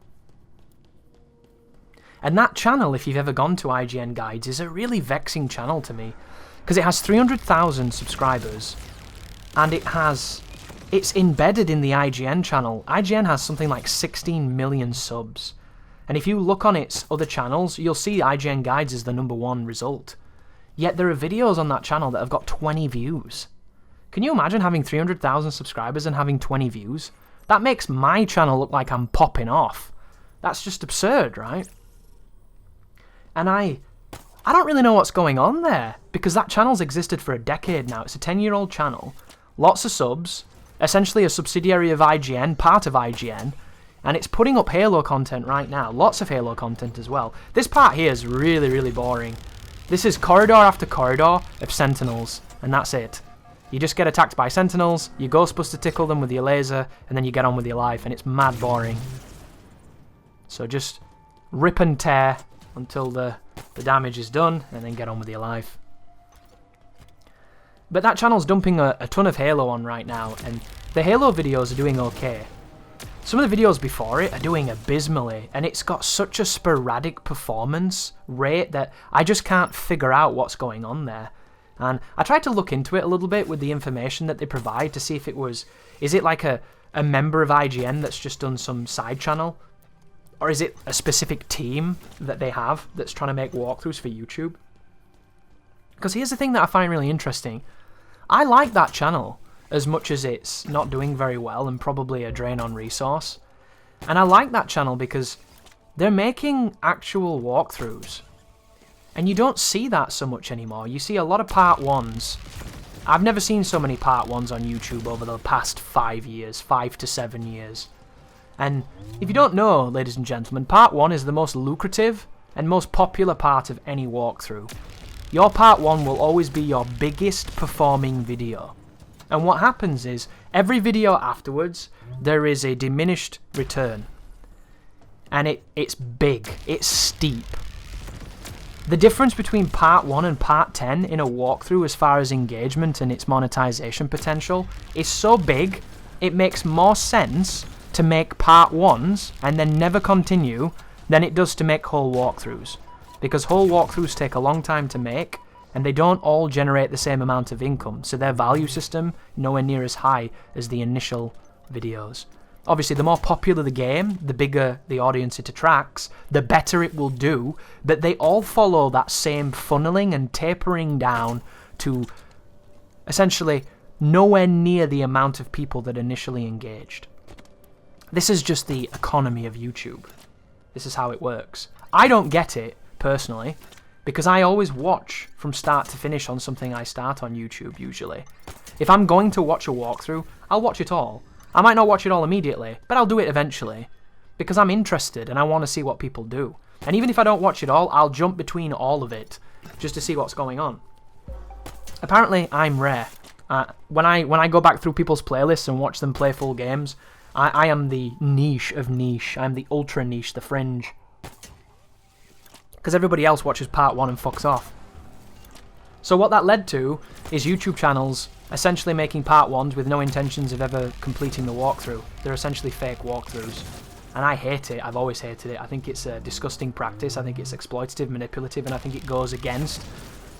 And that channel, if you've ever gone to IGN Guides, is a really vexing channel to me. Because it has 300,000 subscribers. And it's embedded in the IGN channel. IGN has something like 16 million subs. And if you look on its other channels, you'll see IGN Guides is the #1 result. Yet there are videos on that channel that have got 20 views. Can you imagine having 300,000 subscribers and having 20 views? That makes my channel look like I'm popping off. That's just absurd, right? And I don't really know what's going on there, because that channel's existed for a decade now. It's a 10-year-old channel. Lots of subs. Essentially a subsidiary of IGN, part of IGN. And it's putting up Halo content right now. Lots of Halo content as well. This part here is really, really boring. This is corridor after corridor of sentinels, and that's it. You just get attacked by sentinels, you Ghostbuster tickle them with your laser, and then you get on with your life, and it's mad boring. So just rip and tear until the damage is done, and then get on with your life. But that channel's dumping a ton of Halo on right now, and the Halo videos are doing okay. Some of the videos before it are doing abysmally, and it's got such a sporadic performance rate that I just can't figure out what's going on there. And I tried to look into it a little bit with the information that they provide to see if is it like a member of IGN that's just done some side channel? Or is it a specific team that they have that's trying to make walkthroughs for YouTube? Because here's the thing that I find really interesting. I like that channel as much as it's not doing very well and probably a drain on resource. And I like that channel because they're making actual walkthroughs. And you don't see that so much anymore. You see a lot of part 1s I've never seen so many part 1s on YouTube over the past 5 years, 5 to 7 years. And if you don't know, ladies and gentlemen, part 1 is the most lucrative and most popular part of any walkthrough. Your part 1 will always be your biggest performing video. And what happens is, every video afterwards, there is a diminished return. And it's big, it's steep. The difference between part 1 and part 10 in a walkthrough as far as engagement and its monetization potential is so big, it makes more sense to make part 1s and then never continue than it does to make whole walkthroughs. Because whole walkthroughs take a long time to make, and they don't all generate the same amount of income, so their value system nowhere near as high as the initial videos. Obviously, the more popular the game, the bigger the audience it attracts, the better it will do, but they all follow that same funneling and tapering down to essentially nowhere near the amount of people that initially engaged. This is just the economy of YouTube. This is how it works. I don't get it, personally, because I always watch from start to finish on something I start on YouTube, usually. If I'm going to watch a walkthrough, I'll watch it all. I might not watch it all immediately, but I'll do it eventually, because I'm interested and I want to see what people do. And even if I don't watch it all, I'll jump between all of it, just to see what's going on. Apparently, I'm rare. When I go back through people's playlists and watch them play full games, I am the niche of niche. I'm the ultra niche, the fringe. Because everybody else watches part 1 and fucks off. So what that led to is YouTube channels essentially making part 1s with no intentions of ever completing the walkthrough. They're essentially fake walkthroughs. And I hate it. I've always hated it. I think it's a disgusting practice. I think it's exploitative, manipulative, and I think it goes against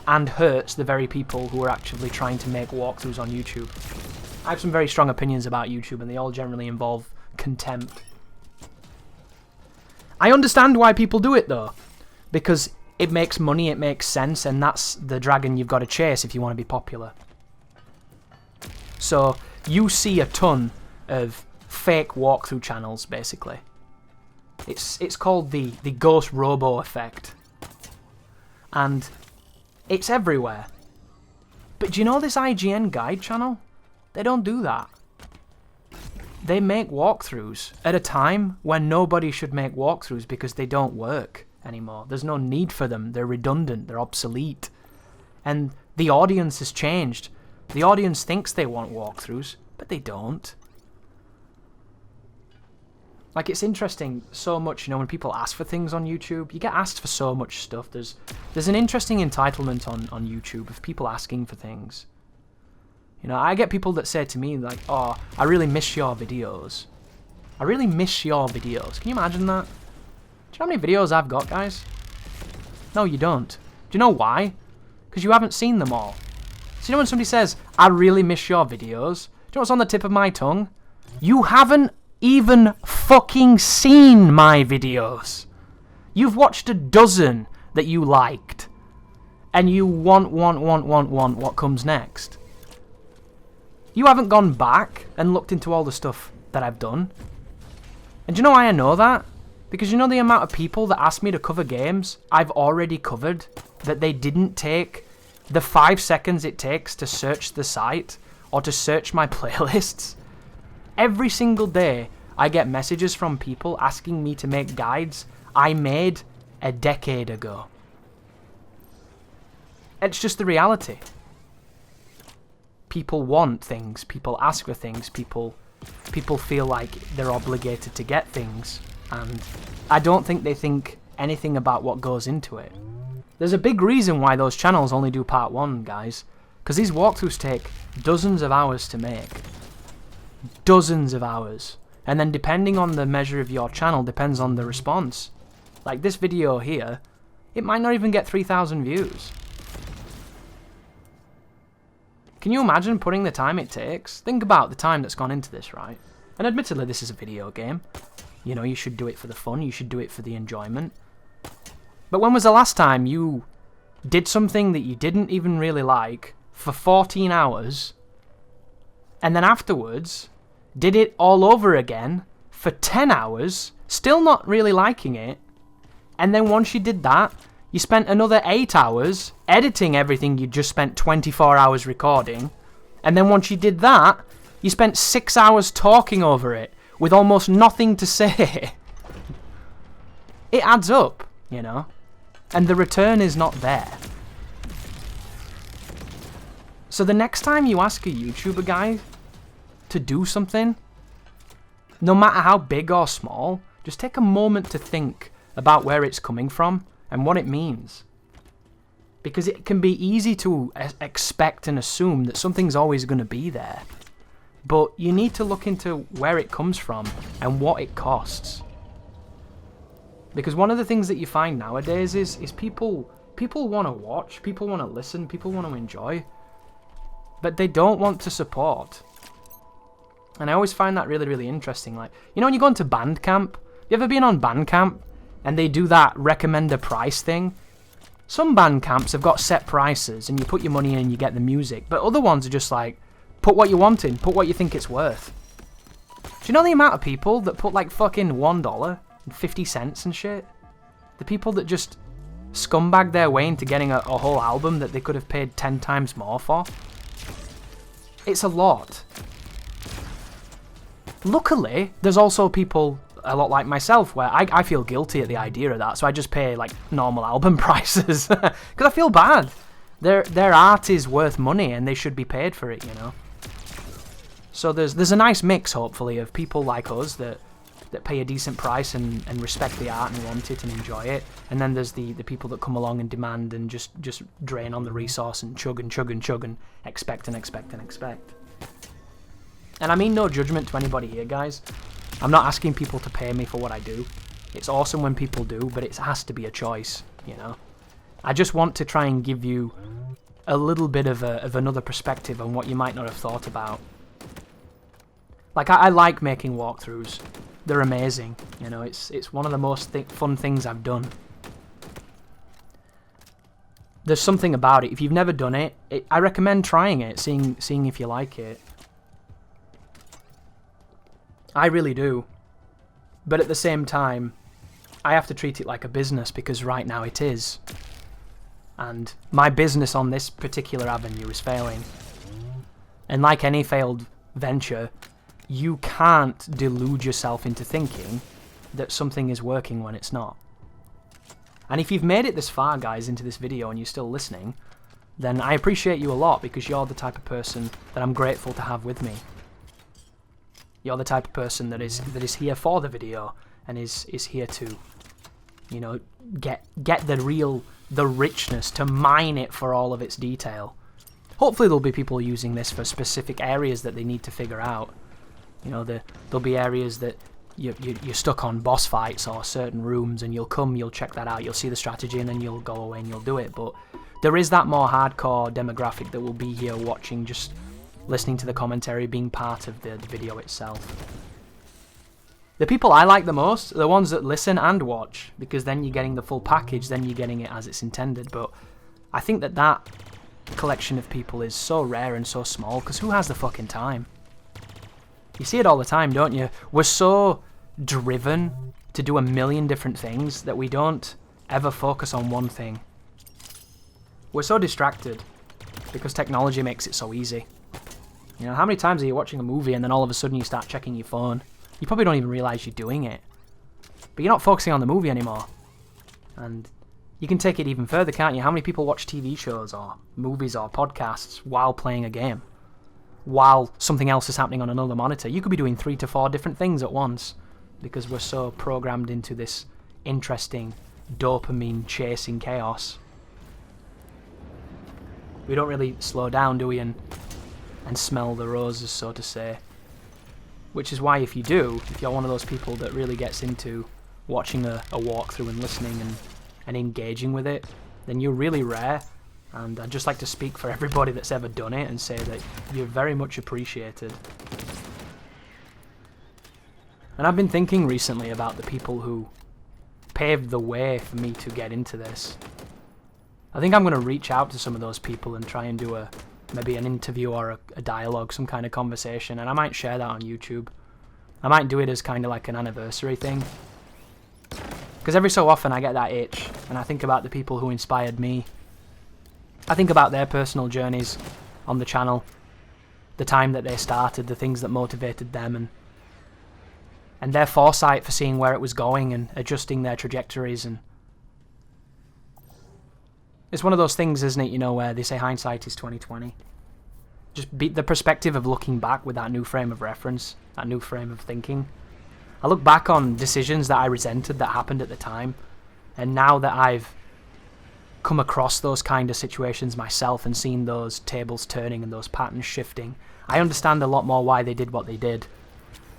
and hurts the very people who are actually trying to make walkthroughs on YouTube. I have some very strong opinions about YouTube, and they all generally involve contempt. I understand why people do it, though. Because it makes money, it makes sense, and that's the dragon you've got to chase if you want to be popular. So, you see a ton of fake walkthrough channels, basically. It's called the Ghost Robo effect. And it's everywhere. But do you know this IGN guide channel? They don't do that. They make walkthroughs at a time when nobody should make walkthroughs because they don't work anymore. There's no need for them. They're redundant. They're obsolete. And the audience has changed. The audience thinks they want walkthroughs, but they don't. Like, it's interesting so much, when people ask for things on YouTube, you get asked for so much stuff. There's an interesting entitlement on YouTube of people asking for things. I get people that say to me, like, oh, I really miss your videos. I really miss your videos. Can you imagine that? Do you know how many videos I've got, guys? No, you don't. Do you know why? Because you haven't seen them all. So when somebody says, I really miss your videos, do you know what's on the tip of my tongue? You haven't even fucking seen my videos. You've watched a dozen that you liked. And you want what comes next. You haven't gone back and looked into all the stuff that I've done. And do you know why I know that? Because the amount of people that ask me to cover games I've already covered, that they didn't take the 5 seconds it takes to search the site or to search my playlists. Every single day I get messages from people asking me to make guides I made a decade ago. It's just the reality. People want things, people ask for things, people feel like they're obligated to get things, and I don't think they think anything about what goes into it. There's a big reason why those channels only do part 1, guys, because these walkthroughs take dozens of hours to make. Dozens of hours. And then depending on the measure of your channel, depends on the response. Like this video here, it might not even get 3,000 views. Can you imagine putting the time it takes? Think about the time that's gone into this, right? And admittedly, this is a video game. You should do it for the fun, you should do it for the enjoyment. But when was the last time you did something that you didn't even really like for 14 hours, and then afterwards did it all over again for 10 hours, still not really liking it, and then once you did that, You spent another 8 hours editing everything you just spent 24 hours recording. And then once you did that, you spent 6 hours talking over it with almost nothing to say. It adds up, you know. And the return is not there. So the next time you ask a YouTuber guy to do something, no matter how big or small, just take a moment to think about where it's coming from and what it means. Because it can be easy to expect and assume that something's always going to be there. But you need to look into where it comes from and what it costs. Because one of the things that you find nowadays is people want to watch, people want to listen, people want to enjoy, but they don't want to support. And I always find that really, really interesting. Like, you know when you go into Bandcamp? You ever been on Bandcamp and they do that recommend a price thing? Some Bandcamps have got set prices and you put your money in and you get the music, but other ones are just like, put what you want in, put what you think it's worth. Do you know the amount of people that put like fucking $1 and 50 cents and shit? The people that just scumbag their way into getting a whole album that they could have paid 10 times more for? It's a lot. Luckily, there's also people a lot like myself where I feel guilty at the idea of that, so I just pay like normal album prices because I feel bad. Their art is worth money and they should be paid for it, you know. So there's a nice mix, hopefully, of people like us that pay a decent price and respect the art and want it and enjoy it, and then there's the people that come along and demand and just drain on the resource and chug and chug and chug and expect and expect and expect. And I mean no judgment to anybody here, guys. I'm not asking people to pay me for what I do. It's awesome when people do, but it has to be a choice, you know. I just want to try and give you a little bit of another perspective on what you might not have thought about. Like, I like making walkthroughs. They're amazing, you know. It's one of the most fun things I've done. There's something about it. If you've never done it, I recommend trying it, seeing if you like it. I really do. But at the same time, I have to treat it like a business because right now it is. And my business on this particular avenue is failing. And like any failed venture, you can't delude yourself into thinking that something is working when it's not. And if you've made it this far, guys, into this video and you're still listening, then I appreciate you a lot because you're the type of person that I'm grateful to have with me. You're the type of person that is here for the video and is here to, you know, get the richness, to mine it for all of its detail. Hopefully there'll be people using this for specific areas that they need to figure out. You know, there'll be areas that you're stuck on boss fights or certain rooms, and you'll check that out, you'll see the strategy, and then you'll go away and you'll do it. But there is that more hardcore demographic that will be here watching, just listening to the commentary, being part of the video itself. The people I like the most are the ones that listen and watch, because then you're getting the full package, then you're getting it as it's intended. But I think that collection of people is so rare and so small, because who has the fucking time? You see it all the time, don't you? We're so driven to do a million different things that we don't ever focus on one thing. We're so distracted because technology makes it so easy. You know, how many times are you watching a movie and then all of a sudden you start checking your phone? You probably don't even realise you're doing it. But you're not focusing on the movie anymore. And you can take it even further, can't you? How many people watch TV shows or movies or podcasts while playing a game? While something else is happening on another monitor. You could be doing 3 to 4 different things at once because we're so programmed into this interesting dopamine chasing chaos. We don't really slow down, do we, and smell the roses, so to say. Which is why if you do, if you're one of those people that really gets into watching a walkthrough and listening and engaging with it, then you're really rare. And I'd just like to speak for everybody that's ever done it and say that you're very much appreciated. And I've been thinking recently about the people who paved the way for me to get into this. I think I'm going to reach out to some of those people and try and do maybe an interview or a dialogue, some kind of conversation, and I might share that on YouTube. I might do it as kind of like an anniversary thing. Because every so often I get that itch, and I think about the people who inspired me. I think about their personal journeys on the channel, the time that they started, the things that motivated them, and their foresight for seeing where it was going and adjusting their trajectories. And it's one of those things, isn't it, you know, where they say hindsight is 20/20. Just be the perspective of looking back with that new frame of reference, that new frame of thinking. I look back on decisions that I resented that happened at the time, and now that I've come across those kind of situations myself and seen those tables turning and those patterns shifting, I understand a lot more why they did what they did.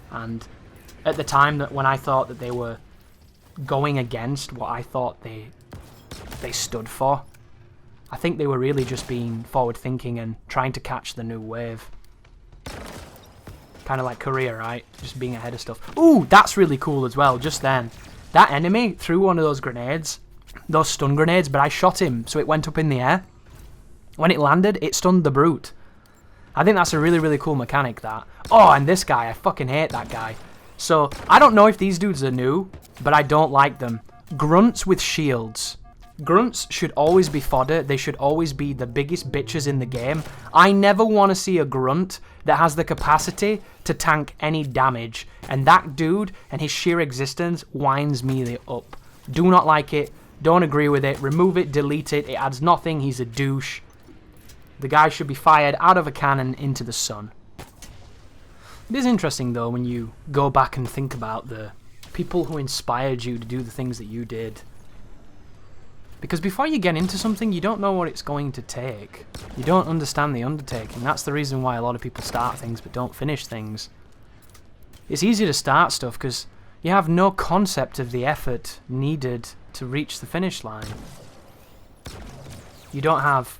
And at the time, that when I thought that they were going against what I thought they stood for, I think they were really just being forward-thinking and trying to catch the new wave. Kind of like Korea, right? Just being ahead of stuff. Ooh, that's really cool as well, just then. That enemy threw one of those grenades, those stun grenades, but I shot him, so it went up in the air. When it landed, it stunned the brute. I think that's a really, really cool mechanic, that. Oh, and this guy, I fucking hate that guy. So, I don't know if these dudes are new, but I don't like them. Grunts with shields. Grunts should always be fodder. They should always be the biggest bitches in the game. I never want to see a grunt that has the capacity to tank any damage. And that dude and his sheer existence winds me up. Do not like it. Don't agree with it. Remove it. Delete it. It adds nothing. He's a douche. The guy should be fired out of a cannon into the sun. It is interesting, though, when you go back and think about the people who inspired you to do the things that you did. Because before you get into something, you don't know what it's going to take. You don't understand the undertaking. That's the reason why a lot of people start things but don't finish things. It's easy to start stuff because you have no concept of the effort needed to reach the finish line. You don't have...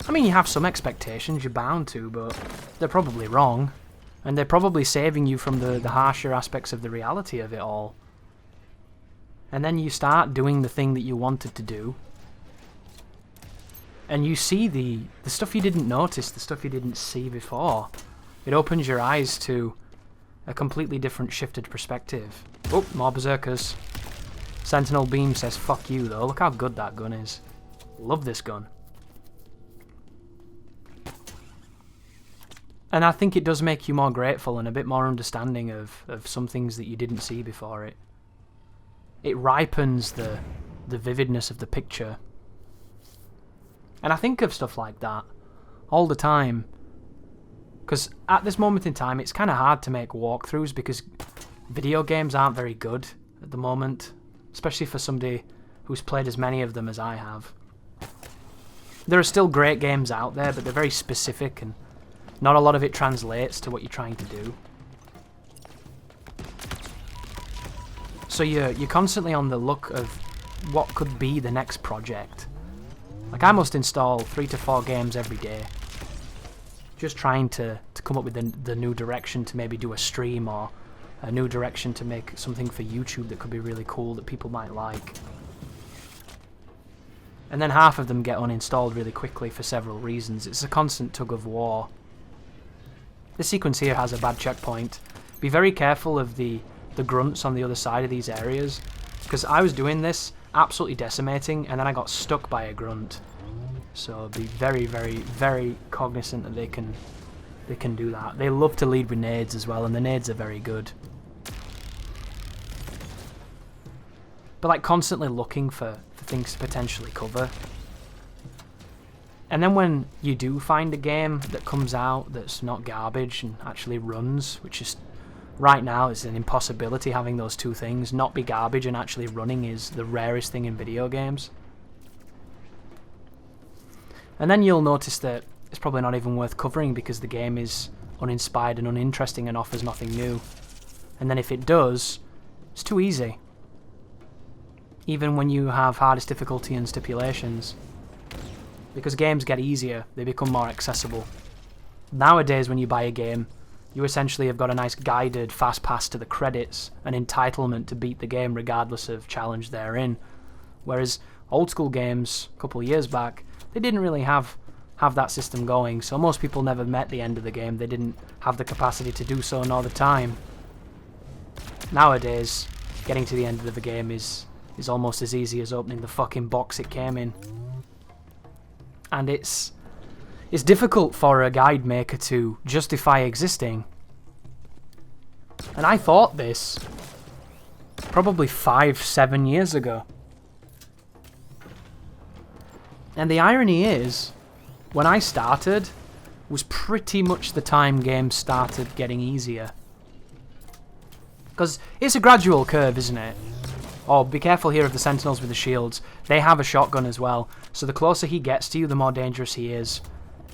I mean, you have some expectations, you're bound to, but they're probably wrong. And they're probably saving you from the harsher aspects of the reality of it all. And then you start doing the thing that you wanted to do. And you see the stuff you didn't notice, the stuff you didn't see before. It opens your eyes to a completely different shifted perspective. Oh, more berserkers. Sentinel Beam says fuck you though. Look how good that gun is. Love this gun. And I think it does make you more grateful and a bit more understanding of some things that you didn't see before it. It ripens the vividness of the picture. And I think of stuff like that all the time. Because at this moment in time, it's kind of hard to make walkthroughs because video games aren't very good at the moment. Especially for somebody who's played as many of them as I have. There are still great games out there, but they're very specific and not a lot of it translates to what you're trying to do. So you're constantly on the look of what could be the next project. Like I must install 3 to 4 games every day. Just trying to come up with the new direction to maybe do a stream or a new direction to make something for YouTube that could be really cool that people might like. And then half of them get uninstalled really quickly for several reasons. It's a constant tug of war. This sequence here has a bad checkpoint. Be very careful of the grunts on the other side of these areas, because I was doing this absolutely decimating and then I got stuck by a grunt. So be very, very, very cognizant that they can do that. They love to lead with nades as well, and the nades are very good. But like constantly looking for things to potentially cover. And then when you do find a game that comes out that's not garbage and actually runs, which is right now is an impossibility having those two things, not be garbage and actually running is the rarest thing in video games. And then you'll notice that it's probably not even worth covering because the game is uninspired and uninteresting and offers nothing new. And then if it does, it's too easy. Even when you have hardest difficulty and stipulations. Because games get easier, they become more accessible. Nowadays when you buy a game, you essentially have got a nice guided fast pass to the credits, an entitlement to beat the game regardless of challenge therein. Whereas old school games, a couple of years back, they didn't really have that system going, so most people never met the end of the game. They didn't have the capacity to do so nor the time. Nowadays, getting to the end of the game is is almost as easy as opening the fucking box it came in. And it's difficult for a guide maker to justify existing. And I thought this probably 5-7 years ago. And the irony is, when I started, was pretty much the time games started getting easier. Because it's a gradual curve, isn't it? Oh, be careful here of the sentinels with the shields. They have a shotgun as well, so the closer he gets to you, the more dangerous he is.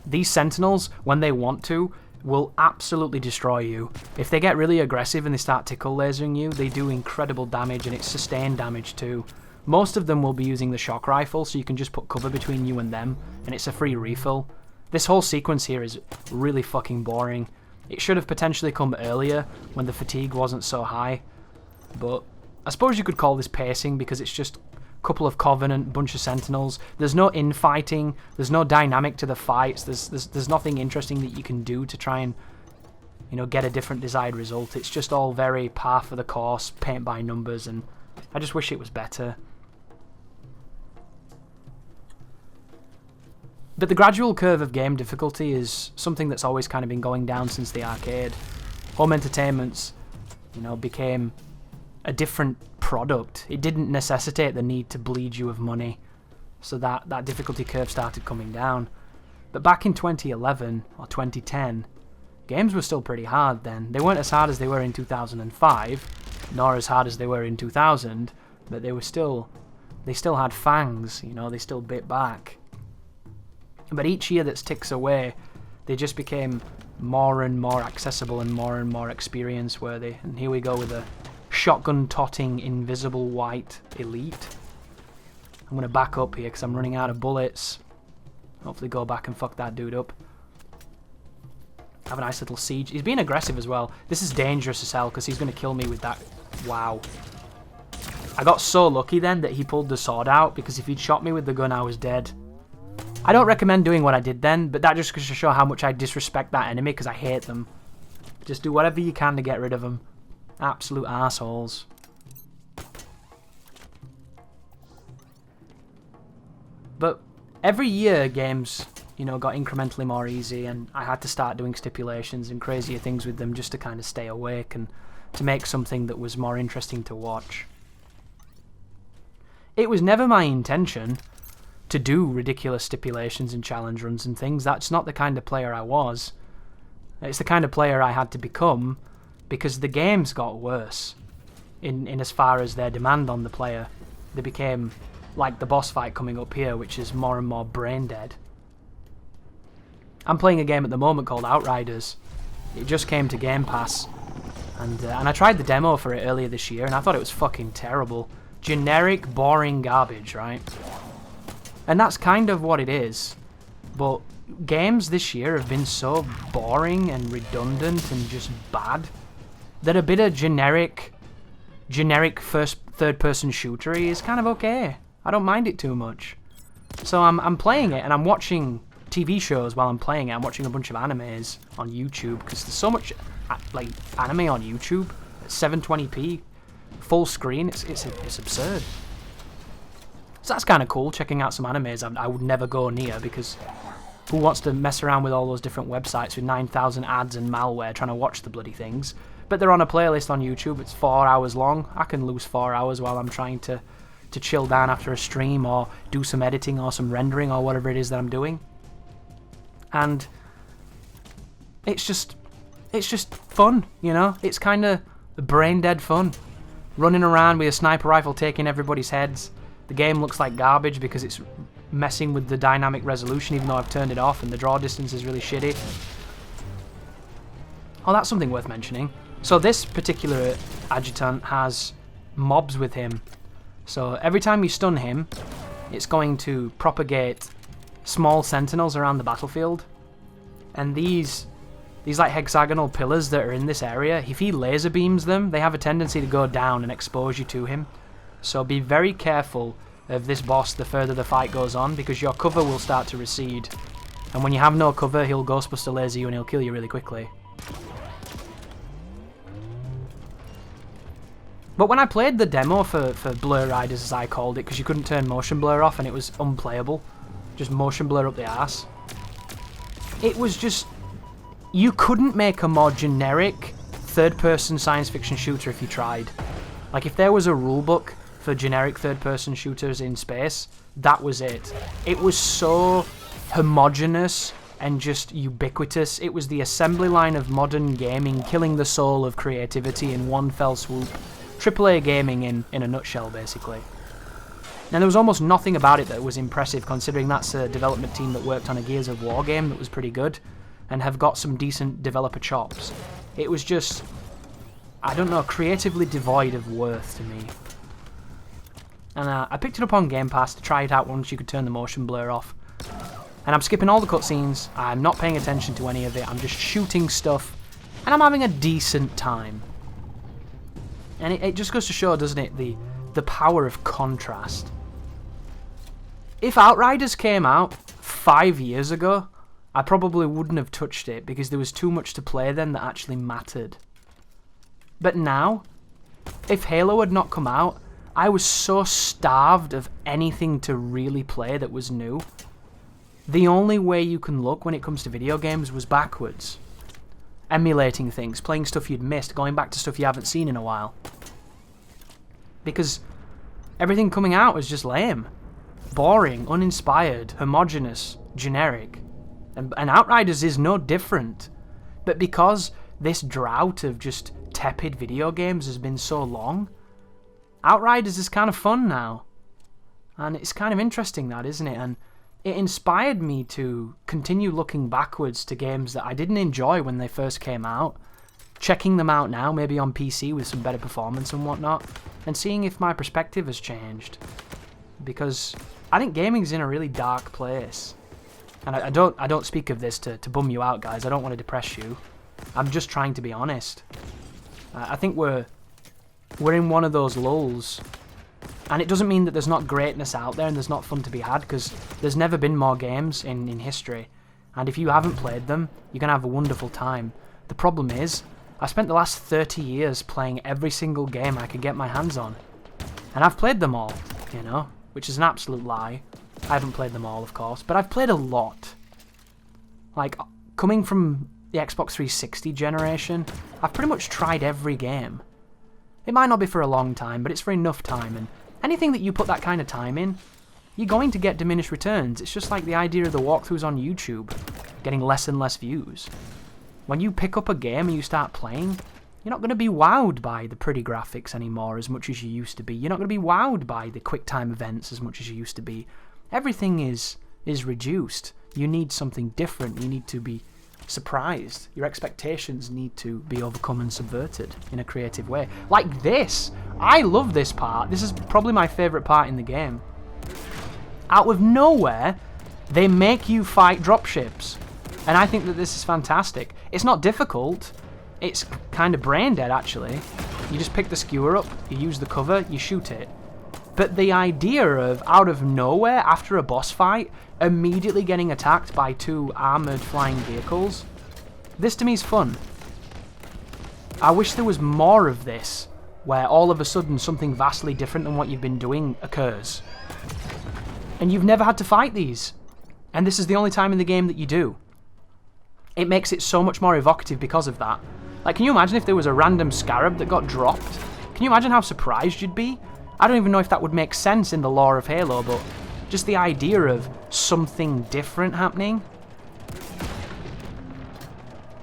These sentinels, when they want to, will absolutely destroy you. If they get really aggressive and they start tickle lasering you, they do incredible damage, and it's sustained damage too. Most of them will be using the shock rifle, so you can just put cover between you and them, and it's a free refill. This whole sequence here is really fucking boring. It should have potentially come earlier, when the fatigue wasn't so high, but I suppose you could call this pacing, because it's just a couple of Covenant, bunch of Sentinels. There's no infighting, there's no dynamic to the fights, there's nothing interesting that you can do to try and, you know, get a different desired result. It's just all very par for the course, paint by numbers, and I just wish it was better. But the gradual curve of game difficulty is something that's always kind of been going down since the arcade. Home entertainments, you know, became a different product. It didn't necessitate the need to bleed you of money, so that difficulty curve started coming down. But back in 2011 or 2010, games were still pretty hard then. They weren't as hard as they were in 2005, nor as hard as they were in 2000, but they still had fangs, you know, they still bit back. But each year that ticks away, they just became more and more accessible and more experience worthy. And here we go with a shotgun-totting invisible white elite. I'm going to back up here because I'm running out of bullets. Hopefully go back and fuck that dude up. Have a nice little siege. He's being aggressive as well. This is dangerous as hell because he's going to kill me with that. Wow. I got so lucky then that he pulled the sword out, because if he'd shot me with the gun I was dead. I don't recommend doing what I did then, but that just goes to show how much I disrespect that enemy because I hate them. Just do whatever you can to get rid of them. Absolute assholes. But every year games, you know, got incrementally more easy, and I had to start doing stipulations and crazier things with them just to kind of stay awake and to make something that was more interesting to watch. It was never my intention to do ridiculous stipulations and challenge runs and things. That's not the kind of player I was. It's the kind of player I had to become because the games got worse in as far as their demand on the player. They became like the boss fight coming up here, which is more and more brain dead. I'm playing a game at the moment called Outriders. It just came to Game Pass, and I tried the demo for it earlier this year, and I thought it was fucking terrible. Generic, boring garbage, right? And that's kind of what it is. But games this year have been so boring and redundant and just bad that a bit of generic third-person shootery is kind of okay. I don't mind it too much. So I'm playing it, and I'm watching TV shows while I'm playing it. I'm watching a bunch of animes on YouTube, because there's so much like anime on YouTube at 720p, full screen. It's absurd. So that's kind of cool, checking out some animes I would never go near, because who wants to mess around with all those different websites with 9,000 ads and malware trying to watch the bloody things? But they're on a playlist on YouTube. It's 4 hours long. I can lose 4 hours while I'm trying to chill down after a stream or do some editing or some rendering or whatever it is that I'm doing. And it's just fun, you know? It's kind of brain dead fun. Running around with a sniper rifle taking everybody's heads. The game looks like garbage because it's messing with the dynamic resolution, even though I've turned it off, and the draw distance is really shitty. Oh, that's something worth mentioning. So this particular Adjutant has mobs with him. So every time you stun him, it's going to propagate small sentinels around the battlefield. And these like hexagonal pillars that are in this area, if he laser beams them, they have a tendency to go down and expose you to him. So be very careful of this boss the further the fight goes on, because your cover will start to recede. And when you have no cover, he'll Ghostbuster laser you and he'll kill you really quickly. But when I played the demo for Blur Riders, as I called it, because you couldn't turn motion blur off and it was unplayable, just motion blur up the arse, it was just... You couldn't make a more generic third-person science fiction shooter if you tried. Like, if there was a rulebook for generic third-person shooters in space, that was it. It was so homogeneous and just ubiquitous. It was the assembly line of modern gaming, killing the soul of creativity in one fell swoop. AAA gaming in a nutshell, basically. Now, there was almost nothing about it that was impressive, considering that's a development team that worked on a Gears of War game that was pretty good, and have got some decent developer chops. It was just, I don't know, creatively devoid of worth to me. And I picked it up on Game Pass to try it out once you could turn the motion blur off. And I'm skipping all the cutscenes, I'm not paying attention to any of it, I'm just shooting stuff, and I'm having a decent time. And it just goes to show, doesn't it, the power of contrast. If Outriders came out 5 years ago, I probably wouldn't have touched it because there was too much to play then that actually mattered. But now, if Halo had not come out, I was so starved of anything to really play that was new. The only way you can look when it comes to video games was backwards. Emulating things, playing stuff you'd missed, going back to stuff you haven't seen in a while. Because everything coming out was just lame. Boring, uninspired, homogeneous, generic. And Outriders is no different. But because this drought of just tepid video games has been so long, Outriders is kind of fun now. And it's kind of interesting, that, isn't it? And it inspired me to continue looking backwards to games that I didn't enjoy when they first came out, checking them out now, maybe on PC with some better performance and whatnot, and seeing if my perspective has changed. Because I think gaming's in a really dark place. And I don't speak of this to bum you out, guys. I don't want to depress you. I'm just trying to be honest. I think we're in one of those lulls. And it doesn't mean that there's not greatness out there and there's not fun to be had, because there's never been more games in history. And if you haven't played them, you're going to have a wonderful time. The problem is, I spent the last 30 years playing every single game I could get my hands on. And I've played them all, you know, which is an absolute lie. I haven't played them all, of course, but I've played a lot. Like, coming from the Xbox 360 generation, I've pretty much tried every game. It might not be for a long time, but it's for enough time, and anything that you put that kind of time in, you're going to get diminished returns. It's just like the idea of the walkthroughs on YouTube, getting less and less views. When you pick up a game and you start playing, you're not going to be wowed by the pretty graphics anymore as much as you used to be. You're not going to be wowed by the quick time events as much as you used to be. Everything is reduced. You need something different. You need to be surprised. Your expectations need to be overcome and subverted in a creative way. Like this. I love this part. This is probably my favourite part in the game. Out of nowhere, they make you fight dropships. And I think that this is fantastic. It's not difficult. It's kind of brain dead, actually. You just pick the skewer up, you use the cover, you shoot it. But the idea of, out of nowhere, after a boss fight, immediately getting attacked by 2 armoured flying vehicles, this to me is fun. I wish there was more of this, where all of a sudden something vastly different than what you've been doing occurs. And you've never had to fight these. And this is the only time in the game that you do. It makes it so much more evocative because of that. Like, can you imagine if there was a random scarab that got dropped? Can you imagine how surprised you'd be? I don't even know if that would make sense in the lore of Halo, but just the idea of something different happening.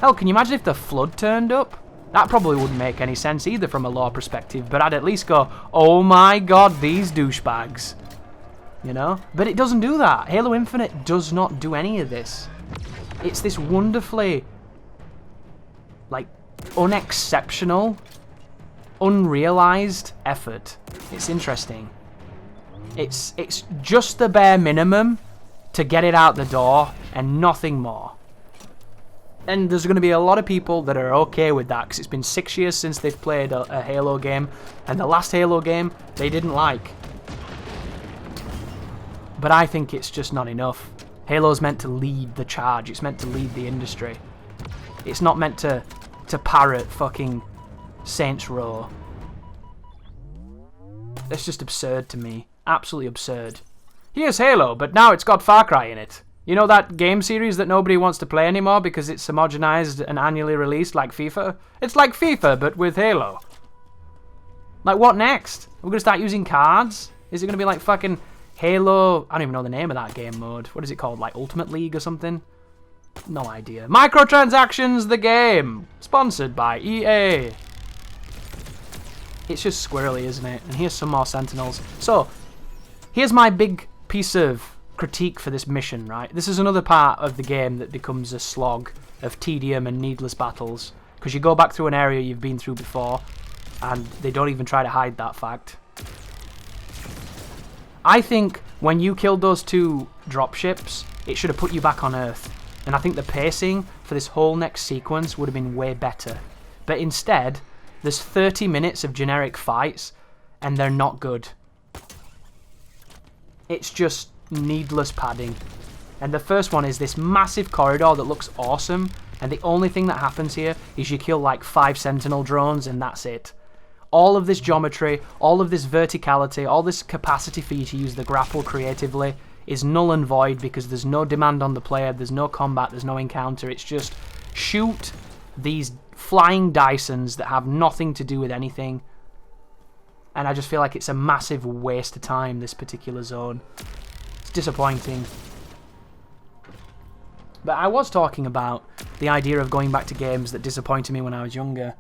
Hell, can you imagine if the Flood turned up? That probably wouldn't make any sense either from a lore perspective, but I'd at least go, oh my god, these douchebags. You know? But it doesn't do that. Halo Infinite does not do any of this. It's this wonderfully, like, unexceptional, unrealised effort. It's interesting. It's just the bare minimum to get it out the door and nothing more. And there's going to be a lot of people that are okay with that, because it's been 6 years since they've played a Halo game, and the last Halo game they didn't like. But I think it's just not enough. Halo's meant to lead the charge. It's meant to lead the industry. It's not meant to parrot fucking Saints Row. That's just absurd to me. Absolutely absurd. Here's Halo, but now it's got Far Cry in it. You know that game series that nobody wants to play anymore because it's homogenized and annually released like FIFA? It's like FIFA, but with Halo. Like, what next? We're going to start using cards? Is it going to be like fucking Halo? I don't even know the name of that game mode. What is it called? Like Ultimate League or something? No idea. Microtransactions, the game. Sponsored by EA. It's just squirrely, isn't it? And here's some more Sentinels. So, here's my big piece of critique for this mission, right? This is another part of the game that becomes a slog of tedium and needless battles. Because you go back through an area you've been through before, and they don't even try to hide that fact. I think when you killed those 2 dropships, it should have put you back on Earth. And I think the pacing for this whole next sequence would have been way better. But instead, there's 30 minutes of generic fights, and they're not good. It's just needless padding. And the first one is this massive corridor that looks awesome, and the only thing that happens here is you kill like 5 Sentinel drones, and that's it. All of this geometry, all of this verticality, all this capacity for you to use the grapple creatively is null and void because there's no demand on the player, there's no combat, there's no encounter. It's just shoot these flying Dysons that have nothing to do with anything. And I just feel like it's a massive waste of time, this particular zone. It's disappointing. But I was talking about the idea of going back to games that disappointed me when I was younger.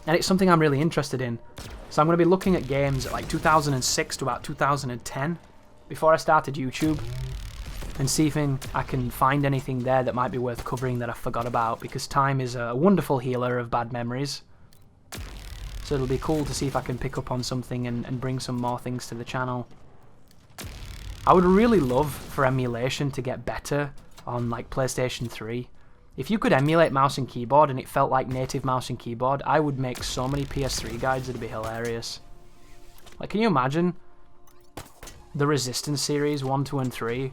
And it's something I'm really interested in. So I'm going to be looking at games at like 2006 to about 2010 before I started YouTube and see if I can find anything there that might be worth covering that I forgot about, because time is a wonderful healer of bad memories. So it'll be cool to see if I can pick up on something and bring some more things to the channel. I would really love for emulation to get better on like PlayStation 3. If you could emulate mouse and keyboard and it felt like native mouse and keyboard, I would make so many PS3 guides, it'd be hilarious. Like, can you imagine the Resistance series 1, 2, and 3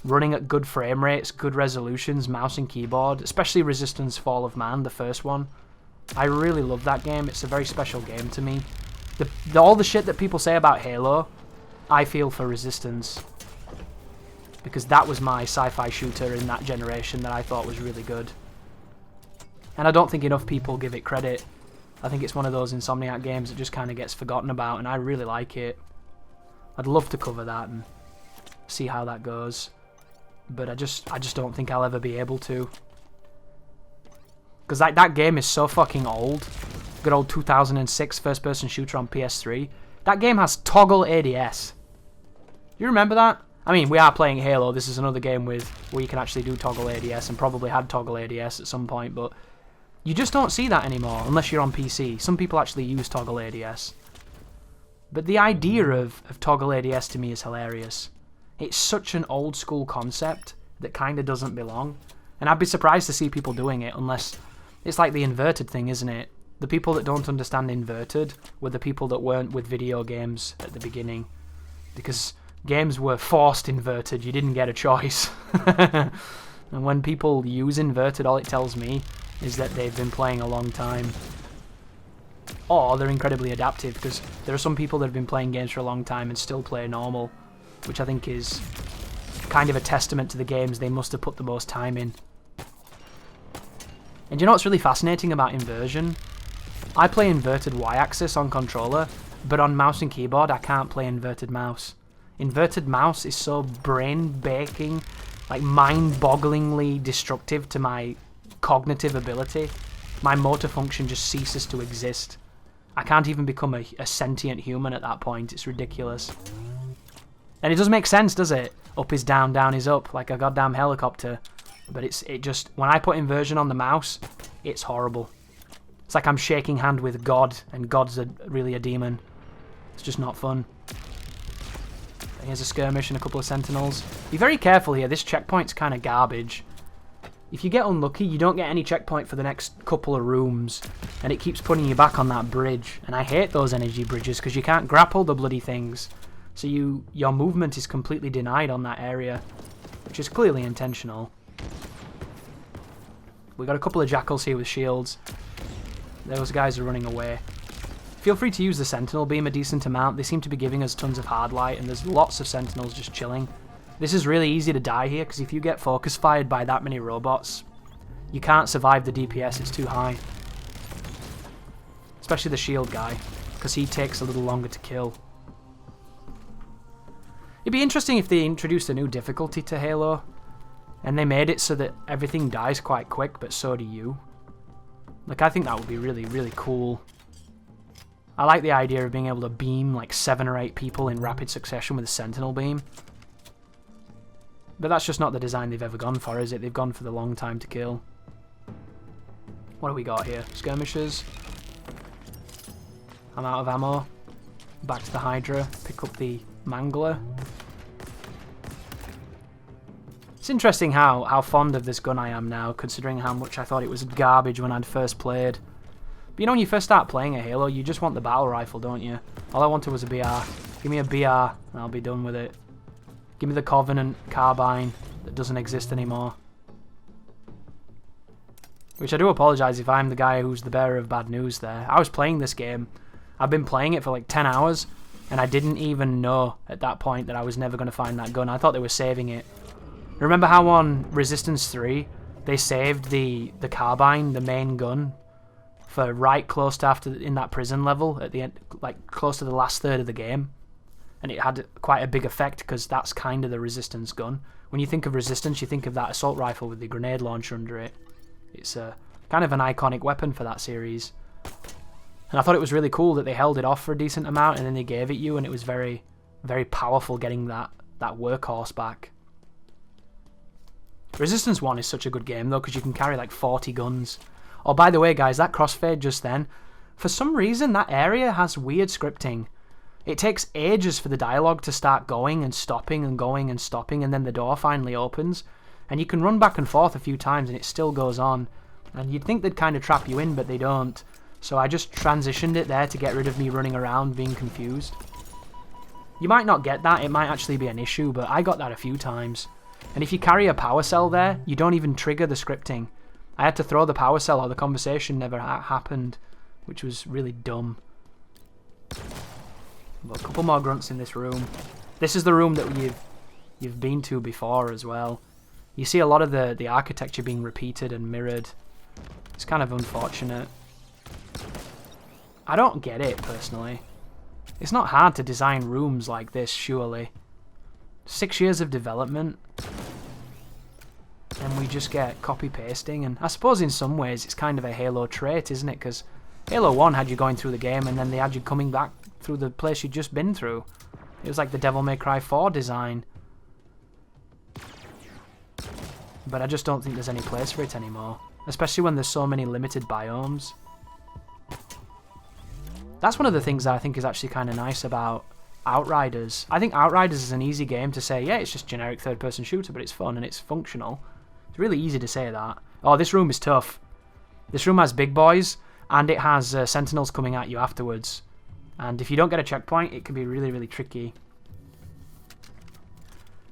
running at good frame rates, good resolutions, mouse and keyboard, especially Resistance Fall of Man, the first one. I really love that game. It's a very special game to me. All the shit that people say about Halo, I feel for Resistance. Because that was my sci-fi shooter in that generation that I thought was really good. And I don't think enough people give it credit. I think it's one of those Insomniac games that just kind of gets forgotten about, and I really like it. I'd love to cover that and see how that goes. But I just don't think I'll ever be able to. Because that game is so fucking old. Good old 2006 first-person shooter on PS3. That game has toggle ADS. You remember that? I mean, we are playing Halo. This is another game where you can actually do toggle ADS, and probably had toggle ADS at some point, but you just don't see that anymore unless you're on PC. Some people actually use toggle ADS. But the idea of toggle ADS to me is hilarious. It's such an old school concept that kind of doesn't belong. And I'd be surprised to see people doing it unless it's like the inverted thing, isn't it? The people that don't understand inverted were the people that weren't with video games at the beginning. Because games were forced inverted, you didn't get a choice. And when people use inverted, all it tells me is that they've been playing a long time. Or they're incredibly adaptive, because there are some people that have been playing games for a long time and still play normal, which I think is kind of a testament to the games they must have put the most time in. And you know what's really fascinating about inversion? I play inverted Y-axis on controller, but on mouse and keyboard I can't play inverted mouse. Inverted mouse is so brain-baking, like mind-bogglingly destructive to my cognitive ability. My motor function just ceases to exist. I can't even become a sentient human at that point. It's ridiculous. And it doesn't make sense, does it? Up is down, down is up, like a goddamn helicopter. But it just, when I put inversion on the mouse, it's horrible. It's like I'm shaking hand with God, and God's really a demon. It's just not fun. Here's a skirmish and a couple of sentinels. Be very careful here, this checkpoint's kind of garbage. If you get unlucky, you don't get any checkpoint for the next couple of rooms, and it keeps putting you back on that bridge. And I hate those energy bridges, because you can't grapple the bloody things. So your movement is completely denied on that area, which is clearly intentional. We got a couple of jackals here with shields. Those guys are running away. Feel free to use the Sentinel Beam a decent amount. They seem to be giving us tons of hard light, and there's lots of Sentinels just chilling. This is really easy to die here, because if you get focus fired by that many robots, you can't survive the DPS, it's too high. Especially the shield guy, because he takes a little longer to kill. It'd be interesting if they introduced a new difficulty to Halo, and they made it so that everything dies quite quick, but so do you. Like, I think that would be really, really cool. I like the idea of being able to beam like 7 or 8 people in rapid succession with a Sentinel Beam. But that's just not the design they've ever gone for, is it? They've gone for the long time to kill. What do we got here? Skirmishers. I'm out of ammo. Back to the Hydra. Pick up the Mangler. It's interesting how fond of this gun I am now, considering how much I thought it was garbage when I'd first played. But you know, when you first start playing a Halo, you just want the battle rifle, don't you? All I wanted was a BR. Give me a BR, and I'll be done with it. Give me the Covenant carbine that doesn't exist anymore. Which I do apologise if I'm the guy who's the bearer of bad news there. I was playing this game. I've been playing it for like 10 hours, and I didn't even know at that point that I was never going to find that gun. I thought they were saving it. Remember how on Resistance 3, they saved the carbine, the main gun, for right close to after in that prison level at the end, like close to the last third of the game, and it had quite a big effect because that's kind of the Resistance gun. When you think of Resistance, you think of that assault rifle with the grenade launcher under it. It's kind of an iconic weapon for that series, and I thought it was really cool that they held it off for a decent amount and then they gave it you, and it was very, very powerful getting that workhorse back. Resistance 1 is such a good game though, because you can carry like 40 guns. Oh, by the way, guys, that crossfade just then, for some reason that area has weird scripting. It takes ages for the dialogue to start going and stopping and going and stopping, and then the door finally opens, and you can run back and forth a few times and it still goes on. And you'd think they'd kind of trap you in, but they don't. So I just transitioned it there to get rid of me running around being confused. You might not get that, it might actually be an issue, but I got that a few times. And if you carry a power cell there, you don't even trigger the scripting. I had to throw the power cell or the conversation never happened, which was really dumb. But a couple more grunts in this room. This is the room that you've been to before as well. You see a lot of the architecture being repeated and mirrored. It's kind of unfortunate. I don't get it, personally. It's not hard to design rooms like this, surely. 6 years of development, and we just get copy-pasting, and I suppose in some ways it's kind of a Halo trait, isn't it? Because Halo 1 had you going through the game, and then they had you coming back through the place you'd just been through. It was like the Devil May Cry 4 design. But I just don't think there's any place for it anymore, especially when there's so many limited biomes. That's one of the things that I think is actually kind of nice about Outriders. I think Outriders is an easy game to say, yeah, it's just generic third-person shooter, but it's fun and it's functional. It's really easy to say that. Oh, this room is tough. This room has big boys, and it has sentinels coming at you afterwards. And if you don't get a checkpoint, it can be really, really tricky.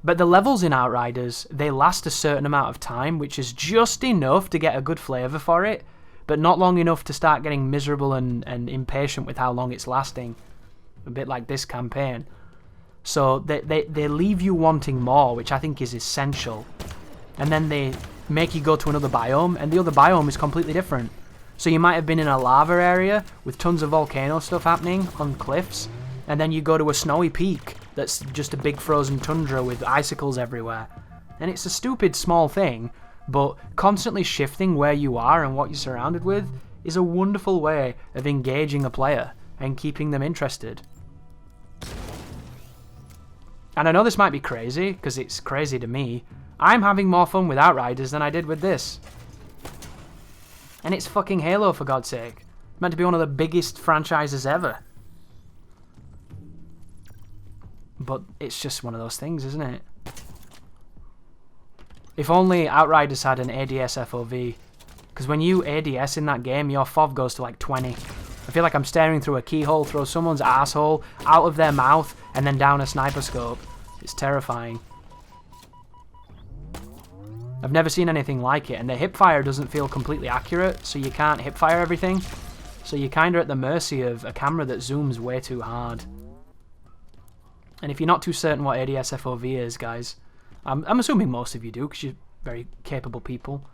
But the levels in Outriders, they last a certain amount of time, which is just enough to get a good flavour for it, but not long enough to start getting miserable and impatient with how long it's lasting. A bit like this campaign. So they leave you wanting more, which I think is essential. And then they make you go to another biome, and the other biome is completely different. So you might have been in a lava area with tons of volcano stuff happening on cliffs, and then you go to a snowy peak that's just a big frozen tundra with icicles everywhere. And it's a stupid small thing, but constantly shifting where you are and what you're surrounded with is a wonderful way of engaging a player and keeping them interested. And I know this might be crazy, because it's crazy to me. I'm having more fun with Outriders than I did with this. And it's fucking Halo, for God's sake. It's meant to be one of the biggest franchises ever. But it's just one of those things, isn't it? If only Outriders had an ADS FOV. Because when you ADS in that game, your FOV goes to like 20. I feel like I'm staring through a keyhole, through someone's asshole, out of their mouth, and then down a sniper scope. It's terrifying. I've never seen anything like it, and the hipfire doesn't feel completely accurate, so you can't hipfire everything. So you're kind of at the mercy of a camera that zooms way too hard. And if you're not too certain what ADS FOV is, guys, I'm assuming most of you do, because you're very capable people.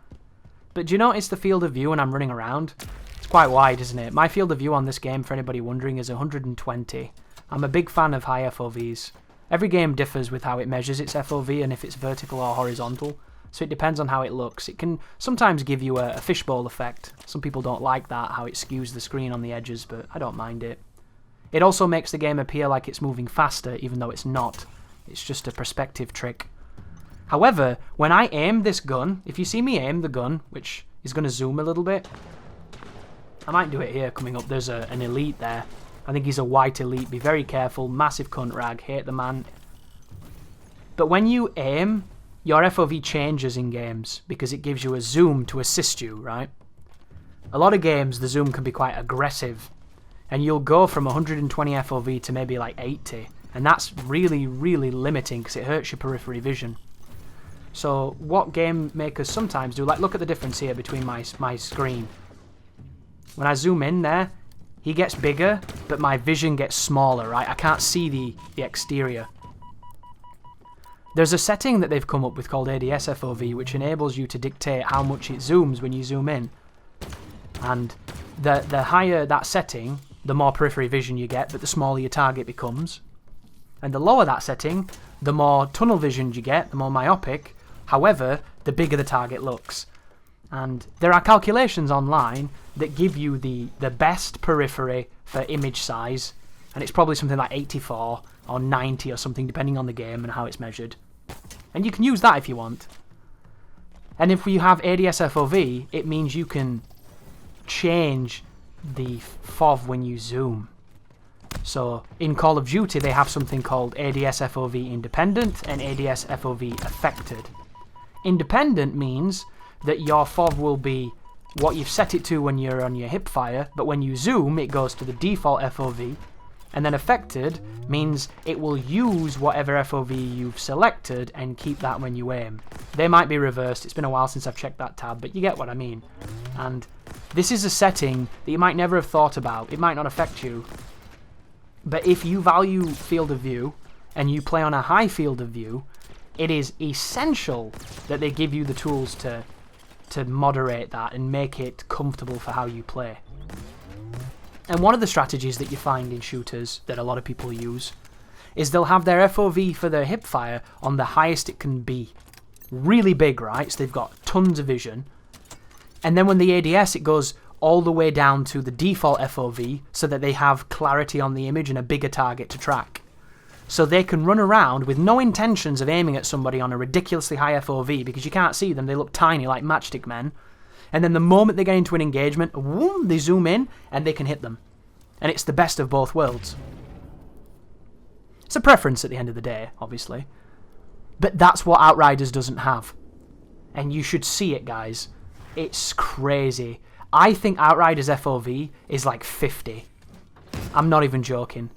But do you notice the field of view when I'm running around? It's quite wide, isn't it? My field of view on this game, for anybody wondering, is 120. I'm a big fan of high FOVs. Every game differs with how it measures its FOV and if it's vertical or horizontal. So it depends on how it looks. It can sometimes give you a fishbowl effect. Some people don't like that, how it skews the screen on the edges, but I don't mind it. It also makes the game appear like it's moving faster, even though it's not. It's just a perspective trick. However, when I aim this gun, if you see me aim the gun, which is going to zoom a little bit, I might do it here coming up. There's an elite there. I think he's a white elite. Be very careful. Massive cunt rag. Hate the man. But when you aim, your FOV changes in games because it gives you a zoom to assist you, right? A lot of games, the zoom can be quite aggressive. And you'll go from 120 FOV to maybe like 80. And that's really, really limiting because it hurts your periphery vision. So what game makers sometimes do, like look at the difference here between my screen. When I zoom in there, he gets bigger, but my vision gets smaller, right? I can't see the exterior. There's a setting that they've come up with called ADS FOV, which enables you to dictate how much it zooms when you zoom in. And the higher that setting, the more periphery vision you get, but the smaller your target becomes. And the lower that setting, the more tunnel vision you get, the more myopic. However, the bigger the target looks. And there are calculations online that give you the best periphery for image size, and it's probably something like 84 or 90 or something, depending on the game and how it's measured. And you can use that if you want. And if you have ADS FOV, it means you can change the FOV when you zoom. So in Call of Duty, they have something called ADS FOV independent and ADS FOV affected. Independent means that your FOV will be what you've set it to when you're on your hip fire, but when you zoom, it goes to the default FOV. And then affected means it will use whatever FOV you've selected and keep that when you aim. They might be reversed. It's been a while since I've checked that tab, but you get what I mean. And this is a setting that you might never have thought about. It might not affect you. But if you value field of view and you play on a high field of view, it is essential that they give you the tools to moderate that and make it comfortable for how you play. And one of the strategies that you find in shooters that a lot of people use is they'll have their FOV for their hipfire on the highest it can be. Really big, right? So they've got tons of vision. And then when the ADS, it goes all the way down to the default FOV so that they have clarity on the image and a bigger target to track. So they can run around with no intentions of aiming at somebody on a ridiculously high FOV because you can't see them, they look tiny like matchstick men. And then the moment they get into an engagement, whoom, they zoom in and they can hit them. And it's the best of both worlds. It's a preference at the end of the day, obviously. But that's what Outriders doesn't have. And you should see it, guys. It's crazy. I think Outriders FOV is like 50. I'm not even joking.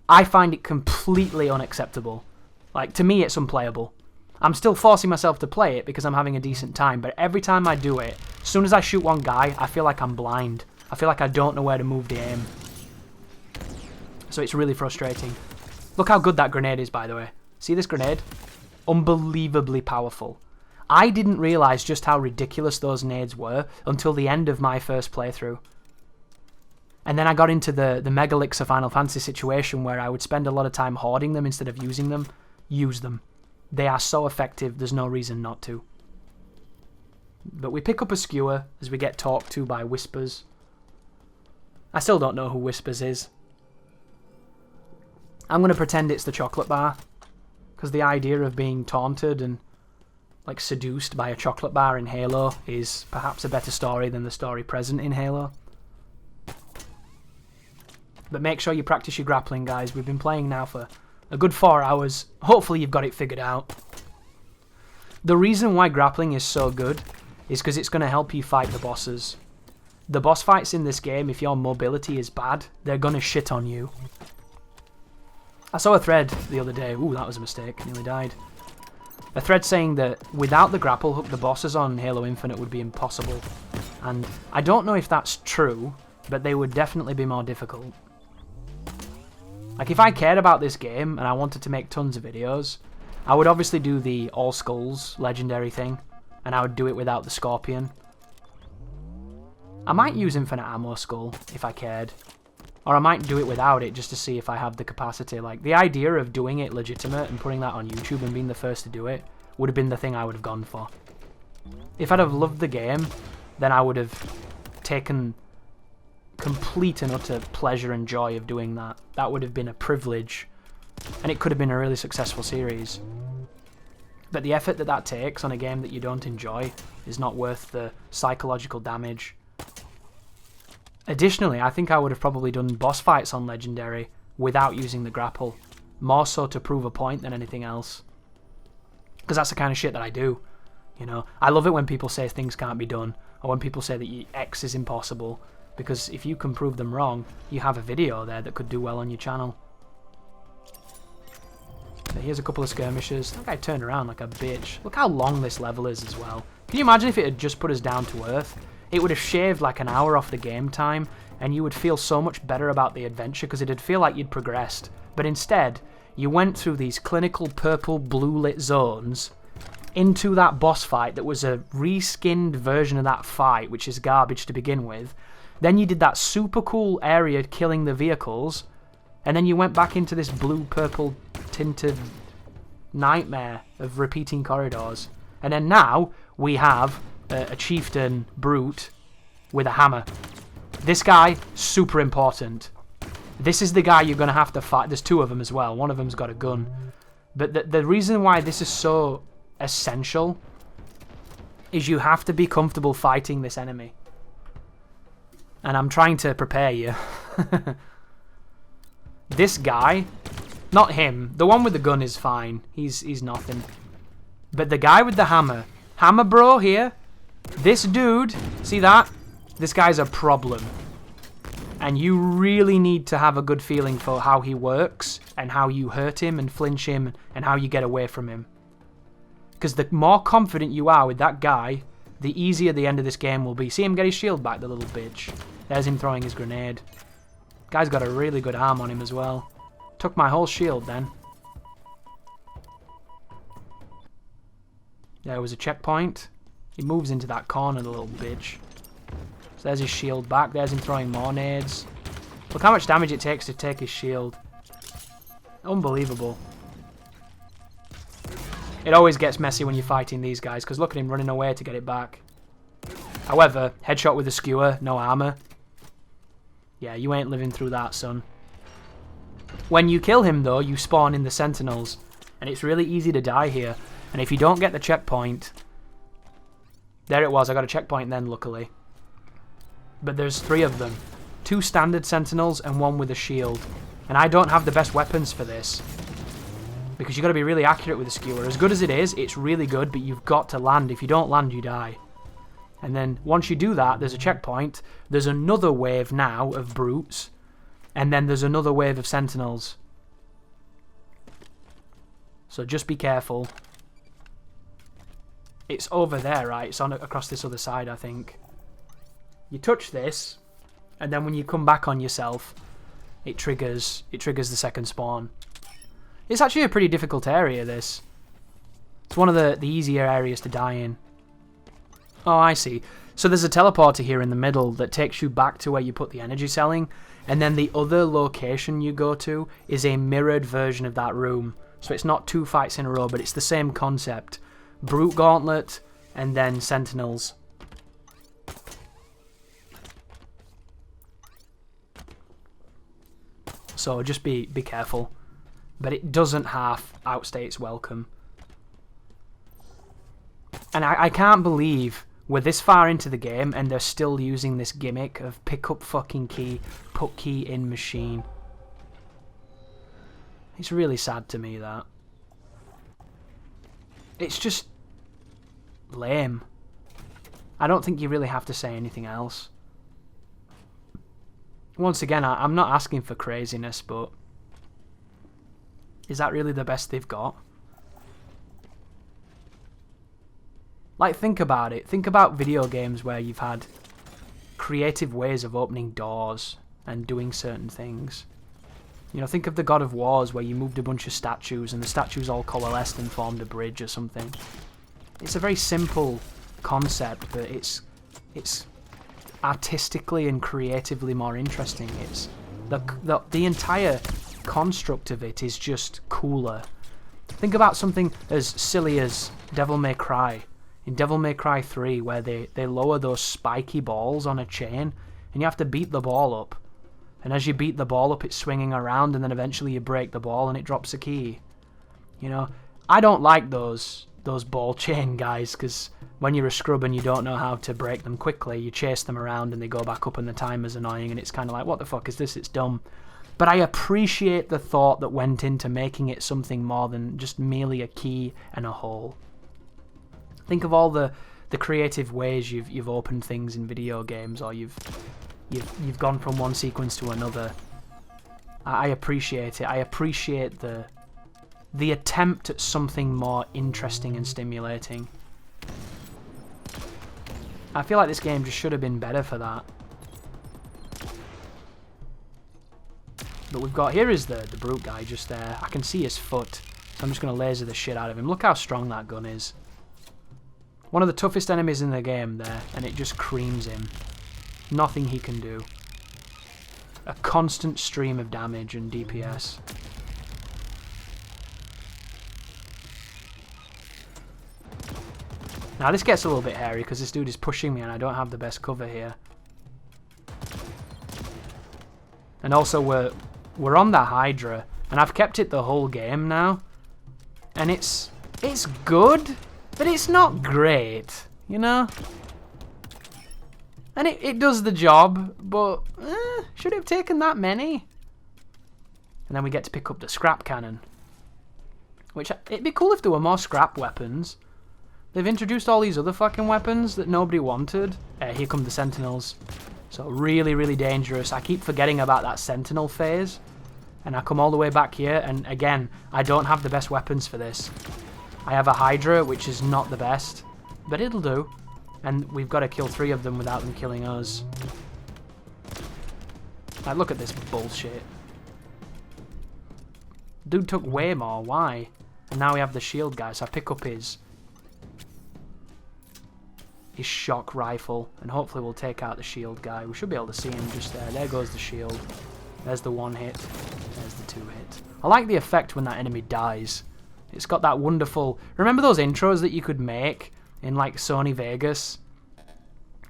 I find it completely unacceptable. Like, to me, it's unplayable. I'm still forcing myself to play it because I'm having a decent time, but every time I do it, as soon as I shoot one guy, I feel like I'm blind. I feel like I don't know where to move the aim. So it's really frustrating. Look how good that grenade is, by the way. See this grenade? Unbelievably powerful. I didn't realise just how ridiculous those nades were until the end of my first playthrough. And then I got into the Megalix Final Fantasy situation where I would spend a lot of time hoarding them instead of using them. Use them. They are so effective, there's no reason not to. But we pick up a skewer as we get talked to by Whispers. I still don't know who Whispers is. I'm going to pretend it's the chocolate bar, because the idea of being taunted and like seduced by a chocolate bar in Halo is perhaps a better story than the story present in Halo. But make sure you practice your grappling, guys. We've been playing now for a good 4 hours. Hopefully you've got it figured out. The reason why grappling is so good is because it's going to help you fight the bosses. The boss fights in this game, if your mobility is bad, they're going to shit on you. I saw a thread the other day. Ooh, that was a mistake. Nearly died. A thread saying that without the grapple hook, the bosses on Halo Infinite would be impossible. And I don't know if that's true, but they would definitely be more difficult. Like, if I cared about this game and I wanted to make tons of videos, I would obviously do the all skulls legendary thing, and I would do it without the scorpion. I might use infinite ammo skull if I cared, or I might do it without it just to see if I have the capacity. Like, the idea of doing it legitimate and putting that on YouTube and being the first to do it would have been the thing I would have gone for. If I'd have loved the game, then I would have taken complete and utter pleasure and joy of doing that. That would have been a privilege, and it could have been a really successful series. But the effort that that takes on a game that you don't enjoy is not worth the psychological damage. Additionally, I think I would have probably done boss fights on Legendary without using the grapple, more so to prove a point than anything else. Because that's the kind of shit that I do. You know, I love it when people say things can't be done, or when people say that X is impossible, because if you can prove them wrong, you have a video there that could do well on your channel. So here's a couple of skirmishes. That guy turned around like a bitch. Look how long this level is as well. Can you imagine if it had just put us down to earth? It would have shaved like an hour off the game time, and you would feel so much better about the adventure because it'd feel like you'd progressed. But instead, you went through these clinical purple blue lit zones into that boss fight that was a reskinned version of that fight, which is garbage to begin with. Then you did that super cool area killing the vehicles, and then you went back into this blue-purple tinted nightmare of repeating corridors. And then now we have a chieftain brute with a hammer. This guy, super important. This is the guy you're going to have to fight. There's two of them as well. One of them's got a gun. But the reason why this is so essential is you have to be comfortable fighting this enemy. And I'm trying to prepare you. This guy, not him. The one with the gun is fine. He's nothing. But the guy with the hammer. Hammer bro here. This dude, see that? This guy's a problem. And you really need to have a good feeling for how he works and how you hurt him and flinch him and how you get away from him. Because the more confident you are with that guy, the easier the end of this game will be. See him get his shield back, the little bitch. There's him throwing his grenade. Guy's got a really good arm on him as well. Took my whole shield then. There was a checkpoint. He moves into that corner, the little bitch. So there's his shield back. There's him throwing more nades. Look how much damage it takes to take his shield. Unbelievable. It always gets messy when you're fighting these guys, because look at him running away to get it back. However, headshot with a skewer, no armor. Yeah, you ain't living through that, son. When you kill him, though, you spawn in the sentinels, and it's really easy to die here. And if you don't get the checkpoint... There it was, I got a checkpoint then, luckily. But there's 3 of them. 2 standard sentinels and 1 with a shield. And I don't have the best weapons for this. Because you've got to be really accurate with the skewer. As good as it is, it's really good, but you've got to land. If you don't land, you die. And then once you do that, there's a checkpoint. There's another wave now of brutes. And then there's another wave of sentinels. So just be careful. It's over there, right? It's on across this other side, I think. You touch this, and then when you come back on yourself, it triggers the second spawn. It's actually a pretty difficult area, this. It's one of the easier areas to die in. Oh, I see. So there's a teleporter here in the middle that takes you back to where you put the energy celling, and then the other location you go to is a mirrored version of that room. So it's not 2 fights in a row, but it's the same concept. Brute Gauntlet, and then Sentinels. So just be careful. But it doesn't half outstay its welcome. And I can't believe we're this far into the game and they're still using this gimmick of pick up fucking key, put key in machine. It's really sad to me, that. It's just lame. I don't think you really have to say anything else. Once again, I'm not asking for craziness, but is that really the best they've got? Like, think about it. Think about video games where you've had creative ways of opening doors and doing certain things. You know, think of the God of Wars where you moved a bunch of statues and the statues all coalesced and formed a bridge or something. It's a very simple concept, but it's artistically and creatively more interesting. It's the entire construct of it is just cooler. Think about something as silly as Devil May Cry. In Devil May Cry 3, where they lower those spiky balls on a chain, and you have to beat the ball up. And as you beat the ball up, it's swinging around, and then eventually you break the ball and it drops a key. You know, I don't like those ball chain guys, because when you're a scrub and you don't know how to break them quickly, you chase them around and they go back up and the timer's annoying, and it's kind of like, what the fuck is this? It's dumb. But I appreciate the thought that went into making it something more than just merely a key and a hole. Think of all the creative ways you've opened things in video games, or you've gone from one sequence to another. I appreciate it. I appreciate the attempt at something more interesting and stimulating. I feel like this game just should have been better for that. But we've got, here is the brute guy just there. I can see his foot, so I'm just going to laser the shit out of him. Look how strong that gun is. One of the toughest enemies in the game there, and it just creams him. Nothing he can do. A constant stream of damage and DPS. Now this gets a little bit hairy because this dude is pushing me and I don't have the best cover here. And also we're on the Hydra, and I've kept it the whole game now. And it's good, but it's not great, you know? And it does the job, but should it have taken that many? And then we get to pick up the scrap cannon. Which, it'd be cool if there were more scrap weapons. They've introduced all these other fucking weapons that nobody wanted. Here come the Sentinels. So really, really dangerous. I keep forgetting about that Sentinel phase. And I come all the way back here, and again, I don't have the best weapons for this. I have a Hydra, which is not the best, but it'll do. And we've got to kill 3 of them without them killing us. Like, look at this bullshit. Dude took way more, why? And now we have the shield guy, so I pick up his shock rifle, and hopefully we'll take out the shield guy. We should be able to see him just there. There goes the shield. There's the 1 hit. There's the 2 hit. I like the effect when that enemy dies. It's got that wonderful... Remember those intros that you could make in like Sony Vegas?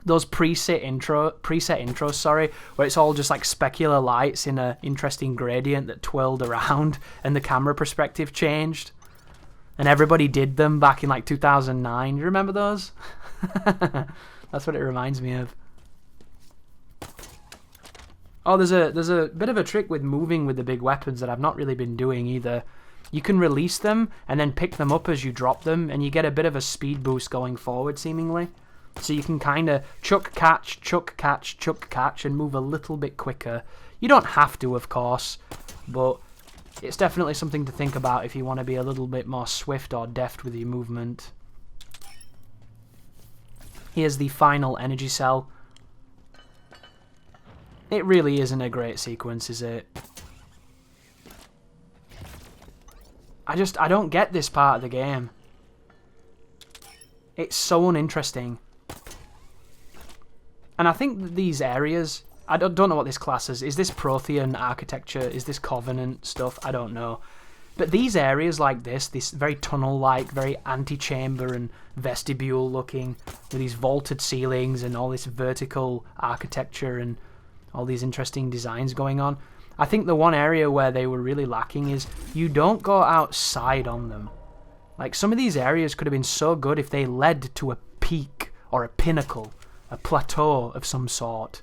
Those preset intros, sorry, where it's all just like specular lights in an interesting gradient that twirled around and the camera perspective changed. And everybody did them back in like 2009. You remember those? That's what it reminds me of. Oh, there's a bit of a trick with moving with the big weapons that I've not really been doing either. You can release them and then pick them up as you drop them, and you get a bit of a speed boost going forward, seemingly. So you can kind of chuck, catch, and move a little bit quicker. You don't have to, of course, but it's definitely something to think about if you want to be a little bit more swift or deft with your movement. Here's the final energy cell. It really isn't a great sequence, is it? I don't get this part of the game. It's so uninteresting. And I think that these areas... I don't know what this class is. Is this Prothean architecture? Is this Covenant stuff? I don't know. But these areas like this very tunnel-like, very antechamber and vestibule-looking, with these vaulted ceilings and all this vertical architecture and all these interesting designs going on. I think the one area where they were really lacking is you don't go outside on them. Like, some of these areas could have been so good if they led to a peak or a pinnacle, a plateau of some sort.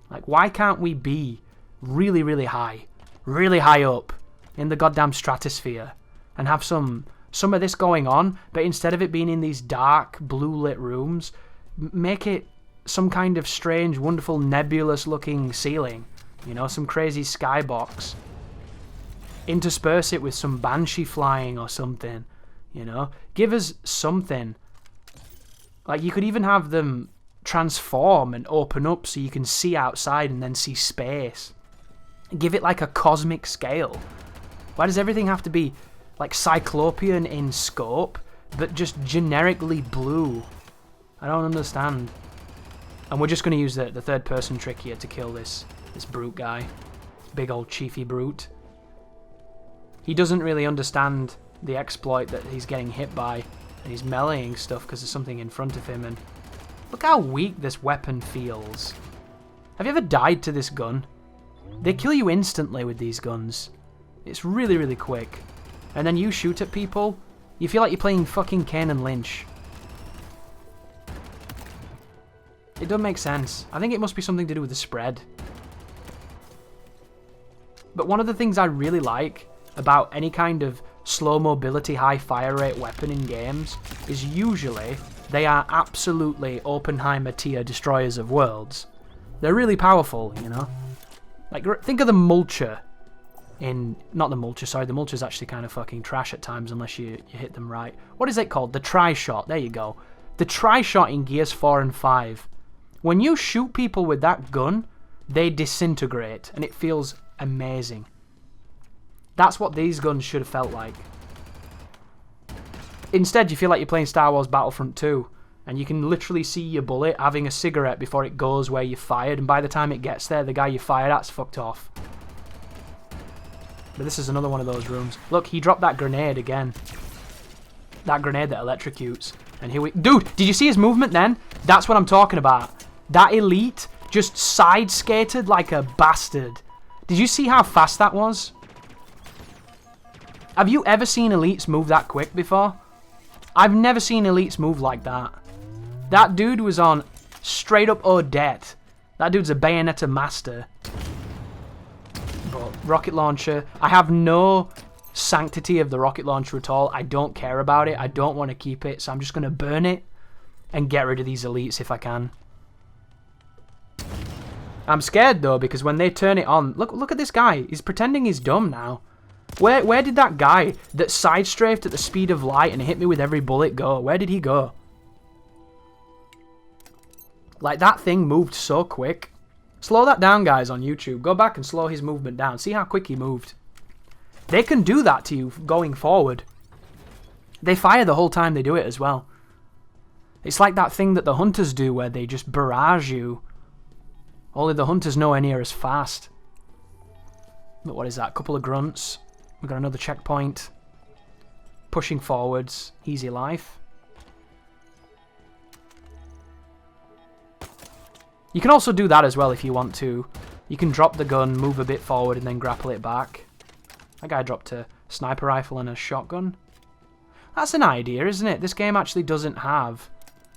Like, why can't we be really, really high up in the goddamn stratosphere and have some of this going on, but instead of it being in these dark, blue-lit rooms, make it some kind of strange, wonderful, nebulous-looking ceiling. You know, some crazy skybox. Intersperse it with some banshee flying or something. You know, give us something. Like, you could even have them transform and open up so you can see outside and then see space. Give it like a cosmic scale. Why does everything have to be like cyclopean in scope, but just generically blue? I don't understand. And we're just going to use the third person trick here to kill this brute guy. Big old chiefy brute. He doesn't really understand the exploit that he's getting hit by, and he's meleeing stuff because there's something in front of him, and look how weak this weapon feels. Have you ever died to this gun? They kill you instantly with these guns. It's really, really quick. And then you shoot at people, you feel like you're playing fucking Kane and Lynch. It doesn't make sense. I think it must be something to do with the spread. But one of the things I really like about any kind of slow mobility, high fire rate weapon in games is usually they are absolutely Oppenheimer tier destroyers of worlds. They're really powerful, you know? Like, think of the Mulcher in... Not the Mulcher, sorry. The Mulcher's actually kind of fucking trash at times unless you hit them right. What is it called? The Tri-Shot. There you go. The Tri-Shot in Gears 4 and 5. When you shoot people with that gun, they disintegrate, and it feels amazing. That's what these guns should have felt like. Instead, you feel like you're playing Star Wars Battlefront 2, and you can literally see your bullet having a cigarette before it goes where you fired, and by the time it gets there, the guy you fired at's fucked off. But this is another one of those rooms. Look, he dropped that grenade again. That grenade that electrocutes. And here we... Dude, did you see his movement then? That's what I'm talking about. That elite just side-skated like a bastard. Did you see how fast that was? Have you ever seen elites move that quick before? I've never seen elites move like that. That dude was on straight up Odette. That dude's a Bayonetta master. But rocket launcher, I have no sanctity of the rocket launcher at all. I don't care about it. I don't want to keep it, so I'm just going to burn it and get rid of these elites if I can. I'm scared though, because when they turn it on, look at this guy. He's pretending he's dumb now. Where did that guy that side-strafed at the speed of light and hit me with every bullet go? Where did he go? Like, that thing moved so quick. Slow that down, guys, on YouTube. Go back and slow his movement down. See how quick he moved. They can do that to you going forward. They fire the whole time they do it as well. It's like that thing that the hunters do where they just barrage you. Only the hunters nowhere near as fast. But what is that? Couple of grunts. We've got another checkpoint. Pushing forwards. Easy life. You can also do that as well if you want to. You can drop the gun, move a bit forward, and then grapple it back. That guy dropped a sniper rifle and a shotgun. That's an idea, isn't it? This game actually doesn't have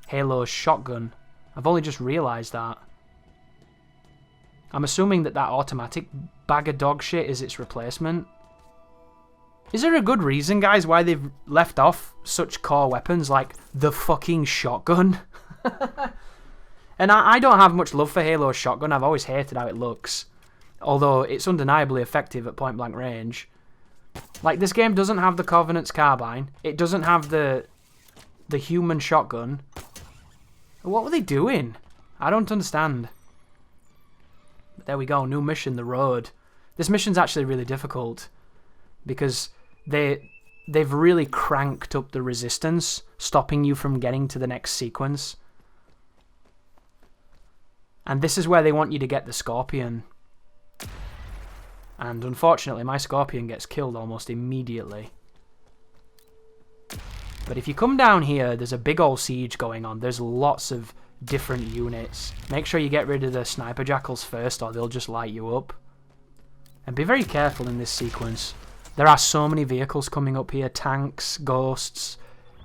Halo's shotgun. I've only just realised that. I'm assuming that automatic bag of dog shit is its replacement. Is there a good reason, guys, why they've left off such core weapons like the fucking shotgun? And I don't have much love for Halo's shotgun. I've always hated how it looks. Although it's undeniably effective at point blank range. Like, this game doesn't have the Covenant's carbine. It doesn't have the human shotgun. What were they doing? I don't understand. But there we go, new mission, the road. This mission's actually really difficult because they've really cranked up the resistance, stopping you from getting to the next sequence. And this is where they want you to get the Scorpion. And unfortunately, my Scorpion gets killed almost immediately. But if you come down here, there's a big old siege going on. There's lots of different units. Make sure you get rid of the sniper jackals first or they'll just light you up. And be very careful in this sequence. There are so many vehicles coming up here. Tanks, ghosts,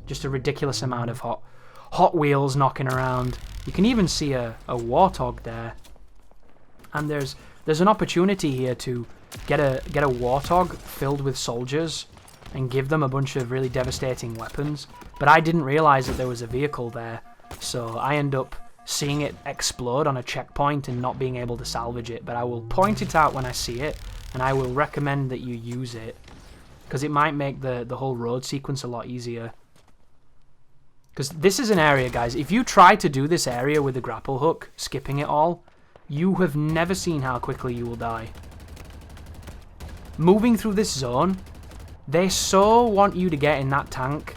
just a ridiculous amount of Hot Wheels knocking around. You can even see a warthog there. And there's an opportunity here to get a warthog filled with soldiers and give them a bunch of really devastating weapons. But I didn't realise that there was a vehicle there. So I end up seeing it explode on a checkpoint and not being able to salvage it. But I will point it out when I see it, and I will recommend that you use it, because it might make the whole road sequence a lot easier. Because this is an area, guys, if you try to do this area with the grapple hook, skipping it all, you have never seen how quickly you will die. Moving through this zone, they so want you to get in that tank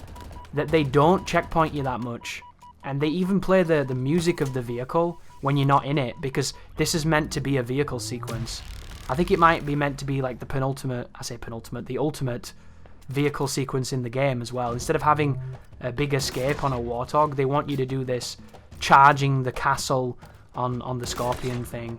that they don't checkpoint you that much. And they even play the music of the vehicle when you're not in it, because this is meant to be a vehicle sequence. I think it might be meant to be like the the ultimate vehicle sequence in the game as well. Instead of having a big escape on a warthog, they want you to do this charging the castle on the scorpion thing.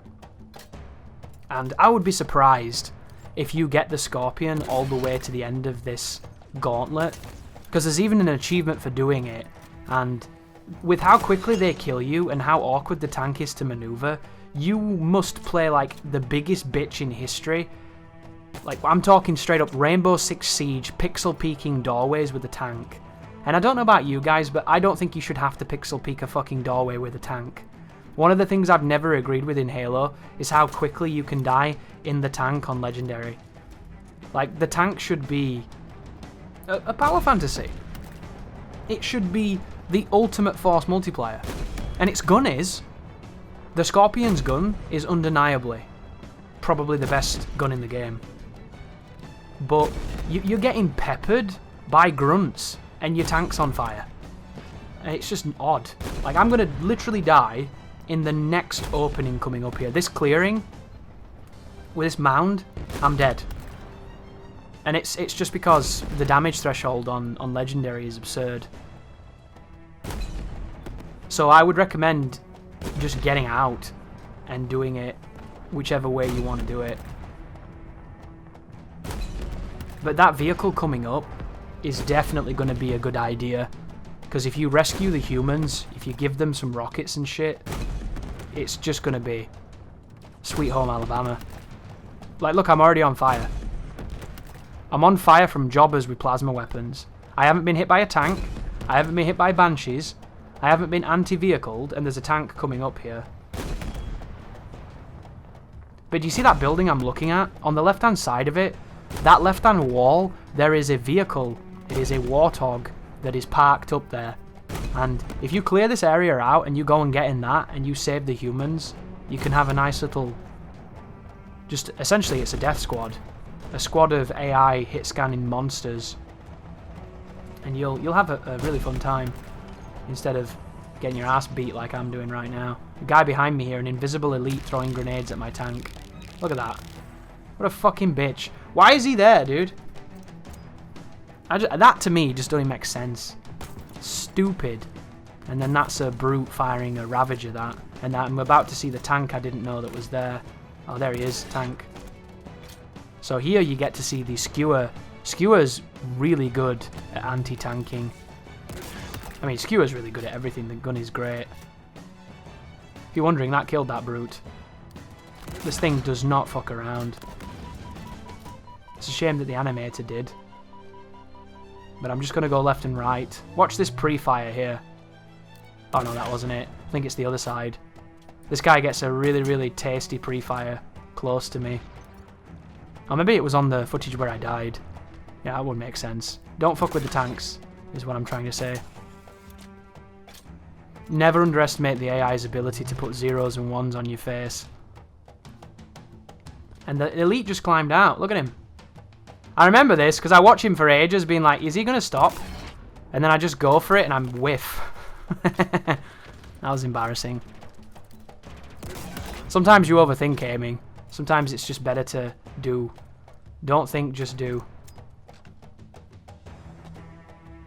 And I would be surprised if you get the scorpion all the way to the end of this gauntlet, because there's even an achievement for doing it. And with how quickly they kill you and how awkward the tank is to maneuver, you must play like the biggest bitch in history. Like, I'm talking straight up Rainbow Six Siege, pixel peeking doorways with a tank. And I don't know about you guys, but I don't think you should have to pixel peek a fucking doorway with a tank. One of the things I've never agreed with in Halo is how quickly you can die in the tank on Legendary. Like, the tank should be a power fantasy. It should be the ultimate force multiplier. And its gun is... The Scorpion's gun is undeniably probably the best gun in the game. But you're getting peppered by grunts and your tank's on fire. And it's just odd. Like, I'm going to literally die in the next opening coming up here. This clearing, with this mound, I'm dead. And it's just because the damage threshold on Legendary is absurd. So I would recommend just getting out and doing it whichever way you want to do it. But that vehicle coming up is definitely going to be a good idea, because if you rescue the humans, if you give them some rockets and shit, it's just going to be Sweet Home Alabama. Like, look, I'm already on fire. I'm on fire from jobbers with plasma weapons. I haven't been hit by a tank. I haven't been hit by banshees. I haven't been anti-vehicled, and there's a tank coming up here. But do you see that building I'm looking at? On the left-hand side of it, that left-hand wall, there is a vehicle. It is a warthog that is parked up there. And if you clear this area out and you go and get in that and you save the humans, you can have a nice little... Just, essentially, it's a death squad. A squad of AI hit-scanning monsters. And you'll have a really fun time, instead of getting your ass beat like I'm doing right now. The guy behind me here, an invisible elite throwing grenades at my tank. Look at that. What a fucking bitch. Why is he there, dude? That to me just doesn't make sense. Stupid. And then that's a brute firing a Ravager, that. And I'm about to see the tank I didn't know that was there. Oh, there he is, tank. So here you get to see the Skewer. Skewer's really good at anti-tanking. I mean, Skewer's really good at everything. The gun is great. If you're wondering, that killed that brute. This thing does not fuck around. It's a shame that the animator did. But I'm just going to go left and right. Watch this pre-fire here. Oh no, that wasn't it. I think it's the other side. This guy gets a really, really tasty pre-fire close to me. Or maybe it was on the footage where I died. Yeah, that would make sense. Don't fuck with the tanks, is what I'm trying to say. Never underestimate the AI's ability to put zeros and ones on your face. And the elite just climbed out. Look at him. I remember this because I watch him for ages being like, is he going to stop? And then I just go for it and I'm whiff. That was embarrassing. Sometimes you overthink aiming. Sometimes it's just better to do. Don't think, just do.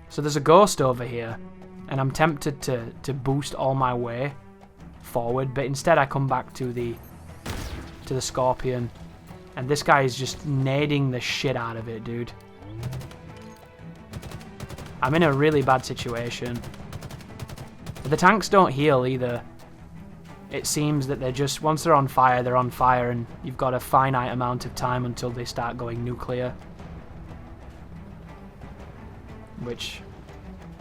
So there's a ghost over here. And I'm tempted to boost all my way forward. But instead I come back to the Scorpion. And this guy is just nading the shit out of it, dude. I'm in a really bad situation. But the tanks don't heal either. It seems that they're just, once they're on fire, and you've got a finite amount of time until they start going nuclear. Which,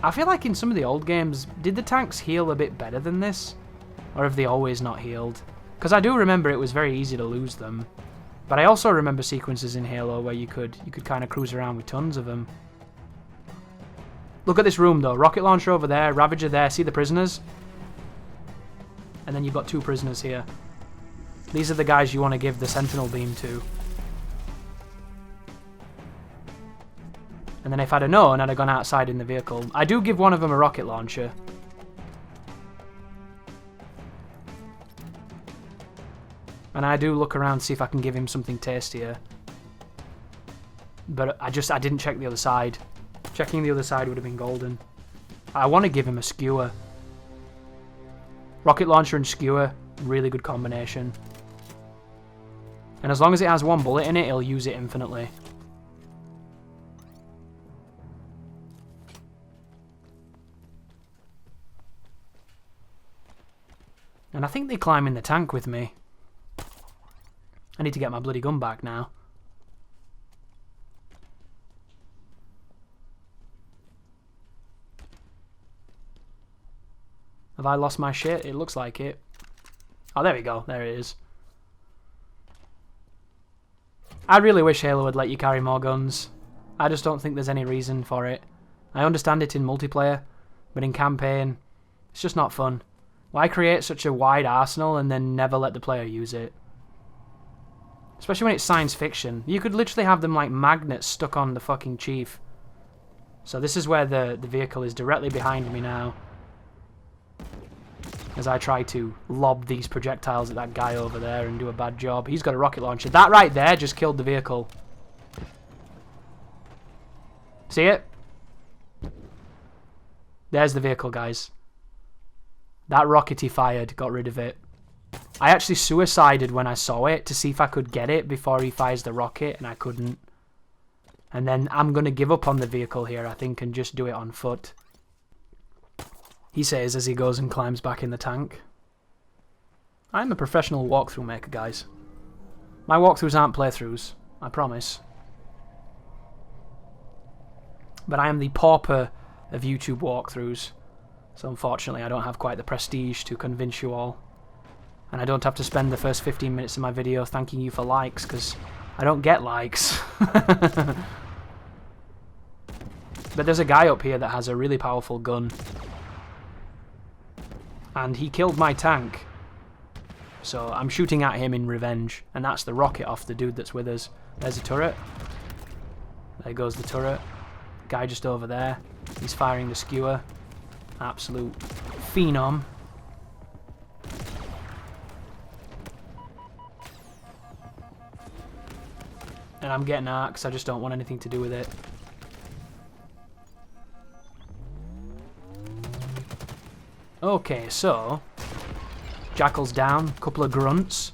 I feel like in some of the old games, did the tanks heal a bit better than this? Or have they always not healed? Because I do remember it was very easy to lose them. But I also remember sequences in Halo where you could kind of cruise around with tons of them. Look at this room, though. Rocket launcher over there, Ravager there. See the prisoners? And then you've got 2 prisoners here. These are the guys you want to give the Sentinel beam to. And then if I'd have known, I'd have gone outside in the vehicle. I do give one of them a rocket launcher. And I do look around to see if I can give him something tastier. But I didn't check the other side. Checking the other side would have been golden. I want to give him a skewer. Rocket launcher and skewer, really good combination. And as long as it has 1 bullet in it, he'll use it infinitely. And I think they climb in the tank with me. I need to get my bloody gun back now. Have I lost my shit? It looks like it. Oh, there we go. There it is. I really wish Halo would let you carry more guns. I just don't think there's any reason for it. I understand it in multiplayer, but in campaign, it's just not fun. Why create such a wide arsenal and then never let the player use it? Especially when it's science fiction. You could literally have them like magnets stuck on the fucking chief. So this is where the vehicle is directly behind me now. As I try to lob these projectiles at that guy over there and do a bad job. He's got a rocket launcher. That right there just killed the vehicle. See it? There's the vehicle, guys. That rocket he fired got rid of it. I actually suicided when I saw it to see if I could get it before he fires the rocket, and I couldn't. And then I'm going to give up on the vehicle here, I think, and just do it on foot. He says as he goes and climbs back in the tank. I'm a professional walkthrough maker, guys. My walkthroughs aren't playthroughs, I promise. But I am the pauper of YouTube walkthroughs. So unfortunately I don't have quite the prestige to convince you all. And I don't have to spend the first 15 minutes of my video thanking you for likes, because I don't get likes. But there's a guy up here that has a really powerful gun. And he killed my tank. So I'm shooting at him in revenge. And that's the rocket off the dude that's with us. There's a turret. There goes the turret. Guy just over there. He's firing the skewer. Absolute phenom. And I'm getting out because I just don't want anything to do with it. Okay, so Jackal's down, couple of grunts,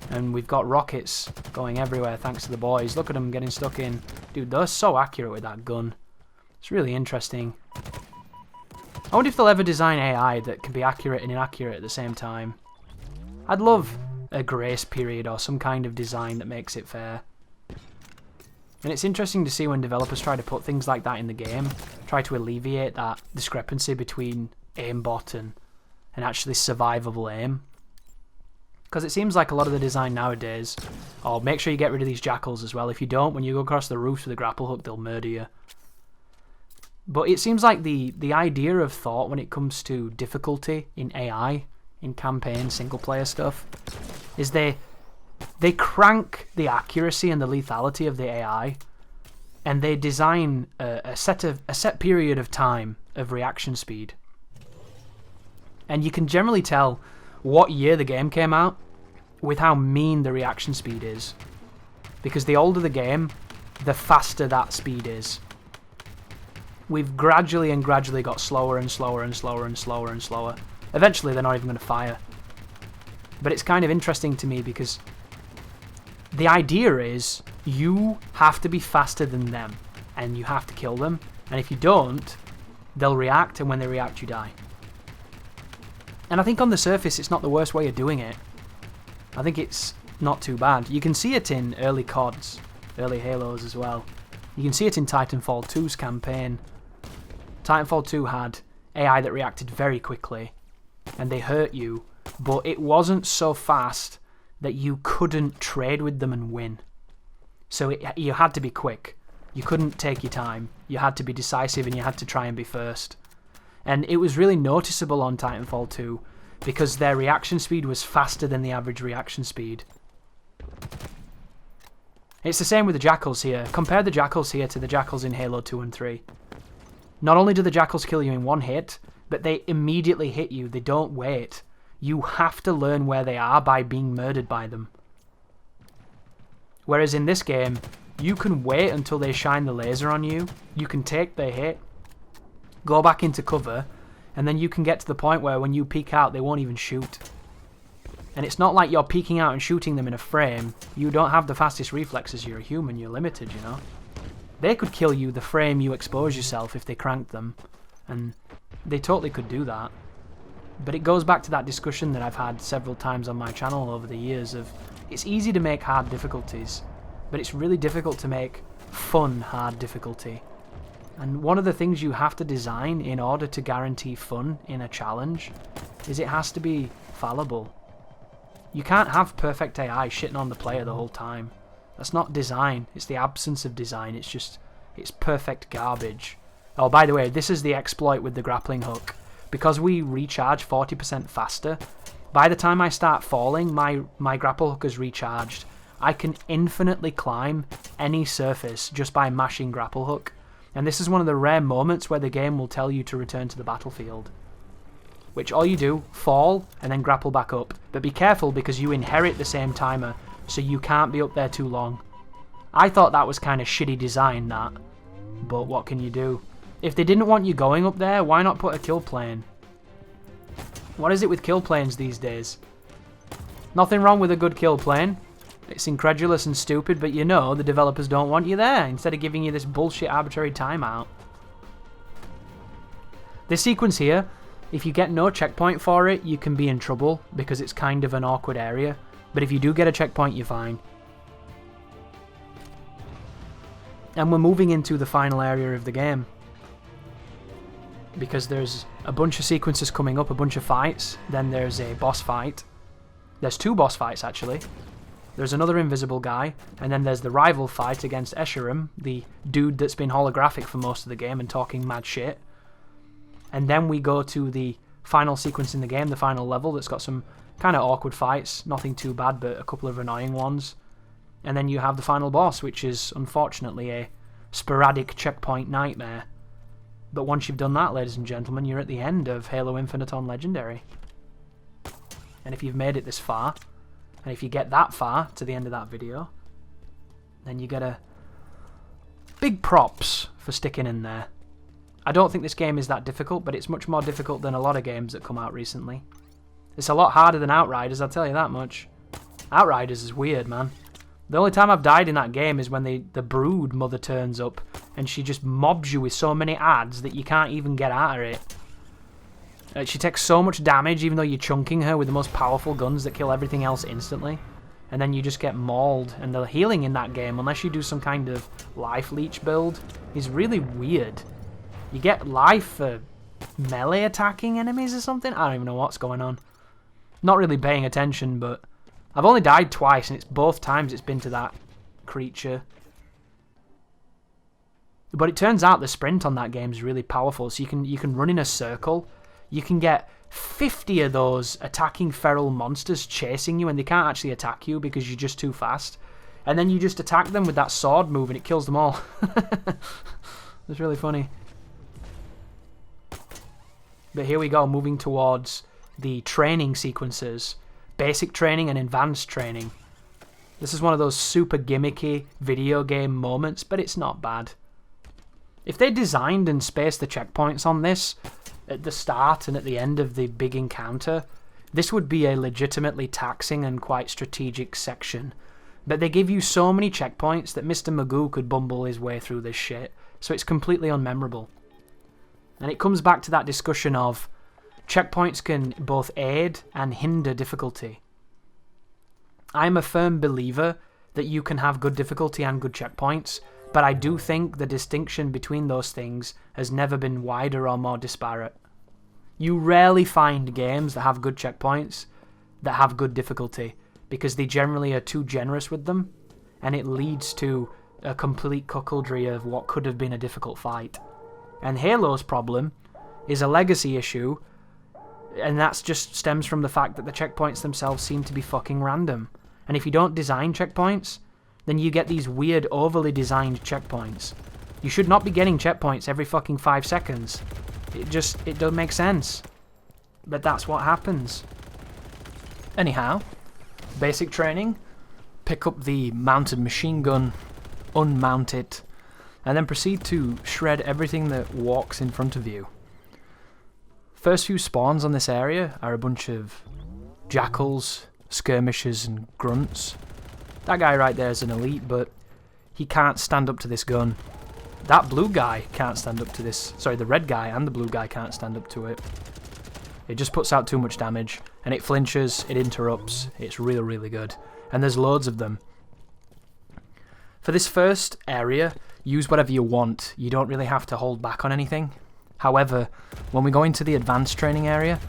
and we've got rockets going everywhere thanks to the boys. Look at them getting stuck in. Dude, they're so accurate with that gun. It's really interesting. I wonder if they'll ever design AI that can be accurate and inaccurate at the same time. I'd love a grace period or some kind of design that makes it fair. And it's interesting to see when developers try to put things like that in the game, try to alleviate that discrepancy between aimbot and actually survivable aim. Because it seems like a lot of the design nowadays, oh, make sure you get rid of these jackals as well. If you don't, when you go across the roof with a grapple hook, they'll murder you. But it seems like the idea of thought when it comes to difficulty in AI, in campaign, single-player stuff, is they crank the accuracy and the lethality of the AI, and they design a set period of time of reaction speed. And you can generally tell what year the game came out with how mean the reaction speed is. Because the older the game, the faster that speed is. We've gradually got slower and slower and slower and slower and slower. Eventually they're not even going to fire. But it's kind of interesting to me because the idea is you have to be faster than them and you have to kill them. And if you don't, they'll react, and when they react you die. And I think on the surface it's not the worst way of doing it. I think it's not too bad. You can see it in early CODs, early Halos as well. You can see it in Titanfall 2's campaign. Titanfall 2 had AI that reacted very quickly, and they hurt you, but it wasn't so fast that you couldn't trade with them and win. So you had to be quick. You couldn't take your time. You had to be decisive and you had to try and be first. And it was really noticeable on Titanfall 2 because their reaction speed was faster than the average reaction speed. It's the same with the Jackals here. Compare the Jackals here to the Jackals in Halo 2 and 3. Not only do the Jackals kill you in one hit, but they immediately hit you. They don't wait. You have to learn where they are by being murdered by them. Whereas in this game, you can wait until they shine the laser on you. You can take their hit, go back into cover, and then you can get to the point where when you peek out, they won't even shoot. And it's not like you're peeking out and shooting them in a frame. You don't have the fastest reflexes. You're a human. You're limited, you know. They could kill you the frame you expose yourself if they cranked them. And they totally could do that. But it goes back to that discussion that I've had several times on my channel over the years of it's easy to make hard difficulties, but it's really difficult to make fun hard difficulty. And one of the things you have to design in order to guarantee fun in a challenge is it has to be fallible. You can't have perfect AI shitting on the player the whole time. That's not design. It's the absence of design. It's perfect garbage. Oh, by the way, this is the exploit with the grappling hook. Because we recharge 40% faster, by the time I start falling, my grapple hook is recharged. I can infinitely climb any surface just by mashing grapple hook. And this is one of the rare moments where the game will tell you to return to the battlefield. Which all you do, fall, and then grapple back up. But be careful because you inherit the same timer, so you can't be up there too long. I thought that was kind of shitty design, that. But what can you do? If they didn't want you going up there, why not put a kill plane? What is it with kill planes these days? Nothing wrong with a good kill plane. It's incredulous and stupid, but you know the developers don't want you there, instead of giving you this bullshit arbitrary timeout. This sequence here, if you get no checkpoint for it, you can be in trouble, because it's kind of an awkward area. But if you do get a checkpoint, you're fine. And we're moving into the final area of the game. Because there's a bunch of sequences coming up, a bunch of fights, then there's a boss fight. There's two boss fights, actually. There's another invisible guy, and then there's the rival fight against Escharum, the dude that's been holographic for most of the game and talking mad shit. And then we go to the final sequence in the game, the final level, that's got some kind of awkward fights, nothing too bad, but a couple of annoying ones. And then you have the final boss, which is, unfortunately, a sporadic checkpoint nightmare. But once you've done that, ladies and gentlemen, you're at the end of Halo Infinite on Legendary. And if you've made it this far, and if you get that far to the end of that video, then you get a big props for sticking in there. I don't think this game is that difficult, but it's much more difficult than a lot of games that come out recently. It's a lot harder than Outriders, I'll tell you that much. Outriders is weird, man. The only time I've died in that game is when the Brood mother turns up and she just mobs you with so many ads that you can't even get at her. She takes so much damage even though you're chunking her with the most powerful guns that kill everything else instantly. And then you just get mauled. And the healing in that game, unless you do some kind of life leech build, is really weird. You get life for melee attacking enemies or something? I don't even know what's going on. Not really paying attention, but I've only died twice, and it's both times it's been to that creature. But it turns out the sprint on that game is really powerful, so you can run in a circle. You can get 50 of those attacking feral monsters chasing you, and they can't actually attack you because you're just too fast. And then you just attack them with that sword move, and it kills them all. It's really funny. But here we go, moving towards the training sequences. Basic training and advanced training. This is one of those super gimmicky video game moments, but it's not bad. If they designed and spaced the checkpoints on this at the start and at the end of the big encounter, this would be a legitimately taxing and quite strategic section. But they give you so many checkpoints that Mr. Magoo could bumble his way through this shit, so it's completely unmemorable. And it comes back to that discussion of checkpoints can both aid and hinder difficulty. I'm a firm believer that you can have good difficulty and good checkpoints, but I do think the distinction between those things has never been wider or more disparate. You rarely find games that have good checkpoints that have good difficulty, because they generally are too generous with them, and it leads to a complete cuckoldry of what could have been a difficult fight. And Halo's problem is a legacy issue, and that just stems from the fact that the checkpoints themselves seem to be fucking random. And if you don't design checkpoints, then you get these weird, overly designed checkpoints. You should not be getting checkpoints every fucking 5 seconds. It doesn't make sense. But that's what happens. Anyhow, basic training. Pick up the mounted machine gun, unmount it, and then proceed to shred everything that walks in front of you. First few spawns on this area are a bunch of jackals, skirmishers and grunts. That guy right there is an elite, but he can't stand up to this gun. That blue guy can't stand up to this. Sorry, the red guy and the blue guy can't stand up to it. It just puts out too much damage, and it flinches, it interrupts. It's really, really good. And there's loads of them. For this first area, use whatever you want. You don't really have to hold back on anything. However, when we go into the advanced training area,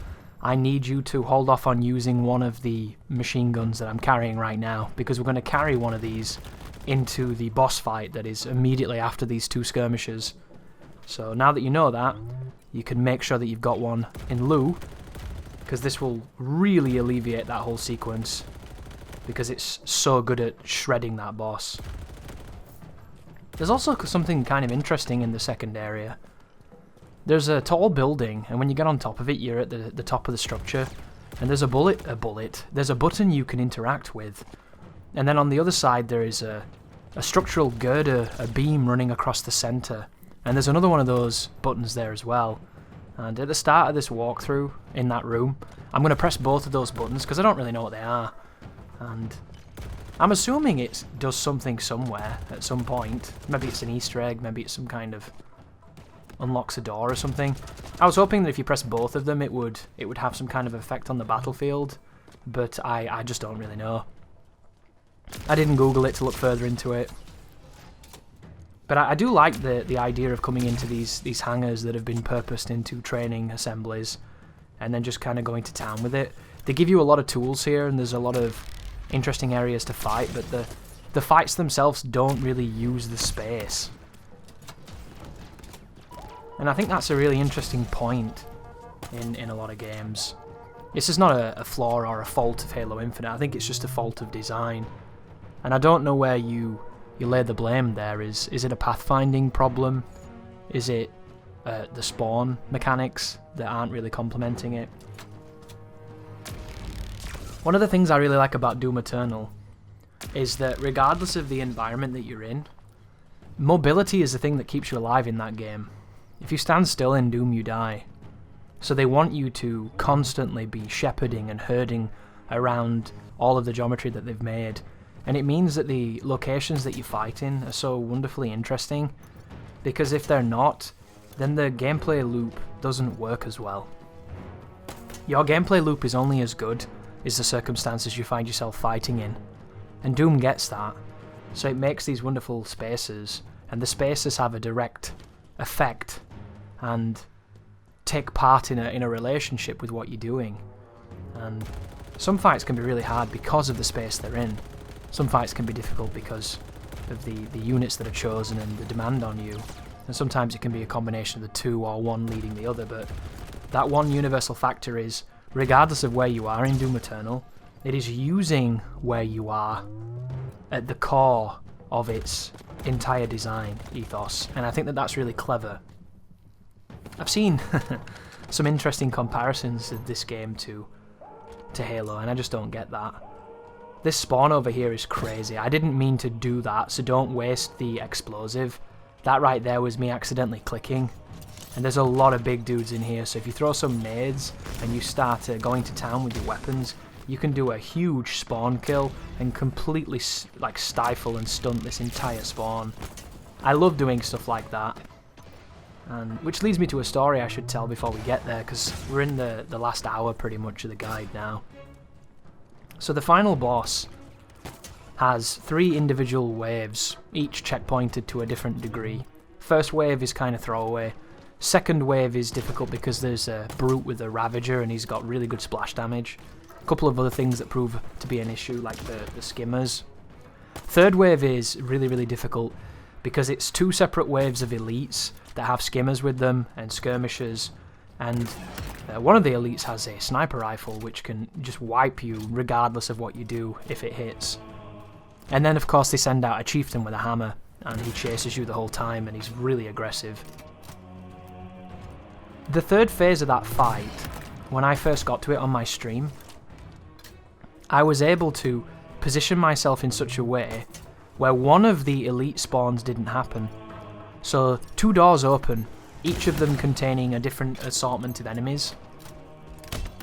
I need you to hold off on using one of the machine guns that I'm carrying right now, because we're going to carry one of these into the boss fight that is immediately after these 2 skirmishers. So now that you know that, you can make sure that you've got one in lieu, because this will really alleviate that whole sequence, because it's so good at shredding that boss. There's also something kind of interesting in the second area. There's a tall building, and when you get on top of it, you're at the top of the structure, and there's there's a button you can interact with. And then on the other side there is a structural girder, a beam running across the centre. And there's another one of those buttons there as well. And at the start of this walkthrough, in that room, I'm going to press both of those buttons, because I don't really know what they are. And I'm assuming it does something somewhere, at some point. Maybe it's an Easter egg, maybe it's some kind of unlocks a door or something. I was hoping that if you press both of them it would have some kind of effect on the battlefield, but I just don't really know. I didn't Google it to look further into it. But I do like the idea of coming into these hangars that have been purposed into training assemblies and then just kind of going to town with it. They give you a lot of tools here, and there's a lot of interesting areas to fight, but the fights themselves don't really use the space. And I think that's a really interesting point in a lot of games. This is not a flaw or a fault of Halo Infinite, I think it's just a fault of design. And I don't know where you lay the blame there. Is it a pathfinding problem? Is it the spawn mechanics that aren't really complementing it? One of the things I really like about Doom Eternal is that regardless of the environment that you're in, mobility is the thing that keeps you alive in that game. If you stand still in Doom, you die. So they want you to constantly be shepherding and herding around all of the geometry that they've made. And it means that the locations that you fight in are so wonderfully interesting, because if they're not, then the gameplay loop doesn't work as well. Your gameplay loop is only as good as the circumstances you find yourself fighting in. And Doom gets that. So it makes these wonderful spaces, and the spaces have a direct effect and take part in a relationship with what you're doing. And some fights can be really hard because of the space they're in. Some fights can be difficult because of the units that are chosen and the demand on you. And sometimes it can be a combination of the two, or one leading the other, but that one universal factor is, regardless of where you are in Doom Eternal, it is using where you are at the core of its entire design ethos, and I think that that's really clever. I've seen some interesting comparisons of this game to Halo, and I just don't get that. This spawn over here is crazy. I didn't mean to do that, so don't waste the explosive. That right there was me accidentally clicking. And there's a lot of big dudes in here, so if you throw some nades and you start going to town with your weapons, you can do a huge spawn kill and completely stifle and stunt this entire spawn. I love doing stuff like that. And which leads me to a story I should tell before we get there, because we're in the last hour pretty much of the guide now. So the final boss has 3 individual waves, each checkpointed to a different degree. First wave is kind of throwaway. Second wave is difficult because there's a brute with a Ravager and he's got really good splash damage. A couple of other things that prove to be an issue, like the skimmers. Third wave is really, really difficult because it's 2 separate waves of elites that have skimmers with them and skirmishers, and one of the elites has a sniper rifle which can just wipe you regardless of what you do if it hits. And then of course they send out a chieftain with a hammer, and he chases you the whole time, and he's really aggressive. The third phase of that fight, when I first got to it on my stream, I was able to position myself in such a way where one of the elite spawns didn't happen. So 2 doors open, each of them containing a different assortment of enemies,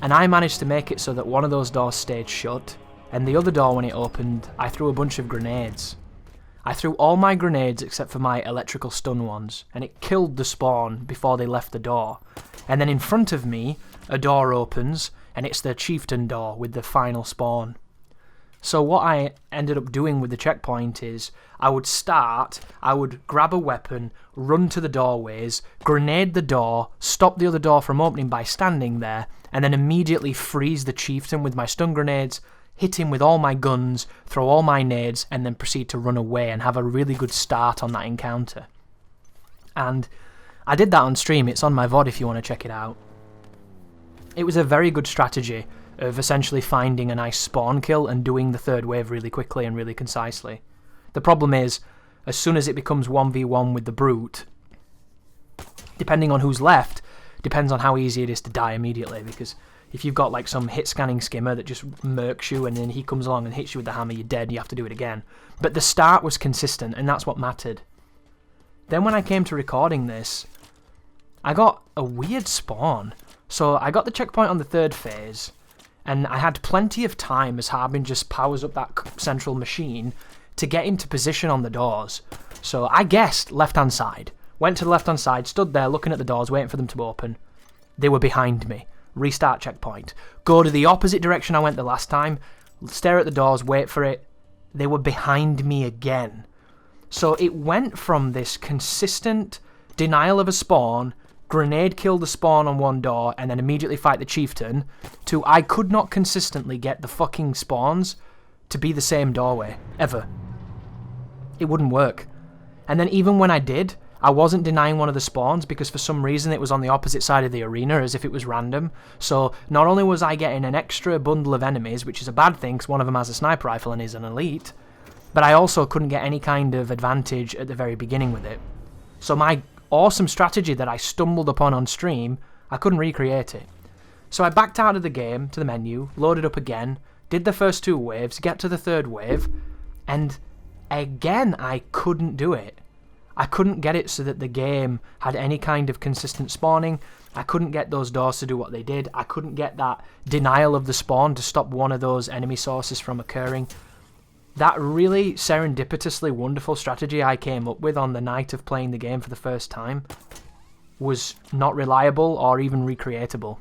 and I managed to make it so that one of those doors stayed shut, and the other door, when it opened, I threw a bunch of grenades. I threw all my grenades except for my electrical stun ones, and it killed the spawn before they left the door. And then in front of me, a door opens, and it's the chieftain door with the final spawn. So what I ended up doing with the checkpoint is, I would grab a weapon, run to the doorways, grenade the door, stop the other door from opening by standing there, and then immediately freeze the chieftain with my stun grenades, hit him with all my guns, throw all my nades, and then proceed to run away and have a really good start on that encounter. And I did that on stream. It's on my VOD if you want to check it out. It was a very good strategy of essentially finding a nice spawn kill and doing the third wave really quickly and really concisely. The problem is, as soon as it becomes 1v1 with the brute, depending on who's left, depends on how easy it is to die immediately, because if you've got like some hit scanning skimmer that just murks you and then he comes along and hits you with the hammer, you're dead, you have to do it again. But the start was consistent, and that's what mattered. Then when I came to recording this, I got a weird spawn. So I got the checkpoint on the third phase, and I had plenty of time as Harbinger just powers up that central machine to get into position on the doors. So I guessed left-hand side, went to the left-hand side, stood there looking at the doors, waiting for them to open. They were behind me. Restart checkpoint. Go to the opposite direction I went the last time, stare at the doors, wait for it. They were behind me again. So it went from this consistent denial of a spawn, grenade kill the spawn on one door, and then immediately fight the chieftain, to I could not consistently get the fucking spawns to be the same doorway, ever. It wouldn't work. And then even when I did, I wasn't denying one of the spawns because for some reason it was on the opposite side of the arena as if it was random. So not only was I getting an extra bundle of enemies, which is a bad thing because one of them has a sniper rifle and is an elite, but I also couldn't get any kind of advantage at the very beginning with it. So my awesome strategy that I stumbled upon on stream, I couldn't recreate it. So I backed out of the game to the menu, loaded up again, did the first 2 waves, get to the third wave, and again I couldn't do it. I couldn't get it so that the game had any kind of consistent spawning. I couldn't get those doors to do what they did. I couldn't get that denial of the spawn to stop one of those enemy sources from occurring. That really serendipitously wonderful strategy I came up with on the night of playing the game for the first time was not reliable or even recreatable.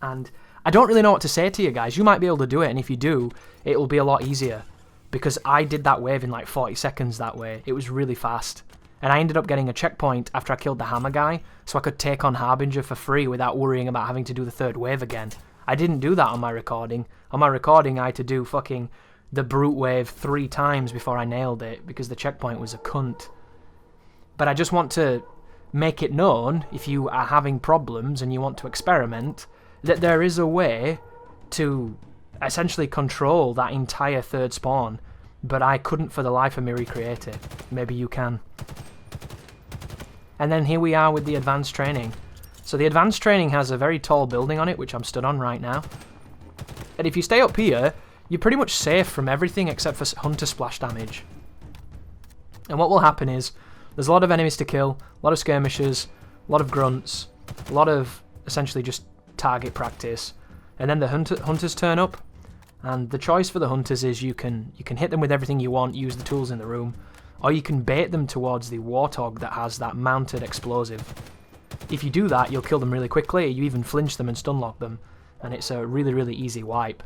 And I don't really know what to say to you guys. You might be able to do it, and if you do, it'll be a lot easier. Because I did that wave in like 40 seconds that way. It was really fast. And I ended up getting a checkpoint after I killed the hammer guy, so I could take on Harbinger for free without worrying about having to do the third wave again. I didn't do that on my recording. On my recording, I had to do fucking the brute wave 3 times before I nailed it, because the checkpoint was a cunt. But I just want to make it known, if you are having problems and you want to experiment, that there is a way to essentially control that entire third spawn, but I couldn't for the life of me recreate it. Maybe you can. And then here we are with the advanced training. So the advanced training has a very tall building on it, which I'm stood on right now. And if you stay up here, you're pretty much safe from everything except for hunter splash damage. And what will happen is, there's a lot of enemies to kill, a lot of skirmishers, a lot of grunts, a lot of essentially just target practice. And then the hunters turn up, and the choice for the hunters is you can hit them with everything you want, use the tools in the room, or you can bait them towards the warthog that has that mounted explosive. If you do that, you'll kill them really quickly, you even flinch them and stun lock them, and it's a really, really easy wipe.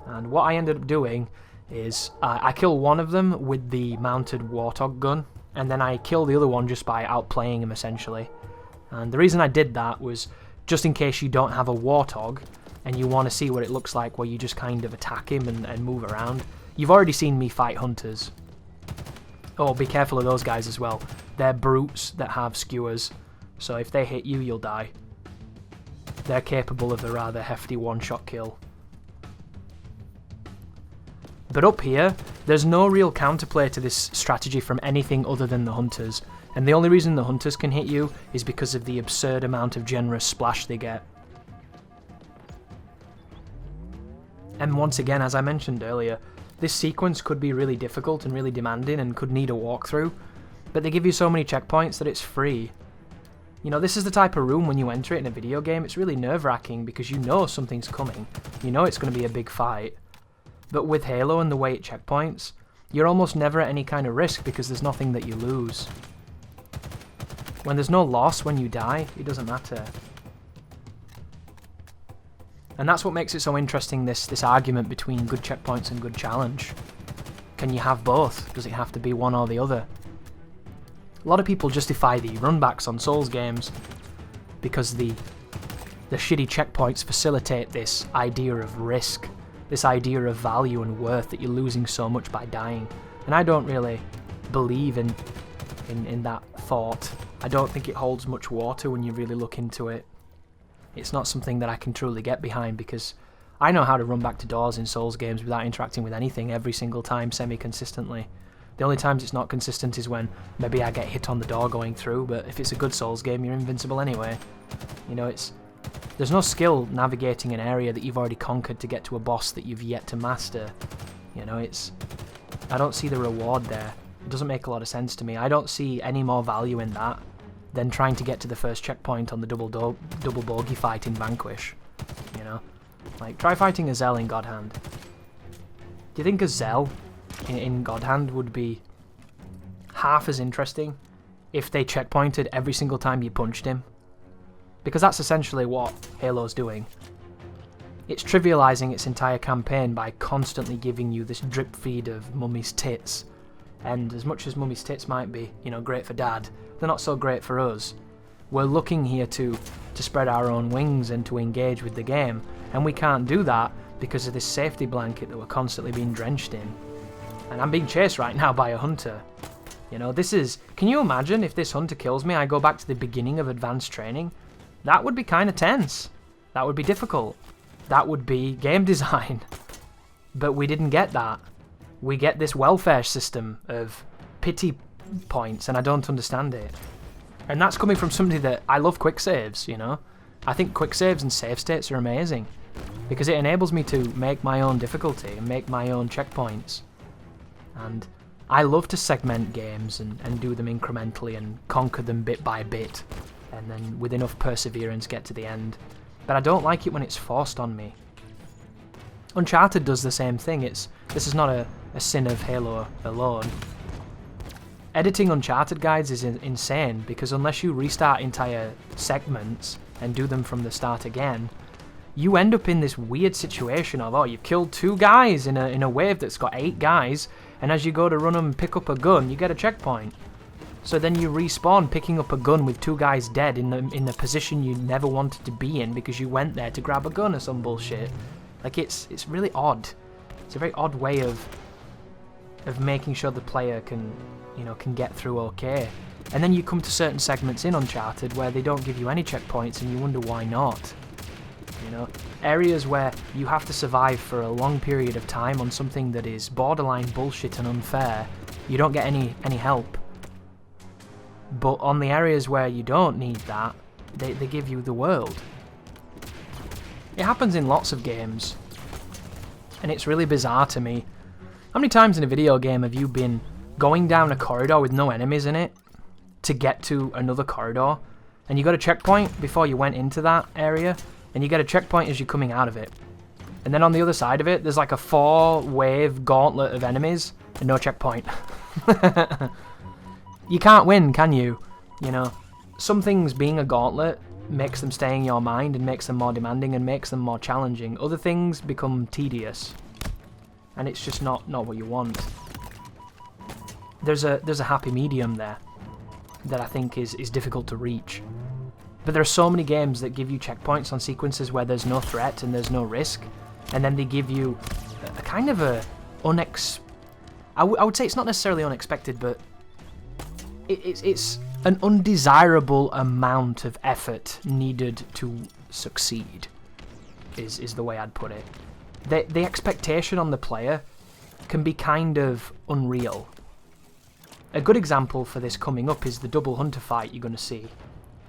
And what I ended up doing is I kill one of them with the mounted warthog gun, and then I kill the other one just by outplaying him essentially. And the reason I did that was just in case you don't have a warthog, and you want to see what it looks like where you just kind of attack him and move around. You've already seen me fight hunters. Oh, be careful of those guys as well. They're brutes that have skewers, so if they hit you, you'll die. They're capable of a rather hefty one-shot kill. But up here, there's no real counterplay to this strategy from anything other than the hunters, and the only reason the hunters can hit you is because of the absurd amount of generous splash they get. And once again, as I mentioned earlier, this sequence could be really difficult and really demanding and could need a walkthrough, but they give you so many checkpoints that it's free. You know, this is the type of room when you enter it in a video game, it's really nerve-wracking because you know something's coming. You know it's going to be a big fight. But with Halo and the way it checkpoints, you're almost never at any kind of risk because there's nothing that you lose. When there's no loss when you die, it doesn't matter. And that's what makes it so interesting, this argument between good checkpoints and good challenge. Can you have both? Does it have to be one or the other? A lot of people justify the runbacks on Souls games because the shitty checkpoints facilitate this idea of risk, this idea of value and worth that you're losing so much by dying. And I don't really believe in that thought. I don't think it holds much water when you really look into it. It's not something that I can truly get behind because I know how to run back to doors in Souls games without interacting with anything every single time semi-consistently. The only times it's not consistent is when maybe I get hit on the door going through, but if it's a good Souls game, you're invincible anyway. You know, there's no skill navigating an area that you've already conquered to get to a boss that you've yet to master. You know, I don't see the reward there. It doesn't make a lot of sense to me. I don't see any more value in that than trying to get to the first checkpoint on the double bogey fight in Vanquish. You know? Like, try fighting a Zell in God Hand. Do you think a Zell in God Hand would be half as interesting if they checkpointed every single time you punched him? Because that's essentially what Halo's doing. It's trivializing its entire campaign by constantly giving you this drip feed of Mummy's tits. And as much as Mummy's tits might be, you know, great for Dad, they're not so great for us. We're looking here to spread our own wings and to engage with the game, and we can't do that because of this safety blanket that we're constantly being drenched in. And I'm being chased right now by a hunter. You know, can you imagine if this hunter kills me, I go back to the beginning of advanced training? That would be kind of tense. That would be difficult. That would be game design. But we didn't get that. We get this welfare system of pity points, and I don't understand it. And that's coming from somebody that I love quick saves, you know? I think quick saves and save states are amazing because it enables me to make my own difficulty and make my own checkpoints. And I love to segment games and do them incrementally and conquer them bit by bit, and then with enough perseverance get to the end. But I don't like it when it's forced on me. Uncharted does the same thing. This is not a sin of Halo alone. Editing Uncharted guides is insane because unless you restart entire segments and do them from the start again, you end up in this weird situation of, oh, you've killed 2 guys in a wave that's got 8 guys, and as you go to run them and pick up a gun, you get a checkpoint. So then you respawn picking up a gun with 2 guys dead in the position you never wanted to be in because you went there to grab a gun or some bullshit. Like, it's really odd. It's a very odd way of making sure the player can get through okay. And then you come to certain segments in Uncharted where they don't give you any checkpoints and you wonder why not. You know, areas where you have to survive for a long period of time on something that is borderline bullshit and unfair, you don't get any help. But on the areas where you don't need that, they give you the world. It happens in lots of games, and it's really bizarre to me. How many times in a video game have you been going down a corridor with no enemies in it to get to another corridor, and you got a checkpoint before you went into that area, and you get a checkpoint as you're coming out of it, and then on the other side of it there's like a 4-wave gauntlet of enemies and no checkpoint. You can't win, can you? You know, some things being a gauntlet makes them stay in your mind and makes them more demanding and makes them more challenging. Other things become tedious, and it's just not what you want. There's a happy medium there that I think is difficult to reach. But there are so many games that give you checkpoints on sequences where there's no threat and there's no risk, and then they give you a kind of a I would say it's not necessarily unexpected, but it's an undesirable amount of effort needed to succeed, is the way I'd put it. The expectation on the player can be kind of unreal. A good example for this coming up is the double hunter fight you're going to see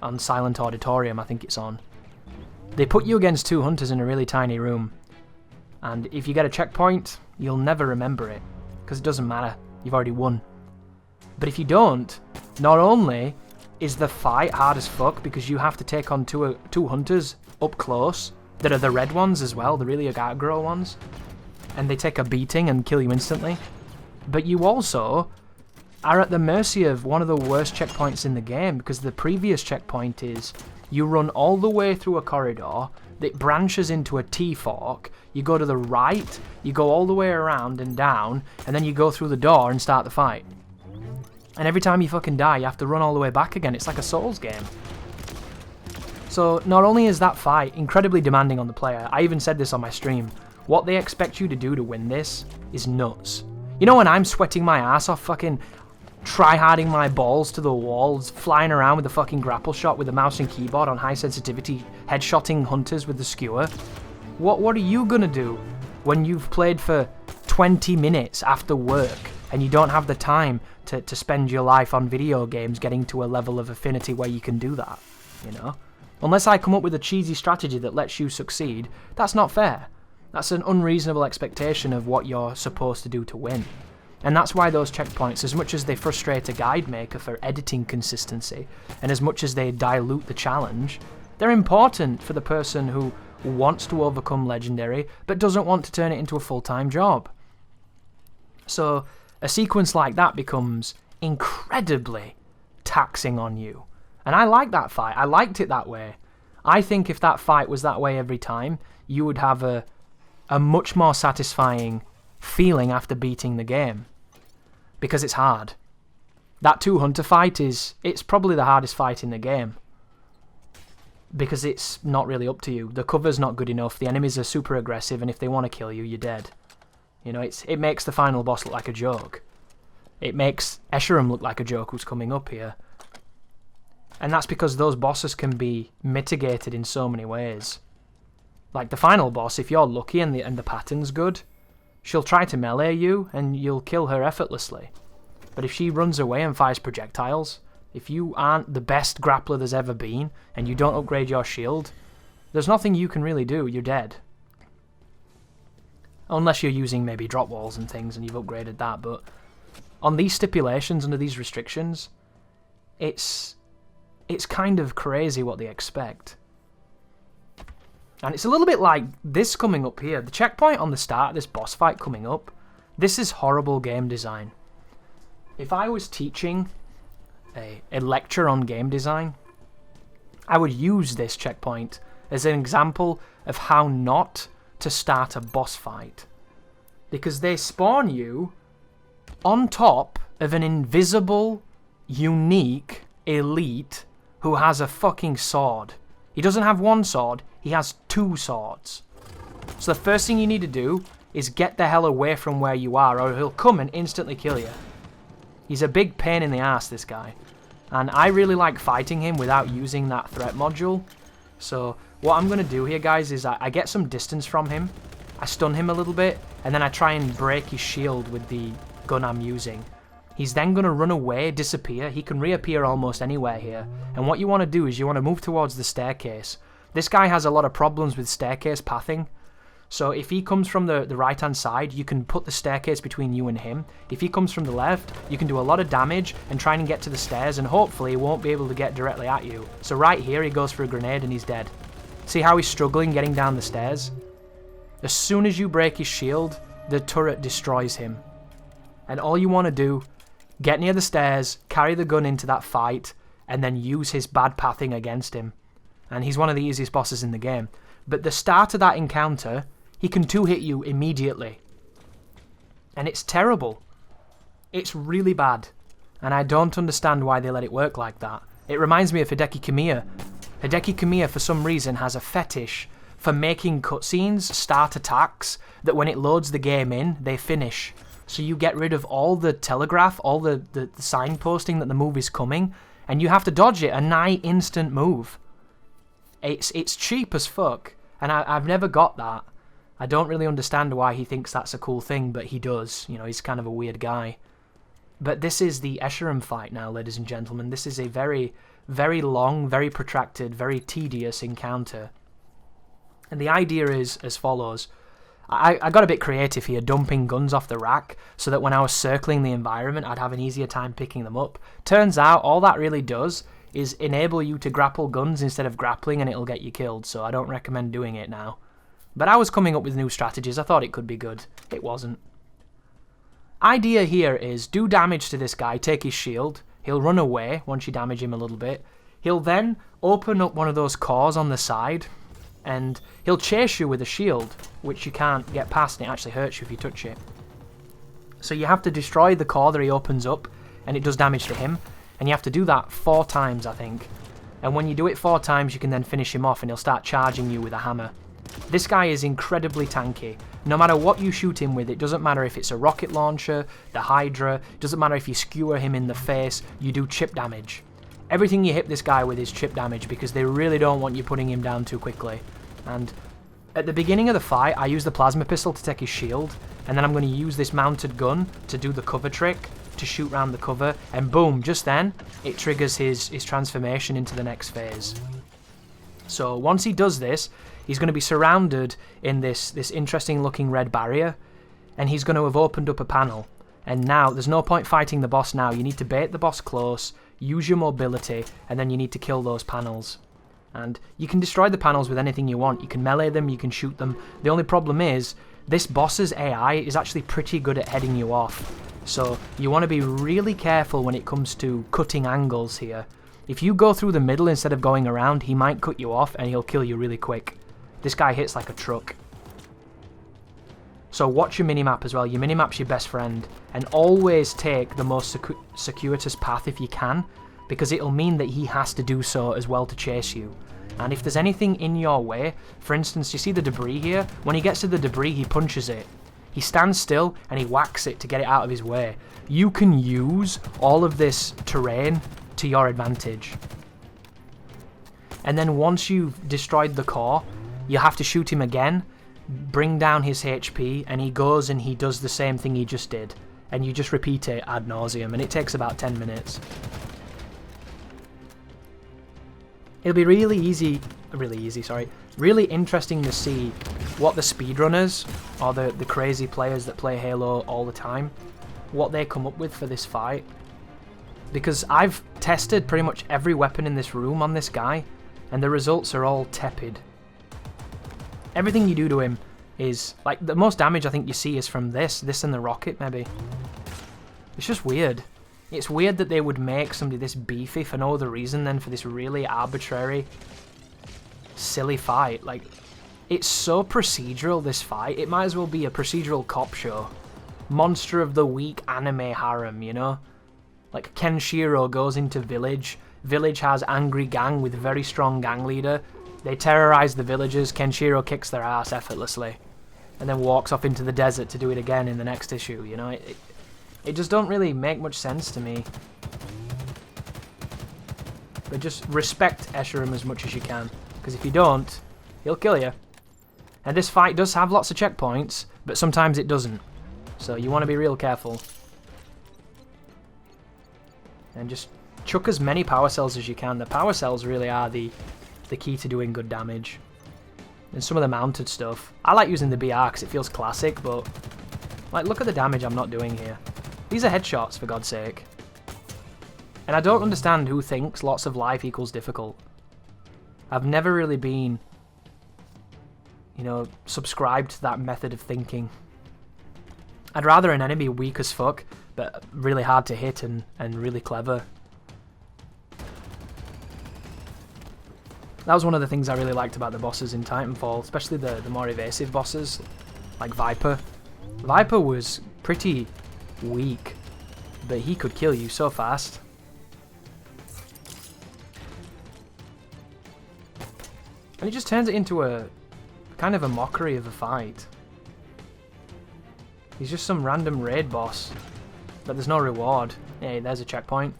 on Silent Auditorium, I think it's on. They put you against 2 hunters in a really tiny room, and if you get a checkpoint, you'll never remember it, because it doesn't matter, you've already won. But if you don't, not only is the fight hard as fuck because you have to take on two hunters up close that are the red ones as well, the really aggro ones, and they take a beating and kill you instantly, but you also are at the mercy of one of the worst checkpoints in the game, because the previous checkpoint is you run all the way through a corridor that branches into a T-fork, you go to the right, you go all the way around and down, and then you go through the door and start the fight. And every time you fucking die, you have to run all the way back again. It's like a Souls game. So not only is that fight incredibly demanding on the player, I even said this on my stream, what they expect you to do to win this is nuts. You know, when I'm sweating my ass off, fucking try-harding my balls to the walls, flying around with the fucking grapple shot with the mouse and keyboard on high sensitivity, headshotting hunters with the skewer, what are you gonna do when you've played for 20 minutes after work and you don't have the time to spend your life on video games getting to a level of affinity where you can do that, you know? Unless I come up with a cheesy strategy that lets you succeed, that's not fair. That's an unreasonable expectation of what you're supposed to do to win. And that's why those checkpoints, as much as they frustrate a guide maker for editing consistency, and as much as they dilute the challenge, they're important for the person who wants to overcome Legendary, but doesn't want to turn it into a full-time job. So a sequence like that becomes incredibly taxing on you. And I like that fight. I liked it that way. I think if that fight was that way every time, you would have a much more satisfying feeling after beating the game. Because it's hard. That 2 hunter fight it's probably the hardest fight in the game. Because it's not really up to you. The cover's not good enough, the enemies are super aggressive, and if they want to kill you, you're dead. You know, it makes the final boss look like a joke. It makes Escharum look like a joke who's coming up here. And that's because those bosses can be mitigated in so many ways. Like the final boss, if you're lucky and the pattern's good, she'll try to melee you and you'll kill her effortlessly. But if she runs away and fires projectiles, if you aren't the best grappler there's ever been and you don't upgrade your shield, there's nothing you can really do, you're dead. Unless you're using maybe drop walls and things and you've upgraded that, but on these stipulations, under these restrictions, it's kind of crazy what they expect. And it's a little bit like this coming up here. The checkpoint on the start of this boss fight coming up, this is horrible game design. If I was teaching a lecture on game design, I would use this checkpoint as an example of how not to start a boss fight. Because they spawn you on top of an invisible, unique elite who has a fucking sword. He doesn't have one sword, he has 2 swords. So the first thing you need to do is get the hell away from where you are, or he'll come and instantly kill you. He's a big pain in the ass, this guy. And I really like fighting him without using that threat module. So what I'm going to do here, guys, is I get some distance from him, I stun him a little bit, and then I try and break his shield with the gun I'm using. He's then going to run away, disappear. He can reappear almost anywhere here. And what you want to do is you want to move towards the staircase. This guy has a lot of problems with staircase pathing. So if he comes from the right-hand side, you can put the staircase between you and him. If he comes from the left, you can do a lot of damage and try and get to the stairs, and hopefully he won't be able to get directly at you. So right here, he goes for a grenade and he's dead. See how he's struggling getting down the stairs? As soon as you break his shield, the turret destroys him. And all you want to do, get near the stairs, carry the gun into that fight, and then use his bad pathing against him. And he's one of the easiest bosses in the game. But the start of that encounter, he can 2-hit you immediately. And it's terrible. It's really bad. And I don't understand why they let it work like that. It reminds me of Hideki Kamiya. Hideki Kamiya, for some reason, has a fetish for making cutscenes start attacks that when it loads the game in, they finish. So you get rid of all the telegraph, all the signposting that the move is coming, and you have to dodge it, a nigh instant move. It's cheap as fuck, and I've never got that. I don't really understand why he thinks that's a cool thing, but he does. You know, he's kind of a weird guy. But this is the Escharum fight now, ladies and gentlemen. This is a very, very long, very protracted, very tedious encounter. And the idea is as follows. I got a bit creative here, dumping guns off the rack, so that when I was circling the environment, I'd have an easier time picking them up. Turns out, all that really does is enable you to grapple guns instead of grappling, and it'll get you killed, so I don't recommend doing it now. But I was coming up with new strategies. I thought it could be good. It wasn't. Idea here is do damage to this guy, take his shield. He'll run away once you damage him a little bit. He'll then open up one of those cores on the side, and he'll chase you with a shield, which you can't get past, and it actually hurts you if you touch it. So you have to destroy the core that he opens up, and it does damage to him, and you have to do that 4 times, I think. And when you do it 4 times, you can then finish him off, and he'll start charging you with a hammer. This guy is incredibly tanky. No matter what you shoot him with, it doesn't matter if it's a rocket launcher, the Hydra, it doesn't matter if you skewer him in the face, you do chip damage. Everything you hit this guy with is chip damage because they really don't want you putting him down too quickly. And at the beginning of the fight, I use the plasma pistol to take his shield, and then I'm going to use this mounted gun to do the cover trick, to shoot round the cover, and boom, just then, it triggers his transformation into the next phase. So once he does this, he's going to be surrounded in this interesting looking red barrier, and he's going to have opened up a panel. And now, there's no point fighting the boss now. You need to bait the boss close, use your mobility, and then you need to kill those panels. And you can destroy the panels with anything you want. You can melee them, you can shoot them. The only problem is, this boss's AI is actually pretty good at heading you off. So you want to be really careful when it comes to cutting angles here. If you go through the middle instead of going around, he might cut you off and he'll kill you really quick. This guy hits like a truck. So watch your minimap as well. Your minimap's your best friend. And always take the most circuitous path if you can, because it'll mean that he has to do so as well to chase you. And if there's anything in your way, for instance, you see the debris here? When he gets to the debris, he punches it. He stands still and he whacks it to get it out of his way. You can use all of this terrain to your advantage. And then once you've destroyed the core, you have to shoot him again, bring down his HP, and he goes and he does the same thing he just did. And you just repeat it ad nauseum, and it takes about 10 minutes. It'll be really interesting to see what the speedrunners, or the crazy players that play Halo all the time, what they come up with for this fight. Because I've tested pretty much every weapon in this room on this guy, and the results are all tepid. Everything you do to him is, like, the most damage I think you see is from this and the rocket, maybe. It's just weird. It's weird that they would make somebody this beefy for no other reason than for this really arbitrary, silly fight. Like, it's so procedural, this fight. It might as well be a procedural cop show. Monster of the Week anime harem, you know? Like, Kenshiro goes into village. Village has angry gang with very strong gang leader. They terrorize the villagers. Kenshiro kicks their ass effortlessly. And then walks off into the desert to do it again in the next issue, you know? It just don't really make much sense to me. But just respect Escharum as much as you can. Because if you don't, he'll kill you. And this fight does have lots of checkpoints, but sometimes it doesn't. So you want to be real careful. And just chuck as many power cells as you can. The power cells really are the key to doing good damage. And some of the mounted stuff. I like using the BR because it feels classic, but like, look at the damage I'm not doing here. These are headshots, for God's sake. And I don't understand who thinks lots of life equals difficult. I've never really been, you know, subscribed to that method of thinking. I'd rather an enemy weak as fuck, but really hard to hit and really clever. That was one of the things I really liked about the bosses in Titanfall, especially the more evasive bosses, like Viper. Viper was pretty weak, but he could kill you so fast. And it just turns it into a kind of a mockery of a fight. He's just some random raid boss, but there's no reward. Hey, there's a checkpoint.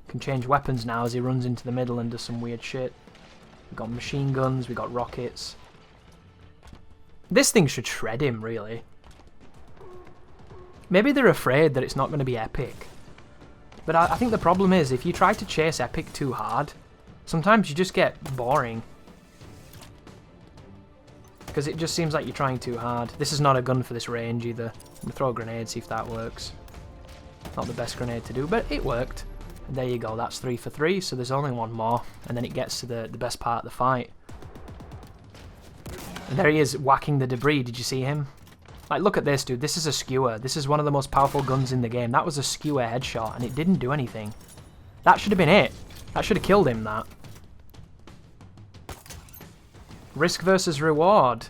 Can change weapons now as he runs into the middle and does some weird shit. We got machine guns, we got rockets. This thing should shred him, really. Maybe they're afraid that it's not going to be epic. But I think the problem is, if you try to chase epic too hard, sometimes you just get boring. Because it just seems like you're trying too hard. This is not a gun for this range either. I'm going to throw a grenade, see if that works. Not the best grenade to do, but it worked. And there you go, that's 3 for 3, so there's only one more. And then it gets to the best part of the fight. And there he is, whacking the debris. Did you see him? Like, look at this, dude. This is a skewer. This is one of the most powerful guns in the game. That was a skewer headshot, and it didn't do anything. That should have been it. That should have killed him, that. Risk versus reward.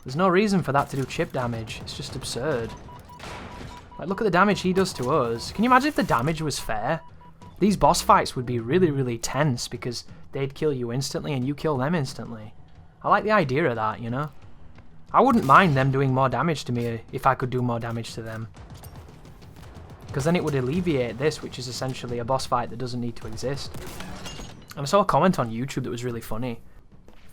There's no reason for that to do chip damage. It's just absurd. Like, look at the damage he does to us. Can you imagine if the damage was fair? These boss fights would be really, really tense because they'd kill you instantly and you kill them instantly. I like the idea of that, you know? I wouldn't mind them doing more damage to me if I could do more damage to them. Because then it would alleviate this, which is essentially a boss fight that doesn't need to exist. And I saw a comment on YouTube that was really funny.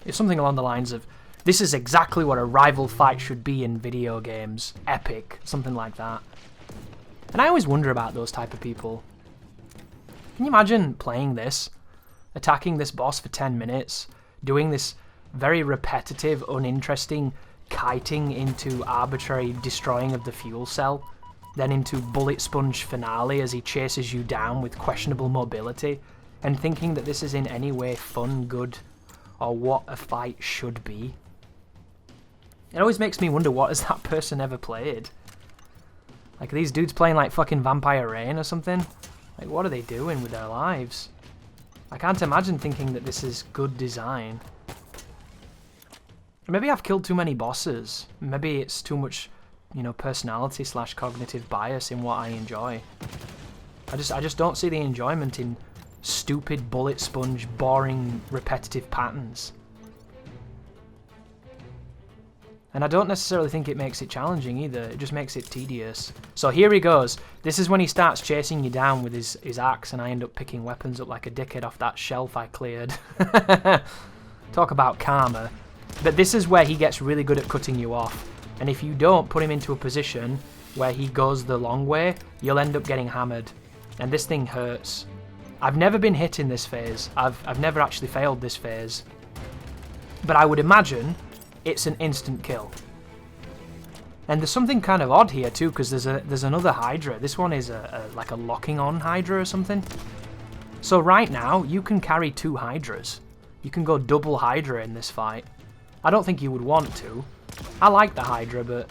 It's something along the lines of, this is exactly what a rival fight should be in video games. Epic. Something like that. And I always wonder about those type of people. Can you imagine playing this? Attacking this boss for 10 minutes? Doing this very repetitive, uninteresting kiting into arbitrary destroying of the fuel cell, then into bullet sponge finale as he chases you down with questionable mobility, and thinking that this is in any way fun, good, or what a fight should be. It always makes me wonder, what has that person ever played? Like, are these dudes playing like fucking Vampire Rain or something? Like, what are they doing with their lives? I can't imagine thinking that this is good design. Maybe I've killed too many bosses. Maybe it's too much, you know, personality / cognitive bias in what I enjoy. I just don't see the enjoyment in stupid bullet sponge, boring, repetitive patterns. And I don't necessarily think it makes it challenging either. It just makes it tedious. So here he goes. This is when he starts chasing you down with his axe, and I end up picking weapons up like a dickhead off that shelf I cleared. Talk about karma. But this is where he gets really good at cutting you off. And if you don't put him into a position where he goes the long way, you'll end up getting hammered. And this thing hurts. I've never been hit in this phase. I've never actually failed this phase. But I would imagine it's an instant kill. And there's something kind of odd here too, because there's another Hydra. This one is like a locking on Hydra or something. So right now, you can carry 2 Hydras. You can go double Hydra in this fight. I don't think you would want to. I like the Hydra, but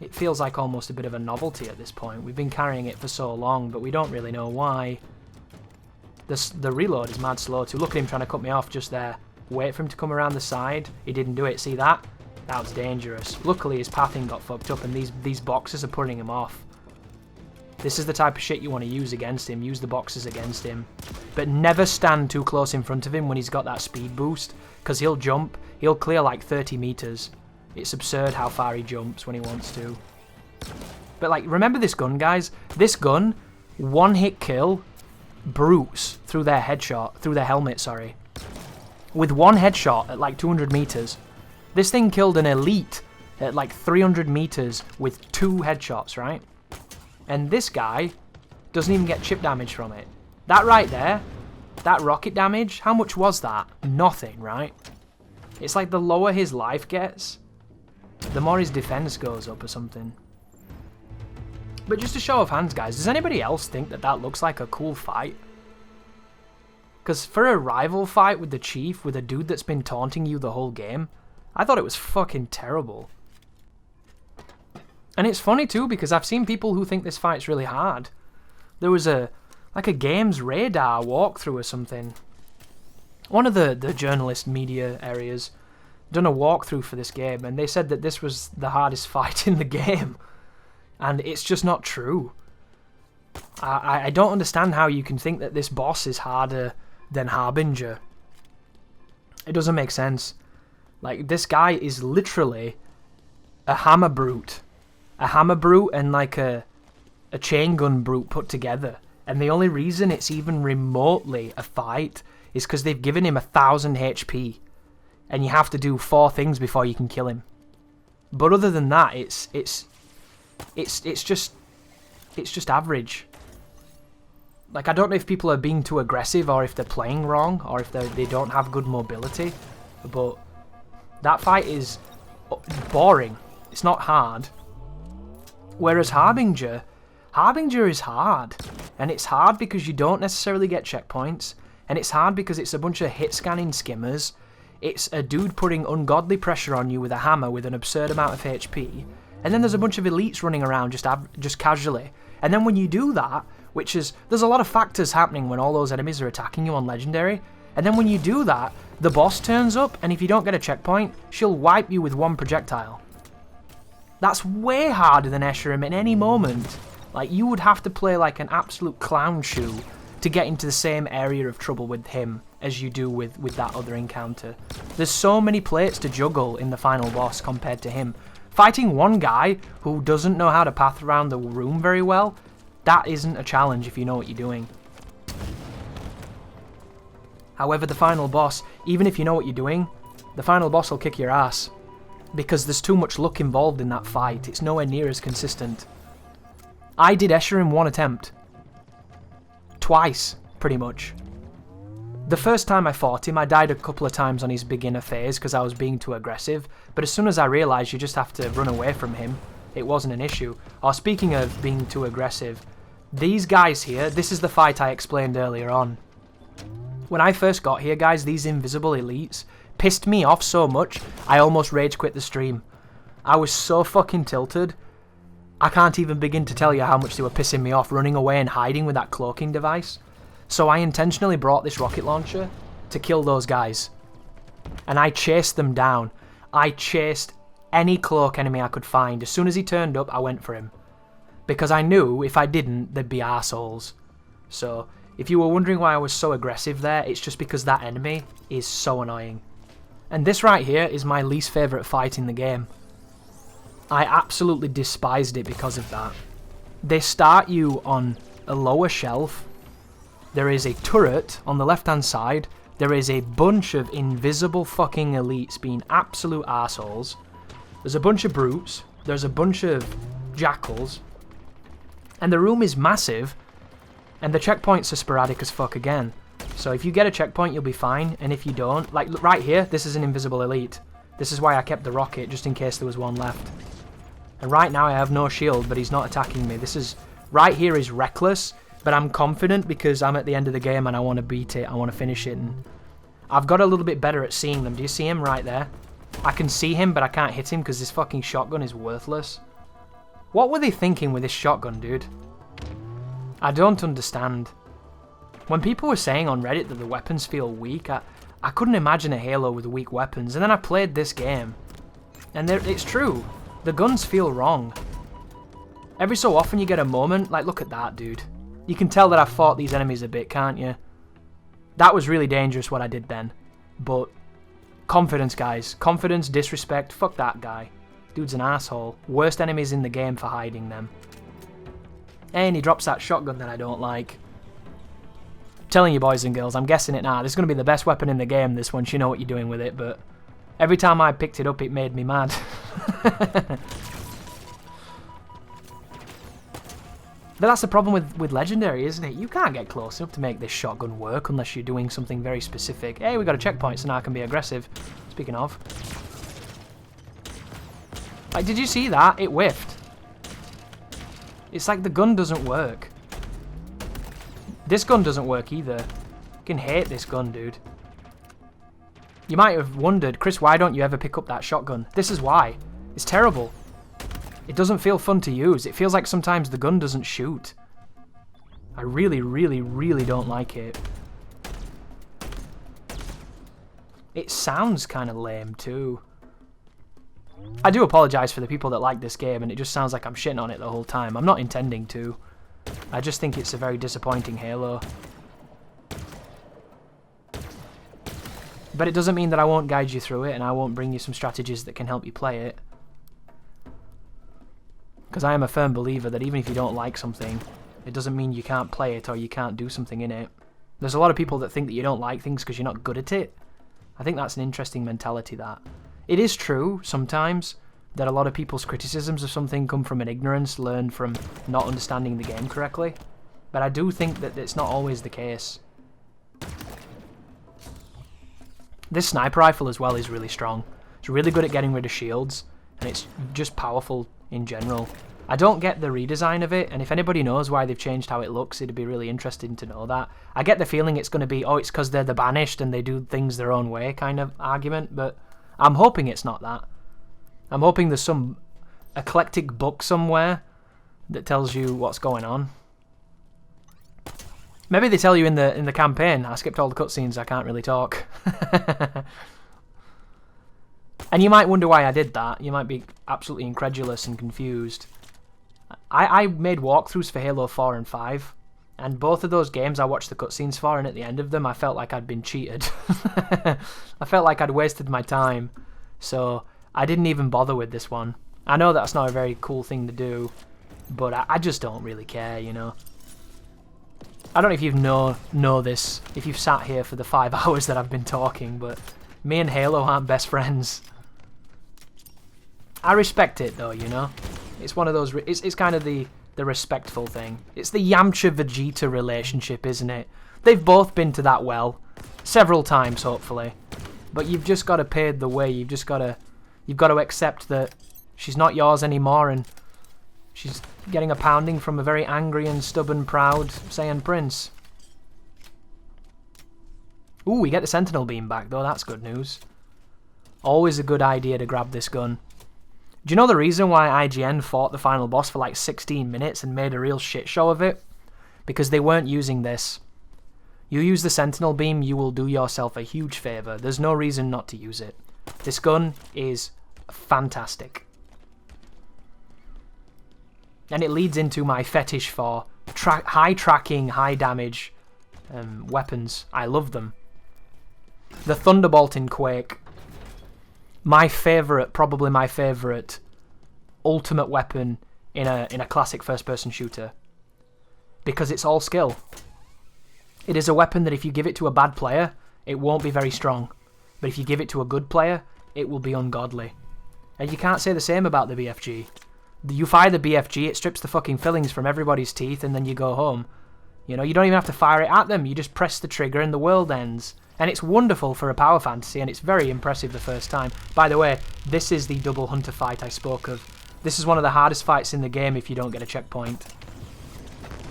it feels like almost a bit of a novelty at this point. We've been carrying it for so long, but we don't really know why. The reload is mad slow too. Look at him trying to cut me off just there. Wait for him to come around the side. He didn't do it. See that? That was dangerous. Luckily his pathing got fucked up and these boxes are putting him off. This is the type of shit you want to use against him. Use the boxes against him. But never stand too close in front of him when he's got that speed boost, because he'll jump. He'll clear like 30 meters. It's absurd how far he jumps when he wants to. But like, remember this gun, guys? This gun, one hit kill, brutes through their helmet, sorry. With one headshot at like 200 meters. This thing killed an elite at like 300 meters with 2 headshots, right? And this guy doesn't even get chip damage from it. That right there, that rocket damage, how much was that? Nothing, right? It's like the lower his life gets, the more his defense goes up or something. But just a show of hands, guys, does anybody else think that that looks like a cool fight? Because for a rival fight with the Chief, with a dude that's been taunting you the whole game, I thought it was fucking terrible. And it's funny too, because I've seen people who think this fight's really hard. There was like a games radar walkthrough or something. One of the journalist media areas done a walkthrough for this game, and they said that this was the hardest fight in the game. And it's just not true. I don't understand how you can think that this boss is harder than Harbinger. It doesn't make sense. Like, this guy is literally a hammer brute. A hammer brute and like a chain gun brute put together. And the only reason it's even remotely a fight is because they've given him 1,000 HP. And you have to do 4 things before you can kill him. But other than that, it's just average. Like, I don't know if people are being too aggressive or if they're playing wrong or if they don't have good mobility. But that fight is boring. It's not hard. Whereas Harbinger is hard. And it's hard because you don't necessarily get checkpoints. And it's hard because it's a bunch of hit scanning skimmers. It's a dude putting ungodly pressure on you with a hammer with an absurd amount of HP. And then there's a bunch of elites running around just casually. And then when you do that, there's a lot of factors happening when all those enemies are attacking you on Legendary. And then when you do that, the boss turns up, and if you don't get a checkpoint, she'll wipe you with 1 projectile. That's way harder than Escharum in any moment. Like, you would have to play like an absolute clown shoe to get into the same area of trouble with him as you do with that other encounter. There's so many plates to juggle in the final boss compared to him. Fighting one guy who doesn't know how to path around the room very well, that isn't a challenge if you know what you're doing. However, the final boss, even if you know what you're doing, the final boss will kick your ass. Because there's too much luck involved in that fight. It's nowhere near as consistent. I did Escharum 1 attempt. Twice, pretty much. The first time I fought him, I died a couple of times on his beginner phase because I was being too aggressive, but as soon as I realised you just have to run away from him, it wasn't an issue. Or speaking of being too aggressive, these guys here, this is the fight I explained earlier on. When I first got here, guys, these invisible elites pissed me off so much, I almost rage quit the stream. I was so fucking tilted. I can't even begin to tell you how much they were pissing me off, running away and hiding with that cloaking device. So I intentionally brought this rocket launcher to kill those guys. And I chased them down. I chased any cloak enemy I could find. As soon as he turned up, I went for him. Because I knew if I didn't, they'd be arseholes. So, if you were wondering why I was so aggressive there, it's just because that enemy is so annoying. And this right here is my least favourite fight in the game. I absolutely despised it because of that. They start you on a lower shelf. There is a turret on the left-hand side. There is a bunch of invisible fucking elites being absolute assholes. There's a bunch of brutes. There's a bunch of jackals. And the room is massive. And the checkpoints are sporadic as fuck again. So if you get a checkpoint, you'll be fine. And if you don't, like right here, this is an invisible elite. This is why I kept the rocket, just in case there was one left. And right now I have no shield, but he's not attacking me. This is, right here is reckless. But I'm confident because I'm at the end of the game and I want to beat it. I want to finish it. And I've got a little bit better at seeing them. Do you see him right there? I can see him, but I can't hit him because this fucking shotgun is worthless. What were they thinking with this shotgun, dude? I don't understand. When people were saying on Reddit that the weapons feel weak, I couldn't imagine a Halo with weak weapons. And then I played this game. And it's true. The guns feel wrong. Every so often you get a moment, like look at that, dude. You can tell that I fought these enemies a bit, can't you? That was really dangerous what I did then. But confidence, guys. Confidence, disrespect, fuck that guy. Dude's an asshole. Worst enemies in the game for hiding them. And he drops that shotgun that I don't like. I'm telling you, boys and girls, I'm guessing it now. This is going to be the best weapon in the game, this once you know what you're doing with it, but every time I picked it up, it made me mad. But that's the problem with Legendary, isn't it? You can't get close enough to make this shotgun work unless you're doing something very specific. Hey, we got a checkpoint, so now I can be aggressive. Speaking of. Like, did you see that? It whiffed. It's like the gun doesn't work. This gun doesn't work either. I can hate this gun, dude. You might have wondered, Chris, why don't you ever pick up that shotgun? This is why. It's terrible. It doesn't feel fun to use. It feels like sometimes the gun doesn't shoot. I really, really, really don't like it. It sounds kind of lame too. I do apologise for the people that like this game and it just sounds like I'm shitting on it the whole time. I'm not intending to. I just think it's a very disappointing Halo. But it doesn't mean that I won't guide you through it and I won't bring you some strategies that can help you play it. Because I am a firm believer that even if you don't like something, it doesn't mean you can't play it or you can't do something in it. There's a lot of people that think that you don't like things because you're not good at it. I think that's an interesting mentality, that. It is true, sometimes, that a lot of people's criticisms of something come from an ignorance learned from not understanding the game correctly. But I do think that it's not always the case. This sniper rifle as well is really strong. It's really good at getting rid of shields, and it's just powerful in general. I don't get the redesign of it, and if anybody knows why they've changed how it looks, it'd be really interesting to know that. I get the feeling it's going to be, oh, it's because they're the banished and they do things their own way kind of argument, but I'm hoping it's not that. I'm hoping there's some eclectic book somewhere that tells you what's going on. Maybe they tell you in the campaign. I skipped all the cutscenes, I can't really talk. And you might wonder why I did that. You might be absolutely incredulous and confused. I made walkthroughs for Halo 4 and 5, and both of those games I watched the cutscenes for, and at the end of them I felt like I'd been cheated. I felt like I'd wasted my time, so I didn't even bother with this one. I know that's not a very cool thing to do, but I just don't really care, you know. I don't know if you know this, if you've sat here for the 5 hours that I've been talking, but me and Halo aren't best friends. I respect it though, you know. It's one of those, it's kind of the respectful thing. It's the Yamcha-Vegeta relationship, isn't it? They've both been to that well, several times hopefully. But you've just got to pave the way, you've got to accept that she's not yours anymore, and she's getting a pounding from a very angry and stubborn, proud Saiyan prince. Ooh, we get the Sentinel beam back though, that's good news. Always a good idea to grab this gun. Do you know the reason why IGN fought the final boss for like 16 minutes and made a real shit show of it? Because they weren't using this. You use the Sentinel beam, you will do yourself a huge favour. There's no reason not to use it. This gun is fantastic. And it leads into my fetish for high tracking, high damage weapons. I love them. The Thunderbolt in Quake. My favourite, probably my favourite ultimate weapon in a classic first-person shooter. Because it's all skill. It is a weapon that if you give it to a bad player, it won't be very strong. But if you give it to a good player, it will be ungodly. And you can't say the same about the BFG. You fire the BFG, it strips the fucking fillings from everybody's teeth, and then you go home. You know, you don't even have to fire it at them, you just press the trigger and the world ends. And it's wonderful for a power fantasy, and it's very impressive the first time. By the way, this is the double hunter fight I spoke of. This is one of the hardest fights in the game if you don't get a checkpoint.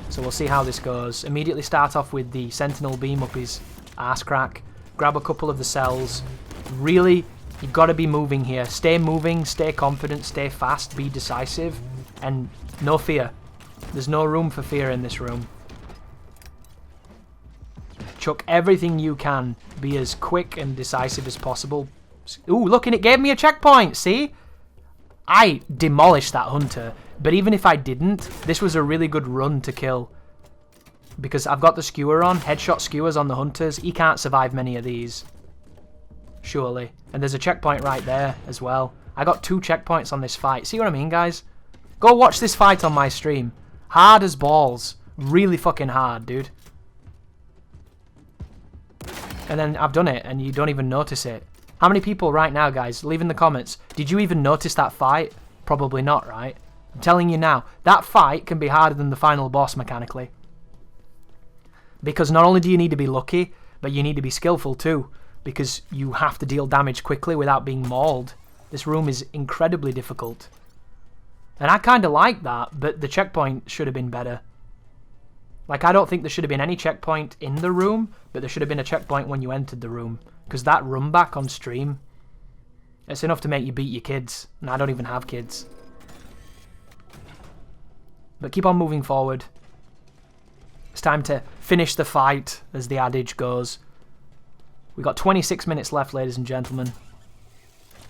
So we'll see how this goes. Immediately start off with the Sentinel beam up his arse crack. Grab a couple of the cells. Really, you've got to be moving here. Stay moving, stay confident, stay fast, be decisive, and no fear. There's no room for fear in this room. Chuck everything you can. Be as quick and decisive as possible. Ooh, look, and it gave me a checkpoint, see? I demolished that hunter, but even if I didn't, this was a really good run to kill. Because I've got the skewer on, headshot skewers on the hunters. He can't survive many of these. Surely. And there's a checkpoint right there as well. I got 2 checkpoints on this fight. See what I mean, guys? Go watch this fight on my stream. Hard as balls. Really fucking hard, dude. And then I've done it, and you don't even notice it. How many people right now, guys, leave in the comments, did you even notice that fight? Probably not, right? I'm telling you now, that fight can be harder than the final boss mechanically. Because not only do you need to be lucky, but you need to be skillful too. Because you have to deal damage quickly without being mauled. This room is incredibly difficult. And I kind of like that, but the checkpoint should have been better. Like, I don't think there should have been any checkpoint in the room, but there should have been a checkpoint when you entered the room. Because that run back on stream, it's enough to make you beat your kids. And I don't even have kids. But keep on moving forward. It's time to finish the fight, as the adage goes. We've got 26 minutes left, ladies and gentlemen.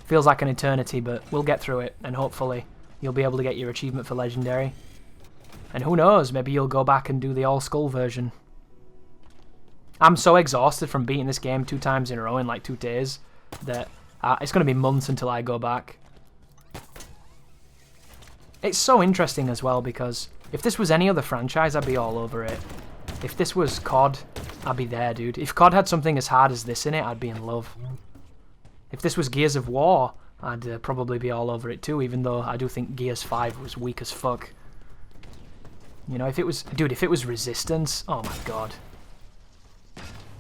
Feels like an eternity, but we'll get through it. And hopefully, you'll be able to get your achievement for Legendary. And who knows, maybe you'll go back and do the all-skull version. I'm so exhausted from beating this game 2 times in a row in like 2 days that it's going to be months until I go back. It's so interesting as well because if this was any other franchise, I'd be all over it. If this was COD, I'd be there, dude. If COD had something as hard as this in it, I'd be in love. If this was Gears of War, I'd probably be all over it too, even though I do think Gears 5 was weak as fuck. You know, if it was... Dude, if it was Resistance... Oh my god.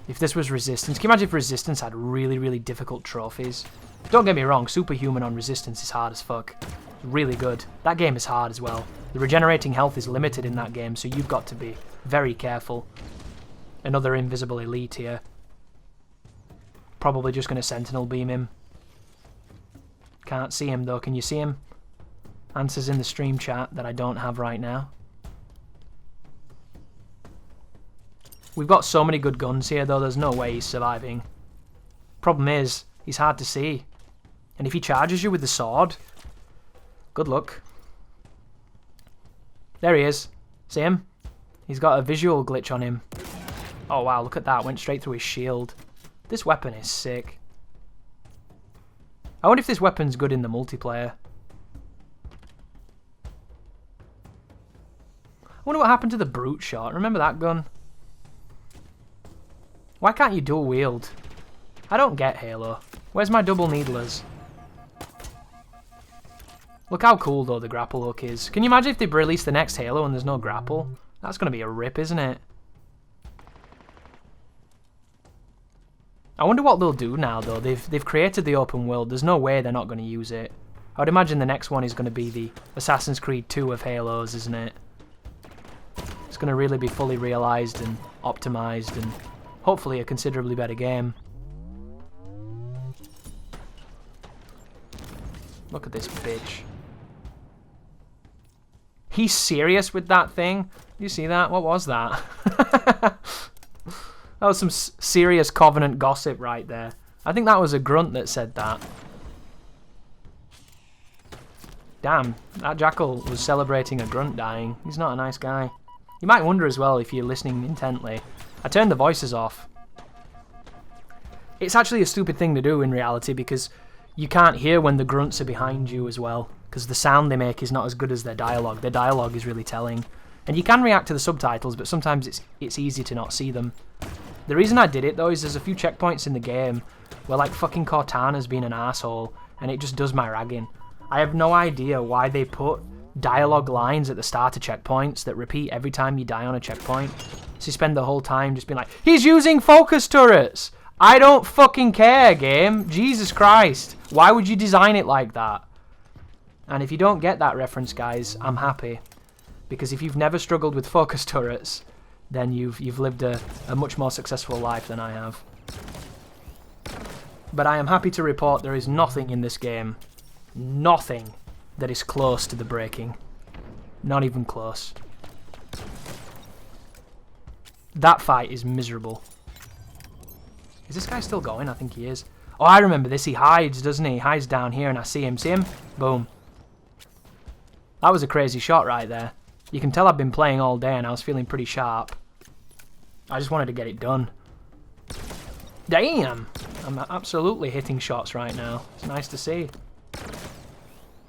If this was Resistance... Can you imagine if Resistance had really, really difficult trophies? Don't get me wrong, Superhuman on Resistance is hard as fuck. It's really good. That game is hard as well. The regenerating health is limited in that game, so you've got to be very careful. Another invisible elite here. Probably just going to Sentinel beam him. Can't see him though, can you see him? Answers in the stream chat that I don't have right now. We've got so many good guns here though, there's no way he's surviving. Problem is, he's hard to see. And if he charges you with the sword, good luck. There he is. See him? He's got a visual glitch on him. Oh wow, look at that, went straight through his shield. This weapon is sick. I wonder if this weapon's good in the multiplayer. I wonder what happened to the brute shot. Remember that gun? Why can't you dual wield? I don't get Halo. Where's my double needlers? Look how cool though the grapple hook is. Can you imagine if they release the next Halo and there's no grapple? That's going to be a rip, isn't it? I wonder what they'll do now though. They've created the open world. There's no way they're not going to use it. I would imagine the next one is going to be the Assassin's Creed 2 of Halos, isn't it? It's going to really be fully realised and optimised and hopefully a considerably better game. Look at this bitch. He's serious with that thing? You see that? What was that? That was some serious Covenant gossip right there. I think that was a grunt that said that. Damn, that jackal was celebrating a grunt dying. He's not a nice guy. You might wonder as well if you're listening intently. I turned the voices off. It's actually a stupid thing to do in reality because you can't hear when the grunts are behind you as well. Because the sound they make is not as good as their dialogue. Their dialogue is really telling. And you can react to the subtitles, but sometimes it's easy to not see them. The reason I did it though is there's a few checkpoints in the game where like fucking Cortana's been an asshole and it just does my ragging. I have no idea why they put dialogue lines at the start of checkpoints that repeat every time you die on a checkpoint. So you spend the whole time just being like, he's using focus turrets! I don't fucking care, game! Jesus Christ! Why would you design it like that? And if you don't get that reference, guys, I'm happy. Because if you've never struggled with focus turrets, then you've lived a much more successful life than I have. But I am happy to report there is nothing in this game, nothing that is close to the breaking. Not even close. That fight is miserable. Is this guy still going? I think he is. Oh, I remember this. He hides, doesn't he? He hides down here and I see him. See him? Boom. That was a crazy shot right there. You can tell I've been playing all day and I was feeling pretty sharp. I just wanted to get it done. Damn! I'm absolutely hitting shots right now. It's nice to see.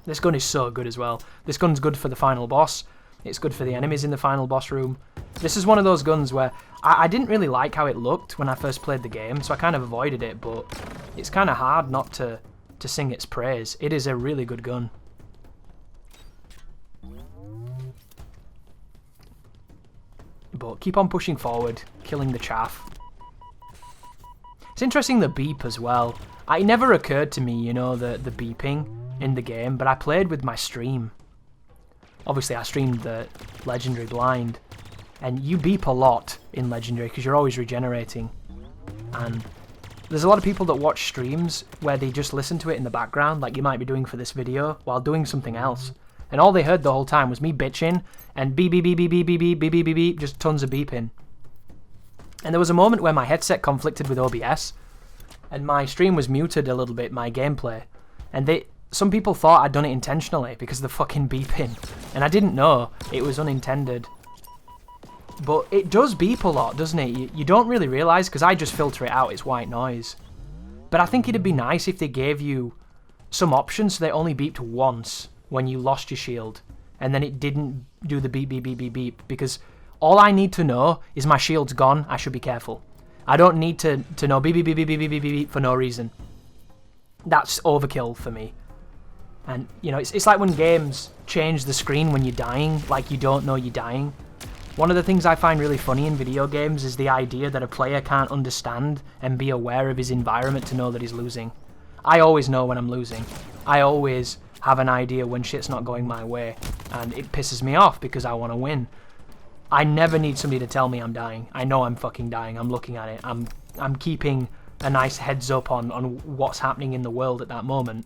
This gun is so good as well. This gun's good for the final boss. It's good for the enemies in the final boss room. This is one of those guns where I didn't really like how it looked when I first played the game, so I kind of avoided it, but it's kind of hard not to sing its praise. It is a really good gun. But keep on pushing forward, killing the chaff. It's interesting the beep as well. It never occurred to me, you know, the beeping in the game, but I played with my stream. Obviously I streamed the Legendary Blind, and you beep a lot in Legendary because you're always regenerating. And there's a lot of people that watch streams where they just listen to it in the background, like you might be doing for this video, while doing something else. And all they heard the whole time was me bitching and beep, beep, beep, beep, beep, beep, beep, beep, beep, beep, beep, just tons of beeping. And there was a moment where my headset conflicted with OBS and my stream was muted a little bit, my gameplay. And some people thought I'd done it intentionally because of the fucking beeping. And I didn't know it was unintended. But it does beep a lot, doesn't it? You don't really realise, because I just filter it out, it's white noise. But I think it'd be nice if they gave you some options so they only beeped once when you lost your shield. And then it didn't do the beep, beep, beep, beep, beep. Because all I need to know is my shield's gone, I should be careful. I don't need to know beep, beep, beep, beep, beep, beep, beep, beep for no reason. That's overkill for me. And, you know, it's like when games change the screen when you're dying, like you don't know you're dying. One of the things I find really funny in video games is the idea that a player can't understand and be aware of his environment to know that he's losing. I always know when I'm losing. I always have an idea when shit's not going my way, and it pisses me off because I want to win. I never need somebody to tell me I'm dying. I know I'm fucking dying. I'm looking at it. I'm keeping a nice heads up on what's happening in the world at that moment.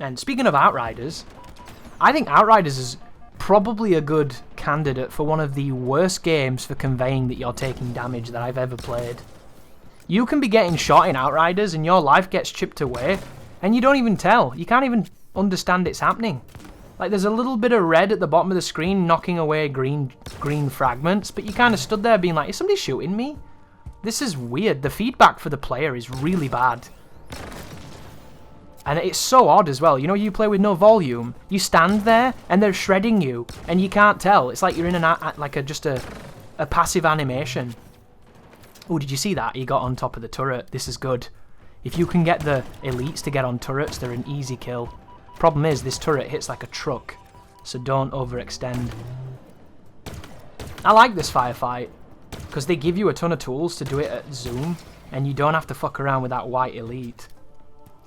And speaking of Outriders, I think Outriders is probably a good candidate for one of the worst games for conveying that you're taking damage that I've ever played. You can be getting shot in Outriders and your life gets chipped away and you don't even tell. You can't even understand it's happening. Like, there's a little bit of red at the bottom of the screen knocking away green fragments, but you kind of stood there being like, is somebody shooting me? This is weird. The feedback for the player is really bad. And it's so odd as well. You know, you play with no volume, you stand there and they're shredding you and you can't tell. It's like you're in just a passive animation. Oh, did you see that? He got on top of the turret. This is good. If you can get the elites to get on turrets, they're an easy kill. Problem is, this turret hits like a truck, so don't overextend. I like this firefight, because they give you a ton of tools to do it at zoom, and you don't have to fuck around with that white elite.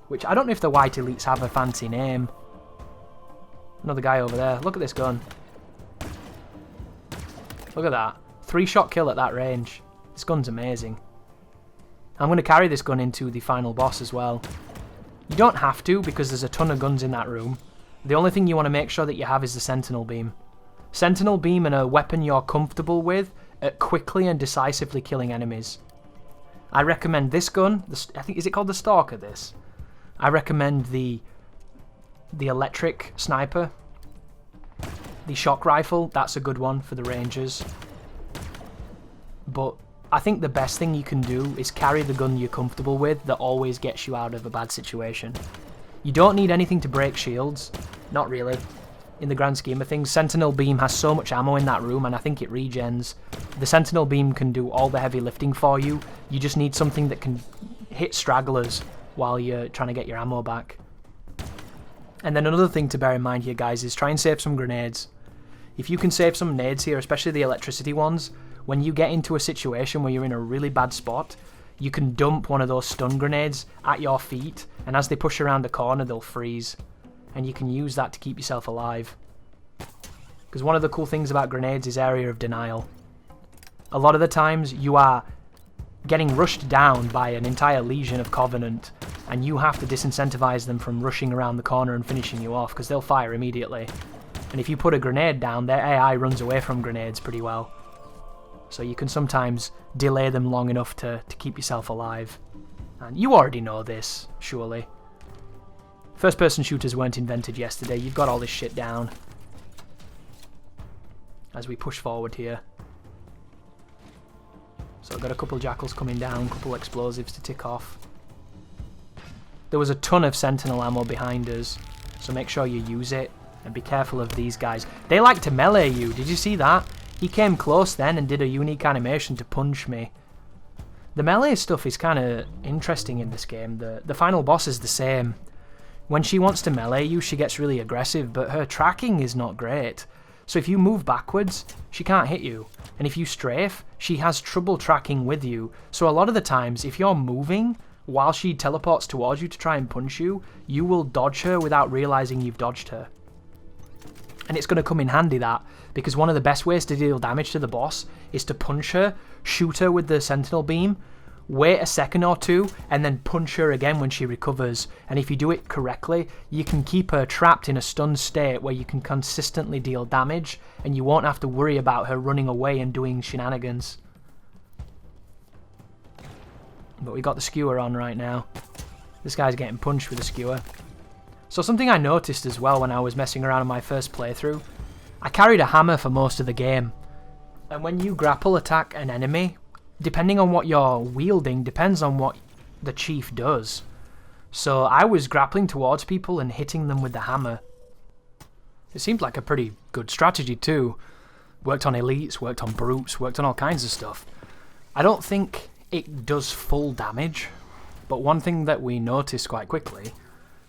Which, I don't know if the white elites have a fancy name. Another guy over there. Look at this gun. Look at that. 3-shot kill at that range. This gun's amazing. I'm going to carry this gun into the final boss as well. You don't have to, because there's a ton of guns in that room. The only thing you want to make sure that you have is the Sentinel Beam. Sentinel Beam and a weapon you're comfortable with at quickly and decisively killing enemies. I recommend this gun. I think, is it called the Stalker, this? I recommend the electric sniper. The shock rifle, that's a good one for the rangers. But I think the best thing you can do is carry the gun you're comfortable with that always gets you out of a bad situation. You don't need anything to break shields. Not really. In the grand scheme of things, Sentinel Beam has so much ammo in that room and I think it regens. The Sentinel Beam can do all the heavy lifting for you. You just need something that can hit stragglers while you're trying to get your ammo back. And then another thing to bear in mind here, guys, is try and save some grenades. If you can save some nades here, especially the electricity ones, when you get into a situation where you're in a really bad spot, you can dump one of those stun grenades at your feet, and as they push around the corner, they'll freeze. And you can use that to keep yourself alive. Because one of the cool things about grenades is area of denial. A lot of the times, you are getting rushed down by an entire legion of Covenant, and you have to disincentivize them from rushing around the corner and finishing you off, because they'll fire immediately. And if you put a grenade down, their AI runs away from grenades pretty well. So you can sometimes delay them long enough to keep yourself alive. And you already know this, surely. First-person shooters weren't invented yesterday. You've got all this shit down. As we push forward here. So I've got a couple jackals coming down, a couple explosives to tick off. There was a ton of sentinel ammo behind us, so make sure you use it. And be careful of these guys. They like to melee you. Did you see that? He came close then and did a unique animation to punch me. The melee stuff is kind of interesting in this game. The final boss is the same. When she wants to melee you, she gets really aggressive, but her tracking is not great. So if you move backwards, she can't hit you. And if you strafe, she has trouble tracking with you. So a lot of the times, if you're moving while she teleports towards you to try and punch you, you will dodge her without realizing you've dodged her. And it's going to come in handy, that, because one of the best ways to deal damage to the boss is to punch her, shoot her with the sentinel beam, wait a second or two, and then punch her again when she recovers. And if you do it correctly, you can keep her trapped in a stunned state where you can consistently deal damage, and you won't have to worry about her running away and doing shenanigans. But we got the skewer on right now. This guy's getting punched with a skewer. So something I noticed as well when I was messing around in my first playthrough, I carried a hammer for most of the game. And when you grapple attack an enemy, depending on what you're wielding, depends on what the chief does. So I was grappling towards people and hitting them with the hammer. It seemed like a pretty good strategy too. Worked on elites, worked on brutes, worked on all kinds of stuff. I don't think it does full damage, but one thing that we noticed quite quickly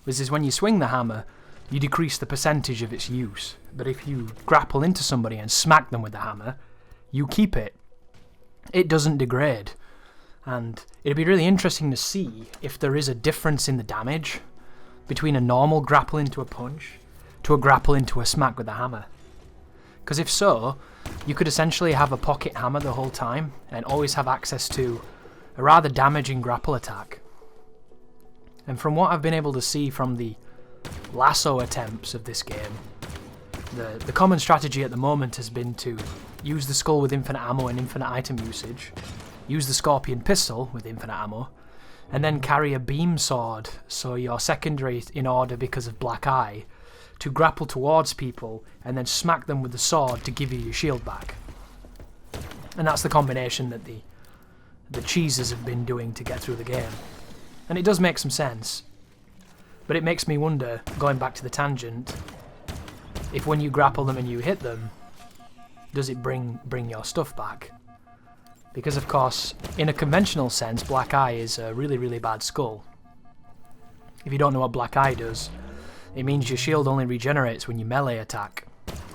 is when you swing the hammer, you decrease the percentage of its use. But if you grapple into somebody and smack them with the hammer, you keep it. It doesn't degrade. And it'd be really interesting to see if there is a difference in the damage between a normal grapple into a punch to a grapple into a smack with a hammer. Because if so, you could essentially have a pocket hammer the whole time and always have access to a rather damaging grapple attack. And from what I've been able to see from the lasso attempts of this game, the common strategy at the moment has been to use the skull with infinite ammo and infinite item usage, use the scorpion pistol with infinite ammo, and then carry a beam sword, so you're secondary in order because of Black Eye, to grapple towards people and then smack them with the sword to give you your shield back. And that's the combination that the cheeses have been doing to get through the game. And it does make some sense. But it makes me wonder, going back to the tangent, if when you grapple them and you hit them, does it bring your stuff back? Because of course, in a conventional sense, Black Eye is a really, really bad skull. If you don't know what Black Eye does, it means your shield only regenerates when you melee attack,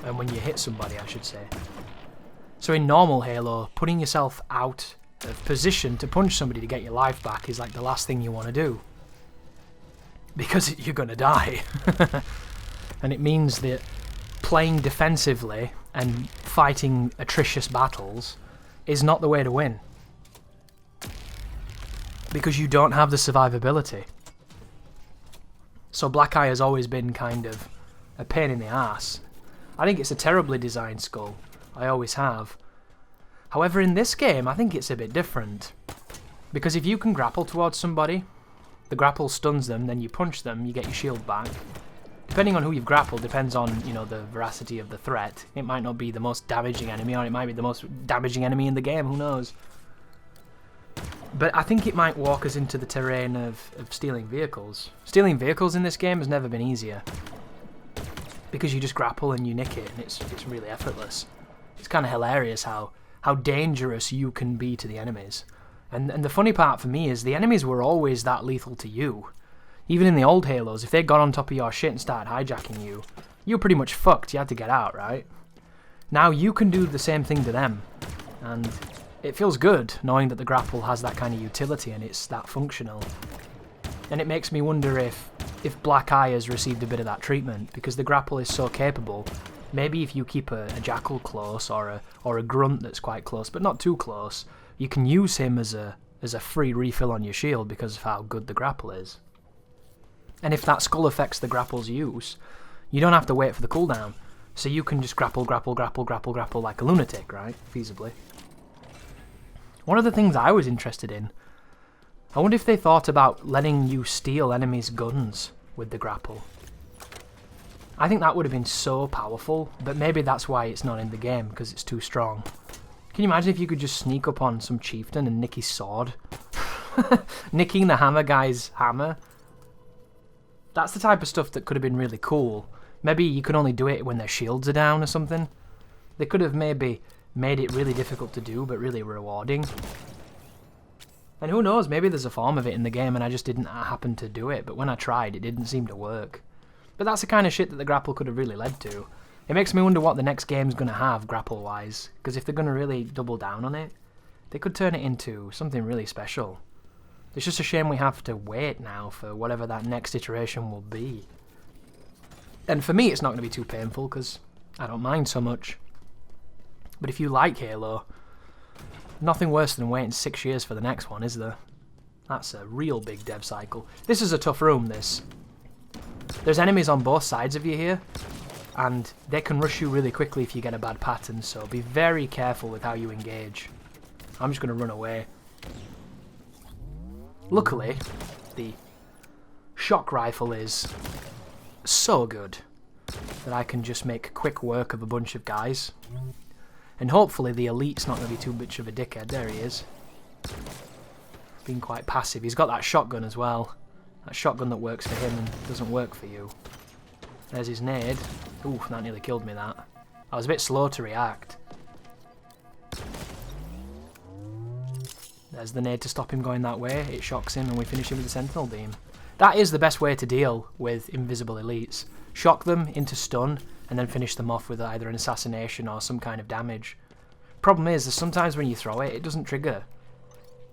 and when you hit somebody, I should say. So in normal Halo, putting yourself out of position to punch somebody to get your life back is like the last thing you want to do. Because you're going to die. And it means that playing defensively and fighting atrocious battles is not the way to win. Because you don't have the survivability. So Black Eye has always been kind of a pain in the ass. I think it's a terribly designed skull. I always have. However, in this game, I think it's a bit different. Because if you can grapple towards somebody, the grapple stuns them, then you punch them, you get your shield back. Depending on who you've grappled, depends on, the veracity of the threat. It might not be the most damaging enemy, or it might be the most damaging enemy in the game, who knows. But I think it might walk us into the terrain of stealing vehicles. Stealing vehicles in this game has never been easier. Because you just grapple and you nick it, and it's really effortless. It's kind of hilarious how dangerous you can be to the enemies. And the funny part for me is the enemies were always that lethal to you. Even in the old Halos, if they got on top of your shit and started hijacking you, you were pretty much fucked. You had to get out, right? Now you can do the same thing to them. And it feels good knowing that the grapple has that kind of utility and it's that functional. And it makes me wonder if Black Eye has received a bit of that treatment, because the grapple is so capable. Maybe if you keep a jackal close or a grunt that's quite close, but not too close, you can use him as a free refill on your shield because of how good the grapple is. And if that skull affects the grapple's use, you don't have to wait for the cooldown. So you can just grapple like a lunatic, right? Feasibly. One of the things I was interested in, I wonder if they thought about letting you steal enemies' guns with the grapple. I think that would have been so powerful, but maybe that's why it's not in the game, because it's too strong. Can you imagine if you could just sneak up on some chieftain and nick his sword? Nicking the hammer guy's hammer? That's the type of stuff that could have been really cool. Maybe you could only do it when their shields are down or something. They could have maybe made it really difficult to do, but really rewarding. And who knows, maybe there's a form of it in the game and I just didn't happen to do it, but when I tried, it didn't seem to work. But that's the kind of shit that the grapple could have really led to. It makes me wonder what the next game's going to have, grapple-wise, because if they're going to really double down on it, they could turn it into something really special. It's just a shame we have to wait now for whatever that next iteration will be. And for me, it's not going to be too painful, because I don't mind so much. But if you like Halo, nothing worse than waiting 6 years for the next one, is there? That's a real big dev cycle. This is a tough room, this. There's enemies on both sides of you here, and they can rush you really quickly if you get a bad pattern, so be very careful with how you engage. I'm just going to run away. Luckily, the shock rifle is so good that I can just make quick work of a bunch of guys. And hopefully the elite's not going to be too much of a dickhead. There he is. Being quite passive. He's got that shotgun as well. That shotgun that works for him and doesn't work for you. There's his nade. Ooh, that nearly killed me, that. I was a bit slow to react. There's the nade to stop him going that way. It shocks him and we finish him with the sentinel beam. That is the best way to deal with invisible elites. Shock them into stun and then finish them off with either an assassination or some kind of damage. Problem is that sometimes when you throw it, it doesn't trigger.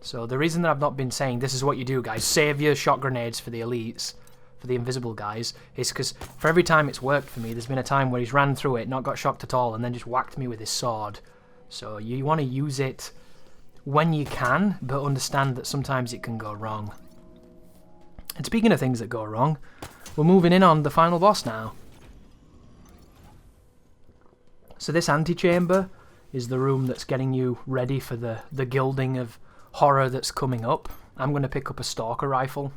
So the reason that I've not been saying this is what you do, guys, save your shot grenades for the elites, for the invisible guys, is because for every time it's worked for me, there's been a time where he's ran through it, not got shocked at all, and then just whacked me with his sword. So you want to use it when you can, but understand that sometimes it can go wrong. And speaking of things that go wrong, we're moving in on the final boss now. So this antechamber is the room that's getting you ready for the gilding of horror that's coming up. I'm going to pick up a stalker rifle.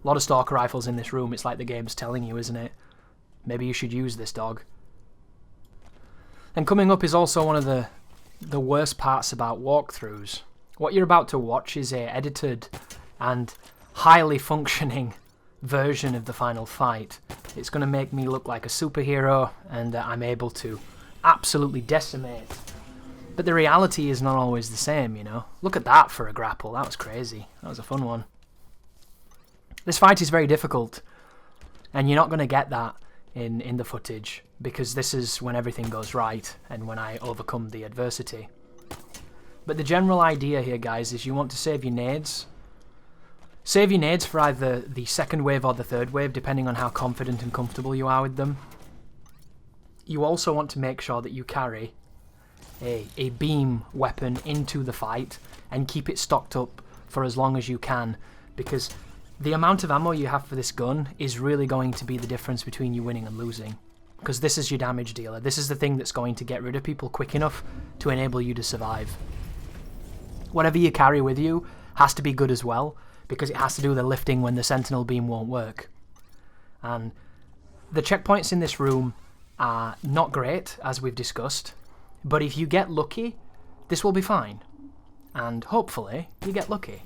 A lot of stalker rifles in this room. It's like the game's telling you, isn't it? Maybe you should use this dog. And coming up is also one of the worst parts about walkthroughs. What you're about to watch is a edited and highly functioning version of the final fight. It's going to make me look like a superhero, and I'm able to absolutely decimate. But the reality is not always the same, you know. Look at that for a grapple. That was crazy. That was a fun one. This fight is very difficult, and you're not going to get that in the footage, because this is when everything goes right and when I overcome the adversity. But the general idea here, guys, is you want to save your nades. Save your nades for either the second wave or the third wave, depending on how confident and comfortable you are with them. You also want to make sure that you carry a beam weapon into the fight and keep it stocked up for as long as you can, because the amount of ammo you have for this gun is really going to be the difference between you winning and losing. Because this is your damage dealer. This is the thing that's going to get rid of people quick enough to enable you to survive. Whatever you carry with you has to be good as well, because it has to do the lifting when the sentinel beam won't work. And the checkpoints in this room are not great, as we've discussed, but if you get lucky, this will be fine. And hopefully, you get lucky.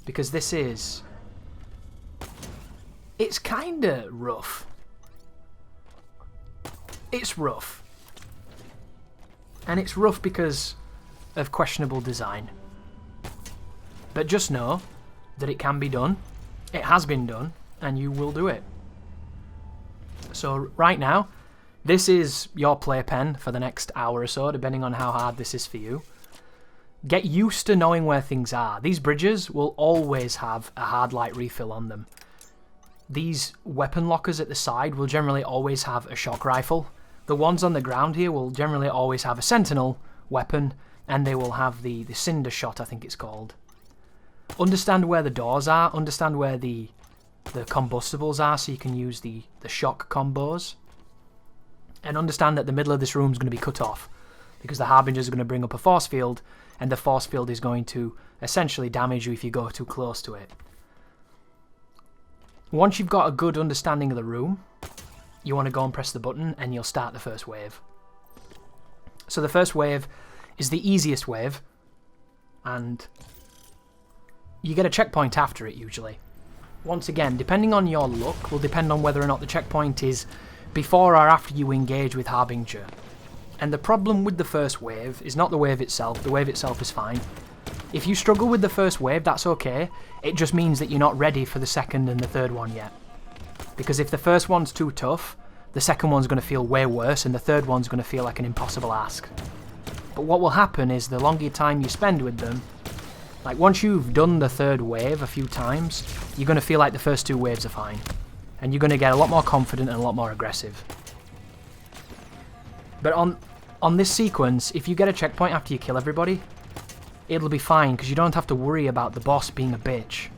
Because this is... it's kinda rough. It's rough. And it's rough because of questionable design. But just know that it can be done, it has been done, and you will do it. So right now, this is your playpen for the next hour or so, depending on how hard this is for you. Get used to knowing where things are. These bridges will always have a hard light refill on them. These weapon lockers at the side will generally always have a shock rifle. The ones on the ground here will generally always have a sentinel weapon, and they will have the cinder shot, I think it's called. Understand where the doors are, understand where the combustibles are, so you can use the shock combos. And understand that the middle of this room is going to be cut off, because the Harbingers are going to bring up a force field, and the force field is going to essentially damage you if you go too close to it. Once you've got a good understanding of the room, you want to go and press the button, and you'll start the first wave. So the first wave is the easiest wave, and you get a checkpoint after it usually. Once again, depending on your luck, will depend on whether or not the checkpoint is before or after you engage with Harbinger. And the problem with the first wave is not the wave itself. The wave itself is fine. If you struggle with the first wave, that's okay. It just means that you're not ready for the second and the third one yet. Because if the first one's too tough, the second one's going to feel way worse, and the third one's going to feel like an impossible ask. But what will happen is the longer time you spend with them, like once you've done the third wave a few times, you're going to feel like the first two waves are fine. And you're going to get a lot more confident and a lot more aggressive. But on this sequence, if you get a checkpoint after you kill everybody, it'll be fine, because you don't have to worry about the boss being a bitch.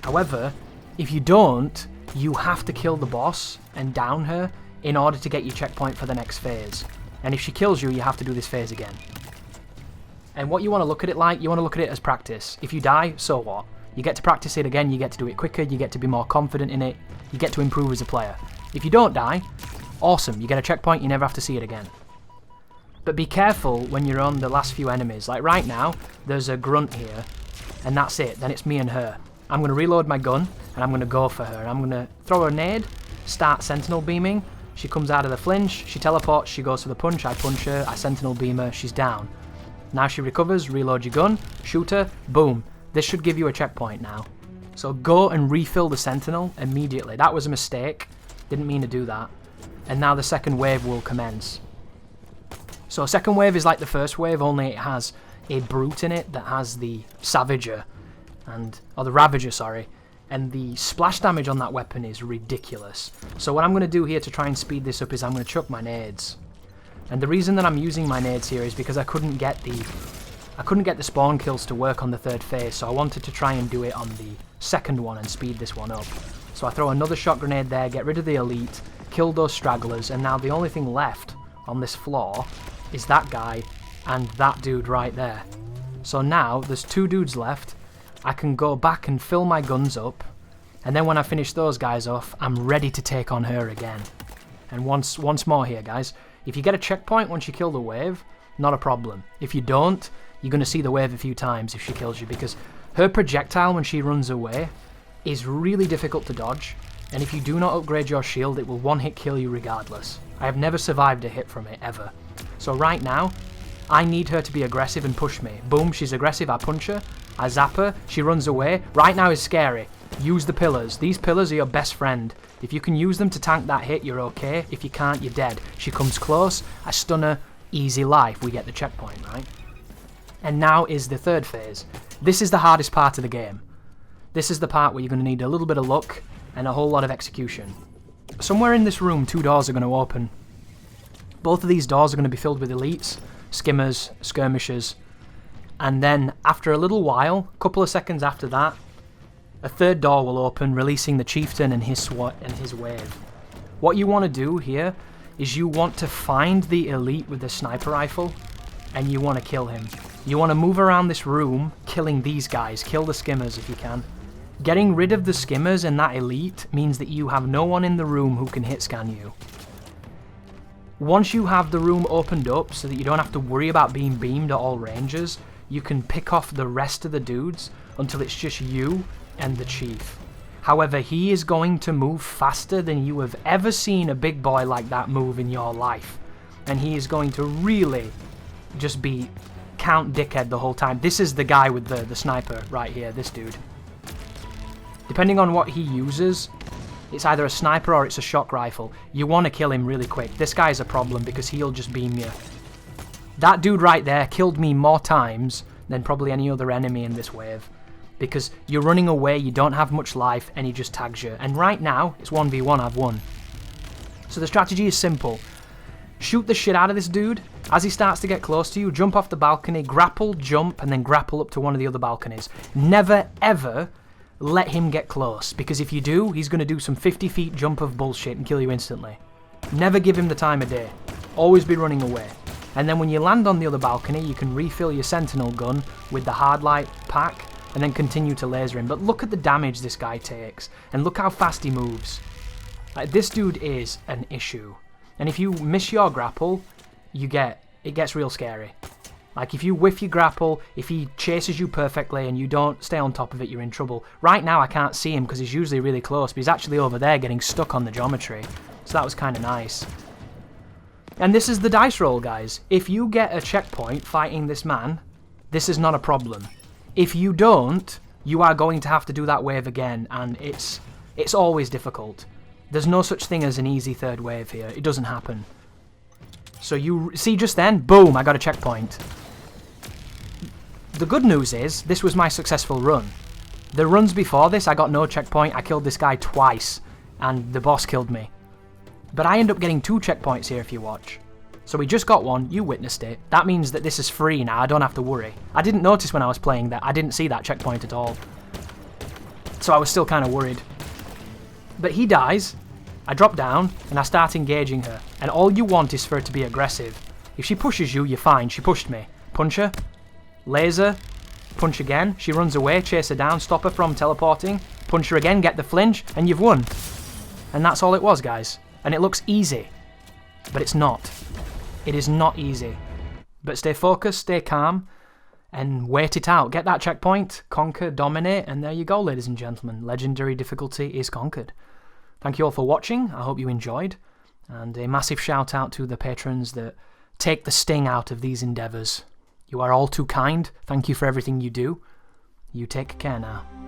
However, if you don't, you have to kill the boss and down her in order to get your checkpoint for the next phase. And if she kills you, you have to do this phase again. And what you want to look at it like, you want to look at it as practice. If you die, so what? You get to practice it again, you get to do it quicker, you get to be more confident in it, you get to improve as a player. If you don't die, Awesome, you get a checkpoint, you never have to see it again. But be careful when you're on the last few enemies. Like right now, there's a grunt here, and that's it. Then it's me and her. I'm going to reload my gun, and I'm going to go for her. I'm going to throw her a nade, start sentinel beaming. She comes out of the flinch, she teleports, she goes for the punch, I punch her, I sentinel beam her, she's down. Now she recovers, reload your gun, shoot her, boom. This should give you a checkpoint now. So go and refill the sentinel immediately. That was a mistake, didn't mean to do that. And now the second wave will commence. So second wave is like the first wave, only it has a brute in it that has the Savager, or the Ravager, sorry. And the splash damage on that weapon is ridiculous. So what I'm going to do here to try and speed this up is I'm going to chuck my nades. And the reason that I'm using my nades here is because I couldn't get the spawn kills to work on the third phase, so I wanted to try and do it on the second one and speed this one up. So I throw another shot grenade there, get rid of the elite, kill those stragglers, and now the only thing left on this floor is that guy and that dude right there. So now there's 2 dudes left. I can go back and fill my guns up, and then when I finish those guys off, I'm ready to take on her again. And once more here, guys, if you get a checkpoint once you kill the wave, not a problem. If you don't, you're going to see the wave a few times if she kills you, because her projectile when she runs away is really difficult to dodge, and if you do not upgrade your shield, it will one-hit kill you regardless. I have never survived a hit from it, ever. So right now, I need her to be aggressive and push me. Boom, she's aggressive, I punch her. I zap her, she runs away. Right now is scary. Use the pillars. These pillars are your best friend. If you can use them to tank that hit, you're okay. If you can't, you're dead. She comes close, I stun her, easy life. We get the checkpoint, right? And now is the third phase. This is the hardest part of the game. This is the part where you're going to need a little bit of luck and a whole lot of execution. Somewhere in this room, 2 doors are going to open. Both of these doors are going to be filled with elites, skimmers, skirmishers. And then, after a little while, a couple of seconds after that, a third door will open, releasing the chieftain and his SWAT and his wave. What you want to do here is you want to find the elite with the sniper rifle, and you want to kill him. You want to move around this room, killing these guys. Kill the skimmers if you can. Getting rid of the skimmers and that elite means that you have no one in the room who can hit scan you. Once you have the room opened up so that you don't have to worry about being beamed at all ranges, you can pick off the rest of the dudes until it's just you and the chief. However, he is going to move faster than you have ever seen a big boy like that move in your life. And he is going to really just be Count Dickhead the whole time. This is the guy with the sniper right here, this dude. Depending on what he uses, it's either a sniper or it's a shock rifle. You want to kill him really quick. This guy's a problem because he'll just beam you. That dude right there killed me more times than probably any other enemy in this wave. Because you're running away, you don't have much life, and he just tags you. And right now, it's 1v1, I've won. So the strategy is simple. Shoot the shit out of this dude. As he starts to get close to you, jump off the balcony, grapple, jump, and then grapple up to one of the other balconies. Never, ever let him get close, because if you do, he's going to do some 50 feet jump of bullshit and kill you instantly. Never give him the time of day. Always be running away. And then when you land on the other balcony, you can refill your sentinel gun with the hard light pack and then continue to laser him. But look at the damage this guy takes, and look how fast he moves. Like, this dude is an issue. And if you miss your grapple, it gets real scary. Like, if you whiff your grapple, if he chases you perfectly and you don't stay on top of it, you're in trouble. Right now I can't see him because he's usually really close, but he's actually over there getting stuck on the geometry. So that was kind of nice. And this is the dice roll, guys. If you get a checkpoint fighting this man, this is not a problem. If you don't, you are going to have to do that wave again, and it's always difficult. There's no such thing as an easy third wave here. It doesn't happen. So you see just then, boom, I got a checkpoint. The good news is, this was my successful run. The runs before this, I got no checkpoint. I killed this guy twice, and the boss killed me. But I end up getting 2 checkpoints here if you watch. So we just got one, you witnessed it. That means that this is free now, I don't have to worry. I didn't notice when I was playing that, I didn't see that checkpoint at all. So I was still kind of worried. But he dies, I drop down, and I start engaging her. And all you want is for her to be aggressive. If she pushes you, you're fine, she pushed me. Punch her, laser, punch again, she runs away, chase her down, stop her from teleporting, punch her again, get the flinch, and you've won. And that's all it was, guys. And it looks easy. But it's not. It is not easy. But stay focused, stay calm, and wait it out. Get that checkpoint, conquer, dominate, and there you go, ladies and gentlemen. Legendary difficulty is conquered. Thank you all for watching. I hope you enjoyed. And a massive shout out to the patrons that take the sting out of these endeavours. You are all too kind. Thank you for everything you do. You take care now.